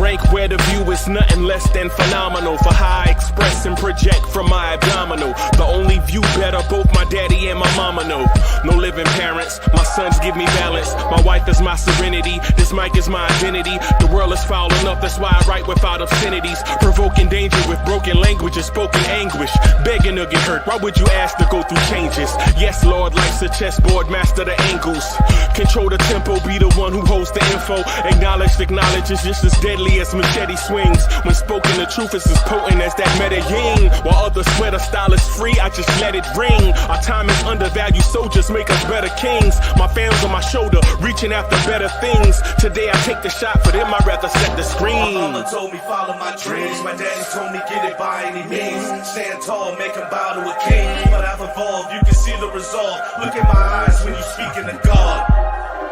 rank where the view is nothing less than phenomenal. For how I express and project from my abdominal. The only view better, both my daddy and my mama know. No living parents, my sons give me balance. My wife is my serenity, this mic is my identity. The world is foul enough, that's why I write without obscenities. Provoking danger with broken language and spoken anguish. Begging to get hurt, why would you ask to go through changes? Yes, Lord, life's a chessboard, master the angles. Control the tempo, be the one who holds the info. Acknowledge is just as deadly as machete swings. When spoken, the truth is as potent as that Medellin. While others swear the style is free, I just let it ring. Our time is undervalued, soldiers make us better kings. My fam's on my shoulder, reaching after better things. Today I take the shot, for them I'd rather set the screen. My mama told me follow my dreams. My daddy told me get it by any means. Stand tall, make him bow to a king. But I've evolved, you can see the resolve. Look in my eyes when you speaking to God.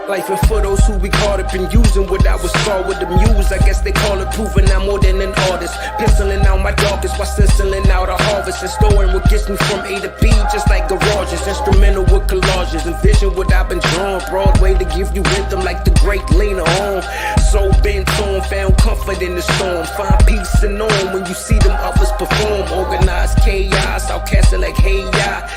Life and for those who we caught up in using what I was scarred with the muse. I guess they call it proving I'm more than an artist. Penciling out my darkest while stenciling out a harvest. And storing what gets me from A to B just like garages. Instrumental with collages. Envision what I've been drawing. Broadway to give you rhythm like the great Lena Horne. So bent on, found comfort in the storm. Find peace and on when you see them others perform. Organized chaos, I'll cast it like hey ya.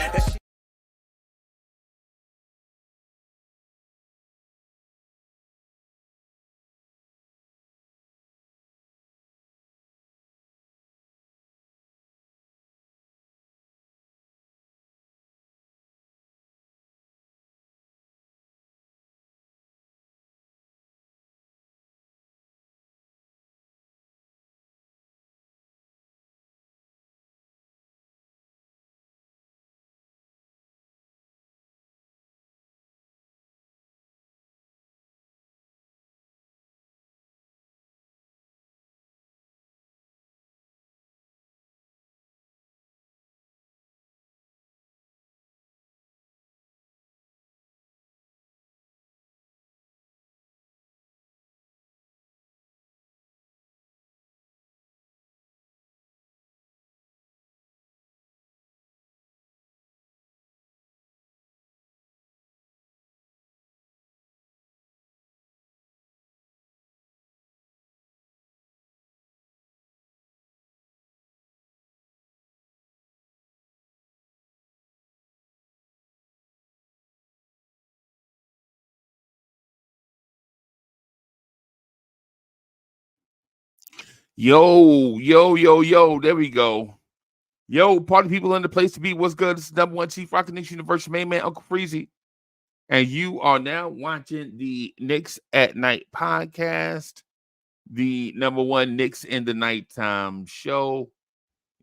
Yo, there we go. Yo, party people in the place to be. What's good? This is number one Chief Rocket Knicks University main man, Uncle Freezy. And you are now watching the Knicks at Night podcast, the number one Knicks in the Nighttime show.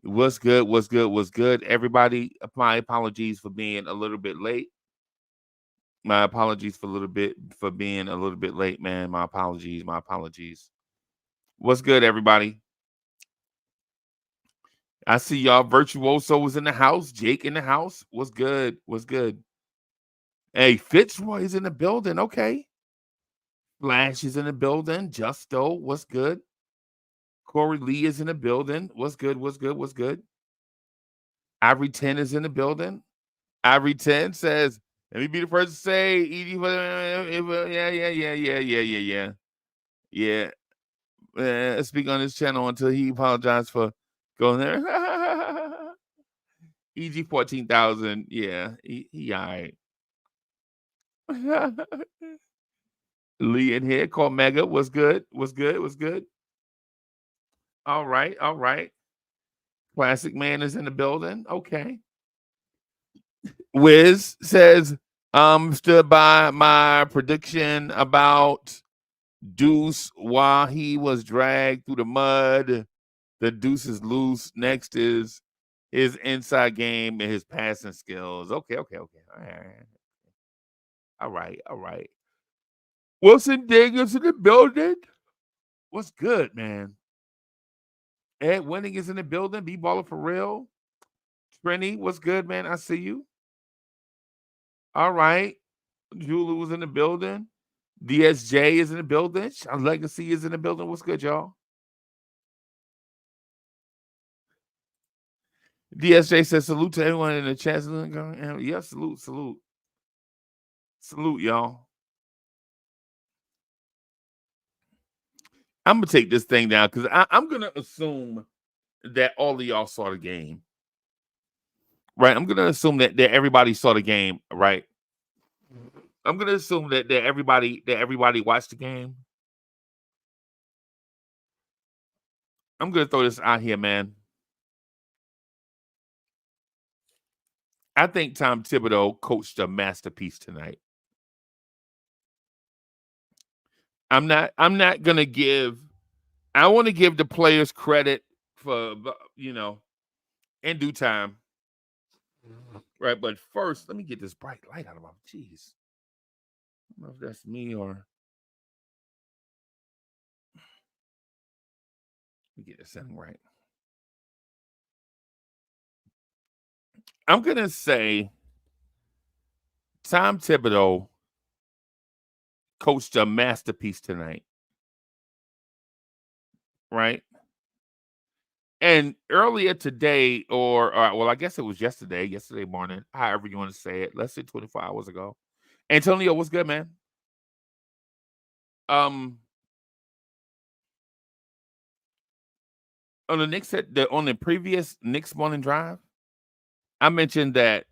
What's good? Everybody, my apologies for being a little bit late. My apologies for being a little bit late, man. My apologies. What's good, everybody? I see y'all. Virtuoso was in the house. Jake in the house. What's good? Hey, Fitzroy is in the building. Okay. Flash is in the building. Justo, what's good? Corey Lee is in the building. What's good? Ivory 10 is in the building. Ivory 10 says, let me be the first to say, yeah. Speak on this channel until he apologized for going there. EG 14,000. Yeah, he all right. Lee in here. Call Mega. What's good? All right. Classic Man is in the building. Okay. Wiz says, stood by my prediction about Deuce while he was dragged through the mud. The Deuce is loose. Next is his inside game and his passing skills. Okay. All right. Wilson Daniels in the building. What's good, man? Ed Winning is in the building. B-baller for real. Trini, what's good, man? I see you. All right. Julie was in the building. DSJ is in the building. Sean Legacy is in the building. What's good, y'all? DSJ says salute to everyone in the chat. Yeah, salute. Salute, y'all. I'm gonna take this thing down because I'm gonna assume that all of y'all saw the game, right? I'm gonna assume that everybody saw the game, right? I'm gonna assume that everybody watched the game. I'm gonna throw this out here, man. I think Tom Thibodeau coached a masterpiece tonight. I'm not gonna give. I want to give the players credit for in due time, right? But first, let me get this bright light out of my. Jeez, I don't know if that's me or. Let me get this thing right. I'm gonna say Tom Thibodeau coached a masterpiece tonight, right? And earlier today, or well, I guess it was yesterday morning, however you want to say it. Let's say 24 hours ago. Antonio, what's good, man? On the Knicks on the previous Knicks morning drive, I mentioned that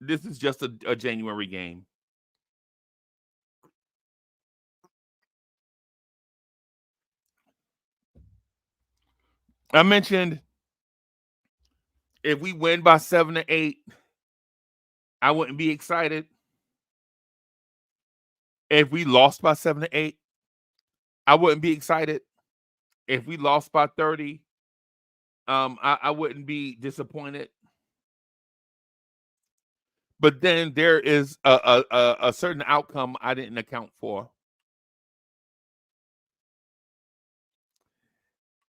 this is just a January game. I mentioned if we win by 7 to 8, I wouldn't be excited. If we lost by 7 to 8, I wouldn't be excited. If we lost by 30, I wouldn't be disappointed. But then there is a certain outcome I didn't account for.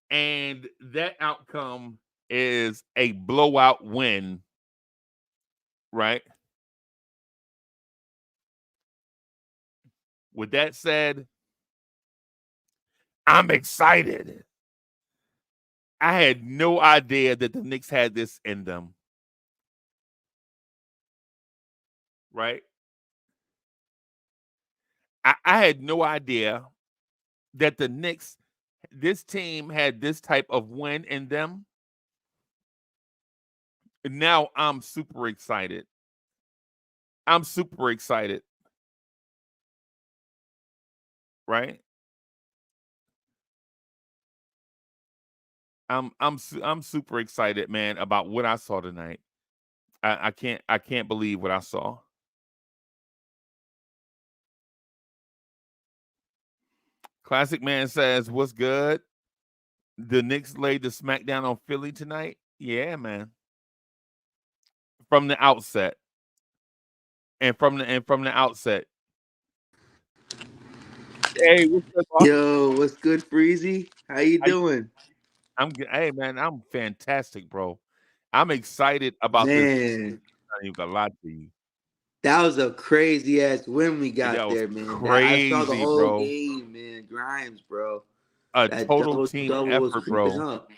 And that outcome is a blowout win, right? With that said, I'm excited. I had no idea that the Knicks had this in them, right? I had no idea that the Knicks, this team had this type of win in them. Now I'm super excited. I'm super excited. Right? I'm super excited, man, about what I saw tonight. I can't believe what I saw. Classic Man says, "What's good? The Knicks laid the smackdown on Philly tonight." Yeah, man. From the outset. And from the outset. Hey, what's good, boss? Yo, what's good, Freezy? How you doing? I'm good. Hey, man, I'm fantastic, bro. I'm excited about this. Man, I ain't even gonna lie to you. that was a crazy ass win we That got was there, man. I saw the crazy, whole bro. game, man. Grimes, bro. A That total team double was effort, creeping bro. up.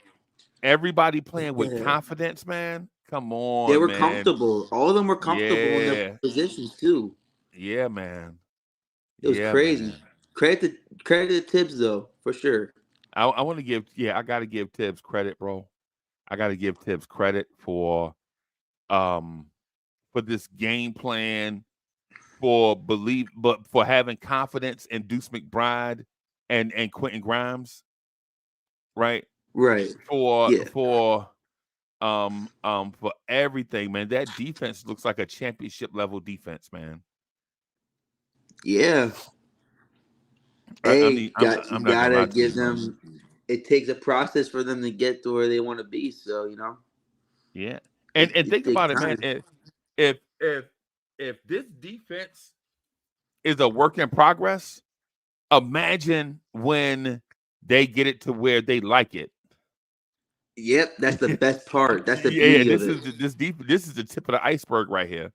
Everybody playing with Yeah. confidence, man. Come They on, were man. comfortable. All of them were comfortable in their Yeah. positions too. Yeah, man. It was Yeah, crazy. man. Credit the Tibbs though, for sure. I want to give, I gotta give Tibbs credit, bro. I gotta give Tibbs credit for this game plan, for having confidence in Deuce McBride and Quentin Grimes, right? Right. For Yeah. for everything, man. That defense looks like a championship level defense, man. Yeah. I Hey, mean, I'm you not gonna lie gotta to you, give bro. them. It takes a process for them to get to where they want to be. So Yeah, and it think takes about it, man. time. If this defense is a work in progress, imagine when they get it to where they like it. Yep, that's the best part. That's the Yeah, beauty of this it. is this is the tip of the iceberg right here,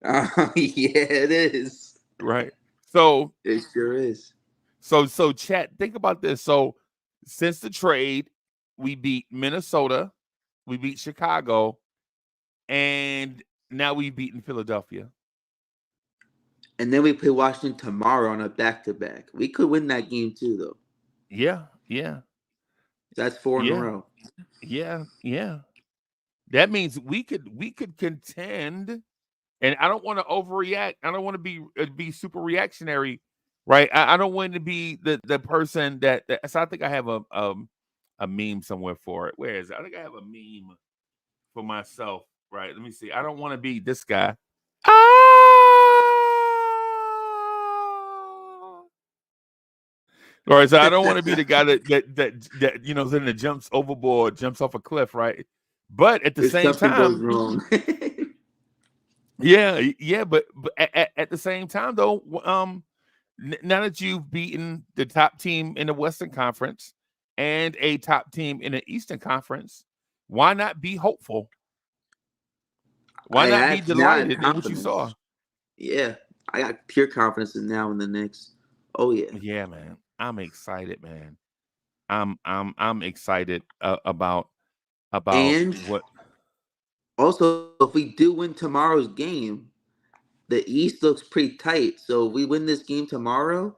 Yeah, it is. right? So It sure is. so chat, think about this. So since the trade, we beat Minnesota, we beat Chicago, and now we've beaten Philadelphia. And then we play Washington tomorrow on a back-to-back. We could win that game too, though. Yeah. That's 4 in a row. Yeah. That means we could contend, and I don't want to overreact. I don't want to be super reactionary, right? I don't want to be the person that so I think I have a meme somewhere for it. Where is it? I think I have a meme for myself, right? Let me see. I don't want to be this guy. All right, so I don't want to be the guy that then that jumps overboard, jumps off a cliff, right? But at the If same something goes time, wrong. yeah, but at the same time though, now that you've beaten the top team in the Western Conference and a top team in the Eastern Conference, why not be hopeful? Why not be Now I have delighted in what you confidence. saw? Yeah, I got pure confidence now in the Knicks. Oh yeah. Yeah, man. I'm excited, man. I'm excited about And what. also, if we do win tomorrow's game, the East looks pretty tight. So if we win this game tomorrow,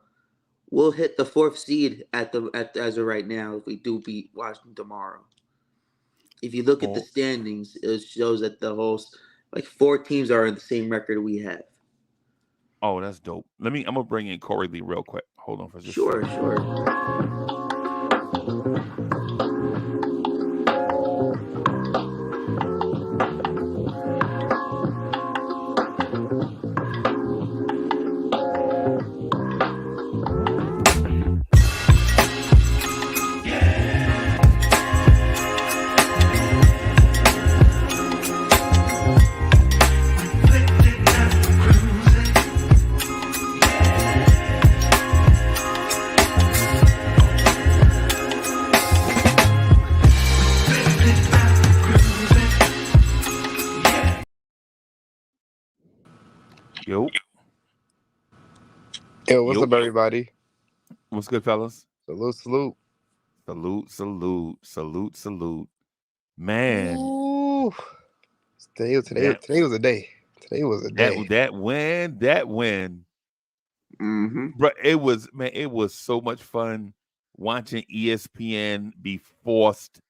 we'll hit the 4th seed as of right now. If we do beat Washington tomorrow, if you look at the Oh, standings, it shows that the whole 4 teams are in the same record we have. oh, that's dope. I'm gonna bring in Corey Lee real quick. Hold on for just a Sure, second. sure. Yo, Yo, what's up, everybody? what's good, fellas? Salute. Salute. Man, Ooh. Today was a day. Today was a day. that win. Mm-hmm. But it was so much fun watching ESPN be forced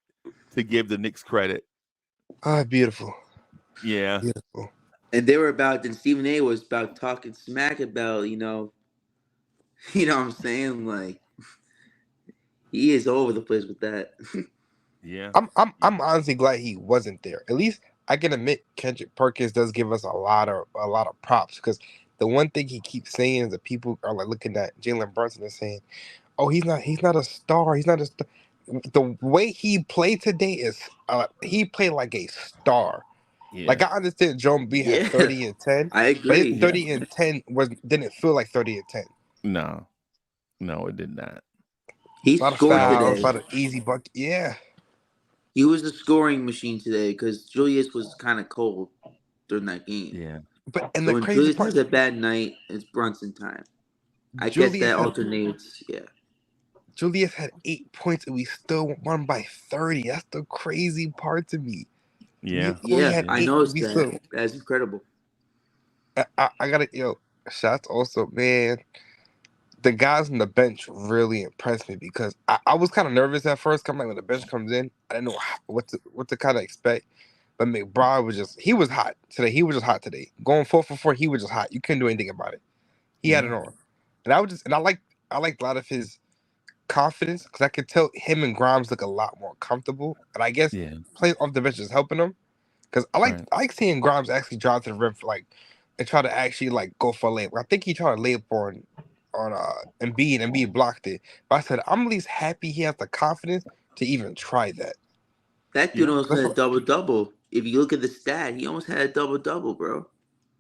to give the Knicks credit. Ah, beautiful. Yeah. Beautiful. And they were then Stephen A was about talking smack about, you know what I'm saying? Like, he is all over the place with that. Yeah. I'm honestly glad he wasn't there. At least I can admit Kendrick Perkins does give us a lot of props, because the one thing he keeps saying is that people are like looking at Jalen Brunson and saying, "Oh, he's not a star. He's not a star." The way he played today is he played like a star. Yeah. Like, I understand Joe B had 30 and 10. I agree. But his 30 and 10 didn't feel like 30 and 10. No, it did not. He A lot of scored fouls, today. a lot of easy bucket. Yeah. He was the scoring machine today because Julius was kind of cold during that game. Yeah. But and So the when crazy Julius part, has a bad night, it's Brunson time. I Julius guess that had, alternates. Yeah. Julius had 8 points and we still won by 30. That's the crazy part to me. Yeah. I noticed that. That's incredible. I gotta, shots also, man. The guys on the bench really impressed me, because I was kind of nervous at first. When the bench comes in, I didn't know what to kind of expect. But McBride he was hot today. He was just hot today. Going 4 for 4, he was just hot. You couldn't do anything about it. He had it on, and I liked a lot of his confidence, because I could tell him and Grimes look a lot more comfortable. And I guess playing off the bench is helping him, because I like seeing Grimes actually drive to the rim and try to actually go for a layup. I think he tried to layup on Embiid. Embiid blocked it. But I said, I'm at least happy he has the confidence to even try that. That dude almost had a double-double. If you look at the stat, he almost had a double-double, bro.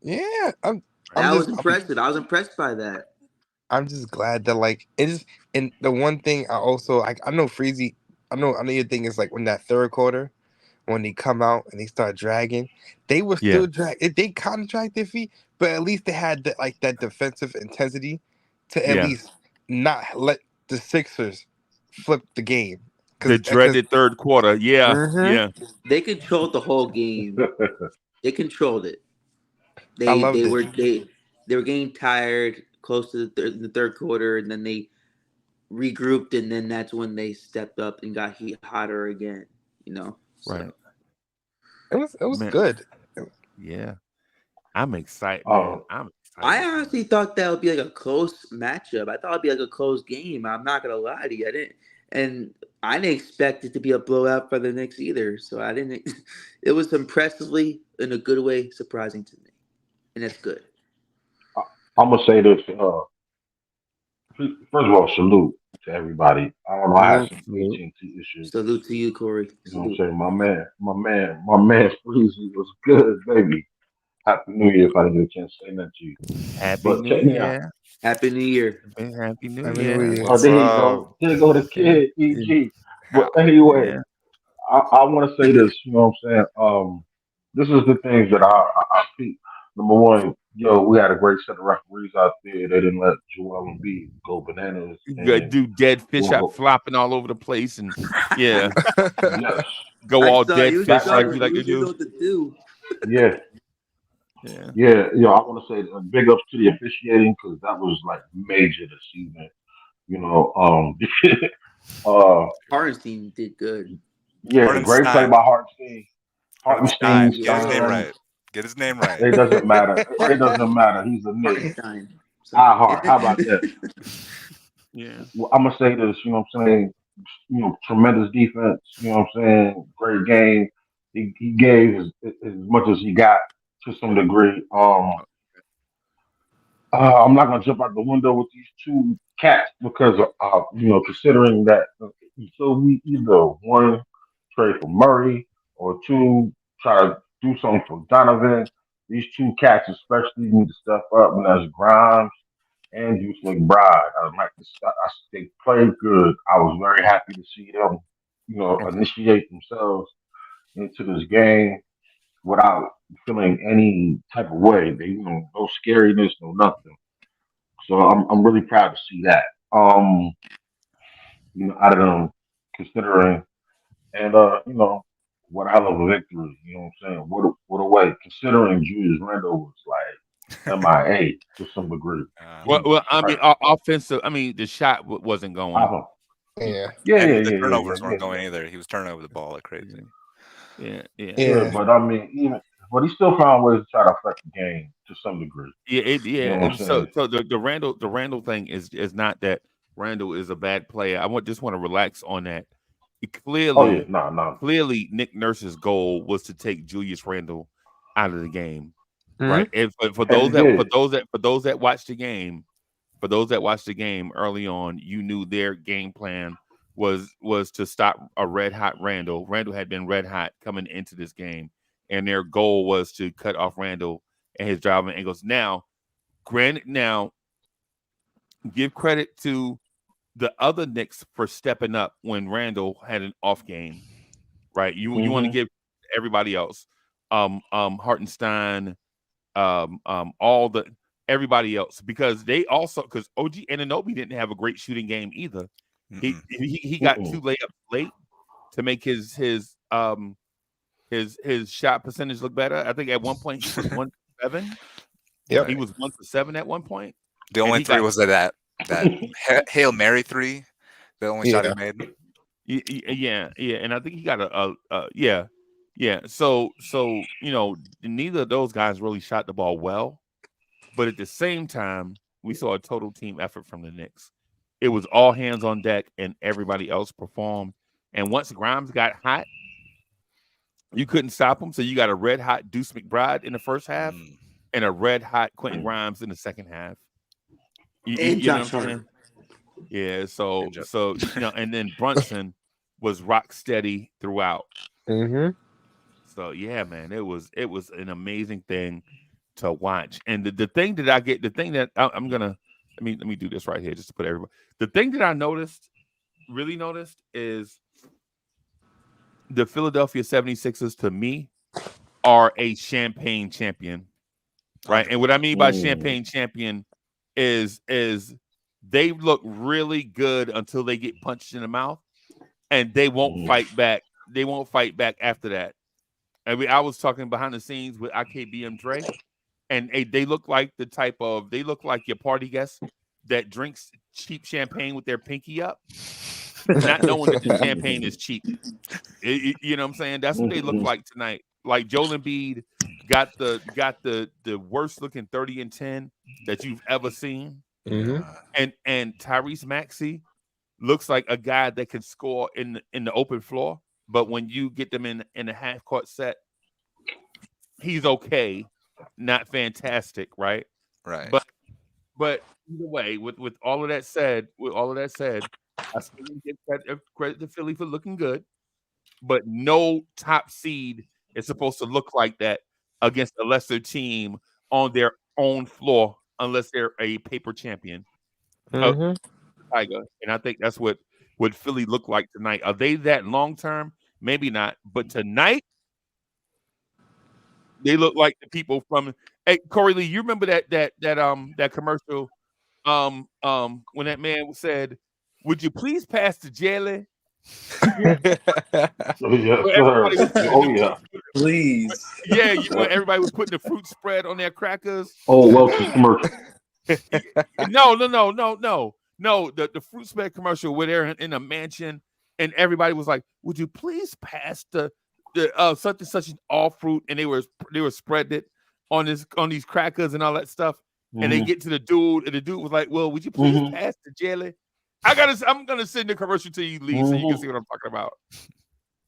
Yeah. I was impressed. I was impressed by that. I'm just glad that it is. And the one thing I also I know Freezy, I know your thing is when that third quarter, when they come out and they start dragging, they were still dragging. They kind of dragged their feet, but at least they had that defensive intensity to at least not let the Sixers flip the game. The dreaded third quarter. Yeah. They controlled the whole game. They controlled it. I loved it. they were getting tired close to the third quarter, and then they regrouped, and then that's when they stepped up and got hotter again. So. Right. It was Man. good. Yeah. I'm excited, man. I'm I excited. honestly thought that would be like a close matchup. I thought it'd be like a close game. I'm not gonna lie to you. I didn't expect it to be a blowout for the Knicks either. So I didn't. It was impressively, in a good way, surprising to me, and that's good. I'm gonna say this. First of all, salute to everybody. I don't know. I had some Salute. AT&T issues. Salute to you, Corey. You know what I'm Salute. saying? My man, Freezy was good, baby. Happy New Year if I didn't get a chance to say that to you. Happy But New check me out. Year. Happy New Year. Happy New Happy Year. New Year. Oh, there you go. There you go, the kid, EG. But anyway, Yeah. I want to say this. You know what I'm saying? This is the things that I peep. Number one, we had a great set of referees out there. They didn't let Joel Embiid go bananas. You gotta And do dead fish out well, flopping all over the place and yeah, yes, go I all saw dead you fish like that you struggling. like You to didn't know do. what to do. yeah. Yeah. Yeah, I want to say big ups to the officiating because that was like major this season. You know, uh, Hartenstein did good. yeah, great play Hartenstein. by Hartenstein. Hartenstein. Hartenstein, Get his name Yeah. Stein. right. Get his name right. It doesn't matter. Hart- It doesn't matter. He's a Nick. Hartenstein. I Sorry. heart. How about that? Yeah. Well, I'm gonna say this. You know what I'm saying? Tremendous defense. You know what I'm saying? Great game. He gave as much as he got to some degree. I'm not gonna jump out the window with these two cats because considering that so we either one trade for Murray or two try to do something for Donovan. These two cats especially need to step up, and that's Grimes and Juice McBride. They played good. I was very happy to see them, Okay. initiate themselves into this game without feeling any type of way. They, no scariness, no nothing. So I'm really proud to see that. Out of them considering and what a hell of a victory. You know what I'm saying? What a way considering Julius Randle was like MIA to some degree. Well, Jesus well, I mean, Christ. offensive. I mean, the shot wasn't going. Uh-huh. Yeah. Yeah, And yeah, the yeah, yeah, yeah, turnovers yeah, weren't going yeah. either. He was turning over the ball like crazy. Yeah. Yeah. Yeah, Yeah. but I mean, but he still found ways to try to affect the game to some degree. Yeah. You know what I'm So, saying? the Randall thing is not that Randall is a bad player. Just want to relax on that. Oh yeah, Clearly, nah. Nick Nurse's goal was to take Julius Randle out of the game, Mhm. right? And for And those he that did. watched the game, early on, you knew their game plan was to stop a red hot Randle. Randle had been red hot coming into this game, and their goal was to cut off Randle and his driving angles. Now, granted, give credit to the other Knicks for stepping up when Randle had an off game, right? You want to Hmm. give everybody else, Hartenstein, all the everybody else because because OG Anunoby didn't have a great shooting game either. Mm-mm. He got two layups late to make his shot percentage look better. I think at one point he was 1 for 7. Yep. He was 1 for 7 at one point, The and only he three got was that Hail Mary three. The only shot he Yeah. made. yeah, and I think he got yeah. So neither of those guys really shot the ball well, but at the same time, we saw a total team effort from the Knicks. It was all hands on deck, and everybody else performed. And once Grimes got hot, you couldn't stop him. So you got a red hot Deuce McBride in the first half Mm. and a red hot Quentin Grimes in the second half. And You know Josh what I'm Hart. saying? Yeah. So Good job. and then Brunson was rock steady throughout. Mhm. So yeah, man, it was an amazing thing to watch. And the thing that I'm gonna let me do this right here just to put everybody. The thing that I really noticed is the Philadelphia 76ers to me are a champagne champion, right? And what I mean by champagne champion is they look really good until they get punched in the mouth, and they won't fight back. They won't fight back after that. I was talking behind the scenes with IKBM Dre, and they look like they look like your party guest that drinks cheap champagne with their pinky up, not knowing that the champagne is cheap. You know what I'm saying? That's what they look like tonight. Like Joel Embiid got the worst looking 30 and 10 that you've ever seen. Mhm. And Tyrese Maxey looks like a guy that can score in the open floor, but when you get them in a half court set, he's okay, not fantastic, right? Right. But either way, with all of that said, I still give credit to Philly for looking good, but no top seed is supposed to look like that against a lesser team on their own floor unless they're a paper champion. Mhm. Tiger, and I think that's what Philly looked like tonight. Are they that long term? Maybe not, but tonight they look like the people from. Hey, Corey Lee, you remember that commercial? When that man said, "Would you please pass the jelly?" So, yes, Where sir. everybody was putting Oh the yeah. Please. yeah, when everybody was putting the fruit spread on their crackers. Oh, Welch's commercial. No. The fruit spread commercial where they're in a mansion and everybody was like, "Would you please pass the such and such all fruit?" And they were spreading it on these crackers and all that stuff. And they get to the dude, and the dude was like, "Well, would you please pass the jelly?" I'm gonna send the commercial to you, Lee, so you can see what I'm talking about.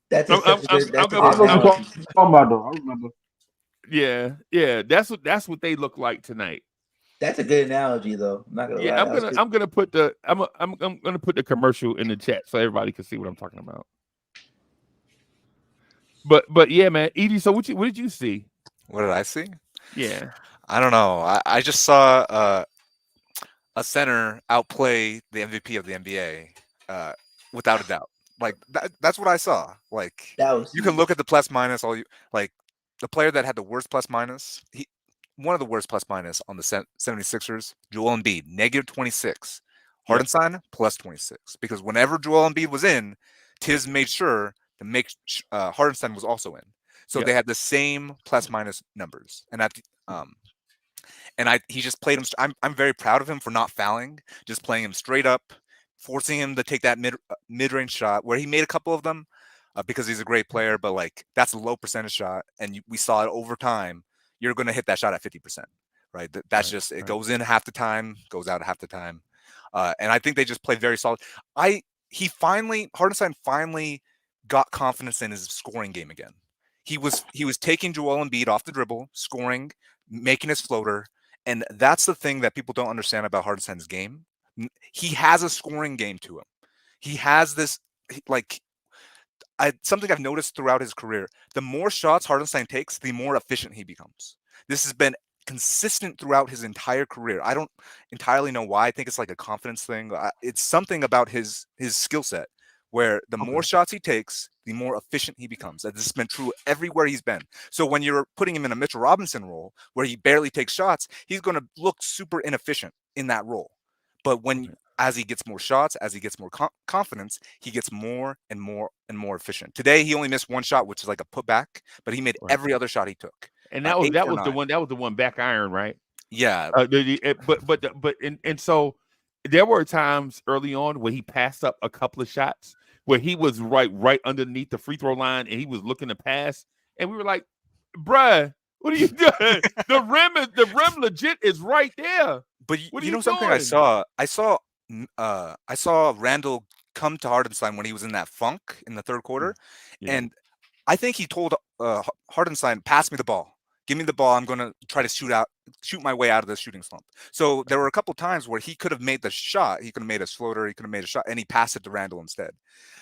That's I'm such a good. I'm That's a gonna I good know I'm, what you're analogy. talking about, though. I remember. yeah. That's what they look like tonight. That's a good analogy, though. I'm not gonna Yeah, lie. That was good. I'm gonna put the commercial in the chat so everybody can see what I'm talking about. But yeah, man, Edie. So what did you see? What did I see? Yeah, I don't know. I just saw a center outplay the MVP of the NBA without a doubt. Like that's what I saw. Like That was you can huge. look at the plus minus all you like the player that had the worst plus minus, one of the worst plus minus on the 76ers, Joel Embiid, -26. Yep. Hartenstein, +26. Because whenever Joel Embiid was in, Tiz made sure to make Hartenstein was also in. So Yep. they had the same plus minus numbers. And he just played him. I'm very proud of him for not fouling, just playing him straight up, forcing him to take that mid-range shot where he made a couple of them because he's a great player, but like that's a low percentage shot, and we saw it over time. You're going to hit that shot at 50%, right? That's just it. Goes in half the time, goes out half the time, and I think they just played very solid. Hartenstein finally got confidence in his scoring game again. He was taking Joel Embiid off the dribble, scoring, making his floater. And that's the thing that people don't understand about Hartenstein's game. He has a scoring game to him. He has this, something I've noticed throughout his career. The more shots Hartenstein takes, the more efficient he becomes. This has been consistent throughout his entire career. I don't entirely know why. I think it's like a confidence thing. It's something about his skill set where the more shots he takes, the more efficient he becomes. This has been true everywhere he's been. So when you're putting him in a Mitchell Robinson role where he barely takes shots, he's going to look super inefficient in that role. But as he gets more shots, as he gets more confidence, he gets more and more and more efficient. Today he only missed one shot, which is like a putback, but he made every other shot he took. And that was the one back iron, right? Yeah. So there were times early on where he passed up a couple of shots where he was right underneath the free throw line and he was looking to pass, and we were like, "Bruh, what are you doing? the rim legit is right there." But what you know something doing? I saw Randle come to Hartenstein when he was in that funk in the third quarter, and I think he told Hartenstein, "Pass me the ball. Give me the ball. I'm going to try to shoot my way out of the shooting slump." So there were a couple times where he could have made the shot. He could have made a floater. He could have made a shot, and he passed it to Randle instead.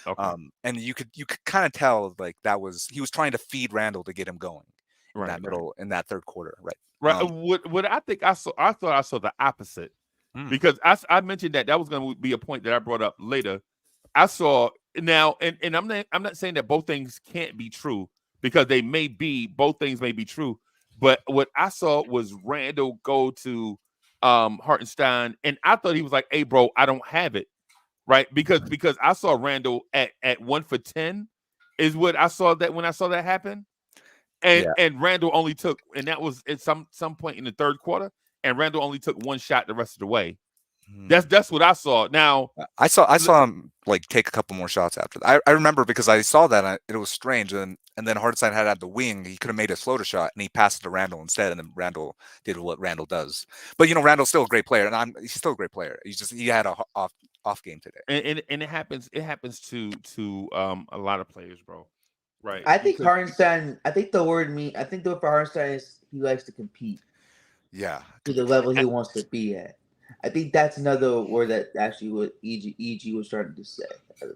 Okay. And you could kind of tell like he was trying to feed Randle to get him going in that middle in that third quarter, right? Right. What I think I thought I saw the opposite because I mentioned that was going to be a point that I brought up later. I saw now, and I'm not saying that both things can't be true because both things may be true. But what I saw was Randle go to Hartenstein, and I thought he was like, "Hey, bro, I don't have it," right? Because I saw Randle at 1 for 10 is what I saw that when I saw that happen. and Randle only took, and that was at some point in the third quarter, and Randle only took one shot the rest of the way. That's what I saw. Now I saw him like take a couple more shots after that. I remember because I saw that and it was strange, and then Hartenstein had the wing. He could have made a floater shot, and he passed it to Randle instead, and then Randle did what Randle does. But Randle's still a great player, and he's still a great player. He had a off game today, and it happens to a lot of players, bro. Right. I think Hartenstein. I think the word for Hartenstein is he likes to compete. Yeah. To the level he wants to be at. I think that's another word that actually what EG was starting to say.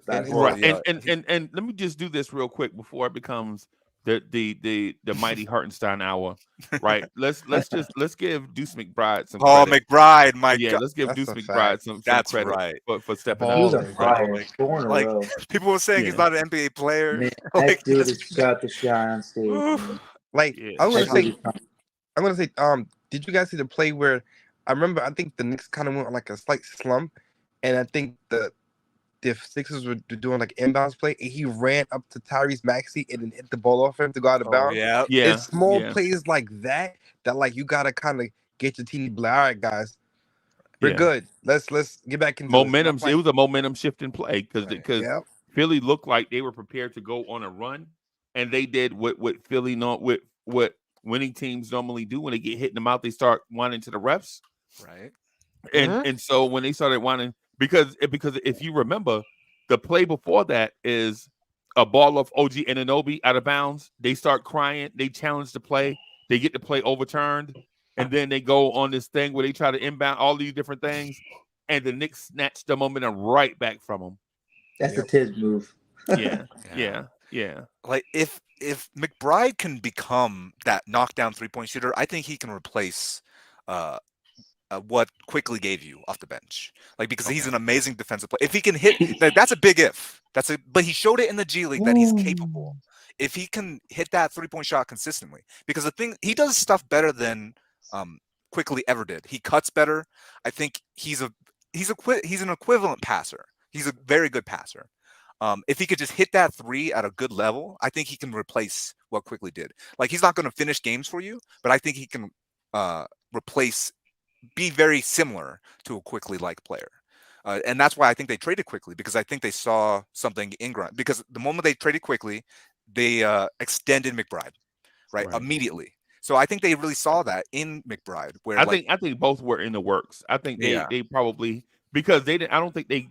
Right. And let me just do this real quick before it becomes the mighty Hartenstein hour. Right. Let's give Deuce McBride some credit. McBride, my God. Let's give Deuce McBride some credit right. for stepping up. He was a fire. People were saying he's not an NBA player. Man, that dude is shot the shine on stage. I'm gonna say, did you guys see the play where I think the Knicks kind of went on like a slight slump, and I think the Sixers were doing like inbounds play, and he ran up to Tyrese Maxey and then hit the ball off him to go out of bounds. Yeah. It's small plays like that like you gotta kind of get your team. All right, guys, we're good. Let's get back into momentum. It was a momentum shift in play because Philly looked like they were prepared to go on a run, and they did what Philly what winning teams normally do when they get hit in the mouth. They start whining to the refs. Right. And so when they started whining, because if you remember, the play before that is a ball of OG Anunoby out of bounds. They start crying. They challenge the play. They get the play overturned. And then they go on this thing where they try to inbound all these different things. And the Knicks snatch the momentum right back from them. That's a Tiz move. Yeah. Like if McBride can become that knockdown 3-point shooter, I think he can replace what Quickly gave you off the bench. Like because he's an amazing defensive player. If he can hit, that's a big if. But he showed it in the G League that he's capable. If he can hit that 3-point shot consistently, because the thing he does stuff better than Quickly ever did. He cuts better. I think he's an equivalent passer. He's a very good passer. If he could just hit that 3 at a good level, I think he can replace what Quickly did. Like he's not going to finish games for you, but I think he can be very similar to a Quickly like player. And that's why I think they traded Quickly, because I think they saw something in Grimes. Because the moment they traded Quickly, they extended McBride, right? Immediately. So I think they really saw that in McBride. Where I think both were in the works. I think they probably, because they didn't. I don't think they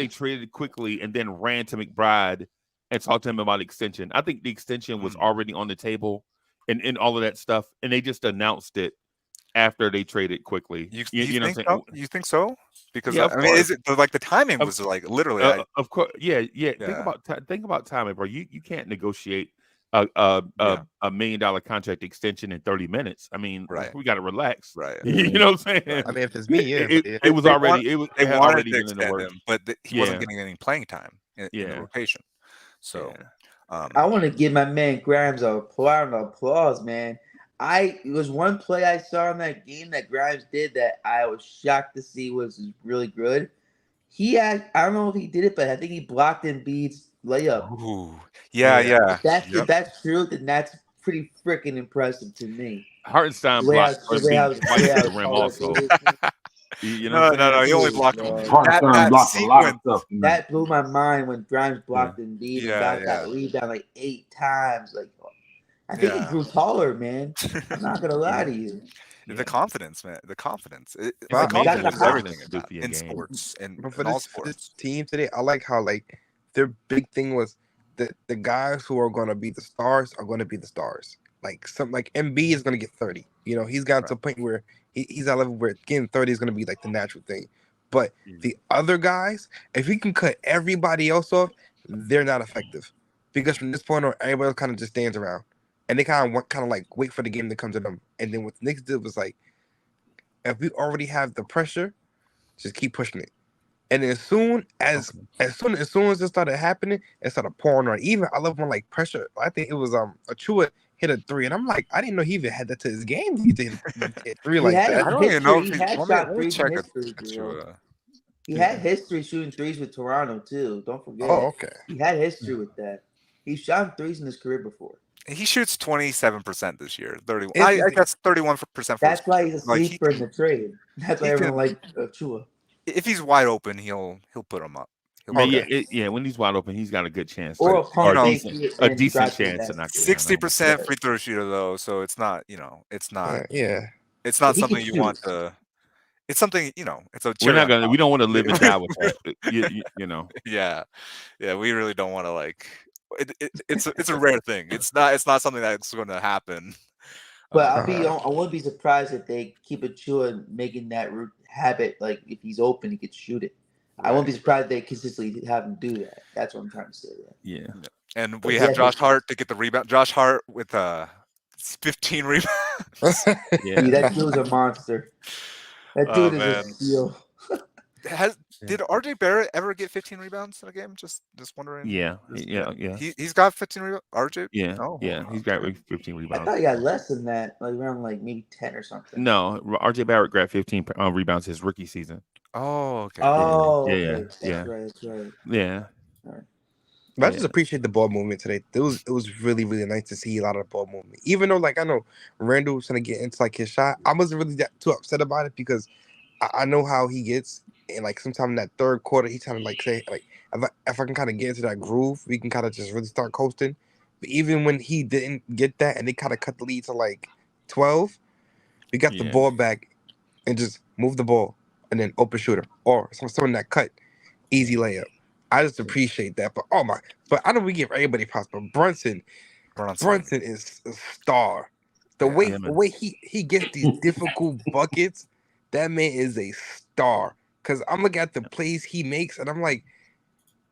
traded Quickly and then ran to McBride and talked to him about extension. I think the extension was already on the table and all of that stuff, and they just announced it after they traded Quickly. You know what I'm saying? You think so? Because I mean, is it like the timing was like literally? Of course, yeah. Think about timing, bro. You can't negotiate a $1 million contract extension in 30 minutes. I mean, we got to relax. Right. You know what I'm saying? I mean, if it's me, it was already. They had wanted already to been in the works, but he wasn't getting any playing time in the rotation. So, I want to give my man Grimes a round of applause, man. It was one play I saw in that game that Grimes did that I was shocked to see was really good. I don't know if he did it, but I think he blocked Embiid's layup. Ooh. Yeah. If that's true, then that's pretty freaking impressive to me. Hartenstein blocked the rim also. No, he only blocked Hartenstein blocked a lot of stuff. That blew my mind when Grimes blocked Embiid and got that rebound like 8 times. Like, I think he grew taller, man. I'm not gonna lie to you. The confidence, man. The confidence. The confidence is everything in sports and for all this sports. Team today, I like how like their big thing was that the guys who are going to be the stars are going to be the stars. Like Embiid is going to get 30. He's gotten to a point where he's at a level where getting 30 is going to be like the natural thing. But the other guys, if he can cut everybody else off, they're not effective, because from this point on, everybody kind of just stands around. And they kind of like wait for the game to come to them. And then what the Knicks did was like, if we already have the pressure, just keep pushing it. And as soon as it started happening, it started pouring on. Even I love when like pressure. I think it was Achua hit a 3, and I'm like, I didn't know he even had that to his game. He did hit 3 like that. I don't even know if he had shot 3s in history. He had history shooting 3s with Toronto too. Don't forget. Oh, okay. He had history with that. He shot 3s in his career before. He shoots 27% this year. 31. If I he's- guess 31% for That's his why he's a like sleeper in the trade. That's why he everyone can- liked Chua. if he's wide open, he'll put him up. He'll Man, put him yeah, when he's wide open, he's got a good chance Or to, a or pump know, fake it a and decent drive to the chance to knock basket. it down. 60% free throw shooter though, so it's not, it's not yeah. it's not He can something you want shoot. to. It's something it's a We're cherry not on gonna. top. We don't want to live and die with that. You know. Yeah, we really don't want to it's a rare thing. It's not something that's going to happen. But Uh, I wouldn't be surprised if they keep it Chua making that habit. Like if he's open, he could shoot it. I won't be surprised if they consistently have him do that. That's what I'm trying to say. Yeah. And But we yeah, have Josh Hart to get the rebound. Josh Hart with 15 rebounds. Yeah. Dude, that dude's a monster. That Oh, dude is man. a steal. Did RJ Barrett ever get 15 rebounds in a game? Just wondering. Yeah. Yeah. He's got 15 rebounds. RJ. Yeah. Oh, Yeah. He's got 15 I rebounds. thought he got less than that, like around like maybe 10 or something. No, RJ Barrett grabbed 15 rebounds his rookie season. Oh, okay. Oh, Yeah, okay. yeah. That's right. Yeah. But I just appreciate the ball movement today. It was really, really nice to see a lot of the ball movement. Even though, like, I know Randall was trying to get into like his shot, I wasn't really too upset about it because I know how he gets. And like sometime in that third quarter, he's trying to like say like if I can kind of get into that groove, we can kind of just really start coasting. But even when he didn't get that, and they kind of cut the lead to like 12, we got the ball back and just move the ball and then open shooter or someone that cut easy layup. I just appreciate that. But but I know we give everybody props, but Brunson is a star. The way he gets these difficult buckets, that man is a star. Cause I'm looking at the plays he makes, and I'm like,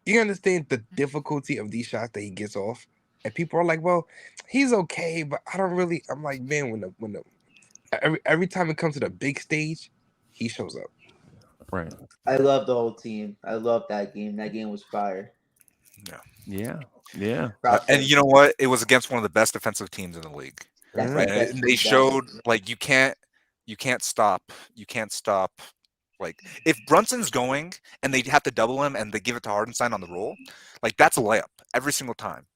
you understand the difficulty of these shots that he gets off, and people are like, well, he's okay, but I don't really. I'm like, man, every time it comes to the big stage, he shows up. Right. I love the whole team. I love that game. That game was fire. Yeah. And you know what? It was against one of the best defensive teams in the league. That's right? the best And they team showed basketball. like you can't stop. Like if Brunson's going and they have to double him and they give it to Hartenstein on the roll, like that's a layup every single time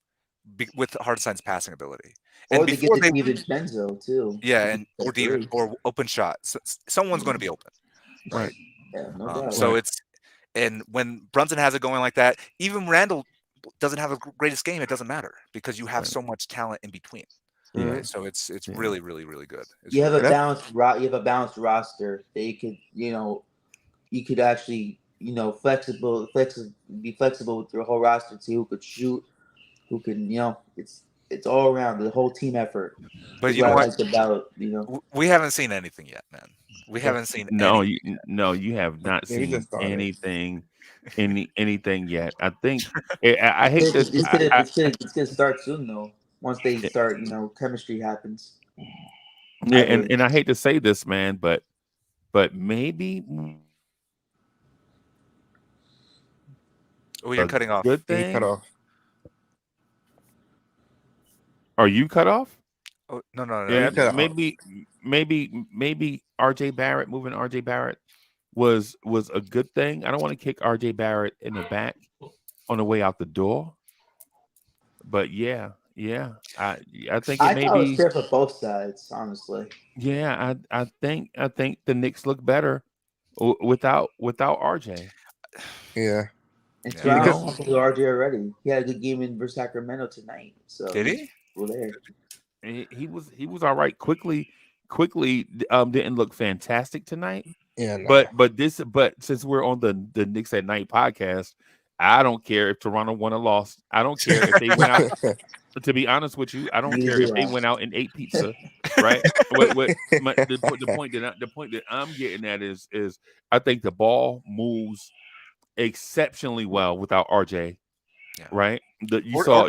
with Hartenstein's passing ability. And Or they get to DiVincenzo too. Yeah, and or open shot. So, someone's going to be open. Right. Yeah, no doubt. So and when Brunson has it going like that, even Randle doesn't have a greatest game. It doesn't matter because you have so much talent in between. Yeah. Right? So it's really, really, really good. You have a balanced roster that you could actually be flexible with your whole roster too. Who could shoot, who can it's all around the whole team effort. But you know what? We haven't seen anything yet, man. We haven't seen you have not seen anything yet. I think I hate this. It's gonna start soon though. Once they start, chemistry happens. Yeah, and I hate to say this, man, but maybe. Oh, you're cutting off. Good thing. Cut off. Are you cut off? Oh, no. Yeah, maybe RJ Barrett, moving RJ Barrett was a good thing. I don't want to kick RJ Barrett in the back on the way out the door. But yeah. I think it was fair for both sides, honestly. Yeah, I think the Knicks look better without RJ. Yeah. And Toronto with RJ already. He had a good game in Sacramento tonight. So did he? Well, there. He was all right. Quickly didn't look fantastic tonight. Yeah, no. But since we're on the Knicks at Night podcast, I don't care if Toronto won or lost. I don't care if they went out. To be honest with you, I don't care if they went out and ate pizza, right? The point that I'm getting at is I think the ball moves exceptionally well without RJ. Yeah. Right? You saw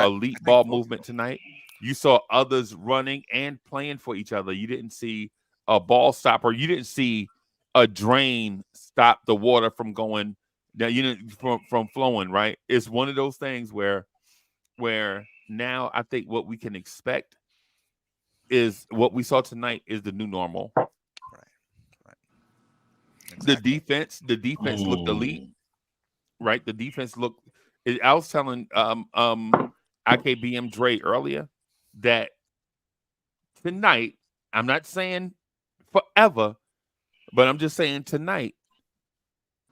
elite ball movement tonight. You saw others running and playing for each other. You didn't see a ball stopper. You didn't see a drain stop the water from going down, from flowing, right? It's one of those things where now I think what we can expect is what we saw tonight is the new normal. Right. Exactly. The defense looked elite. Right? The defense looked. I was telling IKBM Dre earlier that tonight, I'm not saying forever, but I'm just saying tonight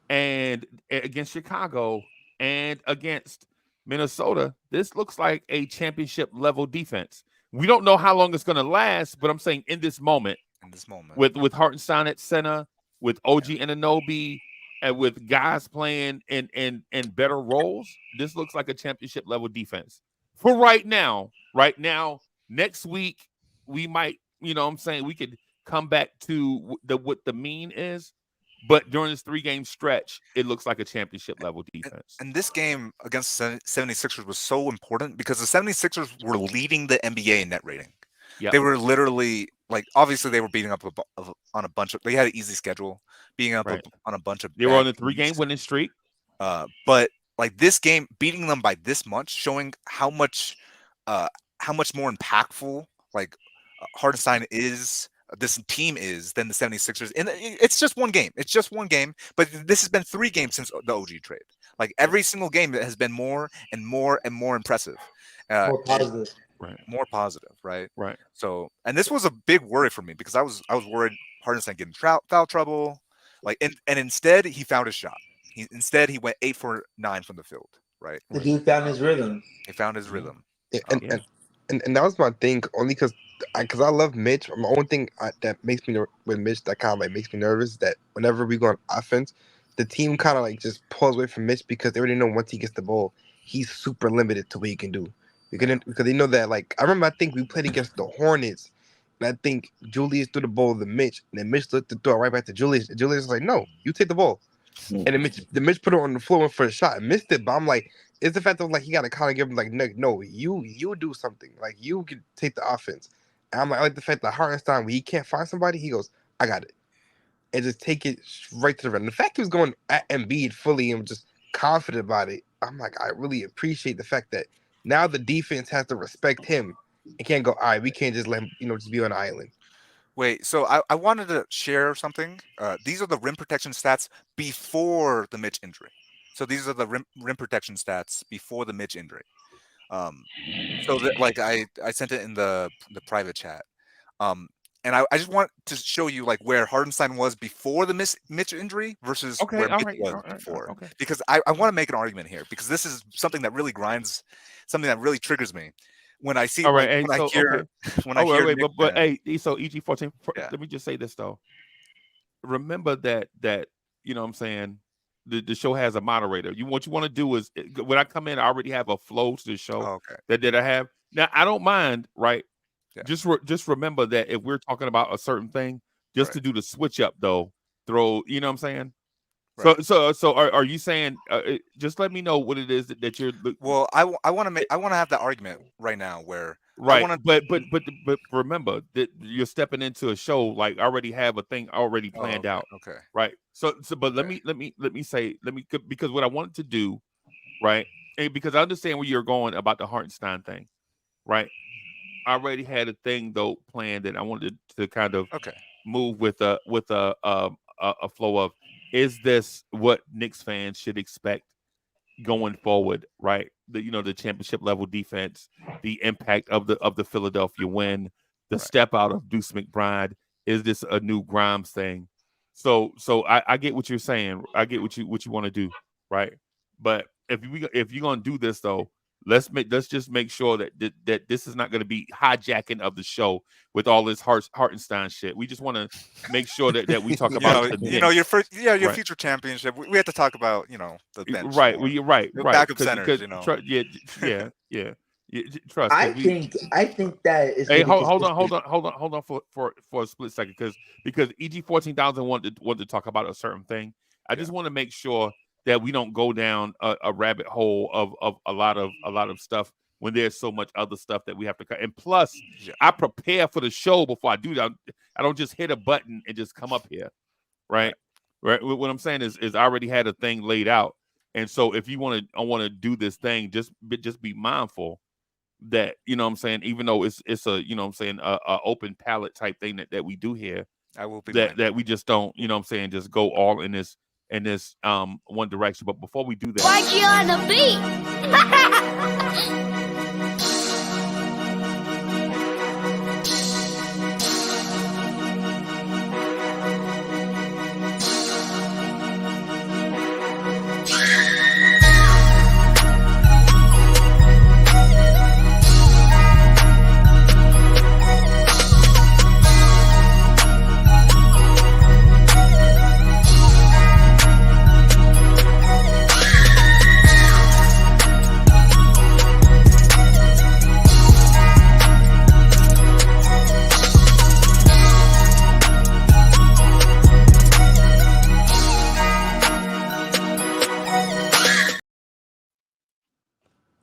and against Chicago and against Minnesota, this looks like a championship level defense. We don't know how long it's going to last, but I'm saying in this moment, with Hartenstein at center, with OG Anunoby, and with guys playing in better roles, this looks like a championship level defense. For right now, next week, we might, you know what I'm saying, we could come back to what the mean is. But during this 3-game stretch, it looks like a championship level defense. And this game against the 76ers was so important because the 76ers were leading the NBA in net rating. Yep. They were literally, like, obviously they were beating up on a bunch of, they had an easy schedule, being up on a bunch of. They were on a 3-game winning streak. But like this game, beating them by this much, showing how much more impactful like Hartenstein is, this team is, than the 76ers. And it's just one game. It's just one game. But this has been 3 games since the OG trade. Like every single game has been more and more and more impressive. More positive. More positive, right? Right. So, and this was a big worry for me because I was worried Hartenstein getting foul trouble. Like, and instead he found his shot. Instead he went 8 for 9 from the field. Right. He found his rhythm. He found his rhythm. And that was my thing, only because I love Mitch. My only thing that makes me with Mitch that kind of like makes me nervous that whenever we go on offense, the team kind of like just pulls away from Mitch because they already know once he gets the ball, he's super limited to what he can do. Because they know that, like, I remember I think we played against the Hornets, and I think Julius threw the ball to Mitch, and then Mitch looked to throw it right back to Julius. And Julius was like, "No, you take the ball." And then Mitch put it on the floor for a shot and missed it. But I'm like, it's the fact that like he got to kind of give him like, no, you do something. Like you can take the offense. And I'm like, I like the fact that Hartenstein, when he can't find somebody, he goes, I got it. And just take it right to the rim. The fact he was going at Embiid fully and just confident about it, I'm like, I really appreciate the fact that now the defense has to respect him and can't go, all right, we can't just let him, just be on an island. Wait, so I wanted to share something. These are the rim protection stats before the Mitch injury. So these are the rim protection stats before the Mitch injury. So that, like I sent it in the private chat. And I just want to show you like where Hartenstein was before the Mitch injury versus where Mitch was before. Okay. Because I want to make an argument here because this is something that really grinds, something that really triggers me. When I see, but hey, so EG14. Let me just say this though. Remember that you know what I'm saying. The show has a moderator. What you want to do is when I come in, I already have a flow to the show that I have. Now I don't mind, right? Yeah. Just remember that if we're talking about a certain thing, just to do the switch up though, throw. You know what I'm saying? Right. So are you saying? Just let me know what it is that you're. Well, I want to have that argument right now where. Right, but remember that you're stepping into a show like I already have a thing already planned out. Okay. Right. So but let me because what I wanted to do, right? And because I understand where you're going about the Hartenstein thing, right? I already had a thing though planned that I wanted to kind of move with a flow of, is this what Knicks fans should expect going forward, right? The championship level defense, the impact of the Philadelphia win, the step out of Deuce McBride. Is this a new Grimes thing? So I get what you're saying. I get what you want to do, right? But if you're gonna do this though, let's just make sure that this is not going to be hijacking of the show with all this Hartenstein shit. We just want to make sure that we talk about your future championship. We have to talk about the bench. Right. Well, you're right. The backup centers. Yeah. Trust. I think that is. Hey, hold on for a split second because EG 14,000 wanted to talk about a certain thing. I just want to make sure that we don't go down a rabbit hole of a lot of stuff when there's so much other stuff that we have to cut. And plus, I prepare for the show before I do that. I don't just hit a button and just come up here, right? Right. What I'm saying is I already had a thing laid out, and so if you want to do this thing, just be mindful that what I'm saying, even though it's a a open palette type thing that we do here, I will be that we just don't just go all in this one direction. But before we do that, like you on the beat.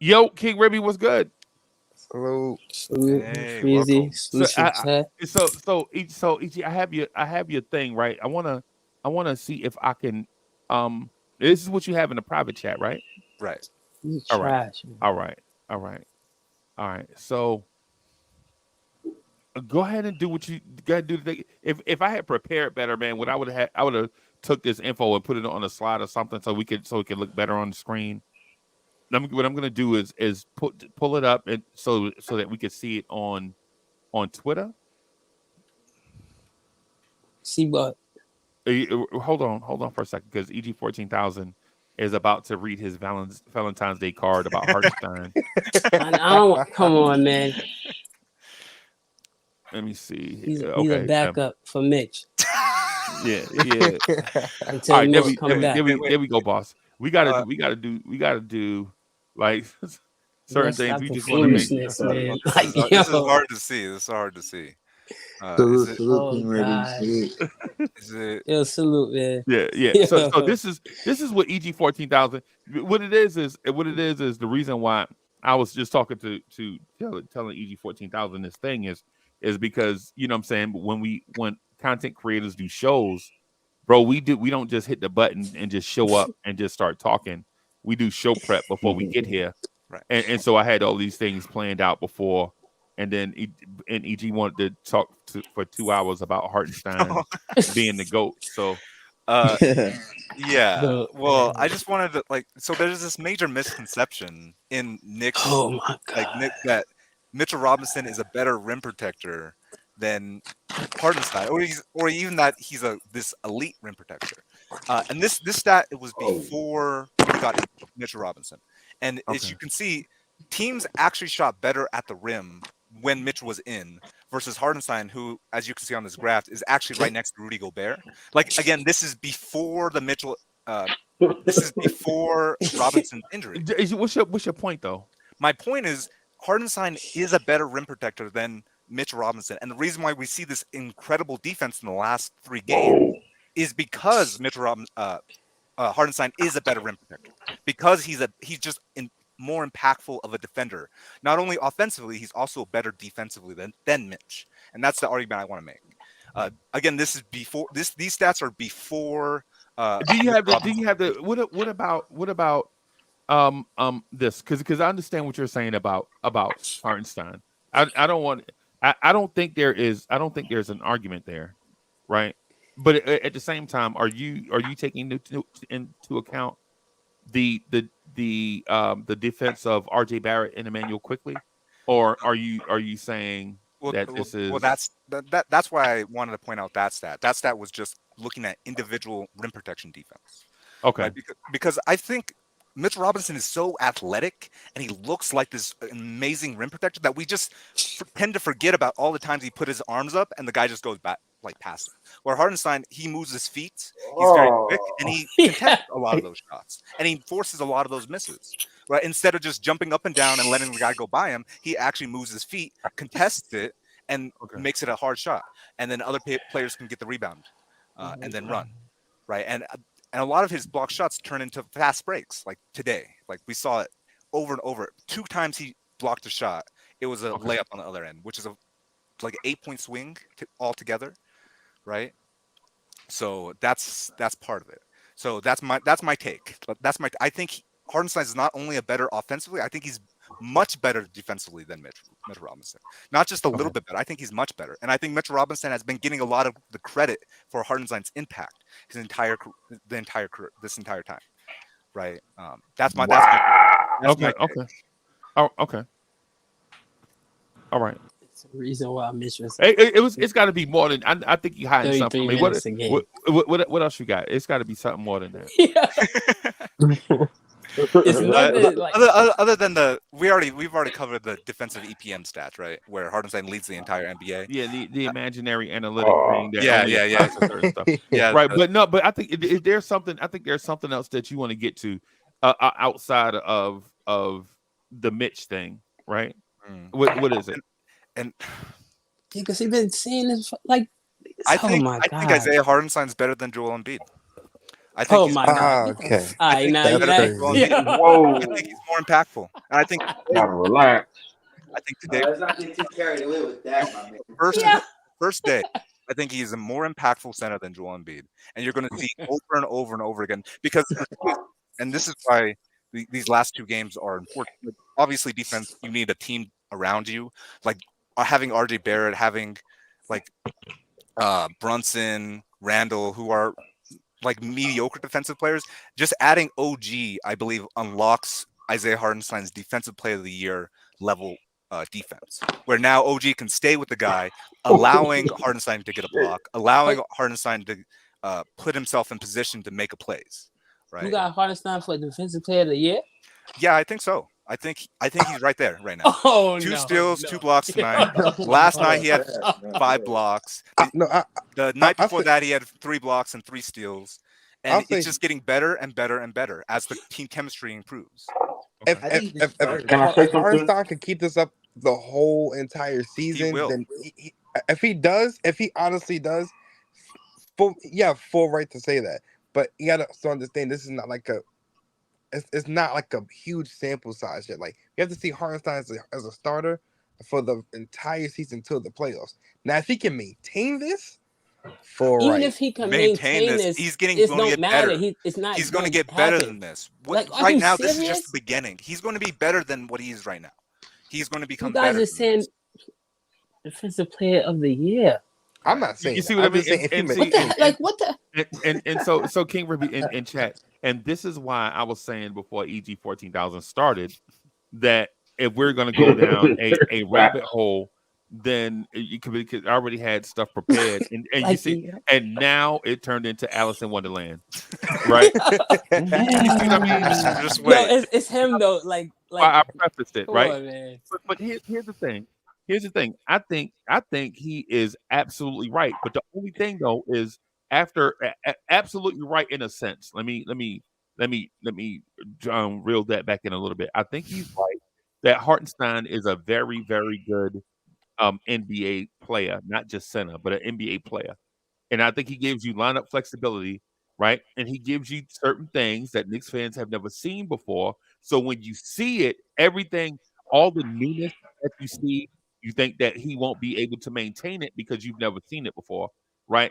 Yo, King Ribby, what's good? Hello. Salute, Hey, Freezy. welcome. So, Salute, Chat. EG, I have your thing right. I wanna see if I can. This is what you have in the private chat, right? Right. You All right, trash, man. all right, all right, all right. So go ahead and do what you gotta do today. If I had prepared better, man, what I would have took this info and put it on a slide or something so it could look better on the screen. What I'm gonna do is pull it up and so that we could see it on Twitter. See what? Hold on for a second, because EG 14,000 is about to read his Valentine's Day card about Hartenstein. I don't. Come on, man. Let me see. He's a Okay, backup for Mitch yeah. until All right, Mitch come back. there we go, boss. We gotta do like certain Let's things. stop We the just want to make. foolishness, man. Like, This is yo. hard to see. This is hard to see. Salute, Is it? salute, Oh, King Ribby. God. Salute. Is it? Yo, salute, man. Yeah. So Yo. this is what EG 14,000. What it is the reason why I was just talking to telling EG 14,000 this thing is because, you know what I'm saying, when content creators do shows, bro, we don't just hit the button and just show up and just start talking. We do show prep before we get here. Right. And so I had all these things planned out before, and then EG wanted to talk for 2 hours about Hartenstein being the GOAT. So Yeah. Well, I just wanted to so there's this major misconception in Knicks, Oh, my God. that Mitchell Robinson is a better rim protector than Hartenstein, or even that he's this elite rim protector. And this stat, it was before we got Mitchell Robinson, and as you can see, teams actually shot better at the rim when Mitch was in versus Hartenstein, who, as you can see on this graph, is actually right next to Rudy Gobert. Like, again, this is before the Mitchell. This is before Robinson's injury. What's your point, though? My point is, Hartenstein is a better rim protector than Mitch Robinson, and the reason why we see this incredible defense in the last 3 games is because Hartenstein is a better rim protector, because he's just more impactful of a defender. Not only offensively, he's also better defensively than Mitch, and that's the argument I want to make. Again, this is before these stats are before. Do you have the what about this? Because I understand what you're saying about Hartenstein. I don't think there's an argument there, right? But at the same time, are you taking into account the defense of RJ Barrett and Emmanuel Quickly, or are you saying this is? Well, that's why I wanted to point out that stat. That stat was just looking at individual rim protection defense. Okay. Right? Because I think Mitch Robinson is so athletic and he looks like this amazing rim protector that we just tend to forget about all the times he put his arms up and the guy just goes back like past him. Where Hartenstein, he moves his feet, he's very quick, and he contests a lot of those shots, and he forces a lot of those misses. Right? Instead of just jumping up and down and letting the guy go by him, he actually moves his feet, contests it, and makes it a hard shot. And then other players can get the rebound and then run. Right? And a lot of his block shots turn into fast breaks, like today. Like we saw it over and over. 2 times he blocked a shot. It was a layup on the other end, which is like an 8-point swing altogether, right? So that's part of it. So that's my take. I think Hartenstein is not only a better offensively, I think he's much better defensively than Mitch Robinson. Not just a little bit better. I think he's much better. And I think Mitch Robinson has been getting a lot of the credit for Hartenstein's impact this entire time. Right? That's my okay. Oh, okay. All right. It's the reason why Mitch was It's got to be more than I think you hiding something. 33 minutes a game. What else you got? It's got to be something more than that. It's nothing like other than we've already covered the defensive EPM stats, right? Where Hartenstein leads the entire NBA. Yeah, the imaginary analytic thing. Yeah. Yeah, right. But I think there's something. I think there's something else that you want to get to outside of the Mitch thing, right? What is it? And because he's been saying this like. I think my God. Isaiah Hartenstein's better than Joel Embiid. I think Oh he's my more, God. Okay. All right, now he's you better That's than like, Joel crazy. Embiid. yeah. I Whoa, think he's more impactful, and I think today, gotta relax. I think today, Let's not get too carried away with that, my man. first Yeah. first day, I think he's a more impactful center than Joel Embiid, and you're going to see over and over and over again because, and this is why these last two games are important. Like, obviously, defense, you need a team around you, like having RJ Barrett, having like Brunson, Randall, who are like mediocre defensive players. Just adding OG, I believe, unlocks Isaiah Hartenstein's defensive player of the year level defense, where now OG can stay with the guy, allowing Hartenstein to get a Shit. block, allowing But Hartenstein to put himself in position to make a plays. you Right? got Hartenstein for defensive player of the year? Yeah, I think so. I think he's right there right now. Oh Two no, steals, no. 2 blocks tonight. Oh Last my night he had God. 5 blocks. No, The night I before say, that, he had 3 blocks and 3 steals, I'll and it's say just getting better and better and better as the team chemistry improves. if Okay. I think the starter. Can I say something? Hartenstein could keep this up the whole entire He season, will. then if he honestly does, full right to say that. But you gotta also understand this is not like it's not like a huge sample size yet. Like you have to see Hartenstein as a starter for the entire season till the playoffs. Now, if he can maintain this, full Even right. if he can Maintain maintain this. this, He's it going to don't get matter. better. It's not. He's going to gonna get better happen. than this. Like, are Right you now, this is just serious? the beginning. He's going to be better than what he is right now. He's going to You become guys better are than saying this. defensive player of the year. I'm not saying You that. see what I I'm just mean? saying if he And see, What the maintains. like? What the? and so King Ruby in chat, and this is why I was saying before EG 14,000 started that if we're going to go down a rabbit hole, then you could because I already had stuff prepared, and you Like, see, yeah. and now it turned into Alice in Wonderland, right? You see what I mean? Just Yo, wait. it's him though. Like, I prefaced it, come right? on, man. But here's the thing. Here's the thing. I think he is absolutely right. But the only thing though is after absolutely right in a sense. Let me reel that back in a little bit. I think he's right that Hartenstein is a very very good NBA player, not just center, but an NBA player. And I think he gives you lineup flexibility, right? And he gives you certain things that Knicks fans have never seen before. So when you see it, everything, all the newness that you see, you think that he won't be able to maintain it because you've never seen it before, right?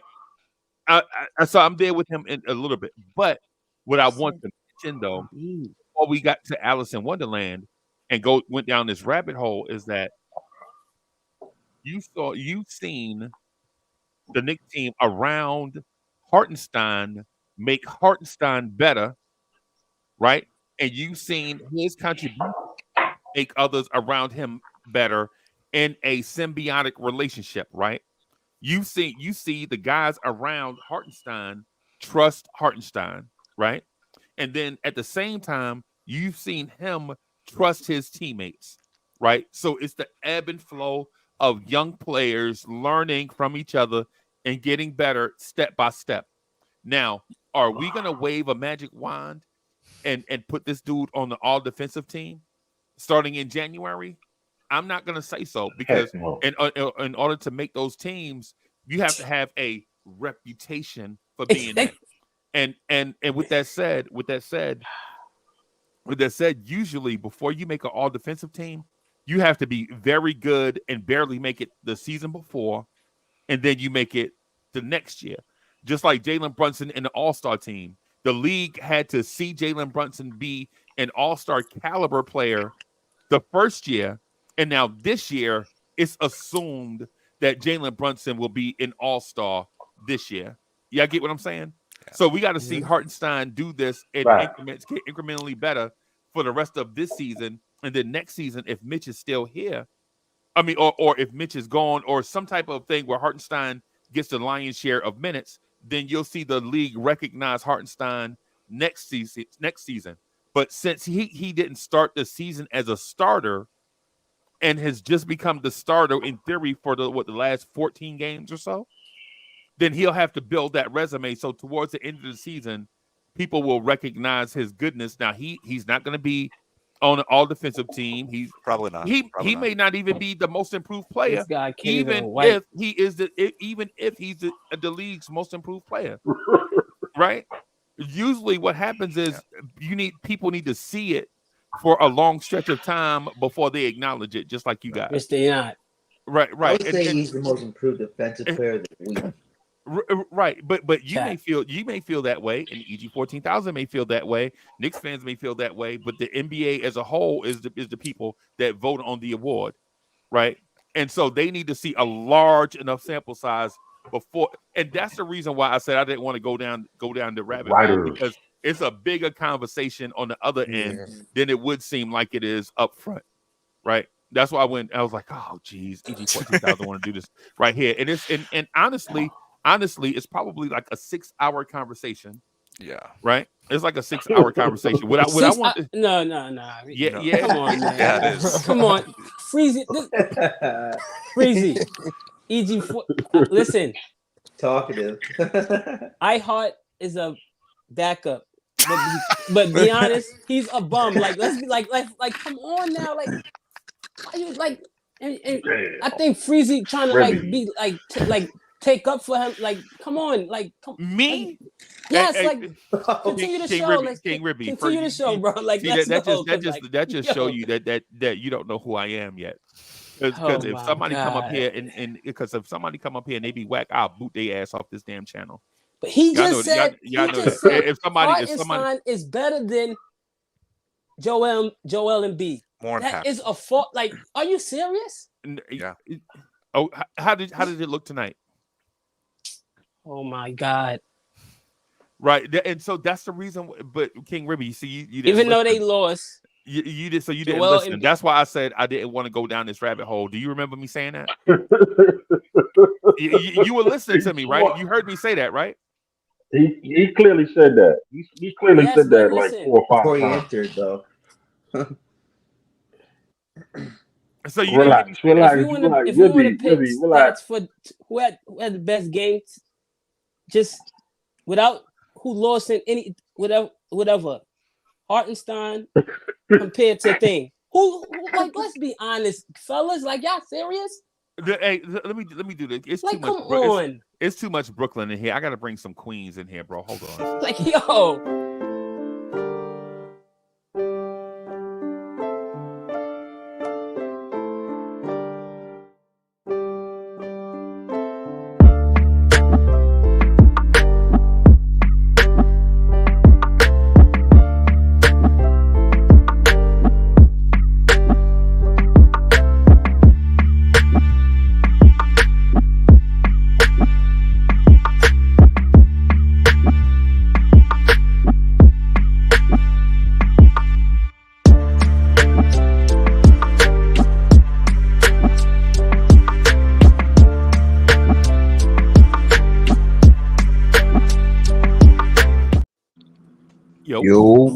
So I'm there with him in a little bit. But what I want to mention though, before we got to Alice in Wonderland and went down this rabbit hole, is that you've seen the Knicks team around Hartenstein make Hartenstein better, right? And you've seen his contribution make others around him better in a symbiotic relationship, right? You see the guys around Hartenstein trust Hartenstein, right? And then at the same time, you've seen him trust his teammates, right? So it's the ebb and flow of young players learning from each other and getting better step by step. Now, are we going to wave a magic wand and put this dude on the all defensive team starting in January? I'm not going to say so because Heck no. in order to make those teams, you have to have a reputation for being that. And with that said, usually before you make an all defensive team, you have to be very good and barely make it the season before, and then you make it the next year. Just like Jalen Brunson in the All-Star team. The league had to see Jalen Brunson be an All-Star caliber player the first year, and now this year it's assumed that Jalen Brunson will be an All-Star this year. Yeah, get what I'm saying? Yeah. So we got to see Hartenstein do this in increments, get incrementally better for the rest of this season, and then next season, if Mitch is still here, I mean, or if Mitch is gone, or some type of thing where Hartenstein gets the lion's share of minutes, then you'll see the league recognize Hartenstein next season. But since he didn't start the season as a starter and has just become the starter in theory for the last 14 games or so, then he'll have to build that resume. So towards the end of the season, people will recognize his goodness. Now he's not going to be on an all defensive team. He's probably not. He may not even be the most improved player, This guy can't even even if he is even if he's the league's most improved player, right? Usually, what happens is people need to see it for a long stretch of time before they acknowledge it, just like you guys. Mr. Yacht. Right, I right, would say he's the most improved defensive player of the week. right. But you Chat. may feel that way, and EG 14,000 may feel that way. Knicks fans may feel that way, but the NBA as a whole is the people that vote on the award, right? And so they need to see a large enough sample size before, and that's the reason why I said I didn't want to go down the rabbit hole, because it's a bigger conversation on the other end than it would seem like it is up front, right? That's why I was like, oh geez, EG 14,000 want to do this right here, and it's and honestly, it's probably like a 6-hour conversation. Yeah. Right. It's like a 6-hour conversation. Would I want to? No. Yeah. Come on, man. Yeah, it is. Come on, Freezy. Freezy. EG4. Listen, Talkative. iHeart is a backup, but be honest, he's a bum. Like, let's be like, come on now, like, why you like? And I think Freezy trying to like be like take up for him. Like, come on, like, me. Yes, continue the show. King Ribby, continue the show, bro. Like, see, that just show you that you don't know who I am yet. Because if somebody come up here and they be whack, I'll boot their ass off this damn channel. But he just said if somebody is better than Joel Embiid. More that impactful. is a fault. Like, are you serious? Yeah. Oh, how did it look tonight? Oh my God. Right, and so that's the reason. But King Ribby, you see, you didn't even though listen. they lost, you did. So you didn't listen. That's why I said I didn't want to go down this rabbit hole. Do you remember me saying that? you were listening to me, right? You heard me say that, right? He clearly said that. He clearly said that like 4 or 5 before he times. entered, though. So you relax. If you want to pick relax. stats for who had the best games, just without who lost in any whatever. Hartenstein compared to thing. Who like? Let's be honest, fellas. Like, y'all serious? Hey, let me do this. It's like, too much. Come on. It's too much Brooklyn in here. I got to bring some Queens in here, bro. Hold on. Like, yo. Yo.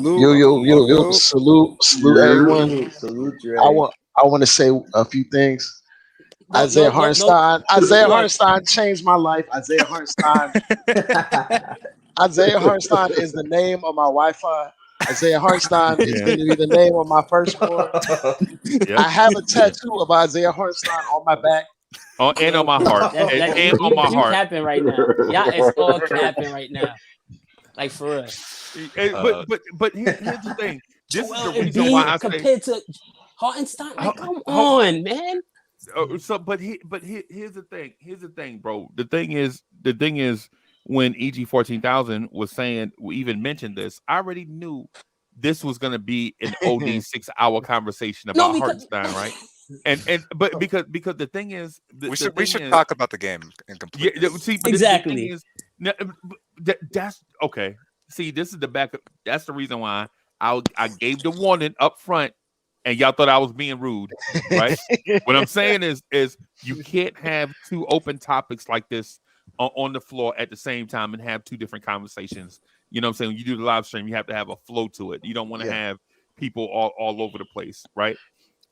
Salute everyone. Salute, I want to say a few things. Isaiah Hartenstein changed my life. Isaiah Hartenstein is the name of my Wi-Fi. Isaiah Hartenstein is going to be the name of my firstborn. I have a tattoo of Isaiah Hartenstein on my back. And on my heart. And on my heart. Capping right now. Y'all is all capping right now. Like, for real. But here's the thing. This is the reason Embiid why I compared to Hartenstein. Like, come on, man. Here's the thing. Here's the thing, bro. The thing is, when EG 14,000 was saying, we even mentioned this, I already knew this was going to be an OD 6-hour conversation about Hartenstein, right? But because the thing is, we should talk about the game in complete. Yeah, see, exactly. That's okay. See, this is the backup. That's the reason why I gave the warning up front, and y'all thought I was being rude, right? What I'm saying is you can't have two open topics like this on the floor at the same time and have two different conversations. You know what I'm saying? When you do the live stream, you have to have a flow to it. You don't want to have people all over the place, right?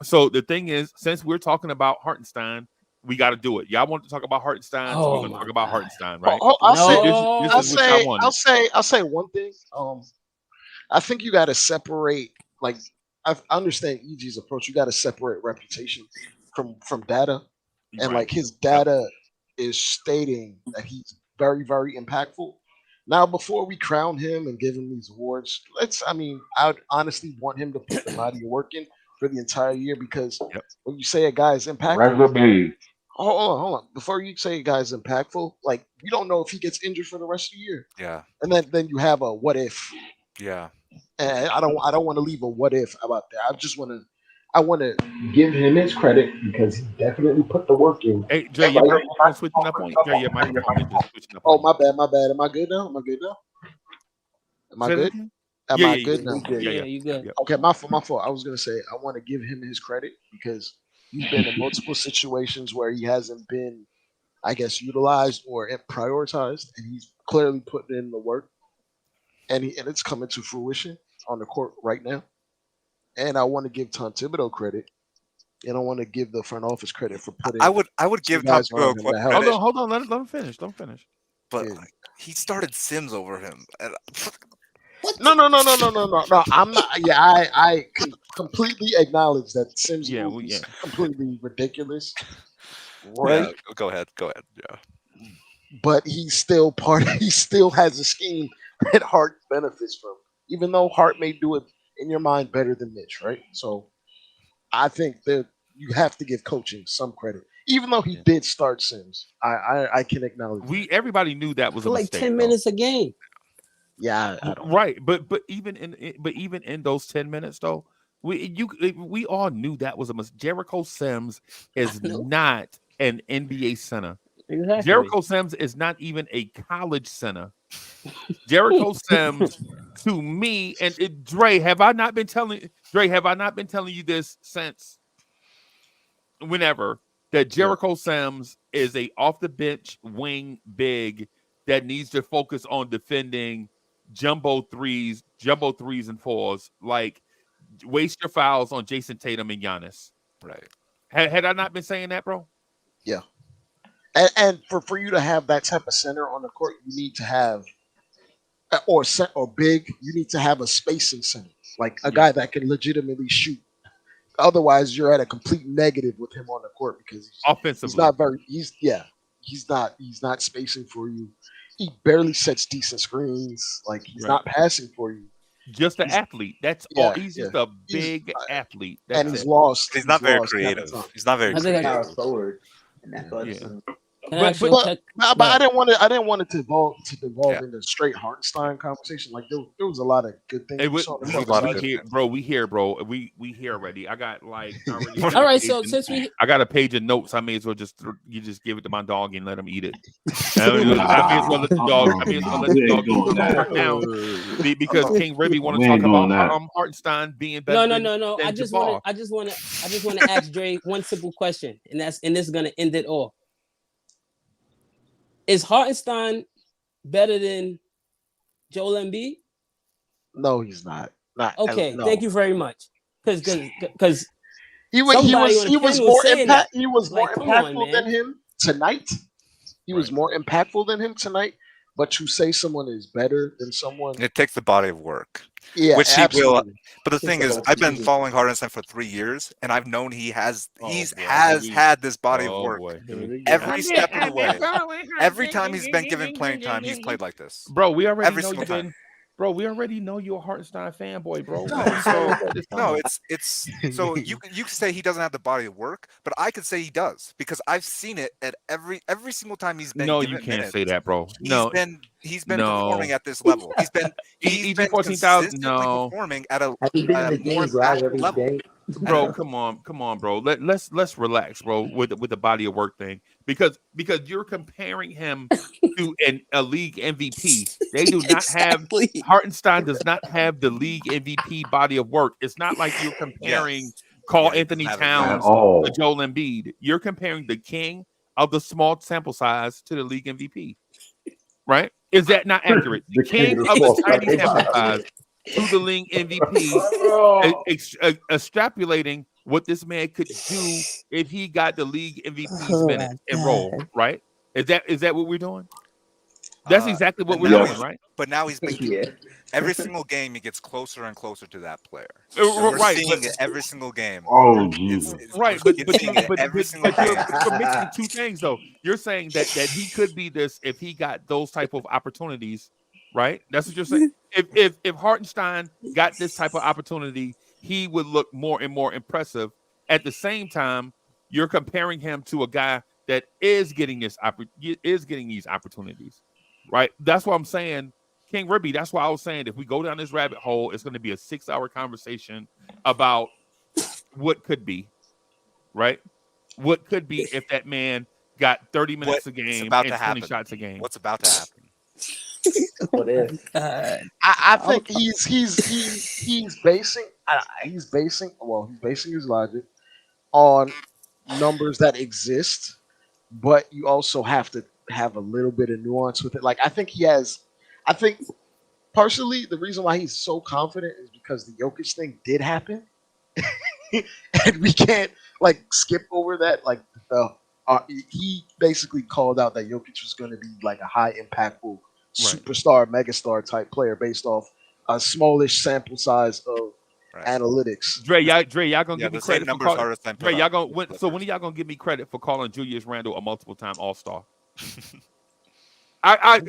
So the thing is, since we're talking about Hartenstein, we got to do it. Y'all want to talk about Hartenstein, so we're going to talk about Hartenstein, right? I'll say one thing. I think you got to separate. Like, I understand EG's approach. You got to separate reputation from data, and like his data is stating that he's very, very impactful. Now, before we crown him and give him these awards, I would honestly want him to put the body of work in for the entire year because Yep. when you say a guy is impactful, Resume. hold on. Before you say a guy is impactful, like you don't know if he gets injured for the rest of the year, Yeah. and then you have a what if, Yeah. and I don't want to leave a what if about that. I want to give him his credit because he definitely put the work in. Hey, Dre, your microphone switching up on you. Dre, your microphone is just switching up Oh, on you. my bad, my bad. Am I good now? Am I good now? Am I Say that good? again? Am Yeah, I yeah, good yeah. now? We good. Yeah, Yeah, yeah. you good. Yep. Okay, my fault. I was gonna say I want to give him his credit because he's been in multiple situations where he hasn't been, I guess, utilized or prioritized, and he's clearly putting in the work, and it's coming to fruition on the court right now. And I want to give Tom Thibodeau credit, and I want to give the front office credit for I putting would two give Tom guys Thibodeau around him that help. credit, Hold on. Let him finish. Let him finish. but Yeah. like, he started Sims over him. And No. I'm not. Yeah, I can completely acknowledge that Sims' Yeah, move well, is yeah. completely ridiculous, yeah, right? go ahead. Yeah. But he's still part. He still has a scheme that Hart benefits from, even though Hart may do it in your mind better than Mitch, right? So I think that you have to give coaching some credit, even though he Yeah. did start Sims. I can acknowledge that. Everybody knew that was a For like mistake. 10 though. minutes a game. Yeah, I don't. Right, but even in those 10 minutes though, we all knew that was a mistake. Jericho Sims is No, not an NBA center. exactly. Jericho Sims is not even a college center. Jericho Sims, to me, and Dre, have I not been telling you this since whenever that Jericho Sims is a off the bench wing big that needs to focus on defending jumbo threes and fours, like waste your fouls on Jason Tatum and Giannis. Right. Had I not been saying that, bro? Yeah, and for you to have that type of center on the court, you need to have or big. You need to have a spacing center, like a guy that can legitimately shoot. Otherwise, you're at a complete negative with him on the court because he's Offensively. not very. He's not spacing for you. He barely sets decent screens. Like he's Right. not passing for you. Just an He's- athlete. That's yeah, all. He's just yeah. a big athlete. And That's he's it. lost. He's not very lost half the creative. time. He's not very I think I- Power creative. forward and Yeah. athleticism. Can I But- ask you a But, tech? but I didn't want it to devolve Yeah. into straight Hartenstein conversation. Like there was a lot of good things. Hey, we saw in the there's a court lot of besides- good here, bro. We here, bro. We here already. I got like already. All right, so since we I got a page of notes. I may as well you just give it to my dog and let him eat it. I may as well let the dog. I may as well let the We dog ain't eat doing the that. part now because King Ribby want We to ain't talk doing about that. Hartenstein being better. no. Than I just Jabbar. want to ask Dre one simple question, and this is gonna end it all. Is Hartenstein better than Joel Embiid? No, he's not. Not Okay, no. thank you very much. Because He was somebody on the he was panel more saying impact. that. He was more Like, come on, impactful than man. him tonight. He was Right. more impactful than him tonight. But to say someone is better than someone, It takes the body of work. yeah, which he will. absolutely. But the thing is, about I've been season. following Hartenstein for 3 years, and I've known he has Oh, he's boy. has Here we- had this body of Oh work boy. Here we go. every step of the way. Every time he's been given playing time, he's played like this. Bro, we already Every know single you've been. time. Bro, we already know you're a Hartenstein fanboy, bro. No, What are you so talking about this no, summer? it's so you can say he doesn't have the body of work, but I could say he does because I've seen it at every single time he's been No, given you can't minutes. say that, bro. No, He's been No. performing at this level. He's been EG 14,000. consistently No, performing at a Have you been in the more games live impactful every level. day? bro, come on, bro. Let's relax, bro, with the body of work thing because you're comparing him to a league MVP. They do not have Exactly. Hartenstein does not have the league MVP body of work. It's not like you're comparing Carl Yeah, he Anthony doesn't have it At Towns all. to Joel Embiid. You're comparing the king of the small sample size to the league MVP. Right? Is that not accurate? The The king king of of the the small tiny sample sample size. size to the league MVP, extrapolating what this man could do if he got the league MVP's Oh, minutes my and role, God. right? Is that what we're doing? That's exactly what and we're now doing, Yes. right? But now he's been Yeah. every single game he gets closer and closer to that player. We're Right, seeing but it every single game. Oh It's, Jesus. it's right, you're seeing it every single game. you're mixing two things though. You're saying that he could be this if he got those type of opportunities right? That's what you're saying. If Hartenstein got this type of opportunity, he would look more and more impressive. At the same time, you're comparing him to a guy that is getting these opportunities, right? That's what I'm saying, King Ribby. That's why I was saying if we go down this rabbit hole, it's going to be a 6-hour conversation about what could be, right? What could be if that man got 30 minutes a game and 20 shots a game? What's about to happen? What if? I think he's basing his logic on numbers that exist, but you also have to have a little bit of nuance with it. Like I think partially the reason why he's so confident is because the Jokic thing did happen. And we can't like skip over that. Like he basically called out that Jokic was going to be like a high impactful superstar, megastar type player based off a smallish sample size of analytics. Dre, y'all gonna give me credit for calling. Dre, when are y'all gonna give me credit for calling Julius Randle a multiple-time All-Star?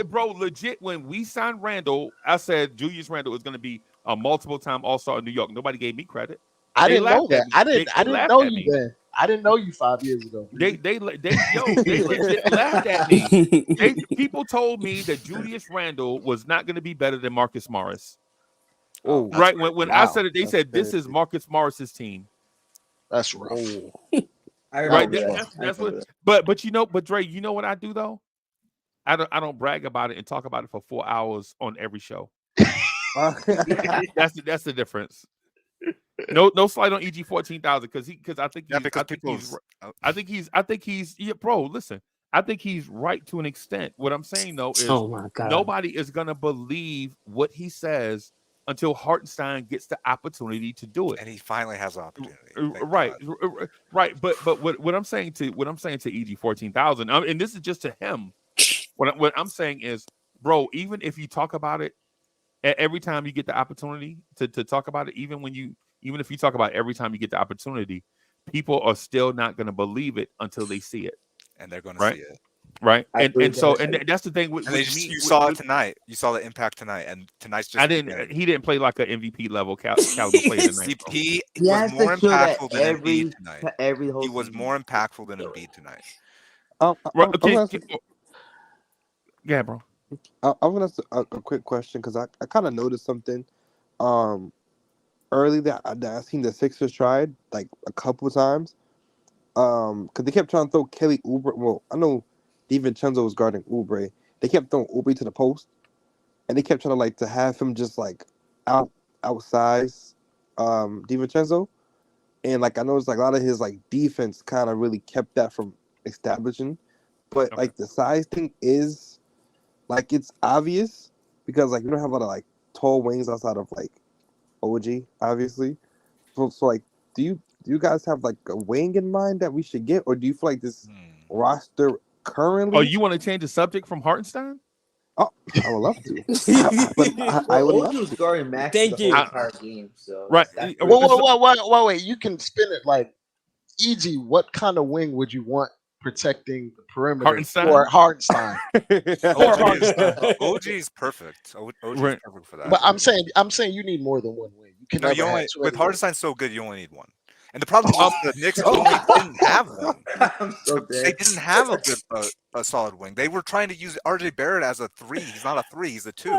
Bro, legit. When we signed Randle, I said Julius Randle is gonna be a multiple-time All-Star in New York. Nobody gave me credit. I didn't know that. I didn't know you then. I didn't know you 5 years ago. They legit laughed at me. People told me that Julius Randle was not going to be better than Marcus Morris. Oh, right. When I said it, they said this is Marcus Morris's team. That's rough. Right. That's what. But Dre, you know what I do though? I don't brag about it and talk about it for 4 hours on every show. That's the difference. No slight on EG 14,000 because I think he's bro. Listen, I think he's right to an extent. What I'm saying though is, oh my God, nobody is gonna believe what he says until Hartenstein gets the opportunity to do it, and he finally has the opportunity. Right. But what I'm saying to EG 14,000, and this is just to him. What I'm saying is, bro, even if you talk about it every time you get the opportunity to talk about it, even if you talk about every time you get the opportunity, people are still not going to believe it until they see it, and they're going to see it, right? And that's the thing. You saw it tonight. You saw the impact tonight, and tonight's just. He didn't play like an MVP level caliber player tonight. He was more impactful than Embiid tonight. He was more impactful than Embiid tonight. Yeah, bro. I'm gonna ask a quick question because I kind of noticed something early that I seen the Sixers tried like a couple of times because they kept trying to throw Kelly Oubre. Well, I know DiVincenzo was guarding Oubre. They kept throwing Oubre to the post, and they kept trying to have him just like outsize DiVincenzo, and like I noticed like a lot of his like defense kind of really kept that from establishing, but like the size thing is. Like it's obvious because like you don't have a lot of like tall wings outside of like OG, obviously. So like, do you guys have like a wing in mind that we should get, or do you feel like this roster currently? Oh, you want to change the subject from Hartenstein? Oh, I would love to. I would love to. Scoring max Thank you. Entire game, so right. Wait. You can spin it like, EG. What kind of wing would you want protecting the perimeter for Hartenstein? OG is perfect. OG is perfect for that. But I'm saying you need more than one wing. You can with Hartenstein so good, you only need one. And the problem is the Knicks only didn't have one. They didn't have a good, a solid wing. They were trying to use RJ Barrett as a 3. He's not a 3. He's a 2.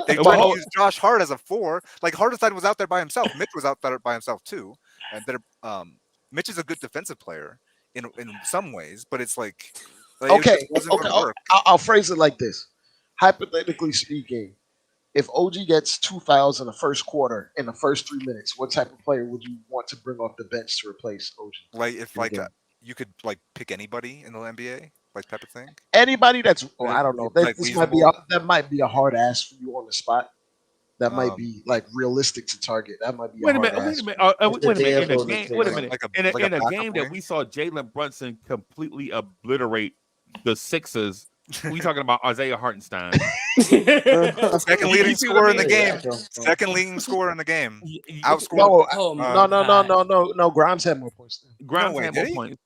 They tried to use Josh Hart as a 4. Like Hartenstein was out there by himself. Mitch was out there by himself too. And Mitch is a good defensive player in some ways, but it's like okay. I'll phrase it like this: hypothetically speaking, if OG gets 2 fouls in the first quarter in the first 3 minutes, what type of player would you want to bring off the bench to replace OG? Like if you could like pick anybody in the NBA, like type of thing. Anybody that's I don't know. That might be a hard ask for you on the spot. That might be like realistic to target. That might be. Wait a minute. In a game that we saw Jalen Brunson completely obliterate the Sixers. We talking about Isaiah Hartenstein. Second leading scorer in the game. Second leading scorer in the game. Outscored. No. Grimes had more points. Grimes had more points.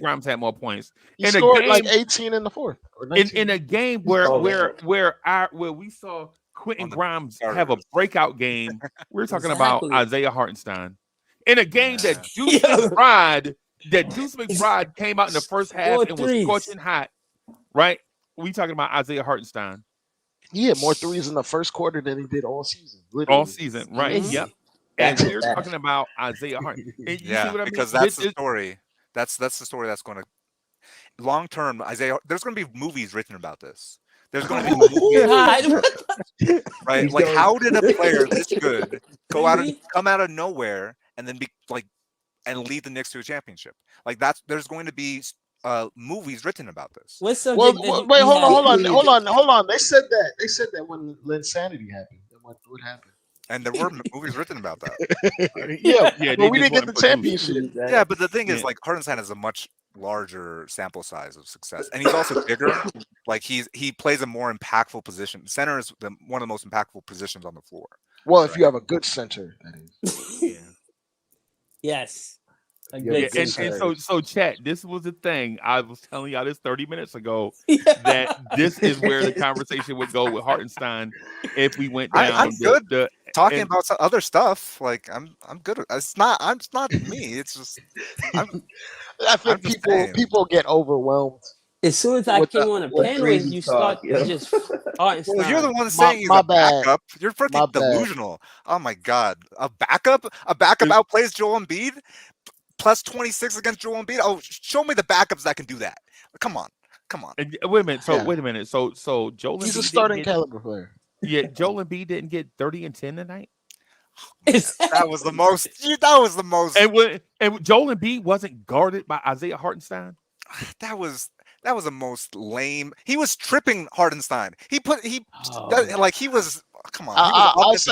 Grimes had more points. He scored like 18 in the fourth. In a game where we saw Quentin On the Grimes have a starters. breakout game, we're talking about Exactly. Isaiah Hartenstein. In a game that Yeah. Deuce McBride came out in the first half More and was threes. scorching hot, right? We talking about Isaiah Hartenstein He had more threes in the first quarter than he did all season. Literally. all season, right? It's- Yep. Back And to we're back. talking about Isaiah Hartenstein. You see Yeah, what I mean? because that's the story. That's the story that's going to long term. Isaiah, there's going to be movies written about this. There's going to be movies, God. right? He's Like, going- how did a player this good Maybe. come out of nowhere and then be like and lead the Knicks to a championship? Like there's going to be movies written about this. What subject Well, did well, you wait, have? hold on. They said that when Linsanity happened. What happened? And there were movies written about that. Yeah, Yeah, but they we just didn't get the weren't produced. championship. Yeah, but the thing is, Yeah. like, Hartenstein has a much larger sample size of success, and he's also bigger. Like he plays a more impactful position. Center is one of the most impactful positions on the floor. Well, if you have a good center, that is. Yes. A Yeah, good Yeah, and center. so chat, this was the thing. I was telling y'all this 30 minutes ago that this is where the conversation would go with Hartenstein if we went down I'm good the talking and- about some other stuff. Like I'm good. It's not me. It's just I I'm think just saying. people get overwhelmed. As soon as I With came the- on the with panel, crazy you talk, start yo. just Hartenstein. Well, you're the one saying he's my a bad. backup. You're My freaking bad. delusional. Oh my god, a backup outplays Joel Embiid plus 26 against Joel Embiid. Oh, show me the backups that can do that. Come on. and wait a minute. So Yeah. wait a minute. So Joel He's Embiid a starting didn't get, caliber player. yeah, Joel Embiid didn't get 30 and 10 tonight. That was the most. That was the most. And Joel Embiid wasn't guarded by Isaiah Hartenstein. That was the most lame. He was tripping Hartenstein. He Oh. like he was. Come on. He was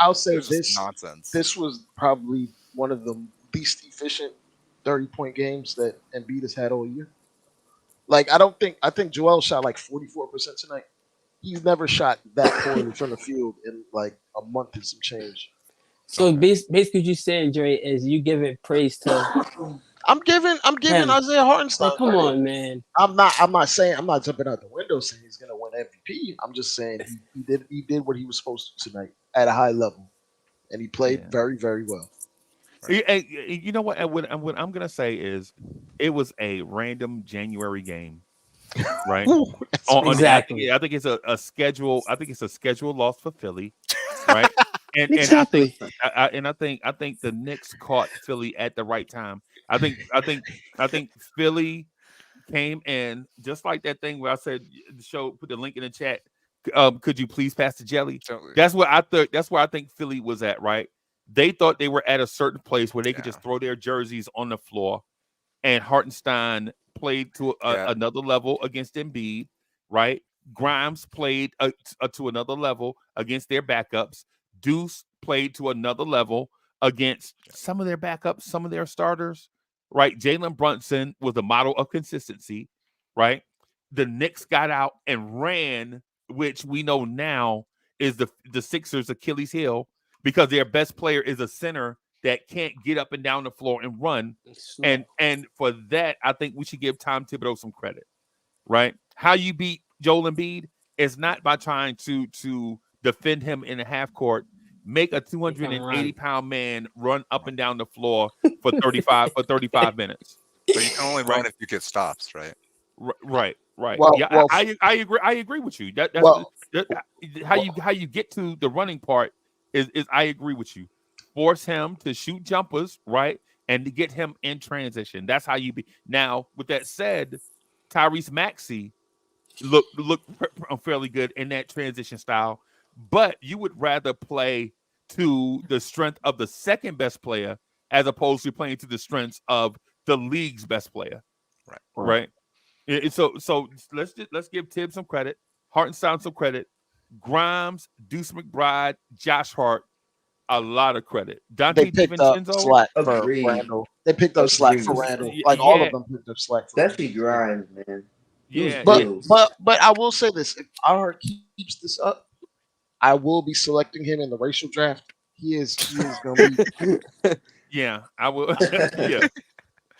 I'll say it was just this. nonsense. This was probably one of the least efficient 30-point games that Embiid has had all year. Like I think Joel shot like 44% tonight. He's never shot that poorly from the field in like a month and some change. So basically, what you're saying, Dre, is you giving praise to. I'm giving Him. Isaiah Hartenstein. Oh, come credit. on, man. I'm not jumping out the window saying he's gonna win MVP. I'm just saying he did what he was supposed to tonight at a high level, and he played very, very well. And you know what? And what I'm gonna say is, it was a random January game, right? Exactly. I think it's a schedule. I think it's a schedule loss for Philly, right? And Exactly. I think the Knicks caught Philly at the right time. I think Philly came in just like that thing where I said the show. Put the link in the chat. Could you please pass the jelly? That's what I thought. That's where I think Philly was at. Right? They thought they were at a certain place where they could just throw their jerseys on the floor, and Hartenstein played to another level against Embiid. Right? Grimes played to another level against their backups. Deuce played to another level against some of their backups, some of their starters, right? Jalen Brunson was a model of consistency, right? The Knicks got out and ran, which we know now is the Sixers' Achilles heel because their best player is a center that can't get up and down the floor and run. And for that, I think we should give Tom Thibodeau some credit, right? How you beat Joel Embiid is not by trying to defend him in a half court, make a 280-pound man run up and down the floor for 35 minutes. So you can only run if you get stops, right? Right. Well, I agree. I agree with you. That's how you get to the running part is I agree with you. Force him to shoot jumpers, right, and to get him in transition. That's how you be. Now, with that said, Tyrese Maxey looked fairly good in that transition style, but you would rather play to the strength of the second best player as opposed to playing to the strengths of the league's best player. Right. So let's give Tibbs some credit, Hartenstein some credit, Grimes, Deuce McBride, Josh Hart a lot of credit. They picked up slack for Agreed. Randle. They picked up slack for Randle. Like all of them picked up slack for Especially Grimes, man. Yeah, But I will say this: if Hart keeps this up, I will be selecting him in the racial draft. He is going to be. Yeah, I will. Yeah,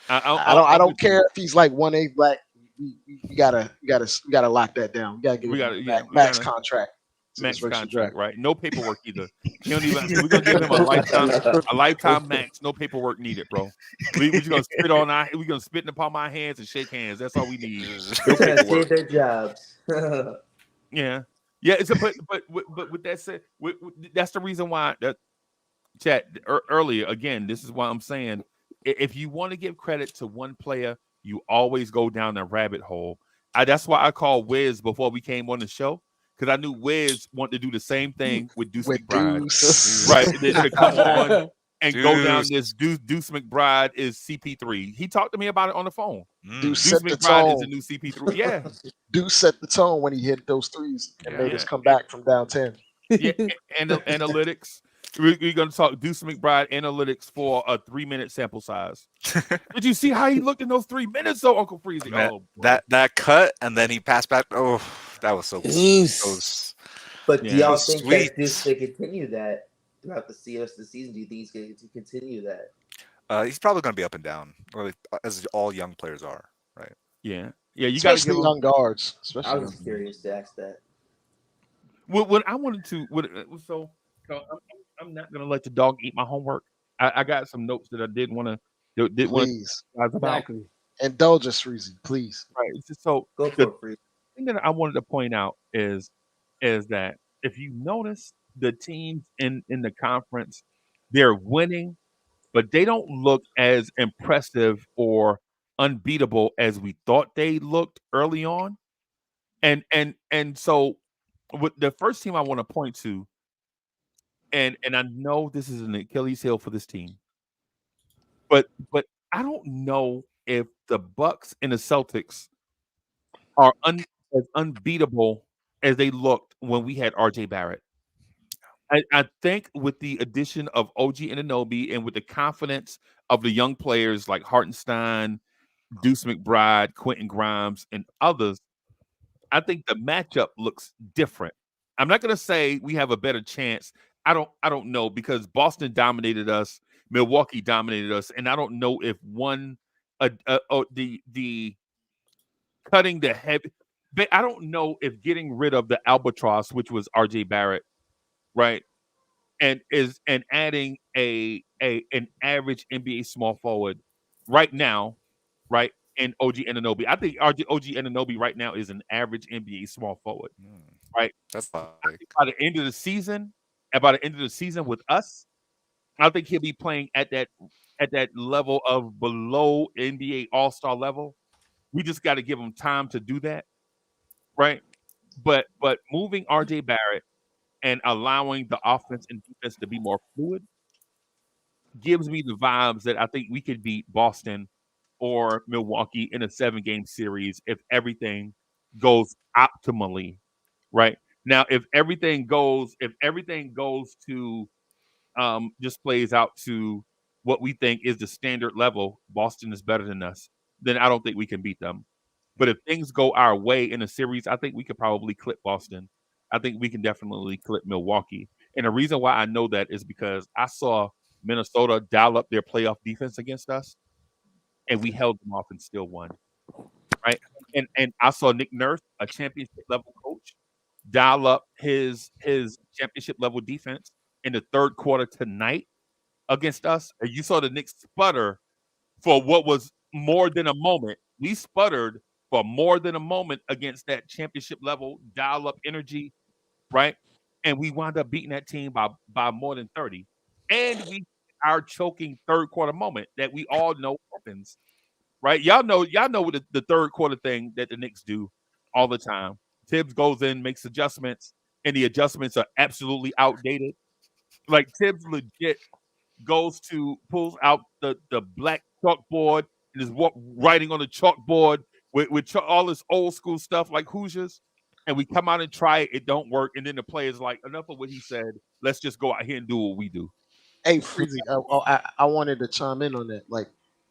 I don't care if he's like 1/8 black. we gotta lock that down. We gotta give We him got to, yeah, a we got max to contract to this max rookie contract, draft. right? No paperwork either. He don't even. We're gonna give him a lifetime max. No paperwork needed, bro. We just gonna spit on our. We gonna spit in the palm of our hands and shake hands. That's all we need. They're No trying to paperwork. save their jobs. Yeah, yeah. It's a but with that said, that's the reason why that chat earlier again. This is why I'm saying if you want to give credit to one player, you always go down the rabbit hole. That's why I called Wiz before we came on the show because I knew Wiz wanted to do the same thing with Deuce With McBride, Deuce, right? To come on and go down Deuce. this Deuce McBride is CP3. He talked to me about it on the phone. Deuce Deuce set the McBride is the tone. new CP3. Yeah, Deuce set the tone when he hit those threes and Yeah. made us yeah. come back from down 10. Yeah, and analytics. We're going to talk Deuce McBride analytics for a 3-minute sample size. Did you see how he looked in those 3 minutes, though, Uncle Freezy? Man, Oh, boy. that cut and then he passed back. Oh, that was so Deuce. But do Yeah. y'all So think sweet. that Deuce can continue that throughout the season? Do you think he's going to continue that? He's probably going to be up and down, or as all young players are, right? Yeah, yeah. You got to give Especially him. young guards. I Especially was young just curious to ask that. What I wanted to. So I'm not going to let the dog eat my homework. I got some notes that I did want to Please. guys about. Exactly. Indulge us, Freezy, please. Right. So Go the for it, Free. thing that I wanted to point out is that if you notice the teams in the conference, they're winning, but they don't look as impressive or unbeatable as we thought they looked early on. And so with the first team I want to point to, and I know this is an Achilles heel for this team, but I don't know if the Bucks and the Celtics are as unbeatable as they looked when we had RJ Barrett. I think with the addition of OG Anunoby and with the confidence of the young players like Hartenstein, Deuce McBride, Quentin Grimes, and others, I think the matchup looks different. I'm not going to say we have a better chance. I don't know because Boston dominated us, Milwaukee dominated us, and I don't know if the cutting the heavy. But I don't know if getting rid of the albatross, which was RJ Barrett, right, and adding an average NBA small forward right now, right, and OG Anunoby. I think OG Anunoby right now is an average NBA small forward, right? That's I like think by the end of the season, with us, I think he'll be playing at that level of below NBA All-Star level. We just got to give him time to do that, right? But moving RJ Barrett and allowing the offense and defense to be more fluid gives me the vibes that I think we could beat Boston or Milwaukee in a 7-game series if everything goes optimally, right? Now, if everything goes to just plays out to what we think is the standard level, Boston is better than us, then I don't think we can beat them. But if things go our way in a series, I think we could probably clip Boston. I think we can definitely clip Milwaukee. And the reason why I know that is because I saw Minnesota dial up their playoff defense against us, and we held them off and still won. Right. And I saw Nick Nurse, a championship level coach, dial up his championship level defense in the third quarter tonight against us. And you saw the Knicks sputter for what was more than a moment. We sputtered for more than a moment against that championship level dial up energy, right? And we wound up beating that team by more than 30. And we our choking third quarter moment that we all know happens, right? Y'all know what the third quarter thing that the Knicks do all the time. Tibbs goes in, makes adjustments, and the adjustments are absolutely outdated. Like Tibbs legit pulls out the black chalkboard and is writing on the chalkboard with all this old school stuff like Hoosiers. And we come out and try it, it don't work. And then the player's like, enough of what he said. Let's just go out here and do what we do. Hey, Freezy, I wanted to chime in on that. Like,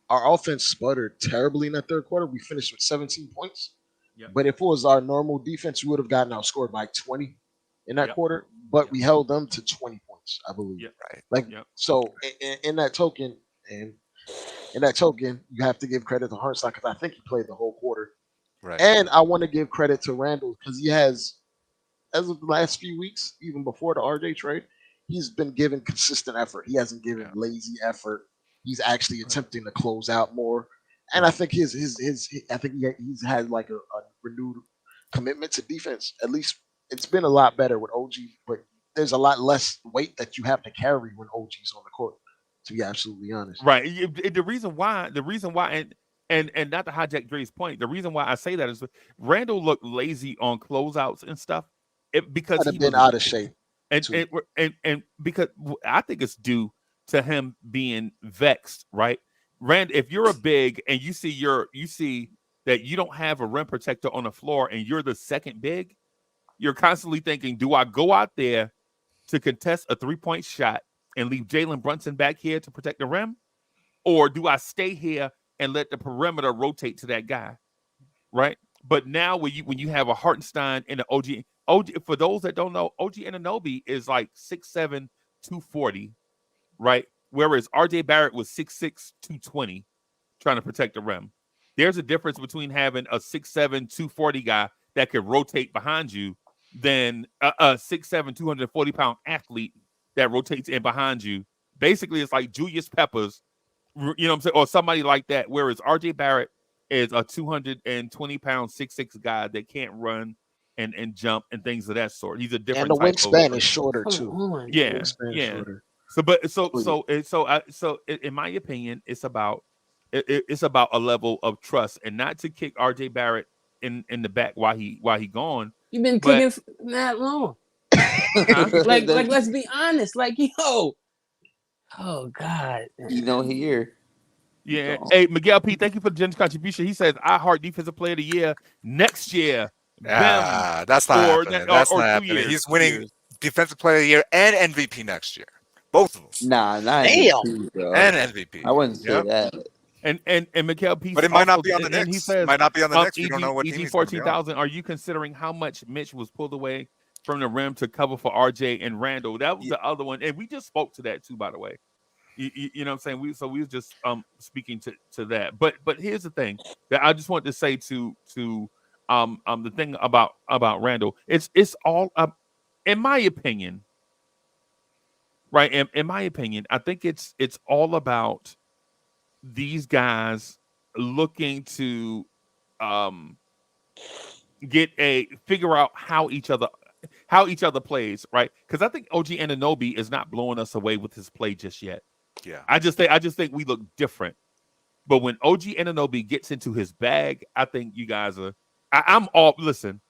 our offense sputtered terribly in that third quarter. We finished with 17 points. Yep. But if it was our normal defense, we would have gotten outscored by 20 in that Yep. quarter. But we held them to 20 points, I believe. Yep. right. Like, Yep. so in that token, you have to give credit to Hartenstein because I think he played the whole quarter. Right. And I want to give credit to Randall because he has, as of the last few weeks, even before the RJ trade, he's been giving consistent effort. He hasn't given lazy effort. He's actually attempting to close out more. And I think I think he's had like a renewed commitment to defense. At least it's been a lot better with OG, but there's a lot less weight that you have to carry when OG's on the court. To be absolutely honest, Right. The reason why, and not to hijack Dre's point, the reason why I say that is Randall looked lazy on closeouts and stuff, because might have he been was out of shape too. and because I think it's due to him being vexed, right? Rand, if you're a big and you see that you don't have a rim protector on the floor and you're the second big, you're constantly thinking, do I go out there to contest a 3-point shot and leave Jalen Brunson back here to protect the rim? Or do I stay here and let the perimeter rotate to that guy? Right. But now when you have a Hartenstein and an OG, for those that don't know, OG Anunoby is like 6'7", 240, right? Whereas RJ Barrett was 6'6", 220, trying to protect the rim. There's a difference between having a 6'7", 240 guy that could rotate behind you than a 6'7", 240-pound athlete that rotates in behind you. Basically, it's like Julius Peppers, you know what I'm saying, or somebody like that. Whereas RJ Barrett is a 220-pound 6'6" guy that can't run and jump and things of that sort. He's a And different the type wingspan of is shorter Come too. on. The yeah, wingspan is yeah. shorter. So in my opinion, it's about a level of trust, and not to kick RJ Barrett in the back while he gone. You've been But kicking that long. huh? Like let's be honest. Like, yo. Oh God. Here. Yeah. Hey, Miguel P, thank you for the generous contribution. He says, I heart defensive player of the year next year. Bam. That's not Or happening. That's or not 2 happening. years. He's 2 winning years. Defensive Player of the Year and MVP next year. Both of them. Nah, not Damn. MVP, bro. And MVP. I wouldn't say Yep. that. And Miguel P, But it might not also, be on the and Knicks. he says, Might not be on the Knicks. We don't EG know what team EG he's going to be on. 14,000. Are you considering how much Mitch was pulled away from the rim to cover for RJ and Randall? That was the other one, and we just spoke to that too, by the way. You know what I'm saying? We were just speaking to that. But here's the thing that I just want to say to the thing about Randall. It's all in my opinion, right? In my opinion, I think it's all about these guys looking to figure out how each other plays, right? Because I think OG Anunoby is not blowing us away with his play just yet. Yeah. I just think we look different. But when OG Anunoby gets into his bag, I think you guys are. I'm all listen.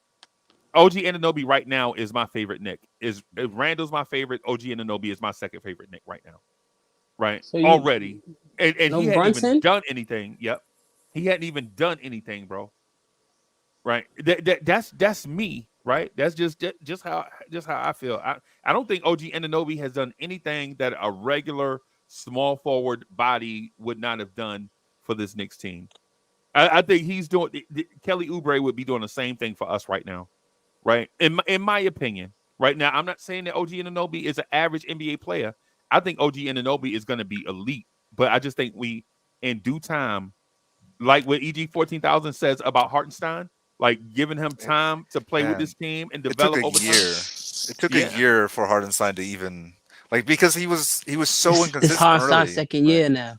OG Anunoby right now is my favorite Knick. If Randall's my favorite, OG Anunoby is my second favorite Knick right now. Right, So already, and no he hadn't Brunson? even done anything. Yep, he hadn't even done anything, bro. Right, that's me. Right, that's just how I feel. I don't think OG Anunoby has done anything that a regular small forward body would not have done for this Knicks team. I think he's doing. Kelly Oubre would be doing the same thing for us right now, right? In my opinion, right now, I'm not saying that OG Anunoby is an average NBA player. I think OG Anunoby is going to be elite, but I just think we, in due time, like what EG 14,000 says about Hartenstein, like giving him time to play with this team and develop over time. It took a year for Hartenstein to even because he was so inconsistent. It's Hartenstein's early, second year now.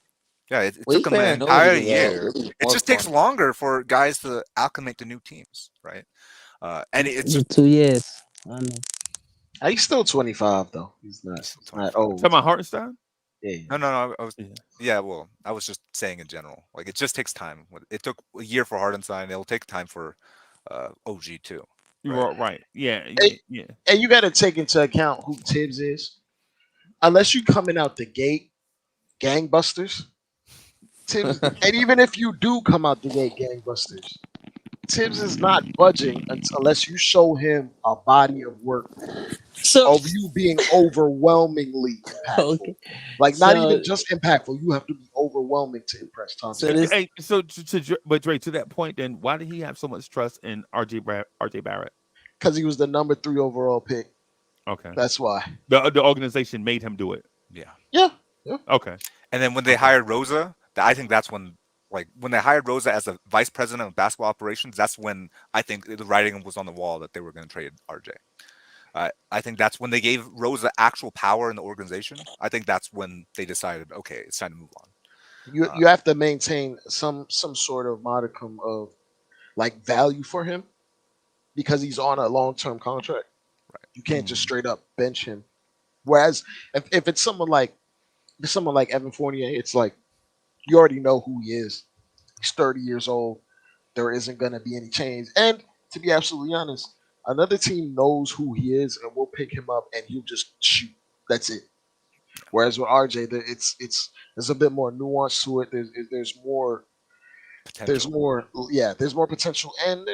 Yeah, it took him an entire year. It just takes longer for guys to acclimate to new teams, right? And it's just 2 years. I know. He's still 25 though. He's not old. Talking about Hartenstein? Yeah. No. I was just saying in general. Like it just takes time. It took a year for Hartenstein. It'll take time for OG too. Right. Yeah. And you got to take into account who Tibbs is. Unless you coming out the gate, gangbusters. Tibbs, and even if you do come out the gate, gangbusters, Tibbs is not budging unless you show him a body of work of you being overwhelmingly impactful. Okay. Like not even just impactful, you have to be overwhelming to impress Tom. But Dre, to that point, then why did he have so much trust in RJ Barrett? Because he was the number 3 overall pick. Okay, that's why the organization made him do it. Yeah. Yeah. Okay. And then when they hired Rosa, I think that's when Like when they hired Rosa as a vice president of basketball operations, that's when I think the writing was on the wall that they were going to trade RJ. I think that's when they gave Rosa actual power in the organization. I think that's when they decided, okay, it's time to move on. You have to maintain some sort of modicum of like value for him because he's on a long term contract. Right. You can't just straight up bench him. Whereas if it's someone like Evan Fournier, it's like you already know who he is. He's 30 years old. There isn't going to be any change. And to be absolutely honest, another team knows who he is and will pick him up and he'll just shoot. That's it. Whereas with RJ, there's a bit more nuance to it. There's more Potential. there's more potential and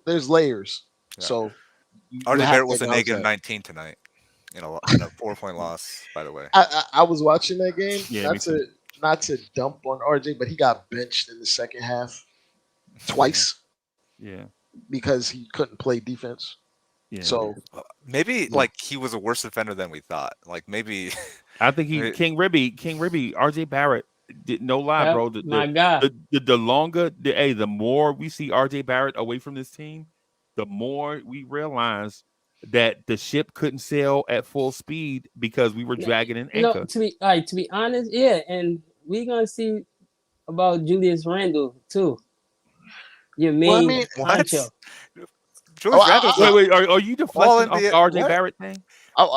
there's layers. Yeah. So you RJ have Barrett to was a acknowledge negative that. 19 tonight in a 4-point loss, by the way. I was watching that game, Yeah, me too. not to dump on RJ, but he got benched in the second half twice Yeah, because he couldn't play defense. yeah. So Maybe yeah. like he was a worse defender than we thought. Like maybe I think he King Ribby, RJ Barrett. No lie, Yep, bro. my God. The longer, the more we see RJ Barrett away from this team, the more we realize that the ship couldn't sail at full speed because we were dragging an You know, anchor. to be honest, yeah, and we're gonna see about Julius Randle too. Your Well, I main mean, what? honcho. Julius oh, Randle's Wait. Are you all deflecting off NBA. the RJ What? Barrett thing?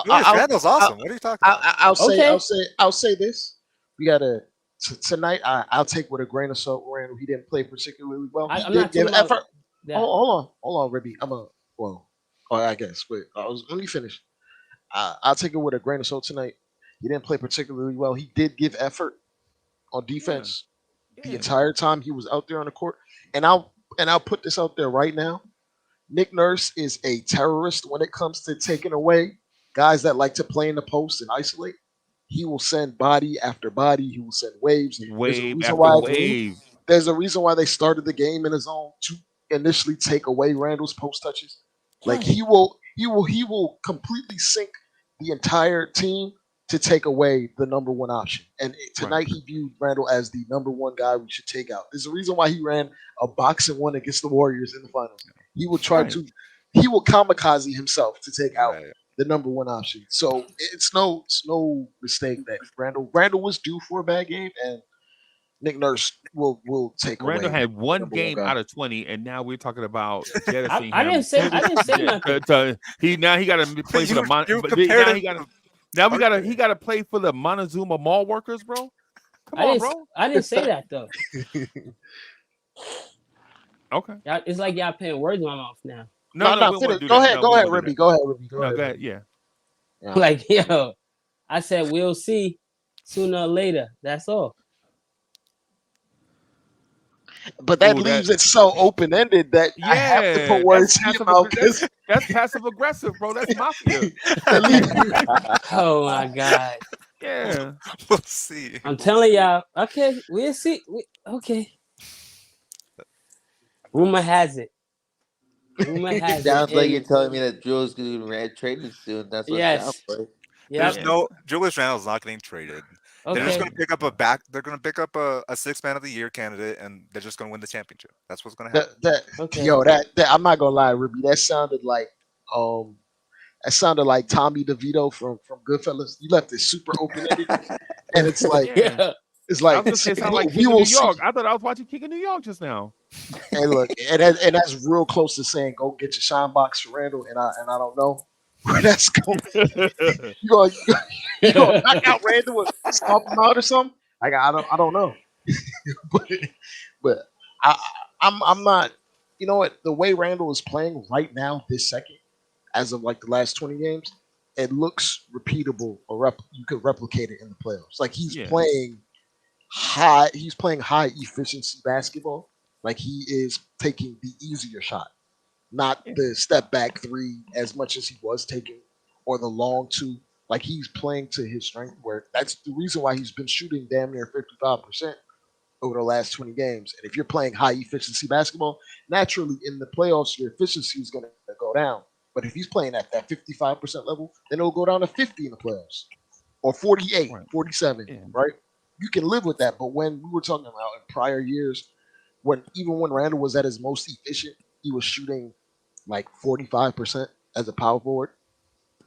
Julius Randle's awesome. What are you talking about? Okay. I'll say this. We gotta tonight. I'll take with a grain of salt. Randall, he didn't play particularly well. He I'm did not give talking about effort. that. Hold on, Ribby. I guess. Wait, let me finish. I'll take it with a grain of salt tonight. He didn't play particularly well. He did give effort on defense the Yeah. entire time he was out there on the court. And I'll put this out there right now. Nick Nurse is a terrorist when it comes to taking away guys that like to play in the post and isolate. He will send body after body. He will send waves. Wave after wave. There's a reason why they started the game in a zone to initially take away Randall's post touches. Like Right. he will completely sink the entire team to take away the number one option. And tonight he viewed Randall as the number one guy we should take out. There's a reason why he ran a boxing one against the Warriors in the finals. He will he will kamikaze himself to take out Right. the number one option. So it's no mistake that Randall was due for a bad game, and Nick Nurse will take Randall away had one number one game guy. out of 20, and now we're talking about jettisoning I him. didn't say nothing. He got to play for the You but compared now him he got to he got to play for the Montezuma mall workers, bro. Come I on, didn't. bro. I didn't say that though. Okay. It's like y'all putting words in my mouth now. No, No, we finish. won't do Go that. ahead, No, go we ahead, won't do Ribby. that. Go ahead, Ribby. Go No, ahead. go ahead. Ribby. Yeah. Yeah. Like, yo, I said we'll see sooner or later. That's all. But that Ooh, leaves it so open ended that I have to put words in your mouth because that's passive aggressive, bro. That's mafia. it leaves Oh my God. Yeah. We'll see. I'm telling y'all. Okay, we'll see. Okay. Rumor has it. Rumor has it. Sounds like you're And telling me that Drill's going to be traded soon. That's what it sounds yes. like. There's Yep. no Julius Randle's not getting traded. They're just Okay. going to pick up a back. They're going to pick up a 6 man of the year candidate, and they're just going to win the championship. That's what's going to happen. Okay. that I'm not gonna lie, Ribby. That sounded like Tommy DeVito from Goodfellas. You left it super open ended, and it's like Yeah. it's I like was gonna say it sounded like we King of will New see. York. I thought I was watching King of New York just now. And look, and that's real close to saying go get your shine box for Randall, and I don't know where that's going. You gonna knock out Randall and stomp him out or something? Like I don't know, but I'm not. You know what? The way Randall is playing right now, this second, as of like the last 20 games, it looks repeatable or you could replicate it in the playoffs. Like he's playing high efficiency basketball. Like he is taking the easier shot, not the step back three as much as he was taking, or the long two. Like he's playing to his strength. Where that's the reason why he's been shooting damn near 55% over the last 20 games. And if you're playing high efficiency basketball, naturally in the playoffs your efficiency is going to go down. But if he's playing at that 55% level, then it'll go down to 50 in the playoffs, or 48, 47, right? you can live with that. But when we were talking about in prior years, even when Randall was at his most efficient, he was shooting like 45% as a power forward.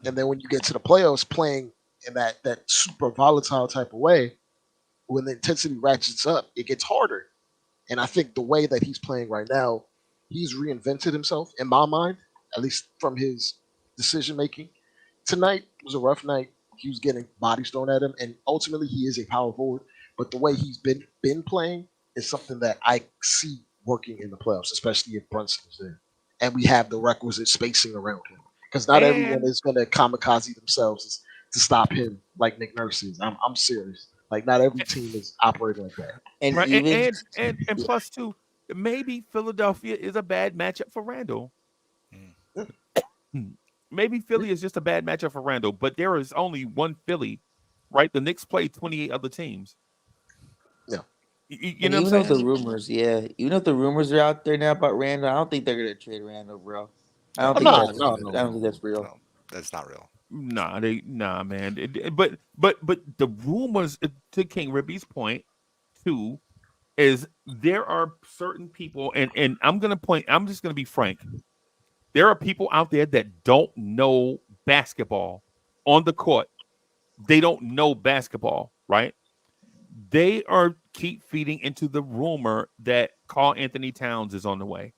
And then when you get to the playoffs, playing in that super volatile type of way, when the intensity ratchets up, it gets harder. And I think the way that he's playing right now, he's reinvented himself in my mind, at least from his decision making. Tonight was a rough night. He was getting bodies thrown at him, and ultimately he is a power forward. But the way he's been playing is something that I see working in the playoffs, especially if Brunson is there, and we have the requisite spacing around him. Because not everyone And is going to kamikaze themselves to stop him like Nick Nurse is. I'm serious. Like not every team is operating like that. And right, even and plus two, maybe Philadelphia is a bad matchup for Randall. Maybe Philly is just a bad matchup for Randall, but there is only one Philly, right? The Knicks play 28 other teams. Yeah. You and know what even I'm if the saying? rumors, even if the rumors are out there now about Randall, I don't think they're gonna trade Randall, bro. I No, don't Oh, think no, no, that's no, I no, don't no. think that's real. no, that's not real. Nah, man. But the rumors, to King Ribby's point, too, is there are certain people, and I'm just gonna be frank. There are people out there that don't know basketball on the court. They don't know basketball, right? They are keep feeding into the rumor that Carl Anthony Towns is on the way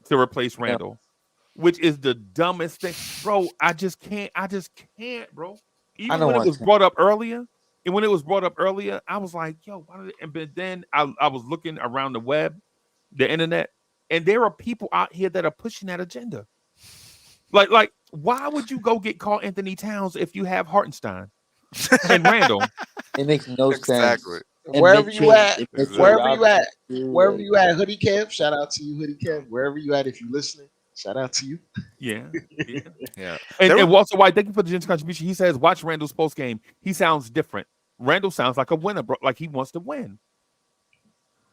to replace Yeah. Randall, which is the dumbest thing, bro. I just can't, bro. I Even don't when it want was to. brought up earlier, I was like, yo, but then I was looking around the web, the internet, and there are people out here that are pushing that agenda. Like, why would you go get Carl Anthony Towns if you have Hartenstein and Randall? It makes no Exactly. sense. And Wherever you at, Exactly. wherever you at, Robinson too, wherever like you at, Hoodie Kev, shout out to you, Hoodie Kev. Wherever you at, if you listening, shout out to you. Yeah, yeah. Yeah. And There were Walter White, thank you for the generous contribution. He says, watch Randall's post game. He sounds different. Randall sounds like a winner, bro. Like he wants to win.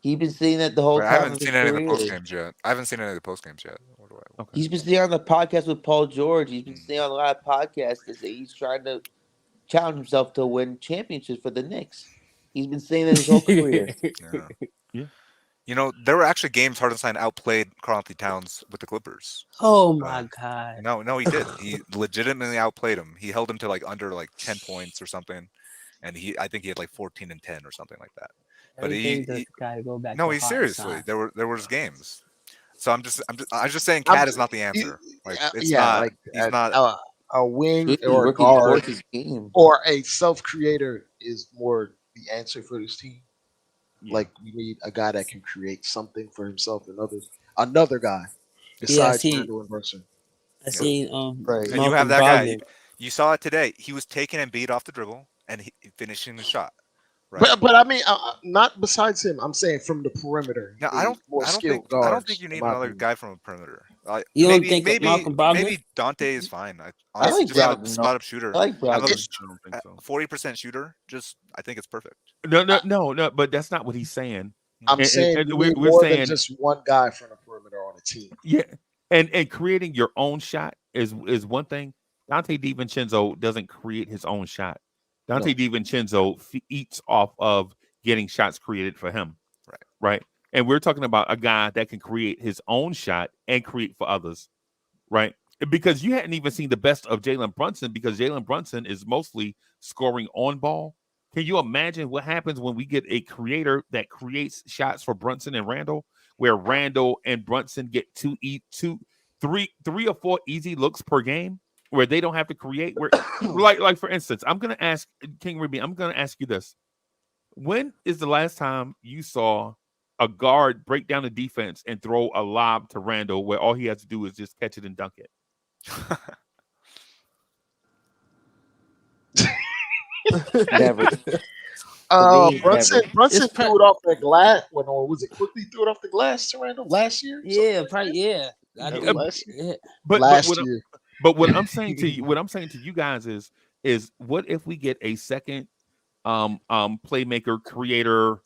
he's been saying that the whole Wait, I time haven't of his seen any of the post career. games yet. I haven't seen any of the post games yet. What do I? Okay. He's been saying on the podcast with Paul George. He's been Mm. saying on a lot of podcasts that say he's trying to challenge himself to win championships for the Knicks. He's been saying that his whole career. Yeah. Yeah. You know, there were actually games Hartenstein outplayed Karl Anthony Towns with the Clippers. Oh my god. No, he did. He legitimately outplayed him. He held him to like under like 10 points or something, and I think he had like 14 and 10 or something like that. But Everything just got to go back no, to he seriously. Hartenstein. There was games. So I was just saying, I'm, Cat is not the answer. Like it's yeah, not. like He's not. a wing Really or a working towards guard his game. or a self creator is more the answer for this team. Yeah. Like we need a guy that can create something for himself and others. Another guy Yeah, I besides seen Randall and Brunson. I seen Right. And you have Malcolm that guy. Brogdon. You saw it today. He was taking Embiid off the dribble and he finishing the shot. Right. But I mean, not besides him. I'm saying from the perimeter. No, You need more skilled guards. I don't think you in need my another opinion. guy from a perimeter. You don't think Malcolm Brogdon? Maybe Dante is fine. I I honestly like just have a Brogdon. spot up I shooter. like Have Brogdon. I don't think so. 40% shooter. Just I think it's perfect. No. But that's not what he's saying. I'm And, saying and you we're, need we're more than saying, just one guy from the perimeter on a team. yeah, and creating your own shot is one thing. Dante DiVincenzo doesn't create his own shot. Dante No. DiVincenzo eats off of getting shots created for him. Right. Right. And we're talking about a guy that can create his own shot and create for others. Right. Because you hadn't even seen the best of Jalen Brunson because Jalen Brunson is mostly scoring on ball. Can you imagine what happens when we get a creator that creates shots for Brunson and Randall, where Randall and Brunson get three or four easy looks per game, where they don't have to create? Where, like for instance, I'm gonna ask King Ruby. I'm gonna ask you this: when is the last time you saw a guard break down the defense and throw a lob to Randall, where all he has to do is just catch it and dunk it? Never. Brunson It's threw it off the glass. When or was it quickly threw it off the glass to Randall last year? Yeah, probably. Yeah, I That think. was last year. Yeah. But Last year. But what I'm saying to you, guys is what if we get a second playmaker, creator,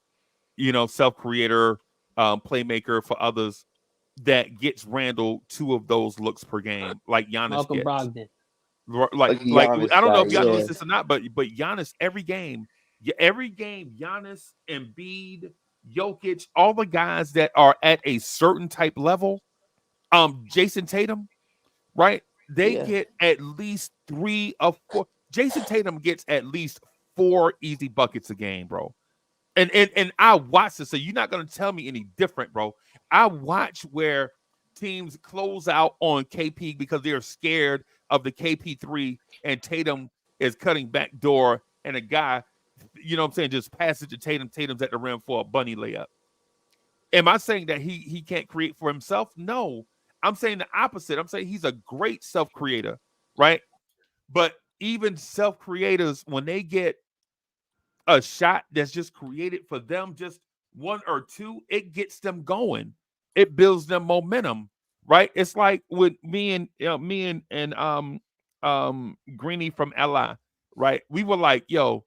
self-creator, playmaker for others that gets Randall 2 of those looks per game, like Giannis Malcolm gets. Brogdon. Like Giannis I don't know if guy, y'all yeah. noticed this or not, but Giannis every game every game, Giannis, Embiid, Jokic, all the guys that are at a certain type level, Jason Tatum, right? They Yeah. get at least 3 or 4. Jason Tatum gets at least 4 easy buckets a game, bro. And I watch this, so you're not gonna tell me any different, bro. I watch where teams close out on KP because they're scared of the KP3, and Tatum is cutting back door, and a guy, you know what I'm saying, just pass it to Tatum. Tatum's at the rim for a bunny layup. Am I saying that he can't create for himself? No. I'm saying the opposite. I'm saying he's a great self-creator, right? But even self-creators, when they get a shot that's just created for them, just 1 or 2, it gets them going. It builds them momentum, right? It's like with me and Greeny from LI, right? We were like, yo,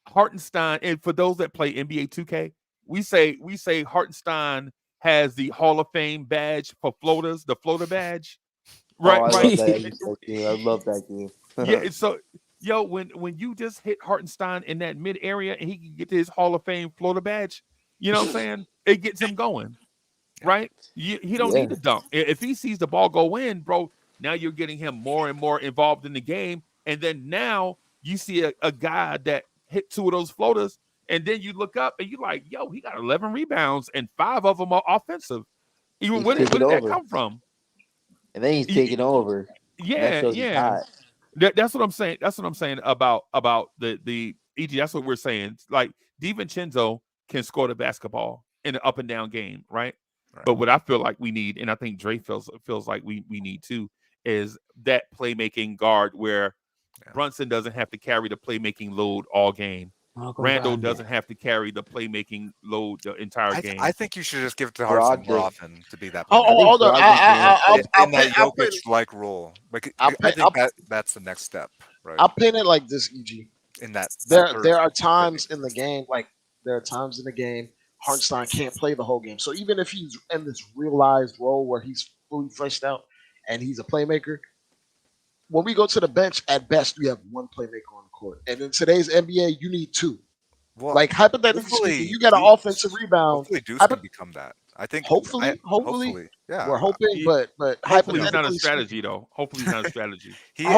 Hartenstein, and for those that play NBA 2K, we say Hartenstein has the Hall of Fame badge for floaters, the floater badge. Right, Oh, I right. love that game. I love that game. Yeah, so yo, when you just hit Hartenstein in that mid area and he can get to his Hall of Fame floater badge, you know what I'm saying? It gets him going, right? He don't Yeah. need to dunk. If he sees the ball go in, bro, now you're getting him more and more involved in the game. And then now you see a guy that hit 2 of those floaters, and then you look up and you're like, yo, he got 11 rebounds and 5 of them are offensive. Even He's where did taking that over. come from? And then he's taking over. And that Yeah, shows he's yeah. hot. That's what I'm saying. That's what I'm saying about the EG. That's what we're saying. Like DiVincenzo can score the basketball in an up and down game, right? But what I feel like we need, and I think Dre feels like we need too, is that playmaking guard where Brunson doesn't have to carry the playmaking load all game. Randall doesn't have to carry the playmaking load the entire game. I think you should just give it to Hartenstein more Brogdon. often to be that. Hold on. In that Jokic-like role. Like, I think that's the next step, right? I'll paint it like this, EG. In that There are times in the game, Hartenstein can't play the whole game. So even if he's in this realized role where he's fully fleshed out and he's a playmaker, when we go to the bench, at best we have 1 playmaker on the court. And in today's NBA, you need 2. Well, like hypothetically speaking, you get an offensive rebound. Hopefully, Deuce can become that. I think. Hopefully, yeah. We're hoping, but hopefully it's not a strategy though. Hopefully it's not a strategy. He's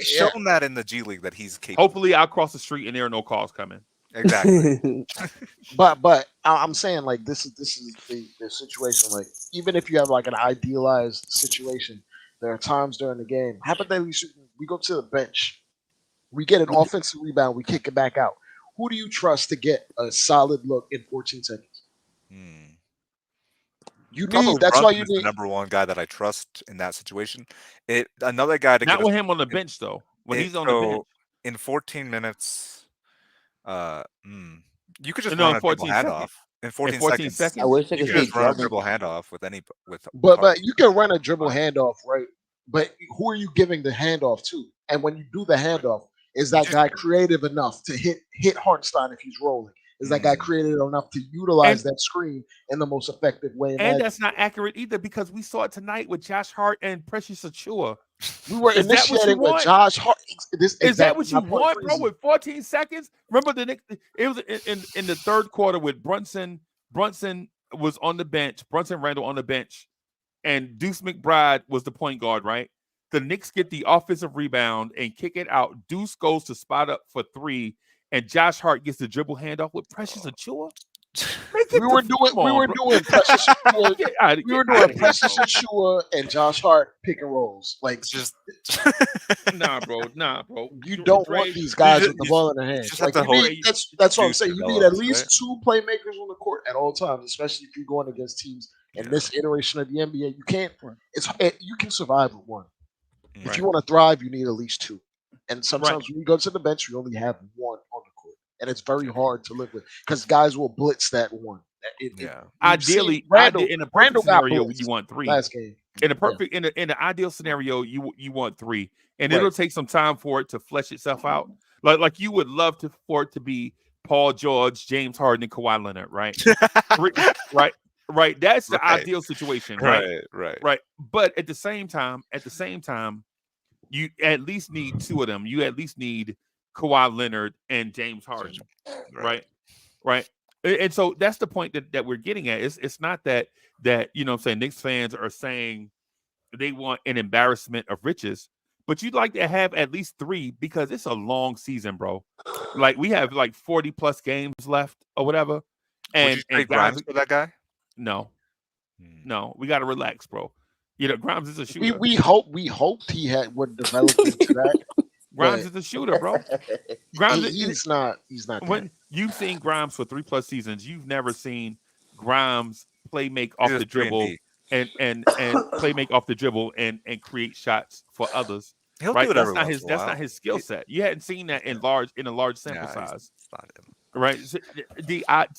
shown that in the G League that he's capable. Hopefully, I'll cross the street and there are no calls coming. Exactly. but I'm saying like this is the situation. Like even if you have like an idealized situation, there are times during the game. Hypothetically, we go to the bench, we get an offensive rebound, we kick it back out. Who do you trust to get a solid look in 14 seconds? You need. That's why you need the number 1 guy that I trust in that situation. Another guy to not get with him on the bench though. When he's on the bench in 14 minutes, you could just No, run a dribble handoff. In 14 seconds. I wish I You could could see just run a Drummond. dribble handoff with But you can run a dribble handoff, right? But who are you giving the handoff to? And when you do the handoff, is that guy creative enough to hit Hartenstein if he's rolling? Is that guy creative enough to utilize that screen in the most effective way? And that's not accurate either because we saw it tonight with Josh Hart and Precious Achua. We were initiating with Josh Hart. Is that what you want, bro? With 14 seconds? Remember the Knicks? It was in the third quarter with Brunson. Brunson was on the bench. Brunson Randle on the bench, and Deuce McBride was the point guard, right? The Knicks get the offensive rebound and kick it out. Deuce goes to spot up for 3, and Josh Hart gets the dribble handoff with Precious Achua. We were doing Precious Achua and Josh Hart pick and rolls. Like just nah, bro. You don't want these guys with the ball in their hands. Like that's what I'm saying. You need at least 2 playmakers on the court at all times, especially if you're going against teams in this iteration of the NBA. You can't. You can survive with 1. If you want to thrive, you need at least 2. And sometimes when you go to the bench, you only have 1 on the court, and it's very hard to live with because guys will blitz that 1. Ideally, in a perfect scenario, you want 3. Last game. In a perfect, in an ideal scenario, you want 3, and it'll take some time for it to flesh itself out. Like you would love for it to be Paul George, James Harden, and Kawhi Leonard, right? Right. That's the ideal situation, right. But at the same time, you at least need 2 of them. You at least need Kawhi Leonard and James Harden, right? And so that's the point that we're getting at. It's not that you know what I'm saying Knicks fans are saying they want an embarrassment of riches, but you'd like to have at least 3 because it's a long season, bro. Like we have like 40 plus games left or whatever. Would And you trade guys, Grimes for that guy? no, we got to relax, bro. You know, Grimes is a shooter. We hoped he would develop into that. Grimes but is a shooter, bro. Grimes he's not when that. you've seen Grimes for 3+ seasons, you've never seen Grimes make off the dribble and make off the dribble and create shots for others. He'll right? do it That's every not once his in a that's while. not his skill set. You hadn't seen that in a large sample size. It's not him. Right? So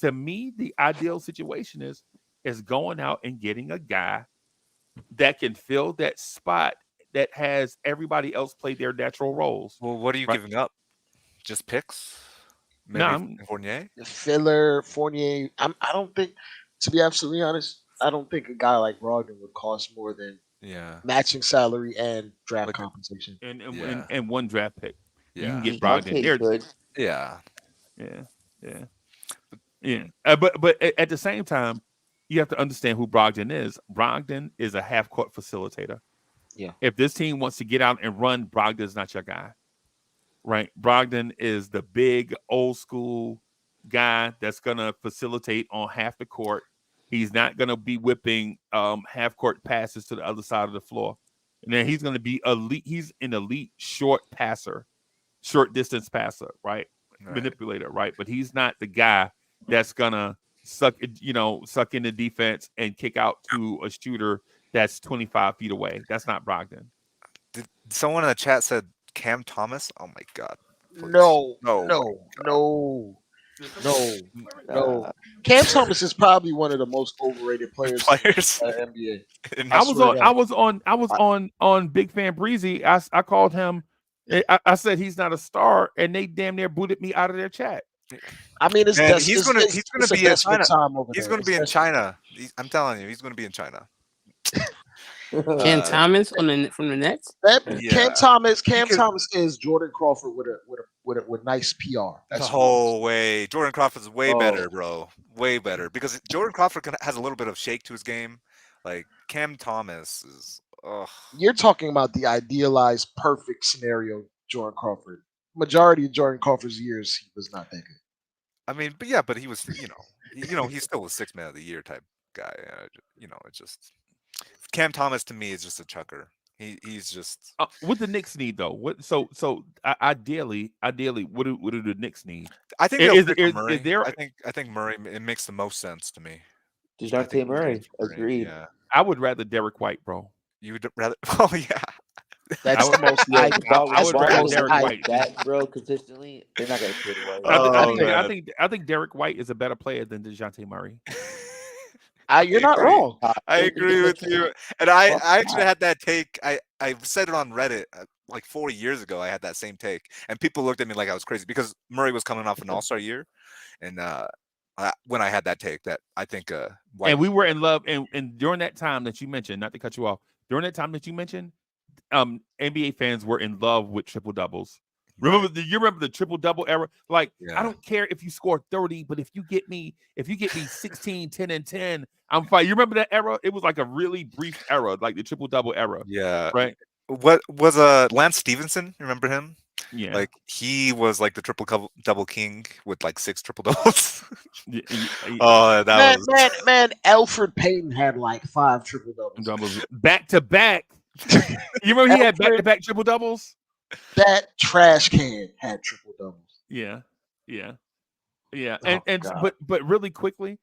to me, the ideal situation is going out and getting a guy that can fill that spot that has everybody else play their natural roles. Well, what are you giving up? Just picks? Maybe Fournier? Filler, Fournier. I don't think, to be absolutely honest, I don't think a guy like Brogdon would cost more than matching salary and draft compensation. And one draft pick. Yeah. You can get Brogdon. Yeah. But at the same time, you have to understand who Brogdon is. Brogdon is a half-court facilitator. Yeah. If this team wants to get out and run, Brogdon's not your guy. Right? Brogdon is the big old school guy that's gonna facilitate on half the court. He's not gonna be whipping half-court passes to the other side of the floor. And then he's gonna be elite. He's an elite short passer, short distance passer, right? Manipulator, right? But he's not the guy that's gonna suck in the defense and kick out to a shooter that's 25 feet away. That's not Brogdon. Someone in the chat said Cam Thomas. Oh my god. No. Cam Thomas is probably one of the most overrated players in the NBA. I was on Big Fan Breezy. I called him. I said he's not a star, and they damn near booted me out of their chat. I mean, he's going to be in China. He's going to be in China. I'm telling you, he's going to be in China. Cam Thomas from the Nets. Cam Thomas is Jordan Crawford with nice PR. That's the whole way. Jordan Crawford's way better, bro. Way better because Jordan Crawford has a little bit of shake to his game. Like Cam Thomas is. You're talking about the idealized, perfect scenario, Jordan Crawford. Majority of Jordan Crawford's years, he was not that good. I mean, but he was, he's still a 6th man of the year type guy. It's just Cam Thomas to me is just a chucker. He's just what the Knicks need though. What so ideally, what do the Knicks need? I think Murray. I think Murray. It makes the most sense to me. DeJounte Murray, agreed. Yeah, I would rather Derek White, bro. You would rather? Oh yeah. That's the most. I would rather Derek White. That bro, consistently, they're not gonna trade away. I think Derek White is a better player than DeJounte Murray. You're not wrong. I agree with you. And I actually had that take. I said it on Reddit like 4 years ago. I had that same take, and people looked at me like I was crazy because Murray was coming off an All-Star year, and when I had that take, that I think White. And we were in love, and during that time that you mentioned, not to cut you off, during that time that you mentioned, NBA fans were in love with triple doubles. You remember the triple double era? Like, I don't care if you score 30, but if you get me 16, 10, and 10, I'm fine. You remember that era? It was like a really brief era, like the triple double era. Yeah. Right. What was Lance Stevenson? Remember him? Yeah. Like he was like the triple double king with like 6 triple doubles. Man, Alfred Payton had like 5 triple doubles. Back to back. You remember he had back to back triple doubles? That trash can had triple doubles. Yeah. But really quickly,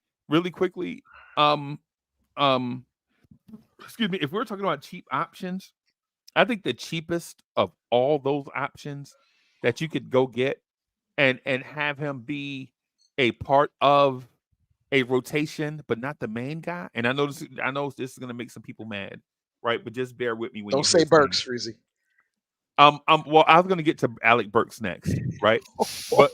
excuse me, if we're talking about cheap options, I think the cheapest of all those options that you could go get and have him be a part of a rotation, but not the main guy. And I know this is going to make some people mad, right? But just bear with me when don't say Burks, Freezy. Well, I was going to get to Alec Burks next, right?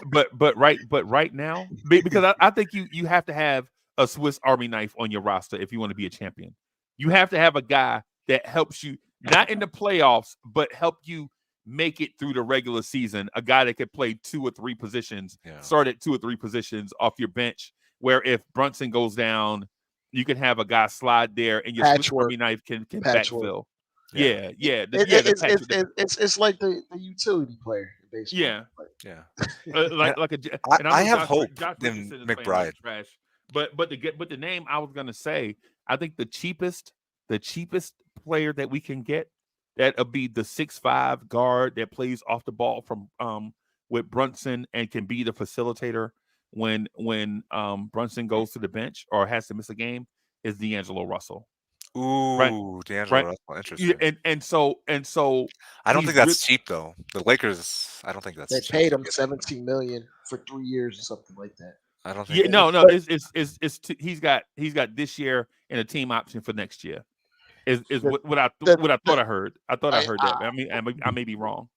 but right now, because I think you have to have a Swiss Army knife on your roster if you want to be a champion. You have to have a guy that helps you not in the playoffs, but help you make it through the regular season. A guy that could play 2 or 3 positions, start at 2 or 3 positions off your bench. Where if Brunson goes down, you can have a guy slide there, and your Swiss Army knife can backfill. Yeah. It's like the utility player in baseball. And I I know have Josh, hope Josh in Richardson is playing McBride. like trash. But the name I was gonna say, I think the cheapest player that we can get that'll be the 6'5" guard that plays off the ball from with Brunson and can be the facilitator when Brunson goes to the bench or has to miss a game is D'Angelo Russell. Ooh, D'Angelo Russell, interesting. And so I don't think that's cheap though. The Lakers, I don't think that's they cheap. paid him $17 million for 3 years or something like that. I don't think. No. It's he's got this year and a team option for next year. Is what I thought I heard. I thought I heard that. I mean, I may be wrong.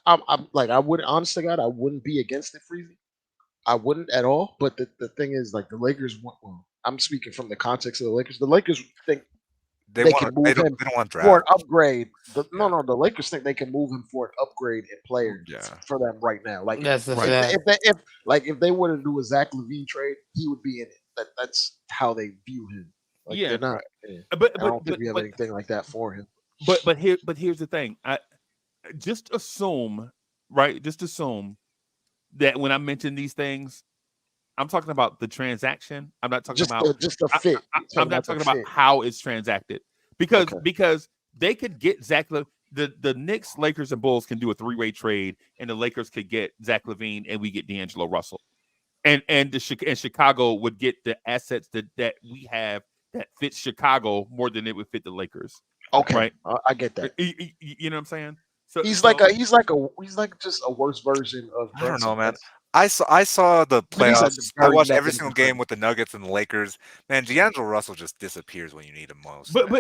I'm like, I would, honest to God, I wouldn't be against it, Freezy. I wouldn't at all. But the thing is, like, the Lakers want. Well, I'm speaking from the context of the Lakers. The Lakers think they can move him don't want for an draft. upgrade. No, the Lakers think they can move him for an upgrade in player for them right now. Like, That's the if they were to do a Zach LaVine trade, he would be in it. That's how they view him. Like, they're not. But I don't think we have anything like that for him. But here's the thing. Just assume that when I mention these things, I'm talking about the transaction. I'm not talking about just a fit. I'm not talking about how it's transacted because they could get Zach. The Knicks, Lakers, and Bulls can do a 3-way trade, and the Lakers could get Zach LaVine, and we get D'Angelo Russell, and Chicago would get the assets that we have that fits Chicago more than it would fit the Lakers. Okay, right? I get that. You know what I'm saying? So he's like just a worse version of. I don't know, man. I saw the playoffs. I watched every single game with the Nuggets and the Lakers. Man, D'Angelo Russell just disappears when you need him most. But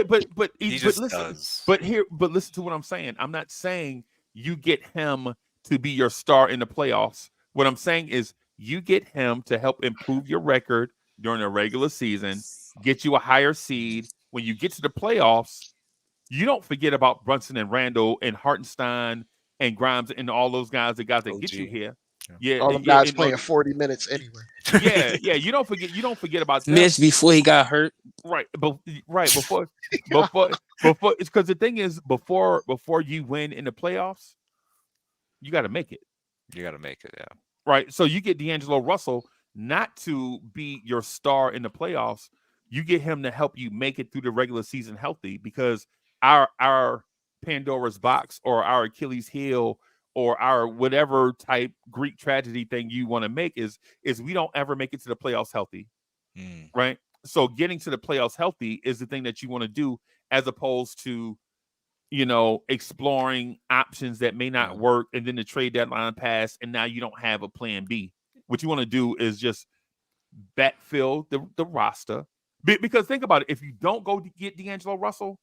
he just listen, does. But listen to what I'm saying. I'm not saying you get him to be your star in the playoffs. What I'm saying is you get him to help improve your record during the regular season, get you a higher seed. When you get to the playoffs, you don't forget about Brunson and Randle and Hartenstein and Grimes and all those guys that get you here. Yeah, all them guys playing 40 minutes anyway. Yeah. You don't forget about them. Mitch before he got hurt. Right, before it's because the thing is before you win in the playoffs, you got to make it. Yeah. Right. So you get D'Angelo Russell not to be your star in the playoffs. You get him to help you make it through the regular season healthy because our Pandora's box or our Achilles heel or our whatever type Greek tragedy thing you want to make is we don't ever make it to the playoffs healthy. Right. So getting to the playoffs healthy is the thing that you want to do as opposed to, exploring options that may not work and then the trade deadline pass and now you don't have a plan B. What you want to do is just backfill the roster. Because think about it. If you don't go to get D'Angelo Russell,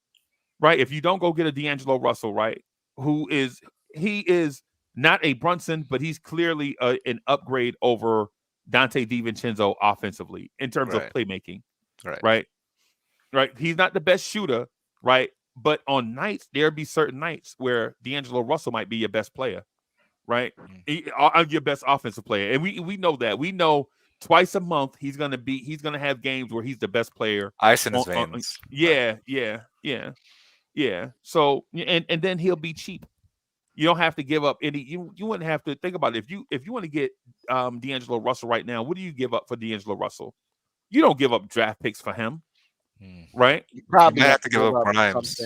right? If you don't go get a D'Angelo Russell, right? He is not a Brunson, but he's clearly an upgrade over Dante DiVincenzo offensively in terms of playmaking. Right. He's not the best shooter, right? But on nights, there'll be certain nights where D'Angelo Russell might be your best player, right? Your best offensive player. And we know that. We know twice a month he's gonna have games where he's the best player. Ice in his veins. Yeah. So and then he'll be cheap. You don't have to give up any. You wouldn't have to think about it. If you want to get D'Angelo Russell right now, what do you give up for D'Angelo Russell? You don't give up draft picks for him, right? You probably have to give up Grimes.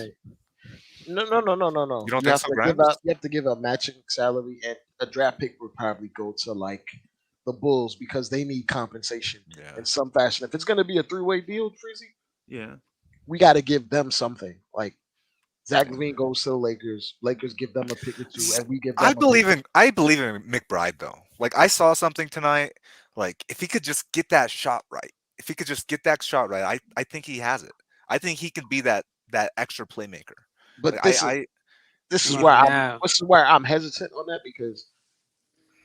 No. You don't think so, Grimes? You have to give up matching salary, and a draft pick would probably go to like the Bulls because they need compensation in some fashion. If it's going to be a 3-way deal, Freezy, we got to give them something. Like Zach LaVine goes to the Lakers. Lakers give them a pick or two, and we give them. I believe in McBride though. Like I saw something tonight. Like if he could just get that shot right, I think he has it. I think he could be that extra playmaker. But like, this is where I'm hesitant on that because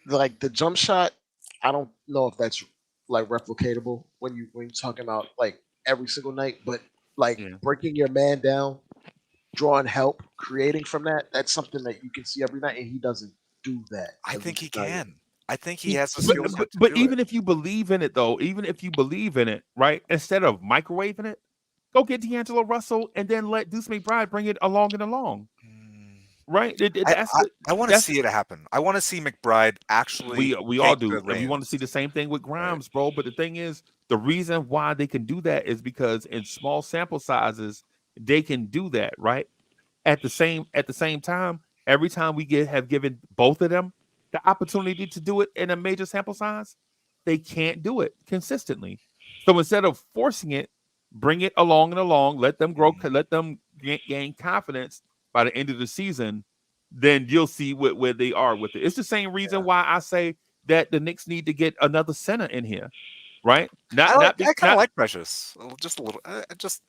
like the jump shot, I don't know if that's like replicatable when you're talking about like every single night, but like breaking your man down drawing help, creating from that. That's something that you can see every night, and he doesn't do that. I At think least he not yet. can. I think he has the But, skill set to but do even it. if you believe in it, though, even if you believe in it, right? Instead of microwaving it, go get D'Angelo Russell and then let Deuce McBride bring it along and along, right? I want to see it happen. I want to see McBride actually we all take do, the and we want to reins. see the same thing with Grimes, bro. But the thing is, the reason why they can do that is because in small sample sizes, they can do that, right? At the same time, every time we have given both of them the opportunity to do it in a major sample size, they can't do it consistently. So instead of forcing it, bring it along and along, let them grow, let them gain confidence by the end of the season, then you'll see where they are with it. It's the same reason why I say that the Knicks need to get another center in here, right? I kind of like Precious, just a little. Just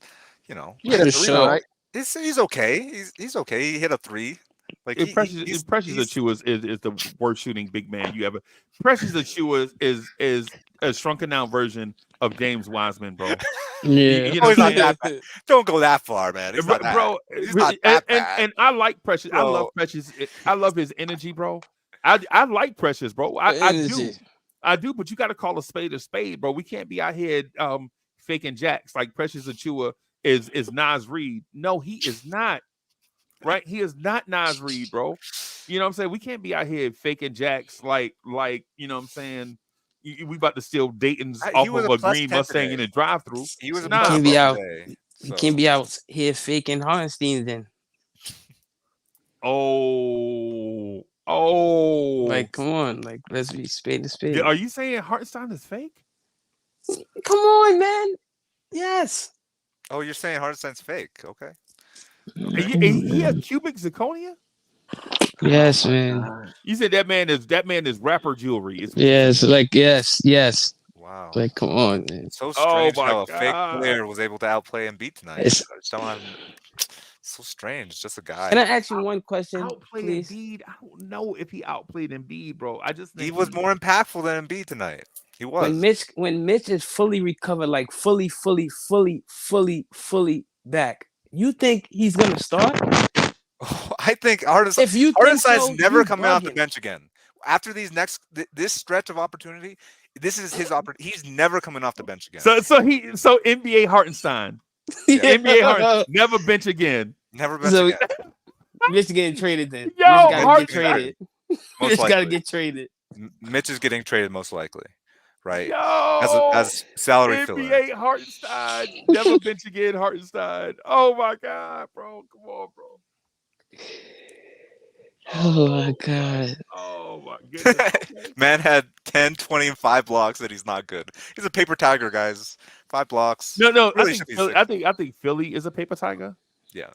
He had a For three sure. tonight. he's okay. He's okay. He hit a 3. Like Precious Achua is the worst shooting big man you ever. Precious Achua is a shrunken down version of James Wiseman, bro. Yeah. You know Oh, what he's I'm not saying? that bad. Don't go that far, man. He's not that. Bro, He's not that bad. and I like Precious. I love Bro. Precious. I love his energy, bro. I like Precious, bro. I do. Energy. I do, but you got to call a spade, bro. We can't be out here faking jacks like Precious Achua is Nas Reed. No, he is not. Right? He is not Nas Reed, bro. You know what I'm saying? We can't be out here faking jacks like you know what I'm saying? We about to steal Dayton's He off was of a a plus green 10 Mustang today. in a drive-through. He was a You plus can't 10 be out. today. You So. can't be out here faking Hartenstein then. Oh. Like, come on. Like, let's be spade to spade. Are you saying Hartenstein is fake? Come on, man. Yes. Oh, you're saying Hartenstein's fake? Okay. He a cubic zirconia? Yes, man. You said that man is rapper jewelry. Is what you Yes, said. like yes. Wow. Like, come on, man. So Oh strange my how a fake God. player was able to outplay Embiid tonight. It's- So strange. Just a guy. Can I ask you one question, Outplayed please? Embiid. I don't know if he outplayed Embiid, bro. I just He think was more impactful than Embiid tonight. He was. When Mitch is fully recovered, like fully back, you think he's gonna start? I think If you think Hartenstein's so, never you coming off the bugging. bench again. After this stretch of opportunity, this is his opportunity. He's never coming off the bench again. so NBA Hartenstein. Yeah. NBA Hartenstein. Never bench again. Never bench So again. Mitch getting traded then. Yo, Mitch gotta Hart- get traded. Most Mitch gotta likely. get traded. Mitch is getting traded most likely, right? Yo, As salary filler. NBA Hartenstein. Never bench again, Hartenstein. Oh my God, bro. Come on, bro. Oh my God. Oh my goodness. Okay. Man had 10, 20, and 5 blocks that he's not good. He's a paper tiger, guys. 5 blocks. No. Really I should be think six. I think Philly is a paper tiger. Yeah.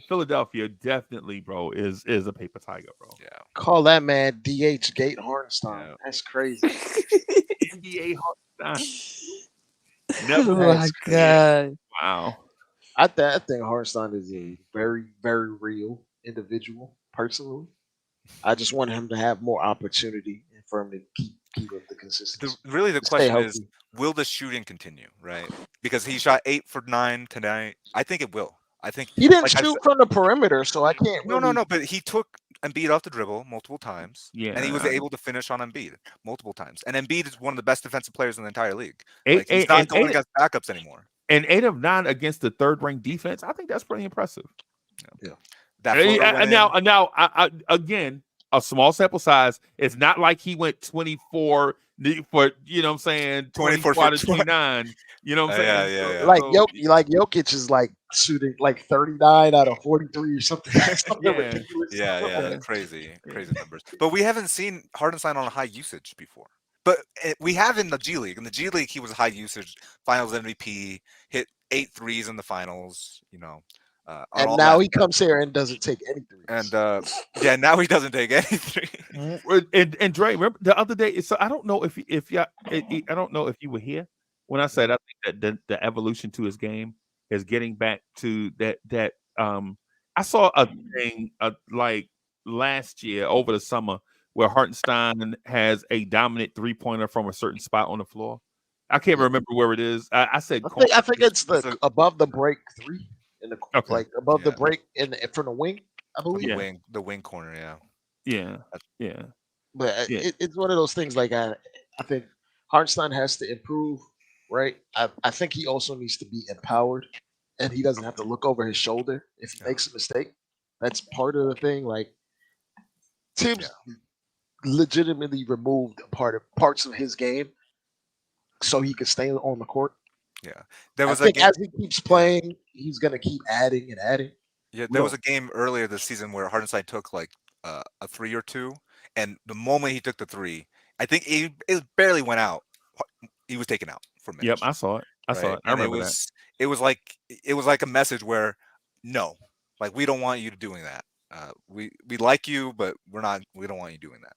Philadelphia definitely, bro, is a paper tiger, bro. Yeah. Call that man DH Gate Hartenstein. Yeah. That's crazy. NBA Hartenstein. Oh Never my bench again. God. Wow. I think Hartenstein is a very, very real individual. Personally, I just want him to have more opportunity and for him to keep up the consistency. Really, the To stay question is, healthy. will the shooting continue? Right? Because he shot 8 for 9 tonight. I think it will. I think He didn't like I shoot said- from the perimeter, so I can't. No, really, But he took Embiid off the dribble multiple times. Yeah, And he was I- able to finish on Embiid multiple times. And Embiid is one of the best defensive players in the entire league. Eight- He's eight- not and going eight- against backups anymore. And 8 of 9 against the third-ranked defense. I think that's pretty impressive. That floater went in. Now, I again, a small sample size. It's not like he went 24 for, you know what I'm saying, 24 out of 29. You know what I'm saying? Yeah. like Jokic is like shooting like 39 out of 43 or something. Something Yeah. ridiculous. Yeah, crazy numbers. But we haven't seen Hartenstein on a high usage before. But we have in the G League. In the G League, he was high usage, Finals MVP, hit 8 threes in the finals. You know, And now he comes here and doesn't take any threes. And now he doesn't take any three. And Dre, remember the other day? So I don't know if I don't know if you were here when I said I think that the evolution to his game is getting back to that. I saw a thing like last year over the summer where Hartenstein has a dominant 3-pointer from a certain spot on the floor. I can't remember where it is. I said I think it's the above the break 3. in the Okay. like above the Yeah. break from the wing, I believe. Yeah. The wing corner, yeah. Yeah. Yeah. But Yeah. it's one of those things. Like I think Hartenstein has to improve, right? I think he also needs to be empowered, and he doesn't have to look over his shoulder if he Yeah. makes a mistake. That's part of the thing. Like Tibbs Yeah. legitimately removed parts of his game so he could stay on the court. Yeah. There I was a think game. as he keeps playing, he's gonna keep adding and adding. Yeah, We there was don't. a game earlier this season where Hartenstein took like a three or two, and the moment he took the three, I think it barely went out. He was taken out for Yep. Mitch, I saw it. I saw right? it. I And remember that. it was like a message where no, like we don't want you doing that. We like you, but we don't want you doing that.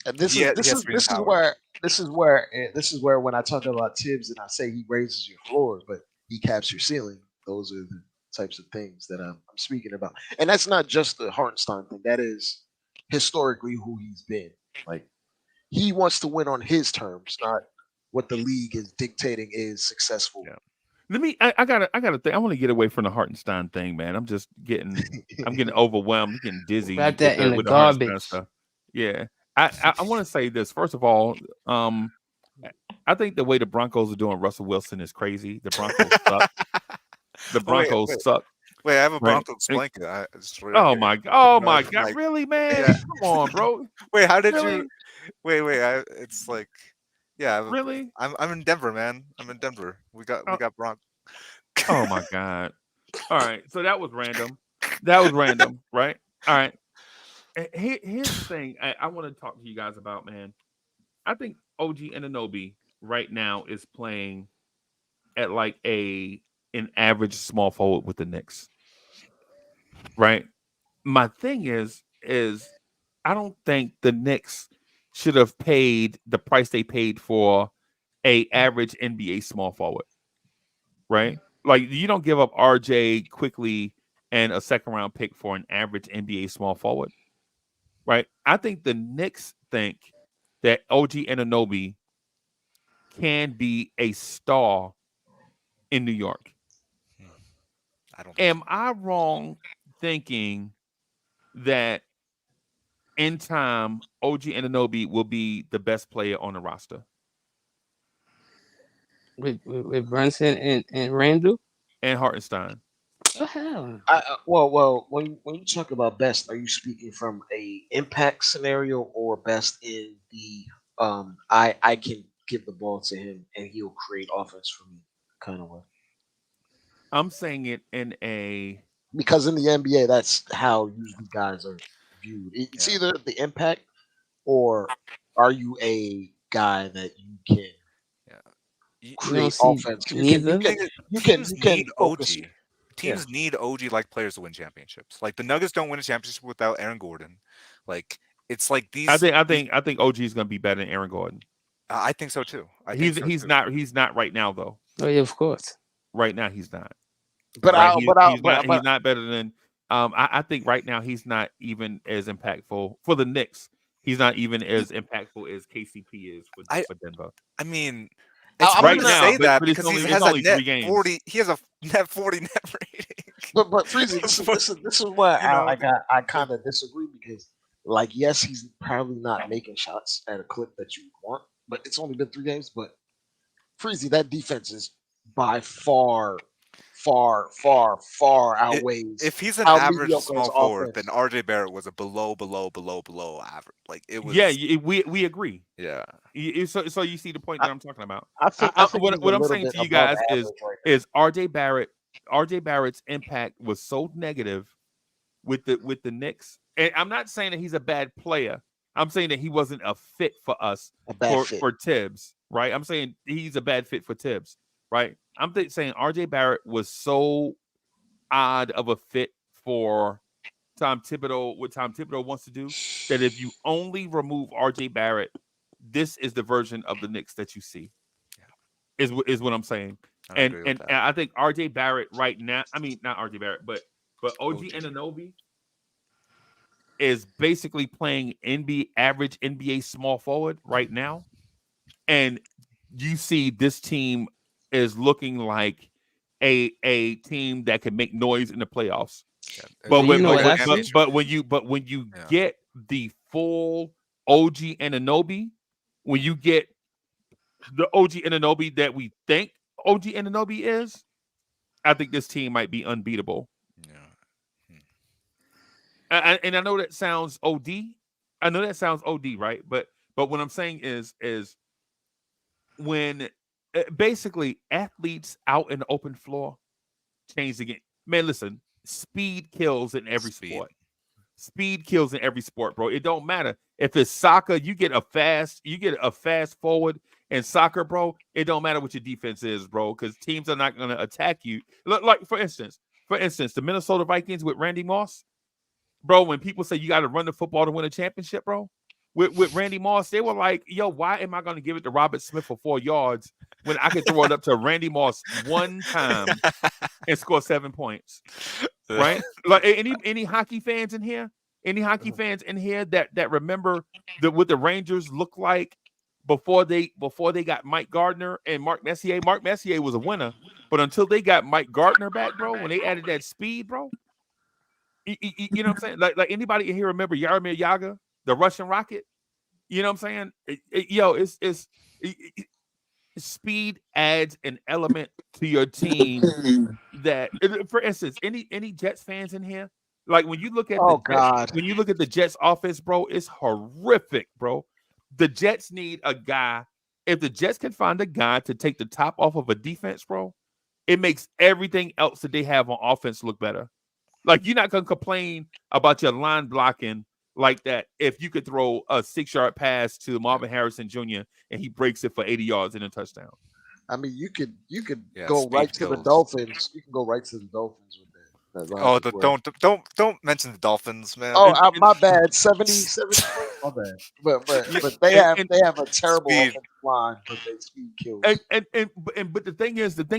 And He has to be empowered. this is where when I talk about Tibbs and I say he raises your floor, but he caps your ceiling. Those are the types of things that I'm speaking about, and that's not just the Hartenstein thing. That is historically who he's been. Like he wants to win on his terms, not what the league is dictating is successful. Yeah. I gotta think. I want to get away from the Hartenstein thing, man. I'm getting overwhelmed. I'm getting dizzy Wrap that in the with the Hartenstein garbage. stuff. Yeah. I want to say this. First of all, I think the way the Broncos are doing Russell Wilson is crazy. The Broncos suck. The Broncos suck. Wait, I have a Right. Broncos blanket. It's right Oh here. my Like, God. Really, man? yeah. Come on, bro. Wait, how did Really? you? Wait. It's like, yeah. Really? I'm in Denver, man. I'm in Denver. We got Bronx. Oh my God. All right. So that was random. Right? All right. Here's the thing I want to talk to you guys about, man. I think OG Anunoby right now is playing at like an average small forward with the Knicks. Right? My thing is I don't think the Knicks should have paid the price they paid for a average NBA small forward. Right? Like you don't give up RJ quickly and a second round pick for an average NBA small forward. Right? I think the Knicks think that OG Anunoby can be a star in New York. I don't. Am I wrong thinking that in time OG Anunoby will be the best player on the roster? With Brunson and Randall? And Hartenstein. Oh, hell. Well, when you talk about best, are you speaking from a impact scenario or best in the I can give the ball to him and he'll create offense for me kind of way? I'm saying it in a Because in the NBA, that's how usually guys are viewed. It's either the impact or are you a guy that you can You don't create see offense? neither. Teams You can need OG. focus. Teams need OG like players to win championships. Like the Nuggets don't win a championship without Aaron Gordon. Like it's like these. I think OG is going to be better than Aaron Gordon. I think so too. He's He's not right now though. Oh yeah, of course. Right now he's not. But Right? He's not better than I think right now he's not even as impactful for the Knicks. He's not even as impactful as KCP is for Denver. I mean, I'm it's hard gonna- to say but that it's because only- he it's has only a net 3 games. 40. He has a net 40 net rating. But Freezy, this is where You know? I kind of disagree because like yes, he's probably not making shots at a clip that you want, but it's only been 3 games. But Freezy, that defense is by far outweighs. If he's an how average mediocre small his forward, offense then RJ Barrett was a below average. Like it was. Yeah, we agree. Yeah. So you see the point that I'm talking about. I think What he's a I'm little saying bit to you above guys average right now. is RJ Barrett's impact was so negative with the Knicks. And I'm not saying that he's a bad player. I'm saying that he wasn't a fit for us for Tibbs, right? I'm saying he's a bad fit for Tibbs, right? I'm saying RJ Barrett was so odd of a fit for Tom Thibodeau, what Tom Thibodeau wants to do, that if you only remove RJ Barrett, this is the version of the Knicks that you see. Is what I'm saying. And I think RJ Barrett right now, I mean not RJ Barrett, but OG Anunoby is basically playing average NBA small forward right now. And you see this team is looking like a team that can make noise in the playoffs. Yeah, But You know what I like see? when you Yeah. get the full OG Anunoby, when you get the OG Anunoby that we think OG Anunoby is, I think this team might be unbeatable. Yeah. And I know that sounds OD. I know that sounds OD, right? But what I'm saying is when basically athletes out in the open floor change the game. Man, listen, speed kills in every Speed. sport. Speed kills in every sport, bro. It don't matter if it's soccer. You get a fast forward in soccer, bro. It don't matter what your defense is, bro, because teams are not going to attack you. Like for instance, the Minnesota Vikings with Randy Moss, bro. When people say you got to run the football to win a championship, bro, with Randy Moss, they were like, "Yo, why am I going to give it to Robert Smith for 4 yards when I could throw it up to Randy Moss one time and score 7 points?" Right? Like any hockey fans in here? Any hockey fans in here that remember what the Rangers looked like before they got Mike Gardner and Mark Messier? Mark Messier was a winner, but until they got Mike Gardner back, bro, when they added that speed, bro, you know what I'm saying? Like anybody in here remember Yaromir Yager, the Russian Rocket? You know what I'm saying? Speed adds an element to your team that, for instance, any Jets fans in here, like when you look at Oh God. the Jets offense, bro, it's horrific, bro. The Jets need a guy. If the Jets can find a guy to take the top off of a defense, bro, it makes everything else that they have on offense look better. Like you're not gonna complain about your line blocking like that if you could throw a 6-yard pass to Marvin Harrison Jr. and he breaks it for 80 yards and a touchdown. I mean, you could Yeah, go speed right to the kills. Dolphins. You can go right to the Dolphins with that Oh, logic. where- don't mention the Dolphins, man. Oh, And- my bad. 70 my bad. But they have a terrible Speed. offensive line, but they speed kills. But the thing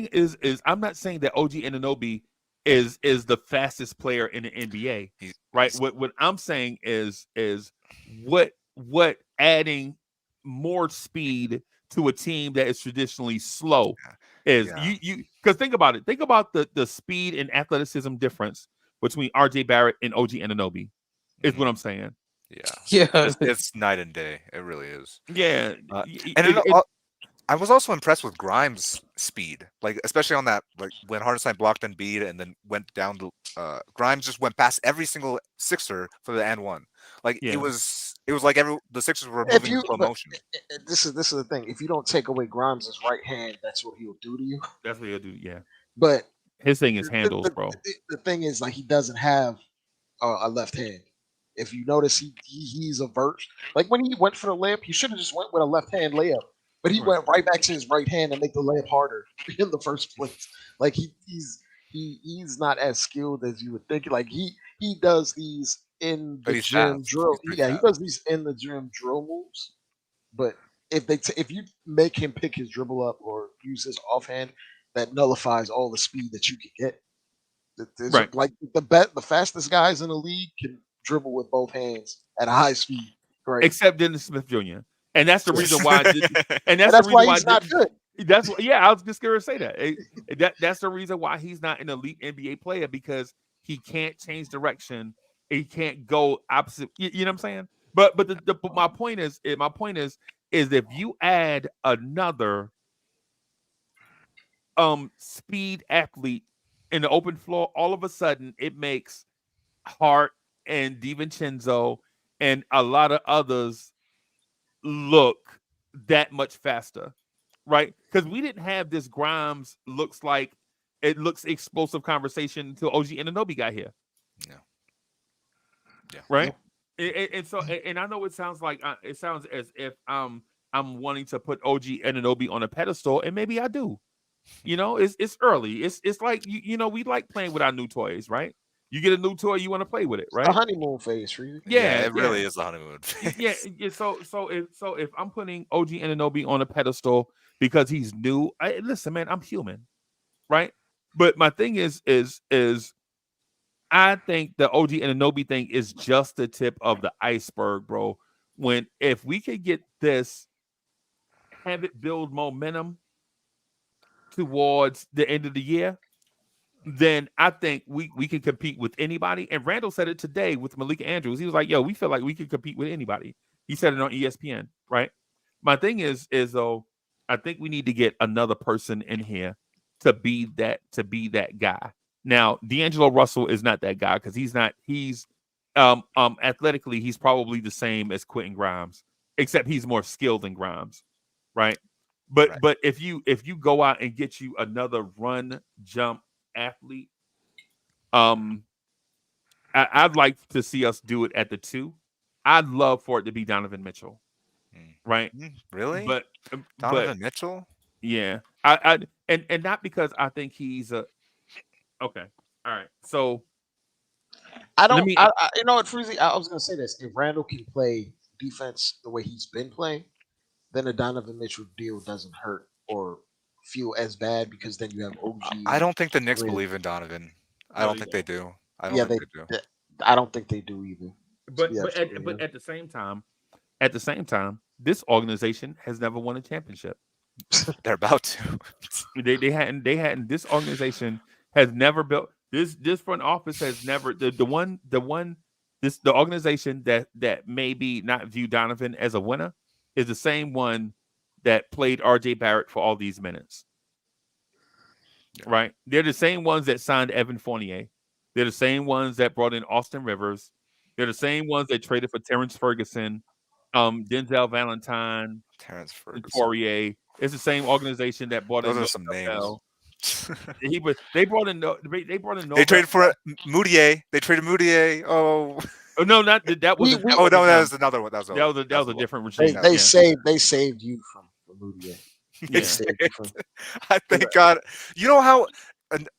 is I'm not saying that OG Anunoby is the fastest player in the NBA, right? What I'm saying is what adding more speed to a team that is traditionally slow is. Yeah. You because think about it. Think about the speed and athleticism difference between RJ Barrett and OG Anunoby is what I'm saying. Yeah. Yeah. It's night and day. It really is. Yeah. And I was also impressed with Grimes' speed, like especially on that, like when Hartenstein blocked Embiid and then went down to Grimes just went past every single Sixer for the and one. Like Yeah. it was like the Sixers were If moving you in slow but motion. this is the thing. If you don't take away Grimes' right hand, that's what he'll do to you. That's what he'll do. Yeah. But His thing is handles, bro. the thing is, like, he doesn't have a left hand. If you notice, he's a verse. Like when he went for the layup, he should have just went with a left hand layup, but he went right back to his right hand and make the layup harder in the first place. Like he's not as skilled as you would think. Like he does these in But the he's gym fast. drill. He's pretty Yeah, he fast. does these in the gym drill moves. But if you make him pick his dribble up or use his offhand, that nullifies all the speed that you can get. Right. Like the fastest guys in the league can dribble with both hands at a high speed. Right. Except Dennis Smith Jr. And that's the reason why. And that's why he's not good. That's I was just gonna say that. That's the reason why he's not an elite NBA player, because he can't change direction. He can't go opposite. You know what I'm saying? But my point is if you add another speed athlete in the open floor, all of a sudden it makes Hart and DiVincenzo and a lot of others look that much faster, right? Because we didn't have this Grimes looks explosive conversation until OG Anunoby got here. Yeah. Right. And so I know it sounds as if I'm wanting to put OG Anunoby on a pedestal, and maybe I do. You know, it's early. It's like you know, we like playing with our new toys, right? You get a new toy, you want to play with it, right? A honeymoon phase for you. Yeah, it really is the honeymoon phase. Yeah. So if I'm putting OG Anunoby on a pedestal because he's new, listen, man, I'm human, right? But my thing is I think the OG Anunoby thing is just the tip of the iceberg, bro. If we could get this, have it build momentum towards the end of the year, then I think we can compete with anybody. And Randall said it today with Malik Andrews. He was like, "Yo, we feel like we can compete with anybody." He said it on ESPN, right? My thing is though, I think we need to get another person in here to be that guy. Now, D'Angelo Russell is not that guy because he's athletically he's probably the same as Quentin Grimes, except he's more skilled than Grimes, right? But if you go out and get you another run jump athlete, I'd like to see us do it at the 2. I'd love for it to be Donovan Mitchell, right? Really? But Donovan Mitchell? Yeah, I and not because I think he's a okay. All right, so I let don't. me. You know what, Freezy? I was gonna say this. If Randall can play defense the way he's been playing, then a Donovan Mitchell deal doesn't hurt or feel as bad because then you have I OG. don't think the Knicks with- believe in Donovan. I No, don't they think they don't. do. I don't Yeah, think they do. I don't think they do either. To be But absolutely but honest. at the same time, this organization has never won a championship. They're about to. They hadn't. This organization has never built this front office has never the one the organization that maybe not view Donovan as a winner is the same one that played RJ Barrett for all these minutes. Right? They're the same ones that signed Evan Fournier. They're the same ones that brought in Austin Rivers. They're the same ones that traded for Terrence Ferguson, Denzel Valentine, Terrence and Ferguson. Poirier. It's the same organization that brought Those in are Noah some names. Bell. They brought in They Noah traded for Moutier. They traded Moutier. Oh, Oh no, not that We- wasn't. we- That oh wasn't no, that them. was another one. That was a different They regime. they Yeah. saved you from Moutier. They Yeah. saved you from. I thank God. You know how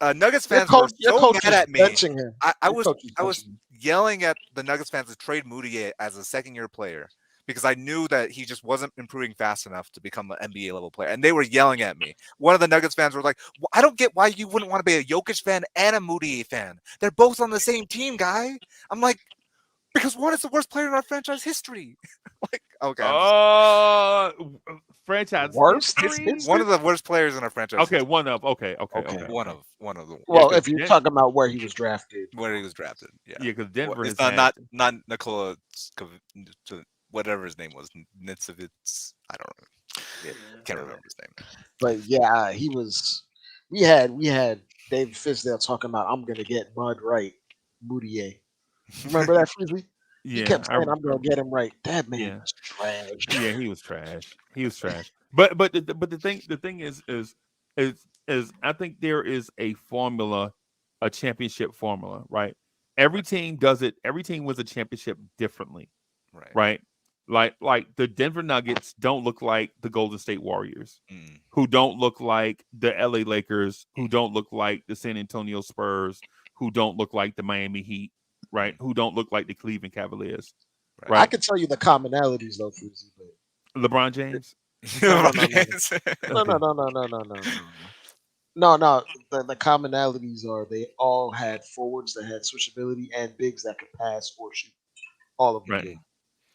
Nuggets Your fans were coach so was mad at me. benching him. I Your was coach I was benching him. yelling at the Nuggets fans to trade Moutier as a second-year player because I knew that he just wasn't improving fast enough to become an NBA level player, and they were yelling at me. One of the Nuggets fans were like, "I don't get why you wouldn't want to be a Jokic fan and a Moutier fan. They're both on the same team, guy." I'm like, because one is the worst player in our franchise history. Like, okay, Franchise Worst history. one of the worst players in our franchise. Okay, history. one of okay. One of the Well, Yeah, if you're talking about where he was drafted, where he was drafted. Yeah, Yeah, because Denver it's has not had not Nikola whatever his name was, Nitsevitz. I don't know. Can't remember his name. but yeah, he was. We had David Fisdale talking about I'm gonna get Mud right, Moutier. Remember that, Freezy? He yeah. kept saying I'm gonna get him right. That man Yeah. was trash. Yeah, he was trash. He was trash. But the thing is I think there is a formula, a championship formula, right? Every team does it. Every team wins a championship differently, Right. right? Like the Denver Nuggets don't look like the Golden State Warriors, Mm. who don't look like the LA Lakers, who don't look like the San Antonio Spurs, who don't look like the Miami Heat, right? Who don't look like the Cleveland Cavaliers, I right? could tell you the commonalities though, Freezy, but LeBron James. no. No. The commonalities are they all had forwards that had switchability and bigs that could pass or shoot. All of them Right. did.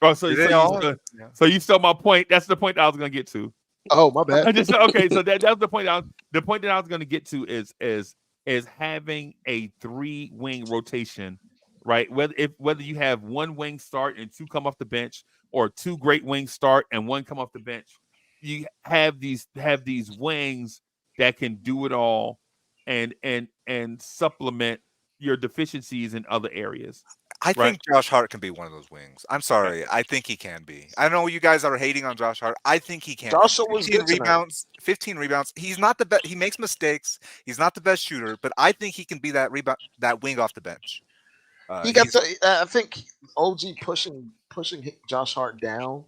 Oh, Do they all? Yeah. so you stole my point. That's the point I was going to get to. Oh, my bad. I just okay. So that's the point. The point that I was going to get to is having a 3-wing rotation, right? Whether you have one wing start and 2 come off the bench, or 2 great wings start and 1 come off the bench, you have these wings that can do it all and supplement your deficiencies in other areas. I Right. think Josh Hart can be one of those wings. I'm sorry. I think he can be. I know you guys are hating on Josh Hart. I think he can. Joshua was 15 good tonight. rebounds. 15 rebounds. He's not the best. He makes mistakes. He's not the best shooter, but I think he can be that rebound, that wing off the bench. He got to. I think OG pushing Josh Hart down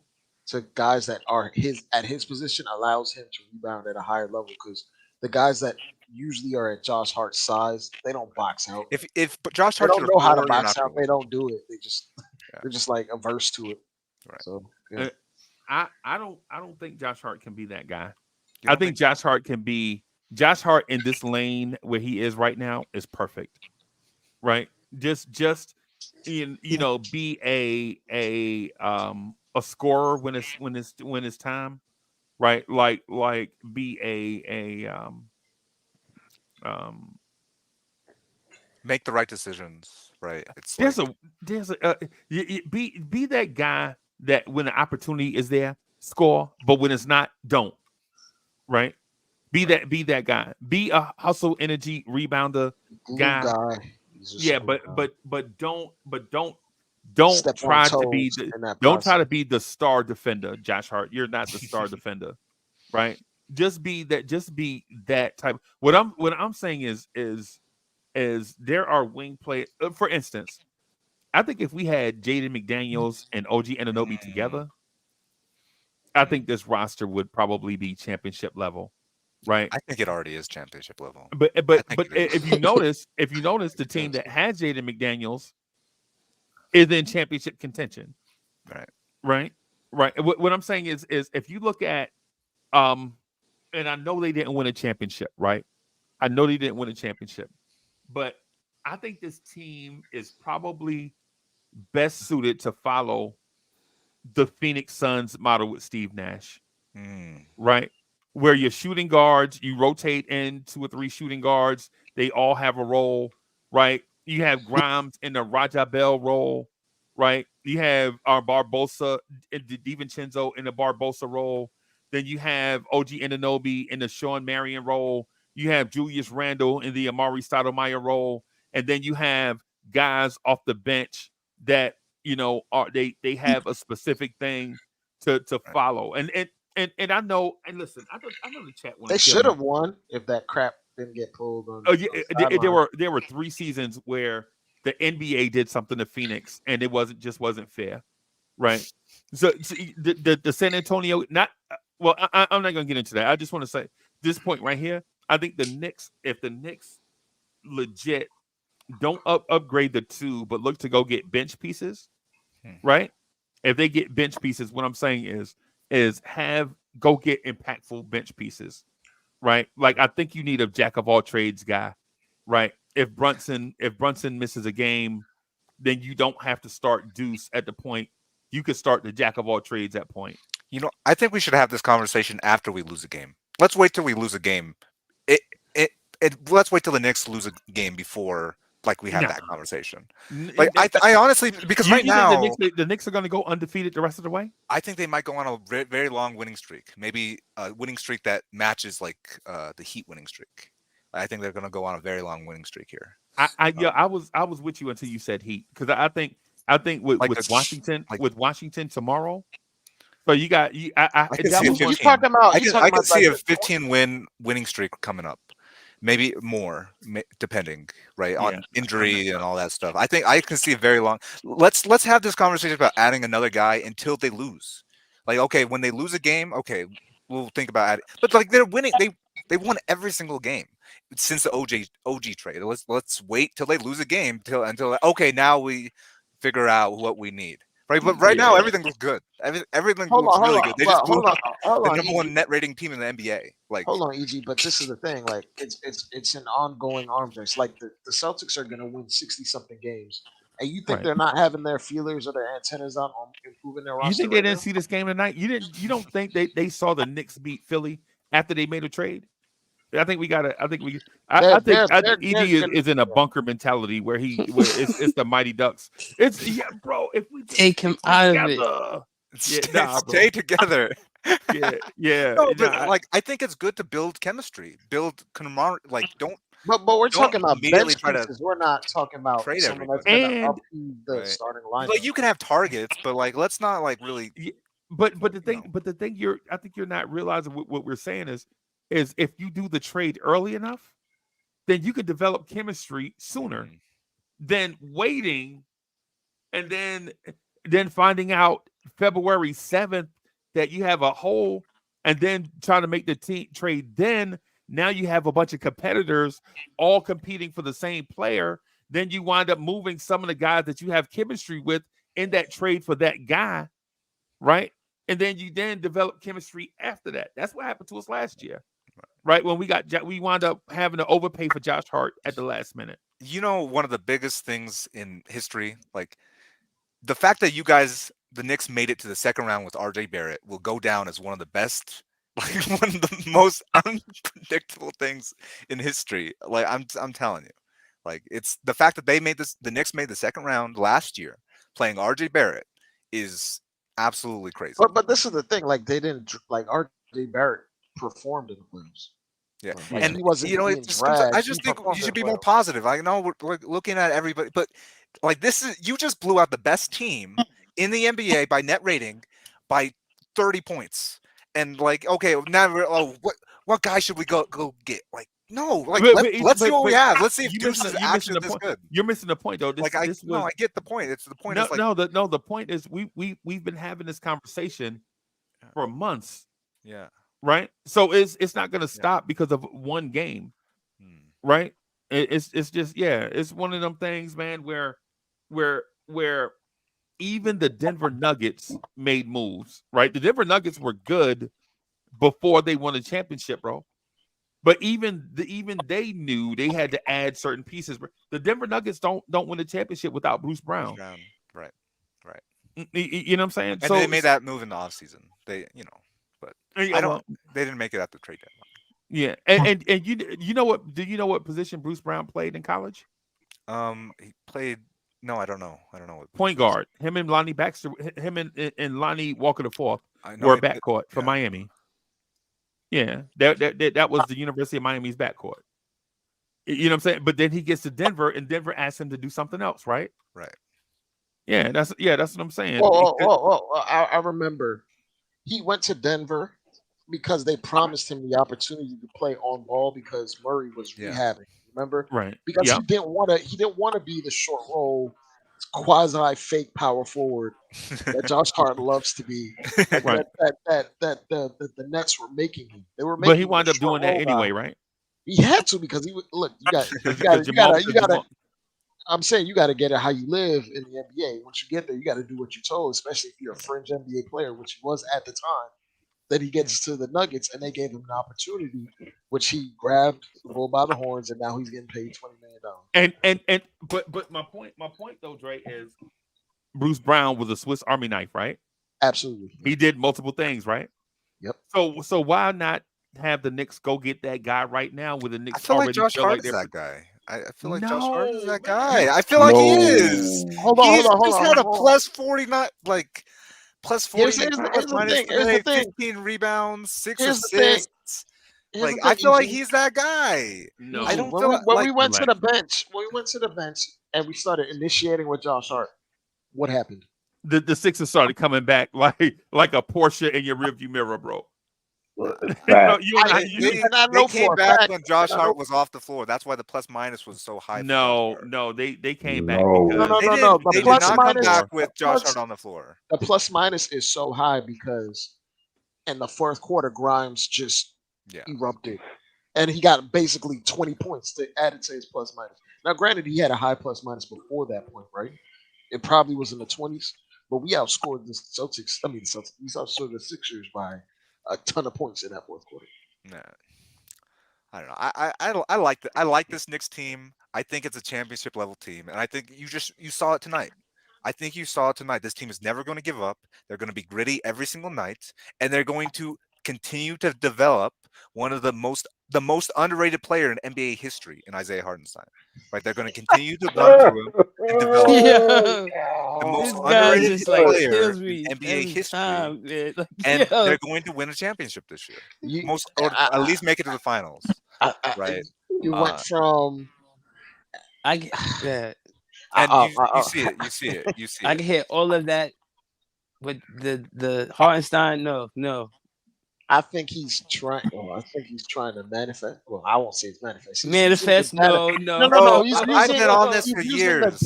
to guys that are at his position allows him to rebound at a higher level because the guys that usually are at Josh Hart's size, they don't box out. If Josh They Hart's don't your know how to forward, you're box not out. gonna They win. don't do it. They're just like averse to it. Right. So yeah. I don't think Josh Hart can be that guy. You I don't think Josh Hart can be Josh Hart in this lane where he is right now is perfect. Right? Just be a scorer when it's time. Right? Like be a Make the right decisions, right? It's There's like a be that guy that when the opportunity is there, score, but when it's not, don't. Right? Be that guy. Be a hustle energy rebounder Glue guy. guy. He's just a Yeah, glue but guy. but but don't Step on try to be toes the in that don't try process. to be the star defender, Josh Hart. You're not the star defender, right? Just be that type. What I'm saying is there are wing play. For instance, I think if we had Jaden McDaniels and OG Ananobi mm, together, I mm. think this roster would probably be championship level, right? I think it already is championship level. But I but think but it is. if you notice, the team Because that has Jaden McDaniels is in championship contention, Right. right? Right. What I'm saying is if you look at um, and I know they didn't win a championship, right? I know they didn't win a championship, but I think this team is probably best suited to follow the Phoenix Suns model with Steve Nash, Mm. right? Where your shooting guards, you rotate in 2 or 3 shooting guards. They all have a role, right? You have Grimes in the Raja Bell role, right? You have our Barbosa, DiVincenzo in the Barbosa role. Then you have OG Ananobi in the Sean Marion role. You have Julius Randle in the Amari Stoudemire role. And then you have guys off the bench that, are they have a specific thing to Right. follow. And I know, and listen, I know the chat want they to kill should me. have won if that crap didn't get pulled Oh on yeah, the there sideline. were 3 seasons where the NBA did something to Phoenix, and it wasn't fair, right? So the San Antonio, not well. I'm not going to get into that. I just want to say this point right here. I think the Knicks, if the Knicks legit don't upgrade the 2, but look to go get bench pieces, Hmm. right? If they get bench pieces, what I'm saying is have go get impactful bench pieces, right? Like I think you need a jack of all trades guy, right? If Brunson misses a game, then you don't have to start Deuce at the point. You could start the jack of all trades at point. I think we should have this conversation after we lose a game. Let's wait till we lose a game. It let's wait till the Knicks lose a game before we have Nah, that conversation. N- Like n- I honestly, because right you think now the Knicks are going to go undefeated the rest of the way? I think they might go on a very, very long winning streak. Maybe a winning streak that matches the Heat winning streak. I think they're going to go on a very long winning streak here. Yeah, Um, I was with you until you said Heat because I think with, like with a Washington like with Washington tomorrow. So you got you. I I could that see a was one. He's 15. talking about. I He's can talking I could about like see a the 15 winning streak coming up. Maybe more, depending, right, Yeah, on I'm not. injury and all that stuff. I think I can see a very long. Let's have this conversation about adding another guy until they lose. Like, okay, when they lose a game, okay, we'll think about adding. But they're winning. They won every single game since the OG trade. Let's wait till they lose a game until okay, now we figure out what we need. Right, but right now Yeah, everything looks good. Everything hold looks on, hold really on, good. They but just blew hold on, up hold the on, number EG. one net rating team in the NBA. Hold on, EG. But this is the thing. Like it's an ongoing arms race. Like the Celtics are gonna win 60 something games, and you think right. they're not having their feelers or their antennas on improving their You roster think they right didn't now? see this game tonight? You don't think they saw the Knicks beat Philly after they made a trade? I think we got to. I think we. They're I think they're I they're think ED they're gonna. is in a bunker mentality where it's the Mighty Ducks. It's yeah, bro. If we just Take him stick out of it. together, yeah, Stay, nah, stay bro, together. yeah, No, but nah, I think it's good to build chemistry, build camaraderie. But we're Don't talking about immediately bench try to pieces. We're not talking about trade someone that's everybody. gonna and upheave the Right. starting Like lineup. you can have targets, but let's not really. yeah, but the You thing, know. I think you're not realizing what we're saying is if you do the trade early enough, then you could develop chemistry sooner Mhm. than waiting and then finding out February 7th that you have a hole and then trying to make the team trade. Then now you have a bunch of competitors all competing for the same player. Then you wind up moving some of the guys that you have chemistry with in that trade for that guy, right? And then you then develop chemistry after that. That's what happened to us last year, right? When we wound up having to overpay for Josh Hart at the last minute. One of the biggest things in history, like the fact that you guys, the Knicks, made it to the second round with RJ Barrett, will go down as one of the best, like one of the most unpredictable things in history. Like I'm telling you, Like it's the fact that the Knicks made the second round last year playing RJ Barrett is absolutely crazy. But this is the thing. Like they didn't like RJ Barrett performed in the playoffs. Yeah, Like and he wasn't it being just comes. I dragged. just He think performed you in should the be more playoffs. positive. I know we're looking at everybody, but like you just blew out the best team in the NBA by net rating by 30 points, and like okay, now what guy should we go get? Like no, like let's see what we have. Let's see if Deuce is actually this good. You're missing the point though. I get the point. It's the point. The point is we've been having this conversation for months. Yeah. Right. So it's not going to stop because of one game. Right. It's just it's one of them things, man, where even the Denver Nuggets made moves. Right. The Denver Nuggets were good before they won a championship, bro. But even they knew they had to add certain pieces. The Denver Nuggets don't win a championship without Bruce Brown. Right. You know what I'm saying? And they made that move in the offseason. They, but they didn't make it at the trade deadline. Yeah, and you know what? Do you know what position Bruce Brown played in college? He played. No, I don't know. I don't know what point guard. Him and Lonnie Baxter. Him and Lonnie Walker IV were backcourt for Miami. Yeah, that was the University of Miami's backcourt. You know what I'm saying? But then he gets to Denver, and Denver asks him to do something else, right? Right. Yeah, that's what I'm saying. I remember he went to Denver because they promised him the opportunity to play on ball because Murray was rehabbing. Remember? Right. Because he didn't want to be the short roll, quasi fake power forward that Josh Hart loves to be. Like right. That the Nets were making him. They were making. But he wound up doing that anyway, right? He had to because he would look. You got. I'm saying you got to get it how you live in the NBA. Once you get there, you got to do what you're told, especially if you're a fringe NBA player, which he was at the time. Then he gets to the Nuggets, and they gave him an opportunity, which he grabbed the bull by the horns, and now he's getting paid $20 million. But my point though, Dre, is Bruce Brown was a Swiss Army knife, right? Absolutely. He did multiple things, right? Yep. So why not have the Knicks go get that guy right now? With the Knicks, I feel already like Josh feel Hart like is that guy. I feel like No, Josh Hart is that guy. I feel like he is. Hold on. He's had a plus 49, like plus 40, Here's minus the thing. 15 rebounds, 6 Here's the thing. assists. Like I feel like he's that guy. No, I don't when feel we, when like we went to the bench, and we started initiating with Josh Hart, what happened? The Sixers started coming back like a Porsche in your rearview mirror, bro. They came back when Josh Hart was off the floor. That's why the plus minus was so high. No, they came back. No. They did not come back with Josh Hart on the floor. The plus minus is so high because in the fourth quarter, Grimes just erupted, and he got basically 20 points to add it to his plus minus. Now, granted, he had a high plus minus before that point, right? It probably was in the 20s, but we outscored the Celtics. We outscored the Sixers by a ton of points in that fourth quarter. Nah. I don't know. I like this Knicks team. I think it's a championship level team, and I think you saw it tonight. I think you saw it tonight. This team is never going to give up. They're going to be gritty every single night, and they're going to continue to develop one of the most underrated player in NBA history in Isaiah Hartenstein. Right? They're going to continue to run through him and develop the most underrated player in NBA history. And they're going to win a championship this year. Or at least make it to the finals. Right? You went from and you see it. I can hear all of that, but the Hartenstein, no. I think he's trying. I think he's trying to manifest. Well, I won't say it's manifest. No. I've been on this for years.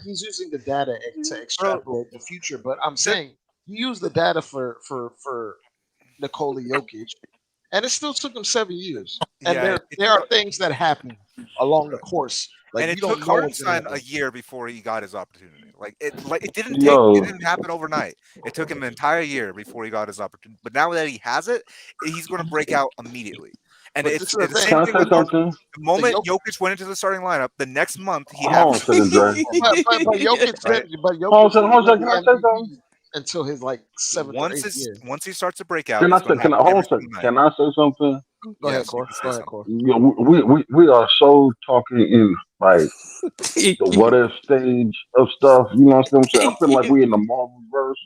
He's using the data to extrapolate the future. But I'm saying he used the data for Nikola Jokic, and it still took him 7 years. And there are things that happen along the course. Like, and it took Hartenstein a year before he got his opportunity. It didn't happen overnight. It took him an entire year before he got his opportunity. But now that he has it, he's going to break out immediately. And it's the same thing with the moment Jokic went into the starting lineup, the next month he had. But Jokic until his 7th or 8th year. Once he starts to break out. Can I say something? Go ahead, Yes, you Core. can say Go ahead, something. Core. We are so talking in like Thank the you. what if stage of stuff. You know what I'm saying? I Thank feel like you. we in the Marvel verse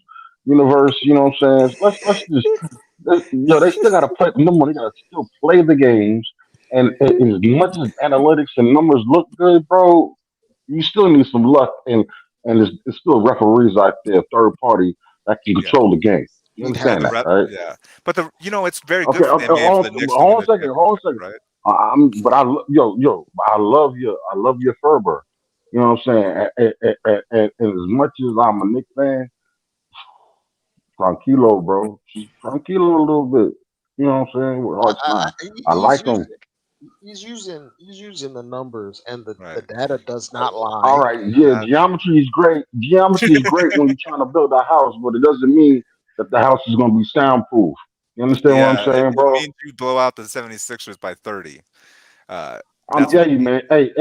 universe. You know what I'm saying? Let's just they still gotta play. Number they gotta still play the games. And as much as analytics and numbers look good, bro, you still need some luck and it's still referees out there, third party that can Yeah. control the game. You We'd But have understand the that, rep, right? yeah. But it's very Okay, good for the NBA for the Knicks to win hold on the a second, hold on a championship, second. right? But I love your Ferber. You know what I'm saying? And as much as I'm a Knicks fan, tranquilo, bro, tranquilo a little bit. You know what I'm saying? With Hartenstein, I he's like him. using he's using the numbers, and the Right. data does not All lie. right, yeah, Uh, geometry is great. Geometry is great when you're trying to build a house, but it doesn't mean that the house is going to be soundproof. You understand what I'm yeah, saying, it bro? means you blow out the 76ers by 30. Uh, I'm that's what telling you, man. Hey,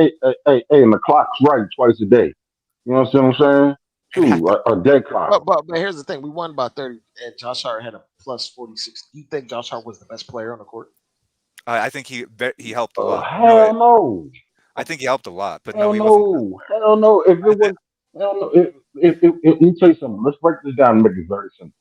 and the clock's right twice a day. You know what I'm saying? and half Two, the a dead clock. But here's the thing: we won by 30, and Josh Hart had a plus 46. Do you think Josh Hart was the best player on the court? I think he helped a lot. Hell no. I think he helped a lot, but no, Hell he wasn't the best no. player. Hell no. If it I think was, hell no. Let me tell you something. Let's break this down and make it very simple.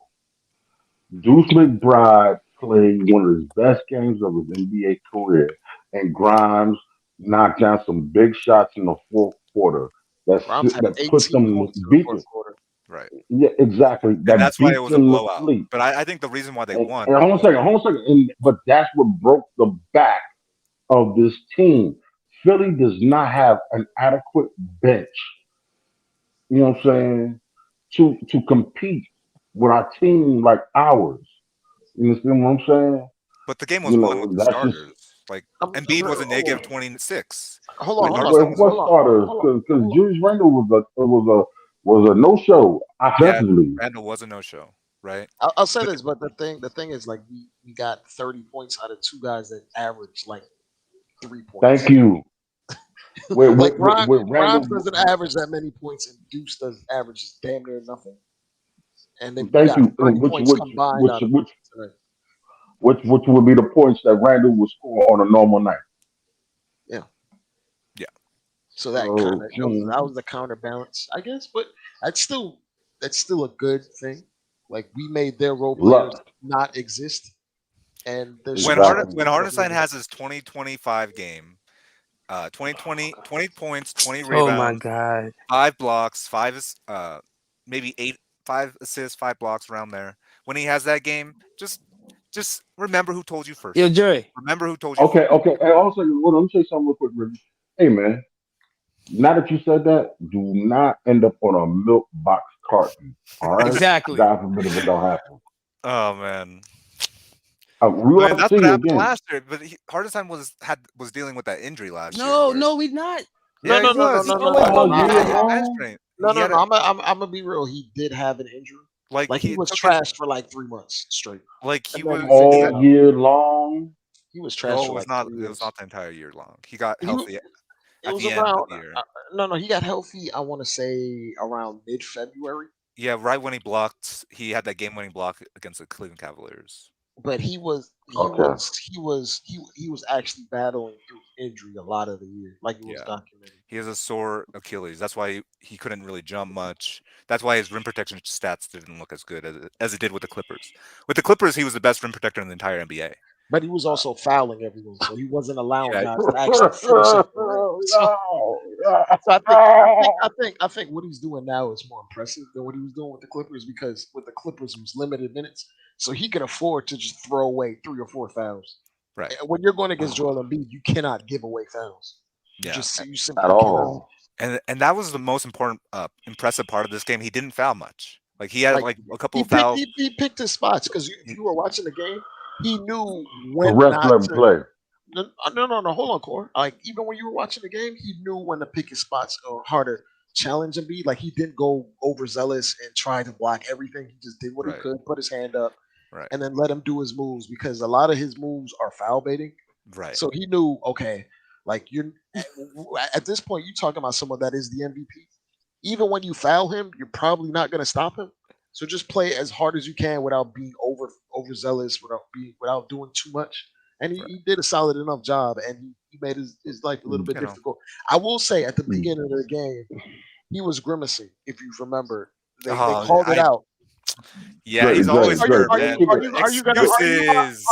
Deuce McBride played one of his best games of his NBA career, and Grimes knocked down some big shots in the fourth quarter. Grimes had That put 18 them points in the beat fourth them. quarter. right, Yeah, exactly. and That that's why it beat was a them to blowout. sleep. But I think the reason why they And won hold on a was second, hold on a second. But that's what broke the back of this team. Philly does not have an adequate bench. You know what I'm saying? To compete with a team like ours. You understand what I'm saying? but the game was You won with know, the that's just starters. Like Embiid was a negative 26. Like Hold on, what, Hartenstein was hold what on, starters hold on, because hold on. Julius Randle was a no show yeah, offensively. Randall was a no show, right? I'll say But this, but the thing is, like, we got 30 points out of two guys that average like 3 points. Thank you. Like With Grimes Randle, doesn't average that many points, and Deuce does averages damn near nothing. And then you thank got you. 30 Which points which combined which out of which tonight. which would be the points that Randle would score on a normal night. Yeah. yeah, So that kind So of that was the counterbalance, I guess. But that's still that's still a good thing. Like, we made their role players luck. not exist, and they're when still Exactly. When put up Hartenstein numbers. has his 2025 game, 20 points, 20 Oh my rebounds, god. 5 blocks, maybe 5 assists, 5 blocks around there. When he has that game, just remember who told you Yo, first. Jerry. Remember who told you Okay, first. okay. And also, let me say something real quick, Ricky. Hey, man. Now that you said that, do not end up on a milk box carton. All right. Exactly. God forbid if it don't happen. Oh man. We I will mean, have to that's see what you happened again. last year. But Hartenstein was dealing with that injury last year. No, Where no, we not. No, yeah, he no, no, no, was. He no, no, always no, no, gonna All be He year had no, a that. hand long. strain. no, He no, had no. a I'm gonna be real. He did have an injury. like Like, he he was took his trash for like 3 months straight, like he and then was we figured he that got All out. year long. He was trash no, for like three it was years. not the entire year long. He got He healthy It at was the end of around the year. no, no. He got healthy. I want to say around mid February, Yeah, right when he had that game-winning block against the Cleveland Cavaliers. but Okay. he was actually battling through injury a lot of the year, like it was Yeah. documented. He has a sore Achilles. That's why he couldn't really jump much. That's why his rim protection stats didn't look as good as it did with the Clippers. With the Clippers, he was the best rim protector in the entire NBA. But he was also fouling everyone, so he wasn't allowing Yeah, guys to actually finish at the rim. No. So I think what he's doing now is more impressive than what he was doing with the Clippers, because with the Clippers it was limited minutes, so he could afford to just throw away 3 or 4 fouls. right. When you're going against Joel Embiid, you cannot give away fouls. Yeah, You At simply cannot. all. and that was the most important, impressive part of this game. He didn't foul much. Like he had Like, like a couple of fouls. he picked his spots, because if you were watching the game, he knew The when refs not let him to. play. No. Hold on, Core. Like, even when you were watching the game, he knew when to pick his spots or harder challenge Embiid. Like, he didn't go overzealous and try to block everything. He just did what he Right, could, put his hand up, right, and then let him do his moves, because a lot of his moves are foul baiting. right. So he knew, okay, like, you're at this point, you talking about someone that is the MVP. Even when you foul him, you're probably not going to stop him. So just play as hard as you can without being overzealous, without doing too much. and he did a solid enough job, and he made his life a little bit You know. difficult. I will say at the beginning of the game, he was grimacing. If you remember, they called it out. Yeah, he's always hurt, man. Are you gonna Excuses.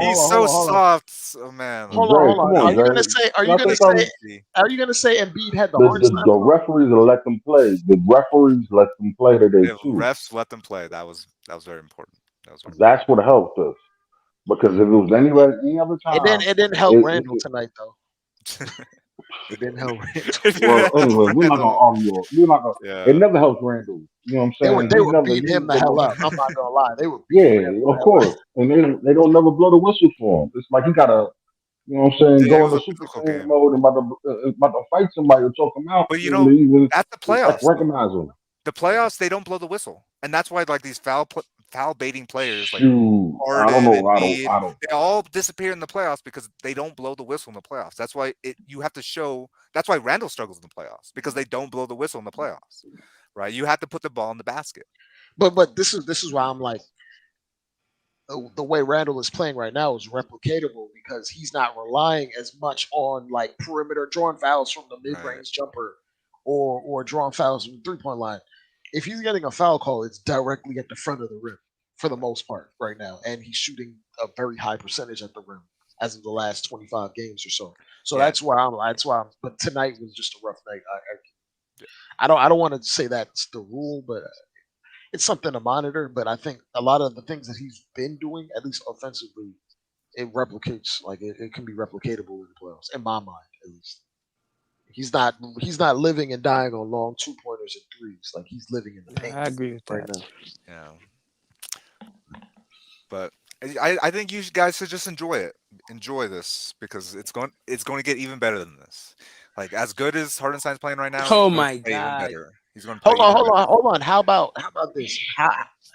He's so soft. Oh man. Hold on. Are you gonna say Embiid had the hardest time? The referees will let them play. The referees let them play today The too. refs let them play. That was very important. That's what helped us. Because if it was any other time, it didn't help Randle tonight though. It didn't help Randle. Well, anyway, we're not gonna argue. It never helps Randle. You know what I'm saying? They were beating him the hell up. I'm not gonna lie. They were beating him of course. And they don't never blow the whistle for him. It's like he gotta, you know what I'm saying, go into Super Saiyan mode and about to fight somebody or choke him out. But even at the playoffs, recognize him. The playoffs, they don't blow the whistle, and that's why like these foul baiting players like Harden and Embiid, they all disappear in the playoffs because they don't blow the whistle in the playoffs. That's why you have to show. That's why Randle struggles in the playoffs because they don't blow the whistle in the playoffs, right? You have to put the ball in the basket. But this is why I'm like the way Randle is playing right now is replicatable because he's not relying as much on like perimeter drawing fouls from the mid-range jumper or drawing fouls from the three-point line. If he's getting a foul call, it's directly at the front of the rim for the most part right now, and he's shooting a very high percentage at the rim as of the last 25 games or so. So that's why I'm. But tonight was just a rough night. I don't want to say that's the rule, but it's something to monitor. But I think a lot of the things that he's been doing, at least offensively, it replicates. Like it can be replicatable in the playoffs, in my mind, at least. He's not living and dying on long 2-pointers and threes. Like he's living in the paint. I agree with right that. now. Yeah. But I think you guys should just enjoy this because it's going to get even better than this. Like as good as Hartenstein's playing right now. Oh my God! He's going to hold on. How about this?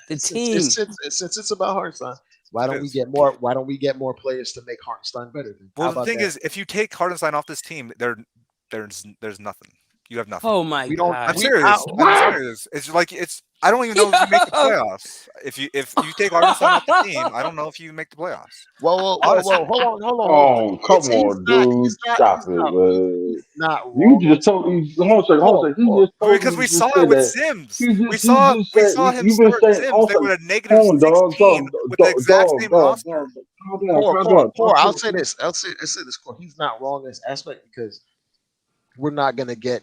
The team. Since it's about Hartenstein, why don't we get more players to make Hartenstein better? Well, the thing is, if you take Hartenstein off this team, there's nothing. You have nothing. Oh my God! I'm serious. I'm serious. It's like I don't even know if you make the playoffs. If you take Hartenstein off the team, I don't know if you make the playoffs. Whoa, hold on. Oh, come on, dude. Stop it, man. You just told me. Hold on a second. Because we saw it with Sims. We saw him start Sims. They were a -16 with the exact same roster. Core, I'll say this. Core. He's not wrong in this aspect because we're not gonna get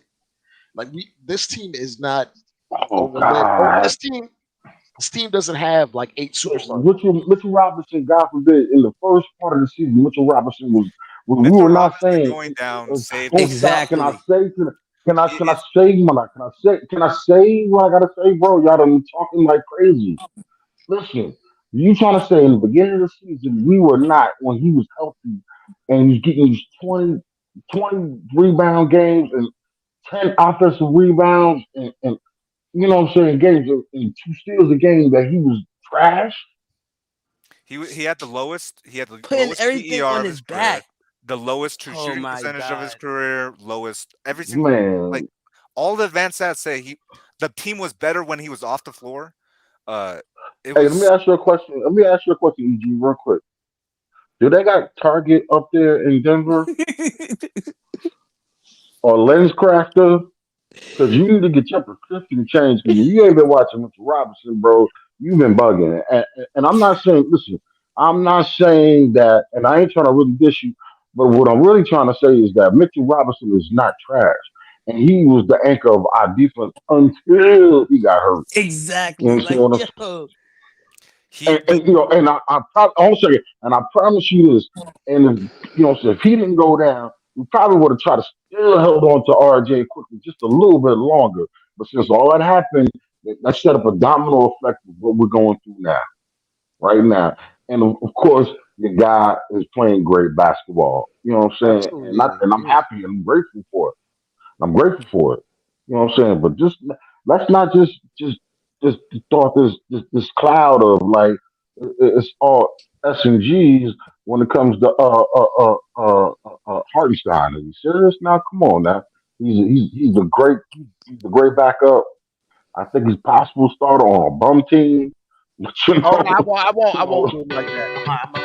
this team is not. This team doesn't have like 8 superstars. Mitchell Robinson, God forbid, in the first part of the season, Mitchell Robinson was we were not saying going down. Exactly. Can I say what I gotta say, bro? Y'all done talking like crazy. Listen, you trying to say in the beginning of the season we were not when he was healthy and he's getting these 20 rebound games and 10 offensive rebounds and you know what I'm saying, games and 2 steals a game that he was trash. He had the lowest. He had the putting lowest everything PER on of his career, back. the lowest true shooting percentage of his career, lowest everything. Man, like all the advanced stats say the team was better when he was off the floor. Let me ask you a question. EG, real quick. Do they got Target up there in Denver or LensCrafter? Because you need to get your prescription changed. Because you ain't been watching Mitchell Robinson, bro. You've been bugging. And I'm not saying, listen, I'm not saying that, and I ain't trying to really dish you, but what I'm really trying to say is that Mitchell Robinson is not trash. And he was the anchor of our defense until he got hurt. Exactly. You know what I'm saying? And I promise you this, and if he didn't go down, we probably would have tried to still held on to RJ quickly just a little bit longer. But since all that happened, that set up a domino effect of what we're going through now, right now. And of course, the guy is playing great basketball. You know what I'm saying? Absolutely. And I'm happy and I'm grateful for it. You know what I'm saying? But just let's not just thought this cloud of like it's all S and G's when it comes to Hartenstein. Are you serious now? Come on now. He's a great backup. I think he's possible starter on a bum team. I won't do him like that.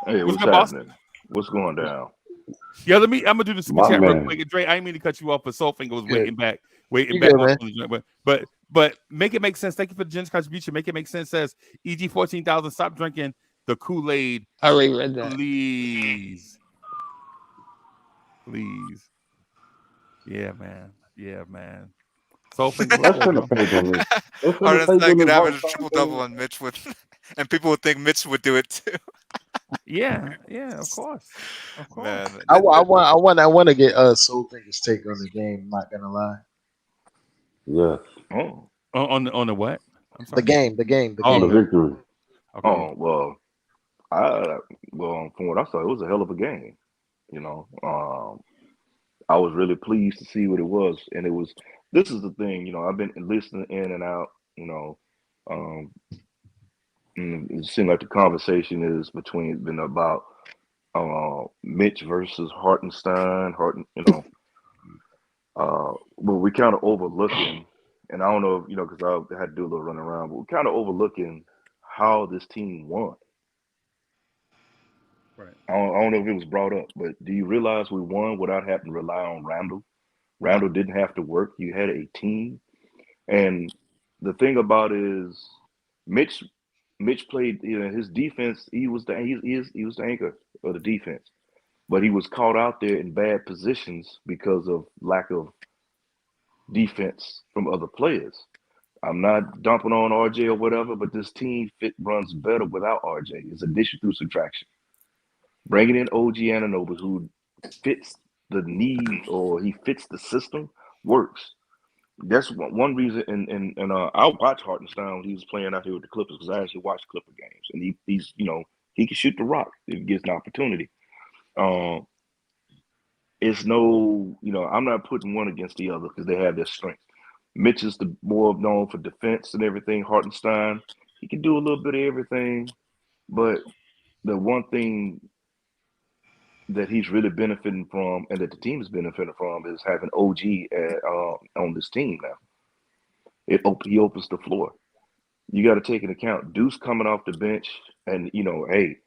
Hey, What's what's good, boss? happening? What's going down? Yeah, I'm gonna do the super My chat real man. quick. And Dre, I didn't mean to cut you off, but Soulfinger was Good. waiting You back good, on man. the joint. But make it make sense. Thank you for the generous contribution. Make it make sense. Says EG 14,000. Stop drinking the Kool-Aid, I already read that. please. Yeah, man. Soulfinger, what's Let's good, send a bro? paper on this. Let's send a paper Hartenstein on could this average vote. a triple double on Mitch and people would think Mitch would do it too. Yeah, of course. Man, I want to get Soul Thinker's take on the game. I'm not gonna lie. Yes. Oh, On the what? I'm The sorry. game. On the Okay. victory. Okay. from what I saw, it was a hell of a game. You know, I was really pleased to see what it was, and it was. This is the thing, you know. I've been listening in and out. You know, it seemed like the conversation is been about Mitch versus Hartenstein. But we kind of overlooking, and I don't know, if, you know, because I had to do a little run around, but we're kind of overlooking how this team won. Right. I don't know if it was brought up, but do you realize we won without having to rely on Randle? Randle didn't have to work. You had a team, and the thing about it is, Mitch played. You know, his defense. He was the anchor of the defense, but he was caught out there in bad positions because of lack of defense from other players. I'm not dumping on RJ or whatever, but this team runs better without RJ. It's addition through subtraction. Bringing in OG Anunoby, who fits the need or he fits the system, works. That's one reason. And I watched Hartenstein when he was playing out here with the Clippers because I actually watched Clipper games, and he's you know he can shoot the rock if he gets an opportunity. It's no, you know, I'm not putting one against the other because they have their strengths. Mitch is the more known for defense and everything. Hartenstein, he can do a little bit of everything, but the one thing that he's really benefiting from and that the team is benefiting from is having OG on this team now. He opens the floor. You got to take into account Deuce coming off the bench, and you know, hey,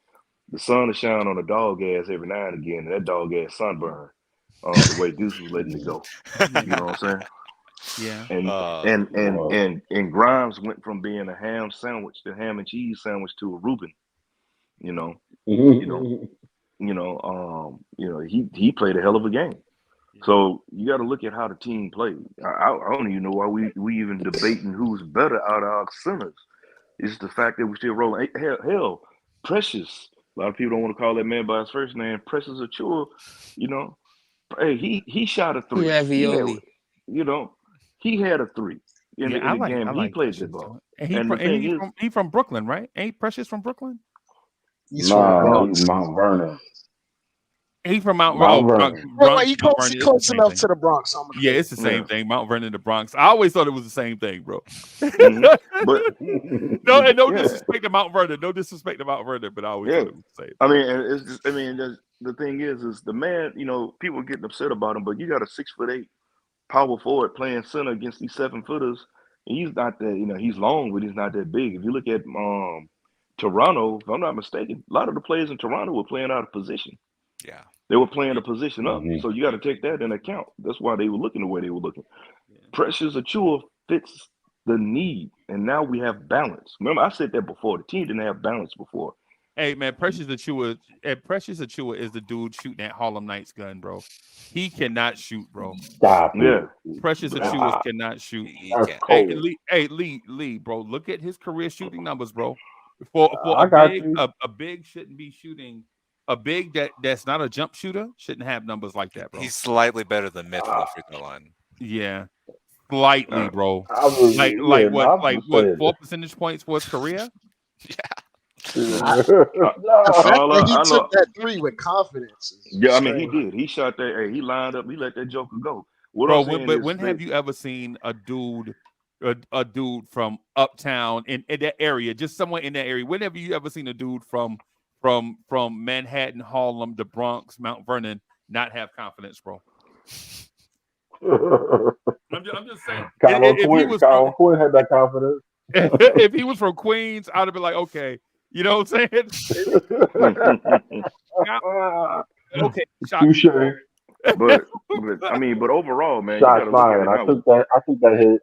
the sun will shine on a dog ass every now and again, and that dog ass sunburn. The way Deuce was letting it go, you know what I'm saying? Yeah. And Grimes went from being a ham and cheese sandwich to a Reuben. You know, he played a hell of a game. So you got to look at how the team played. I don't even know why we even debating who's better out of our centers. It's the fact that we still rolling. Hell, Precious. A lot of people don't want to call that man by his first name. Precious Achua, you know. Hey, he shot a three. Ravioli. He had a three in I the game. He like played Precious the ball. too. And the thing is, he from Brooklyn, right? Ain't Precious from Brooklyn? He's from the Nah, Bronx. he's Mount Vernon. He from Mount Mount Bronx. Vernon. Well, he Mount close, Vernon is the close same enough thing. to the Bronx. So I'm Yeah, it's the same Yeah. thing. Mount Vernon, the Bronx. I always thought it was the same thing, bro. But No yeah, disrespect to Mount Vernon. No disrespect to Mount Vernon, but I always yeah. thought it was the same. I mean, and it's just, I mean, the thing is the man. You know, people are getting upset about him, but you got a 6'8" power forward playing center against these 7-footers, and he's not that. You know, he's long, but he's not that big. If you look at Toronto, if I'm not mistaken, a lot of the players in Toronto were playing out of position. Yeah. They were playing a position up. Mhm. So you got to take that into account. That's why they were looking the way they were looking. Precious Achua fits the need, and now we have balance. Remember, I said that before. The team didn't have balance before. Hey man, Precious Achua is the dude shooting that Harlem Nights gun, bro. He cannot shoot, bro. Stop Yeah. it. Precious Achua cannot shoot. He That's can't. Hey, cold. Lee, bro. Look at his career shooting numbers, bro. For I got you. a big shouldn't be shooting. A big that's not a jump shooter shouldn't have numbers like that, bro. He's slightly better than Mitch from the free throw line. Yeah, slightly, bro. I was, Like I'm just saying. 4 percentage points for his career? The fact All that he I know, took that three with confidence is yeah, I mean, he strange. did. He shot that. Hey, he lined up. He let that joker go. What Bro, I'm saying but is, when have you ever seen a dude from uptown in that area, just somewhere in that area? When have you ever seen a dude from Manhattan, Harlem, the Bronx, Mount Vernon not have confidence, bro? I'm just saying. If he was Colin Quinn had that confidence. if he was from Queens, I'd have been like, okay, You know what I'm saying? Okay, shot. Touche. but I mean, but overall, man, you got Shots to look at fired. it I now. took that hit.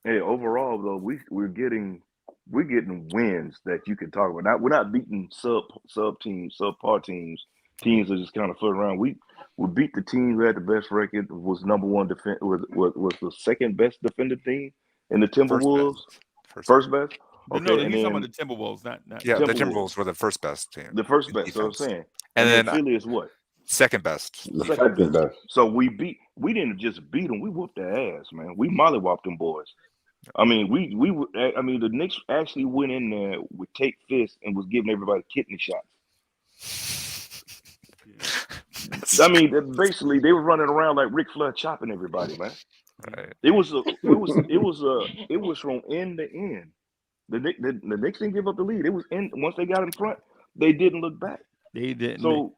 Hey, overall though, we're getting wins that you can talk about. We're not beating subpar teams. Teams are just kind of floating around. We beat the team who had the best record, was number one was the second best defended team in the Timberwolves. First best. No, Okay, and he's then talking about the Timberwolves, not Yeah, the Timberwolves. Timberwolves were the first best team. The first best. So I'm defense. saying, And then then Philly is what? second best. The second best. So we didn't just beat them. We whooped their ass, man. We mollywopped them boys. I mean, the Knicks actually went in there with Tate Fist and was giving everybody kidney shots. I mean, basically they were running around like Ric Flair chopping everybody, man. Right. It was from end to end. The Knicks didn't give up the lead. It was once they got in front, they didn't look back. They didn't. So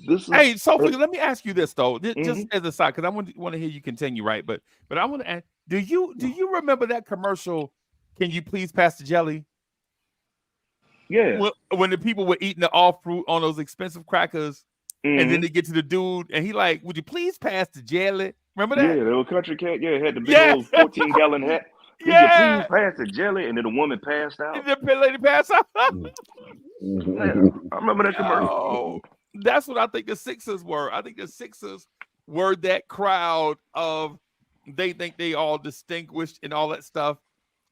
this is hey, Sophie, let me ask you this though, just as a side, because I want to hear you continue, right? But I want to ask, do you remember that commercial? Can you please pass the jelly? Yeah. When the people were eating the all fruit on those expensive crackers, and then they get to the dude, and he like, would you please pass the jelly? Remember that? Yeah, the old country cat. Yeah, had the big old 14-gallon hat. Can you please pass the jelly? And then the woman passed out. The lady passed out. Yeah, I remember that commercial. Oh, that's what I think the Sixers were. I think the Sixers were that crowd of they think they all distinguished and all that stuff,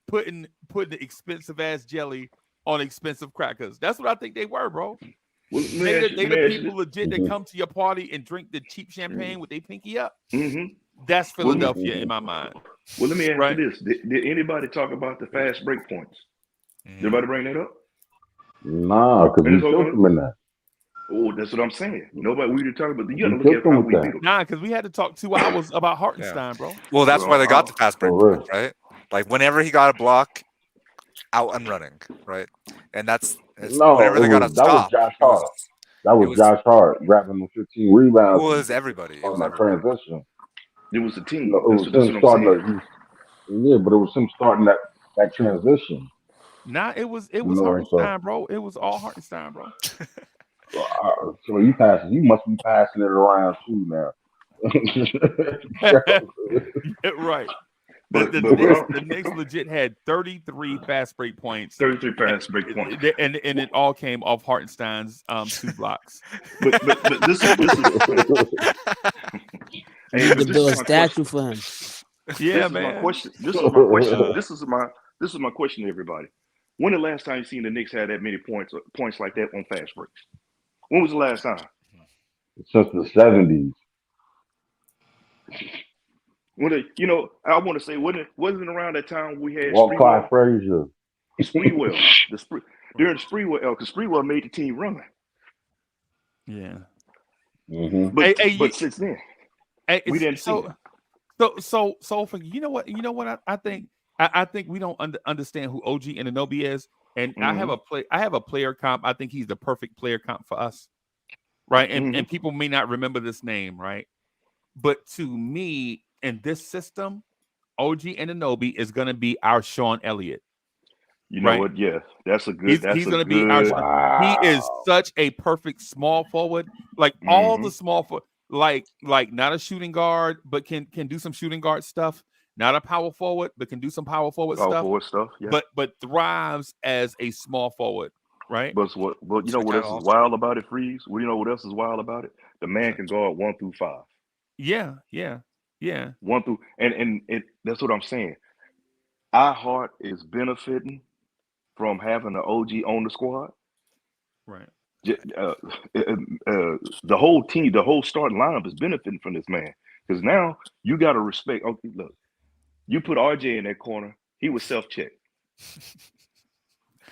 putting the expensive ass jelly on expensive crackers. That's what I think they were, bro. Well, They the people legit that come to your party and drink the cheap champagne with their pinky up. That's Philadelphia in my mind. Well, let me ask you this: Did anybody talk about the fast break points? Did anybody bring that up? Nah, because we took them in that. Oh, that's what I'm saying. Nobody. We didn't talk about. You got to look at how we beat them. Nah, because we had to talk 2 hours about Hartenstein, bro. Well, that's why they got the fast break point, right? Like whenever he got a block, out and running, right? And whenever they got a stop. That was Josh Hart. That was Josh Hart grabbing the 15 rebounds. It was everybody. It was that transition. It was the team. No, it was him starting. Yeah, but it was him starting that transition. Nah, it was Hartenstein, bro. It was all Hartenstein, bro. So you must be passing it around too now. Right. But the Knicks legit had 33 fast break points. 33 fast break points. And it all came off Hartenstein's 2 blocks. But this is Hey, to build a statue for him. Yeah, man. This is my question. This is my question to everybody. When the last time you seen the Knicks had that many points like that on fast breaks? When was the last time? Since the 70s. I want to say, wasn't it around that time we had Clyde Frazier. Spreewell. During Spreewell, because Spreewell made the team run. Yeah. But since then, we didn't see it. So for you know what I think? I think we don't understand who OG Anunoby is, and I have a player comp. I think he's the perfect player comp for us, right? And people may not remember this name, right? But to me, in this system, OG Anunoby is going to be our Sean Elliott. You know what? Yeah, that's a good. He's going to be our. Wow. He is such a perfect small forward, like all the small forward, like not a shooting guard, but can do some shooting guard stuff. Not a power forward, but can do some power forward stuff. Yeah. But thrives as a small forward, right? But you know what else is wild about it, Freeze? Well, you know what else is wild about it? The man can guard 1 through 5. Yeah. 1 through and that's what I'm saying. Our heart is benefiting from having an OG on the squad. Right. The whole team, the whole starting lineup is benefiting from this man. Because now you got to respect. Okay, look, you put RJ in that corner, he was self-check.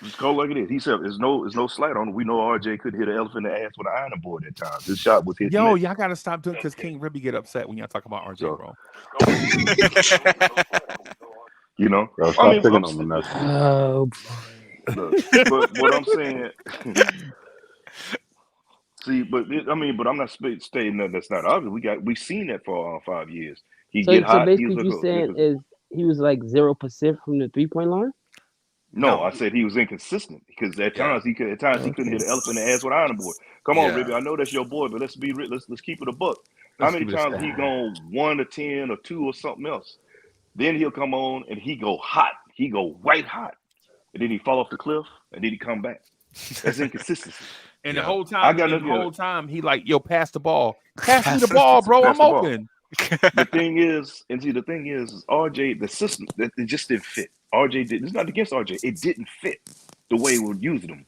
Just go like it is. He said, "There's no slight on him. We know RJ could hit an elephant in the ass with an iron board at times. This shot was hit. Yo, y'all gotta stop doing because King Ribby get upset when y'all talk about RJ, bro. You know, Oh, but what I'm saying. See, but I'm not stating that that's not obvious. We've seen that for 5 years. So basically, you saying is he was like 0% from the 3-point line? No, I said he was inconsistent because at times he couldn't hit an elephant in the ass with an iron board. Come on, Ribby, I know that's your boy, but let's be real. Let's keep it a buck. How many times he gone 1 to 10 or 2 or something else? Then he'll come on and he go hot. He go white hot, and then he fall off the cliff, and then he come back. That's inconsistency. And the whole time, he like, yo, pass the ball. Pass me the ball, bro. I'm open. The thing is, RJ, the system, that it just didn't fit. RJ did. It's not against RJ. It didn't fit the way we're using them.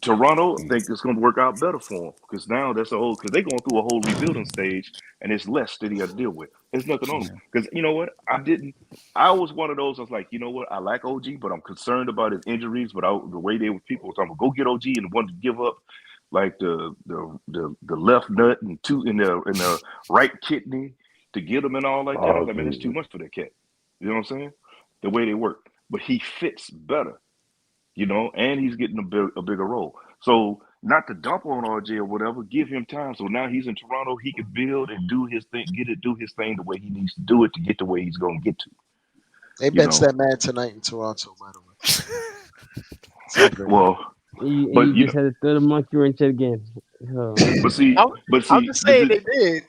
Toronto, I think it's going to work out better for them because now that's because they're going through a whole rebuilding stage and it's less that he has to deal with. There's nothing on him because you know what? I was one of those. I was like, you know what? I like OG, but I'm concerned about his injuries. But the way people were talking, go get OG and wanted to give up like the left nut and the right kidney to get him and all like that. I was like, man, that's too much for that cat. You know what I'm saying? The way they work, but he fits better. You know, and he's getting a bigger role. So not to dump on RJ or whatever, give him time. So now he's in Toronto, he can build and do his thing, do his thing the way he needs to do it to get to where he's going to get to. They benched that man tonight in Toronto, by the way. Well, but you just had to throw the monkey wrench again. Oh. But see, I'm just saying they did.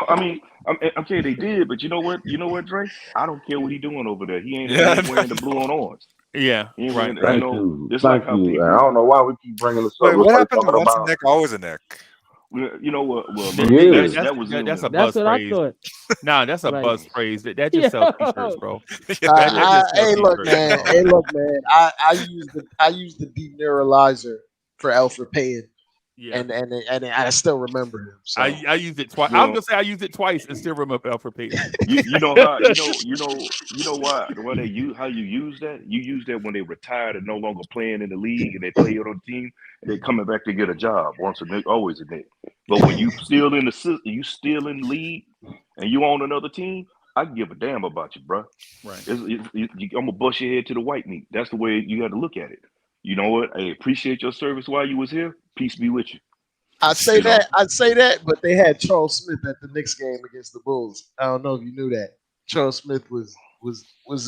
I mean, I'm saying they did, but you know what, Dre? I don't care what he's doing over there. He ain't wearing the blue on orange. Yeah, right. Thank you. Like how people. I don't know why we keep bringing this up. Wait, what happened to once a Nick, always a Nick? You know what? Well, that's a buzz phrase. Nah, that's a buzz phrase. That just sells t-shirts, bro. Hey, look, man. I use the deneuralizer for Alfred Payton. Yeah. And I still remember him. So. I used it twice. I was gonna say I used it twice and still remember Alfred Payton. You know why? How you use that? You use that when they retired and no longer playing in the league and they play on the team and they coming back to get a job. Once a Nick, always a Nick. But when you still in the system, you still in the league and you on another team, I can give a damn about you, bro. Right. I'm gonna bust your head to the white meat. That's the way you got to look at it. You know what? I appreciate your service while you was here. Peace be with you. I'd say that, but they had Charles Smith at the Knicks game against the Bulls. I don't know if you knew that. Charles Smith was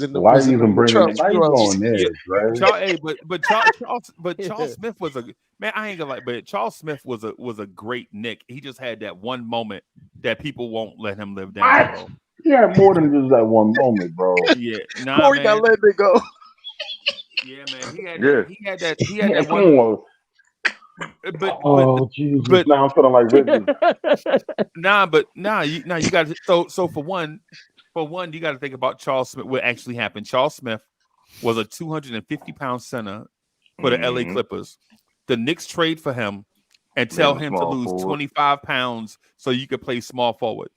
in the. Why are you even bringing on there, right? But Charles Smith was a man. I ain't gonna lie, but Charles Smith was a great Knick. He just had that one moment that people won't let him live down. Bro. He had more than just that one moment, bro. Yeah, Corey got let it go. Yeah, man. He had that one. But now I'm feeling like Ridley. You got to. So for one, you got to think about Charles Smith. What actually happened? Charles Smith was a 250-pound center for the LA Clippers. The Knicks trade for him and tell him to lose 25 pounds so you could play small forward.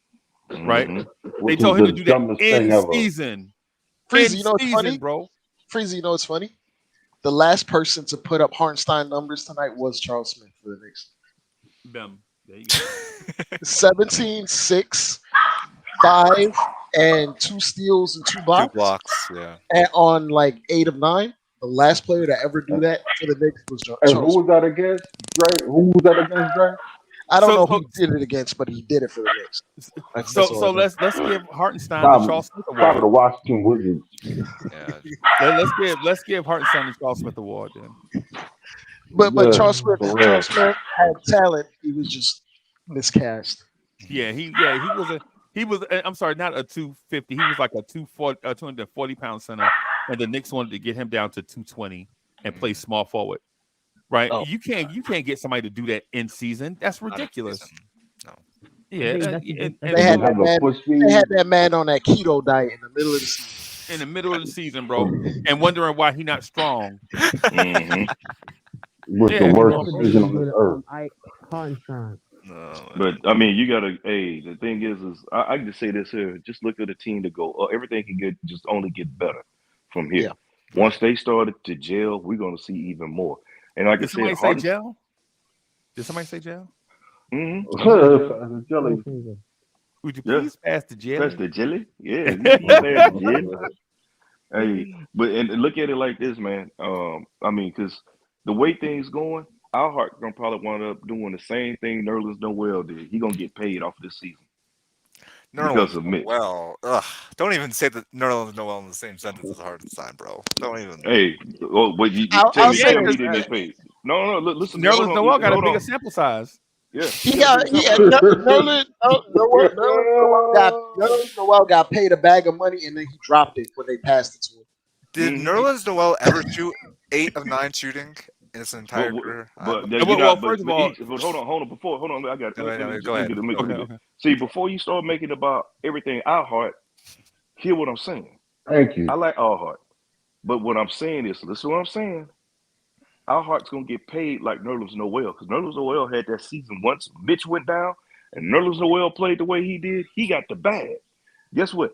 Right? They told him to do that in season. Freezy, you know what's funny, bro? Freezy, you know what's funny? The last person to put up Hartenstein numbers tonight was Charles Smith for the Knicks. There you go. 17, 6, 5, and 2 steals and 2 blocks. 2 blocks, yeah. And on like 8 of 9. The last player to ever do that for the Knicks was Charles Smith. Who was that against, Dre? I don't know who he did it against, but he did it for the Knicks. So let's give Hartenstein the Charles Smith Award. Probably the Washington Wizards. Yeah. Let's give Hartenstein the Charles Smith Award then. But Charles Smith had talent. He was just miscast. Yeah, he was I'm sorry, not a 250. He was like a 240-pound center, and the Knicks wanted to get him down to 220 and play small forward. Right, you can't get somebody to do that in season. That's ridiculous. No. Yeah, they had that man on that keto diet in the middle of the season. In the middle of the season, bro, and wondering why he not strong. The worst decision on the earth. But I mean, you gotta. Hey, the thing is I can just say this here. Just look at the team to go. Everything can only get better from here. Yeah. Once they started to gel, we're gonna see even more. And like I said, somebody say gel? Did somebody say gel? Mm-hmm. Jelly. Would you please pass the jelly? Pass the jelly? Yeah. Hey, but and look at it like this, man. I mean, because the way things going, our Hart gonna probably wind up doing the same thing Nerlens Noel did. He gonna get paid off this season. because Nerlens of Mitch. Noel. Ugh. Don't even say that Nerlens Noel in the same sentence as Hartenstein, bro. Don't even. Hey, but tell I'll me say he this. didn't get paid. No, listen, hold Nerlens on, Noel got a hold bigger on. sample size. Yeah, He he got a bigger got sample size. Nerlens Noel got paid a bag of money and then he dropped it when they passed it to him. Did Mhm. Nerlens Noel ever shoot 8 of 9 shooting in his entire But career? but I, you're Well, not. first of But all, each. But hold on. Before hold on. I got. no, no, Let go me ahead. get it. okay, Let me okay. See, before you start making about everything I heart, hear what I'm saying. Thank you. I like all heart, but what I'm saying is, listen to what I'm saying. Our heart's gonna get paid like Nerlens Noel because Nerlens Noel had that season once Mitch went down and Nerlens Noel played the way he did. He got the bag. Guess what?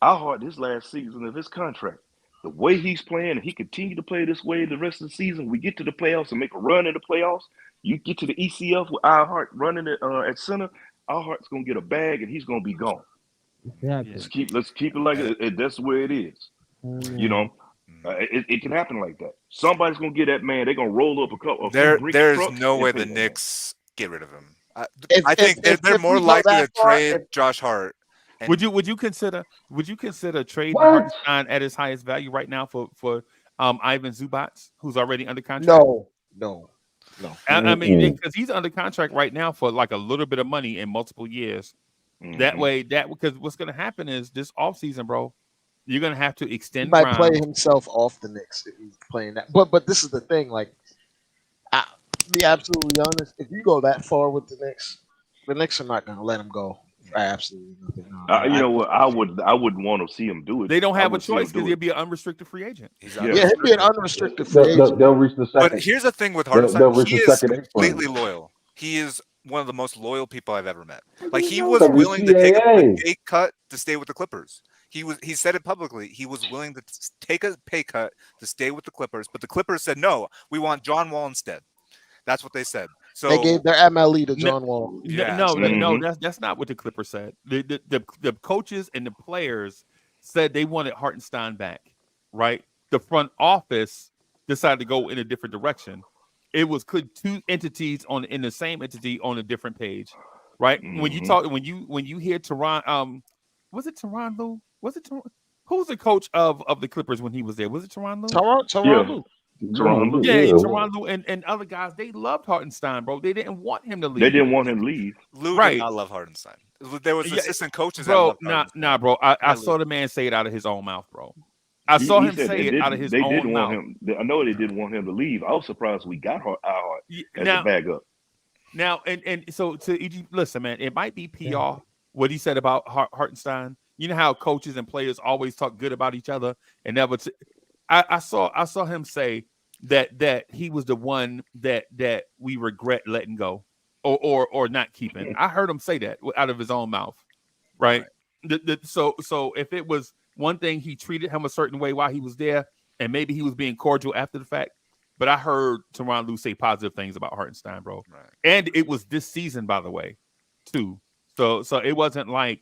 Our heart this last season of his contract, the way he's playing, and he continued to play this way the rest of the season. We get to the playoffs and make a run in the playoffs. You get to the ECF with our heart running it at center. Our heart's gonna get a bag and he's gonna be gone. Exactly. Let's keep it like that's where it is. You know, it can happen like that. Somebody's gonna get that man. They're gonna roll up a few bricks There's trucks no and way pay the that man. Knicks get rid of him. I If think they're more we go likely that to far, trade Josh Hart. And Would you consider trading What? Hartenstein at his highest value right now for Ivan Zubats, who's already under contract? no. I mean, Mm-mm. because he's under contract right now for like a little bit of money in multiple years. That Mhm. way, because what's going to happen is this offseason, bro, you're going to have to He extend might play Grimes. himself off the Knicks if he's playing that. But this is the thing, like to be absolutely honest, if you go that far with the Knicks are not gonna let him go for absolutely nothing. No, You I know what? I wouldn't want to see him do it. They don't I have a would see him choice because do he'll it. be an unrestricted free agent. he's Yeah. yeah, he'd be an unrestricted. unrestricted free agent. They'll reach the But second. here's the thing with They'll Hartenstein. reach He the is second eight completely frame. loyal. He is one of the most loyal people I've ever met. Like he Because was he's willing to take a CAA. pay cut to stay with the Clippers. He said it publicly. He was willing to take a pay cut to stay with the Clippers, but the Clippers said no. We want John Wall instead. That's what they said. They So gave their MLE to No, John Wall. yeah, Mhm. that's not what the Clippers said. The coaches and the players said they wanted Hartenstein back, right? The front office decided to go in a different direction. It was two entities in the same entity on a different page, right? When you Mhm. talk when you hear Teron, was it Teron Lue? Was it Teron? Who was the coach of the Clippers when he was there? Was it Teron Lue? Toronto Yeah. Lue. Teron Lue. Yeah, Yeah, Teron Lue and other guys, they loved Hartenstein, bro. They didn't want him to They leave. didn't want him to leave. Lou did Right. not love Hartenstein. There was Yeah, assistant coaches that bro, loved Hartenstein. bro. I Not saw Lou. the man say it out of his own mouth, bro. I saw He him said say it out of his they own didn't want mouth. him. I know they didn't want him to leave. I was surprised we got our heart as a Now, backup. and so to EG, listen, man, it might be PR what he said about Hartenstein. You know how coaches and players always talk good about each other and never. I saw him say that he was the one that we regret letting go or not keeping. I heard him say that out of his own mouth, right? So if it was one thing, he treated him a certain way while he was there, and maybe he was being cordial after the fact. But I heard Teron Lue say positive things about Hartenstein, bro. Right. And it was this season, by the way, too. So it wasn't like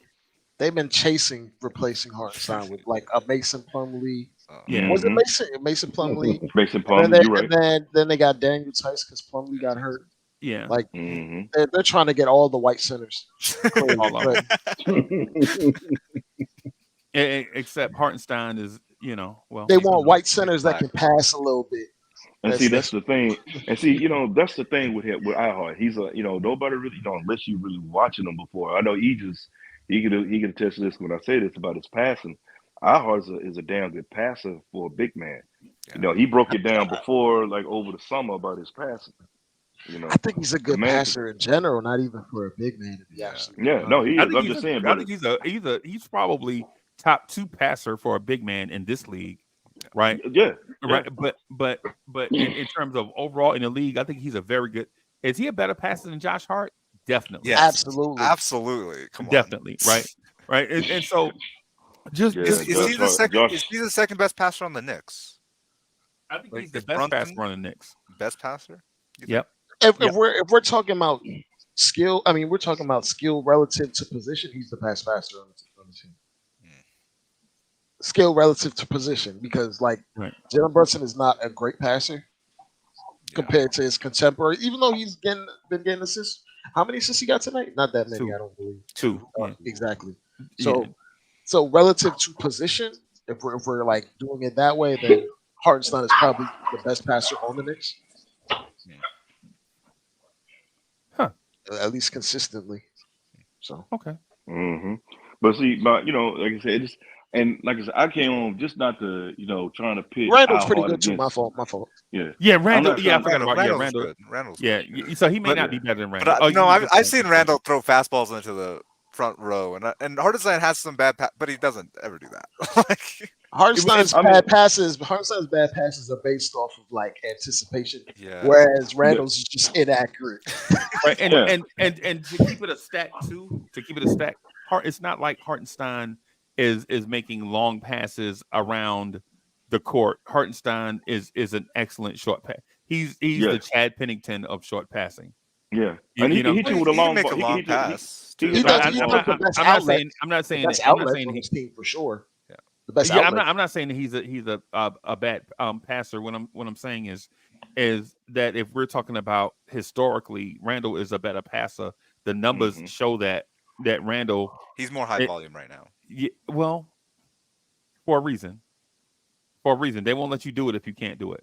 They've been chasing replacing Hartenstein with like a Mason Plumlee. Yeah. Was it Mhm. Mason Plumlee? Mason And Plumlee, you're right. then they got Daniel Tice because Plumlee got hurt. Yeah. Like Mhm. they're trying to get all the white centers. cleared, All of but except Hartenstein is, well, they want white centers that can pass a little bit. And see, that's the thing. And see, that's the thing with him, with iHeart. He's nobody really, unless you really watching him before. I know he can attest to this when I say this about his passing. iHeart is a damn good passer for a big man. He broke it down before, like over the summer, about his passing. I think he's a good man, passer in general, not even for a big man to be absolutely. Yeah, no, he is. I'm just saying, I but think he's probably top 2 passer for a big man in this league, right? Yeah, right. But in terms of overall in the league, I think he's a very good. Is he a better passer than Josh Hart? Definitely. Yes, absolutely. Come on. Definitely, right. And so just is he the second? Is he the second best passer on the Knicks? I think he's the best passer on the Knicks. Best passer. Yep. If we're talking about skill, I mean we're talking about skill relative to position. He's the best passer on the team. Skill relative to position, because like Jalen Brunson is not a great passer compared to his contemporary, even though he's been getting assists. How many assists he got tonight? Not that many, Two. I don't believe. Two. Yeah. Exactly. Yeah. So relative to position, if we're like doing it that way, then Hartenstein is probably the best passer on the Knicks. Huh. At least consistently. So Okay. But see, like I said, just and like I said, I came on just not to, trying to pitch Randall's how pretty hard good too. My against. fault. Yeah, Yeah, I'm Randall. not Yeah, I trying. forgot about Randall's Randall. good. Randall's Yeah, good. so he may But not be better than Randall. But Oh, no, you good I've point, seen good point. Randall throw fastballs into the front row, and Hartenstein has some bad, but he doesn't ever do that. Like, Hartenstein's I mean, bad passes are based off of like anticipation, yeah, whereas Randall's is just inaccurate. Right, Yeah. and to keep it a stack too. To keep it a stack, it's not like Hartenstein is making long passes around the court. Hartenstein is an excellent short pass. He's the Yes. Chad Pennington of short passing. Yeah, You, and he you can know, hit well, you with a he can long make ball. a He can long hit you. pass He too. hit He the does. long He's ball. got the best I'm not outlet. saying. I'm not saying. The best I'm not outlet saying on he. his team for sure. Yeah. The best Yeah, outlet. I'm not saying that he's a bad passer. What I'm saying is that if we're talking about historically, Randall is a better passer. The numbers show that Randall. He's more high volume right now. Yeah, well, for a reason. For a reason, they won't let you do it if you can't do it.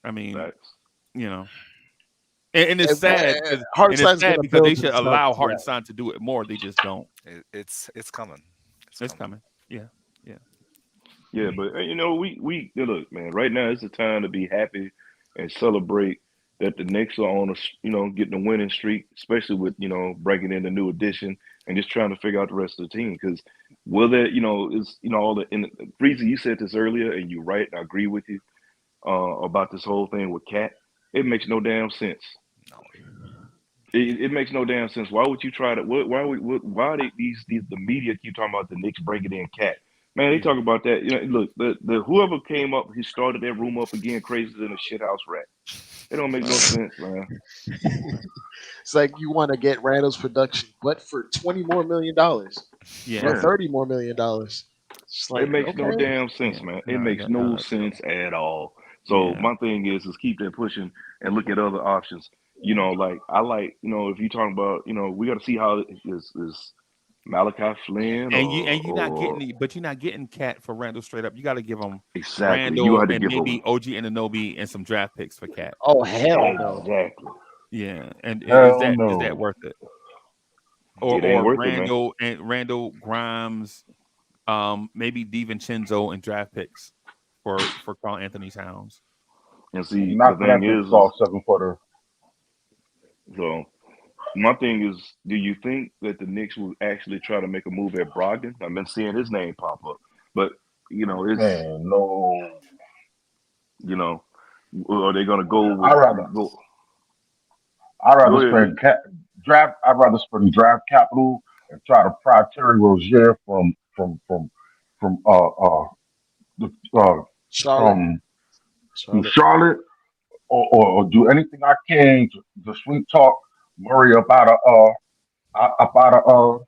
I mean, Facts. you know, and it's And sad Hartenstein's gonna because they build should himself allow to that. Hartenstein to do it more. They just don't. It's coming. It's coming. Yeah. Yeah, but we look, man. Right now, it's the time to be happy and celebrate that the Knicks are on getting a winning streak, especially with bringing in the new addition and just trying to figure out the rest of the team. Because will there, is all the in Breezy, you said this earlier, and you're right. I agree with you about this whole thing with Cat. It makes no damn sense. No. It makes no damn sense. Why would you try to? Why the media keep talking about the Knicks bringing in Cat? Man, they talk about that. Look, the whoever came up, he started that room up again, crazier than a shithouse rat. It don't make no sense, man. It's like you want to get Randall's production, but for $20 more million, or Yeah. $30 more million. It's like, It makes no okay. damn sense, Yeah. man. It makes no sense at all. So my thing is keep that pushing and look at other options. Like I like, if you talking about, we got to see how is Malachi Flynn And you're not or getting, but you're not getting Cat for Randall straight up. You got to give him exactly. You Randall had to and give maybe him OG Anunoby and some draft picks for Cat. Oh hell no! exactly. Yeah, and Hell is no. that worth it? It ain't Or worth it, man. Randall Grimes, maybe DiVincenzo and draft picks for Carl Anthony Towns. And see, the Not for that thing big is soft 7-footer. so my thing is, do you think that the Knicks will actually try to make a move at Brogdon? I've been seeing his name pop up, but it's Man, no. are they gonna go with I'd rather go? I'd Go rather ahead, spend draft. I'd rather spend draft capital and try to pry Terry Rozier from the, Charlotte. from Charlotte, or do anything I can to sweet talk Murray up out of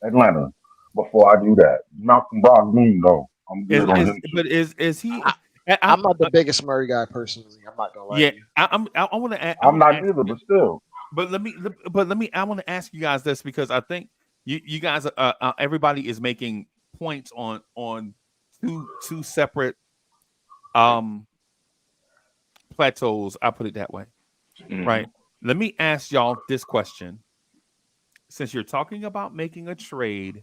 Atlanta before I do that. Malcolm Brogdon, no, I'm good on him too. But is he? I'm not the biggest Murray guy personally. I'm not gonna lie. Yeah, to you. I want to. I'm not either, but still. But let me. I want to ask you guys this because I think you guys, everybody is making points on two separate plateaus. I put it that way, right? Let me ask y'all this question: since you're talking about making a trade,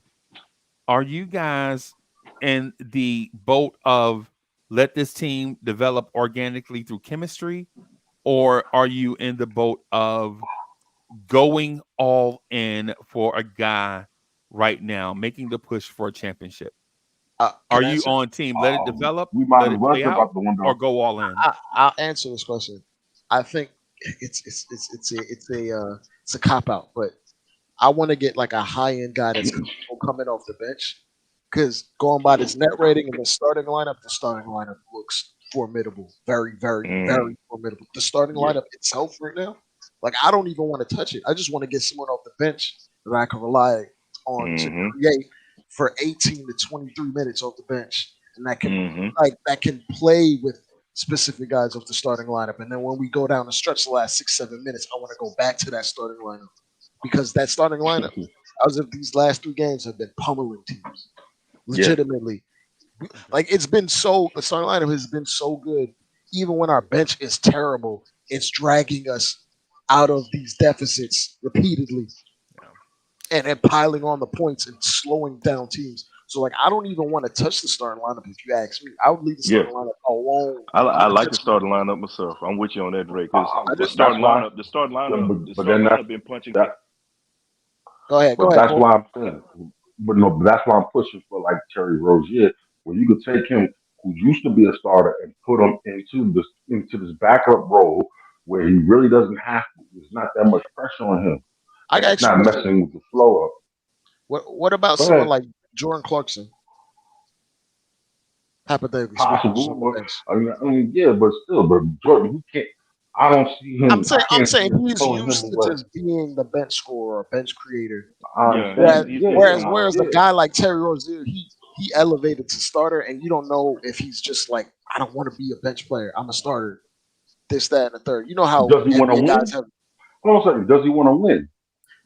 are you guys in the boat of let this team develop organically through chemistry, or are you in the boat of going all in for a guy right now, making the push for a championship? Are you on team let it develop, We might let as it well play jump out, out the window. or go all in? I'll answer this question. I think it's a cop out, but I want to get like a high end guy that's coming off the bench because going by this net rating and the starting lineup looks formidable, very, very, very formidable. The starting lineup itself right now, like I don't even want to touch it. I just want to get someone off the bench that I can rely on to create for 18 to 23 minutes off the bench, and that can that can play with specific guys off the starting lineup, and then when we go down the stretch the last 6-7 minutes, I want to go back to that starting lineup because that starting lineup, as of these last 3 games, have been pummeling teams legitimately. Like it's been so the starting lineup has been so good, even when our bench is terrible, it's dragging us out of these deficits repeatedly and piling on the points and slowing down teams. So like I don't even want to touch the starting lineup if you ask me. I would leave the starting lineup alone. I like the starting lineup myself. I'm with you on that, Drake. Because the starting lineup been punching. Go ahead. That's why I'm saying. But that's why I'm pushing for like Terry Rozier, where you could take him who used to be a starter and put him into this backup role where he really doesn't have to. There's not that much pressure on him. I got it's not messing with the flow up. What about someone like Jordan Clarkson? Hypothetically possible. I mean, yeah, but Jordan, he can't. I don't see him. I'm saying he's used to just being the bench scorer or bench creator. Whereas a guy like Terry Rozier, he elevated to starter, and you don't know if he's just like, I don't want to be a bench player. I'm a starter. This, that, and the third. You know how does he want to win? Hold on a second. Does he want to win?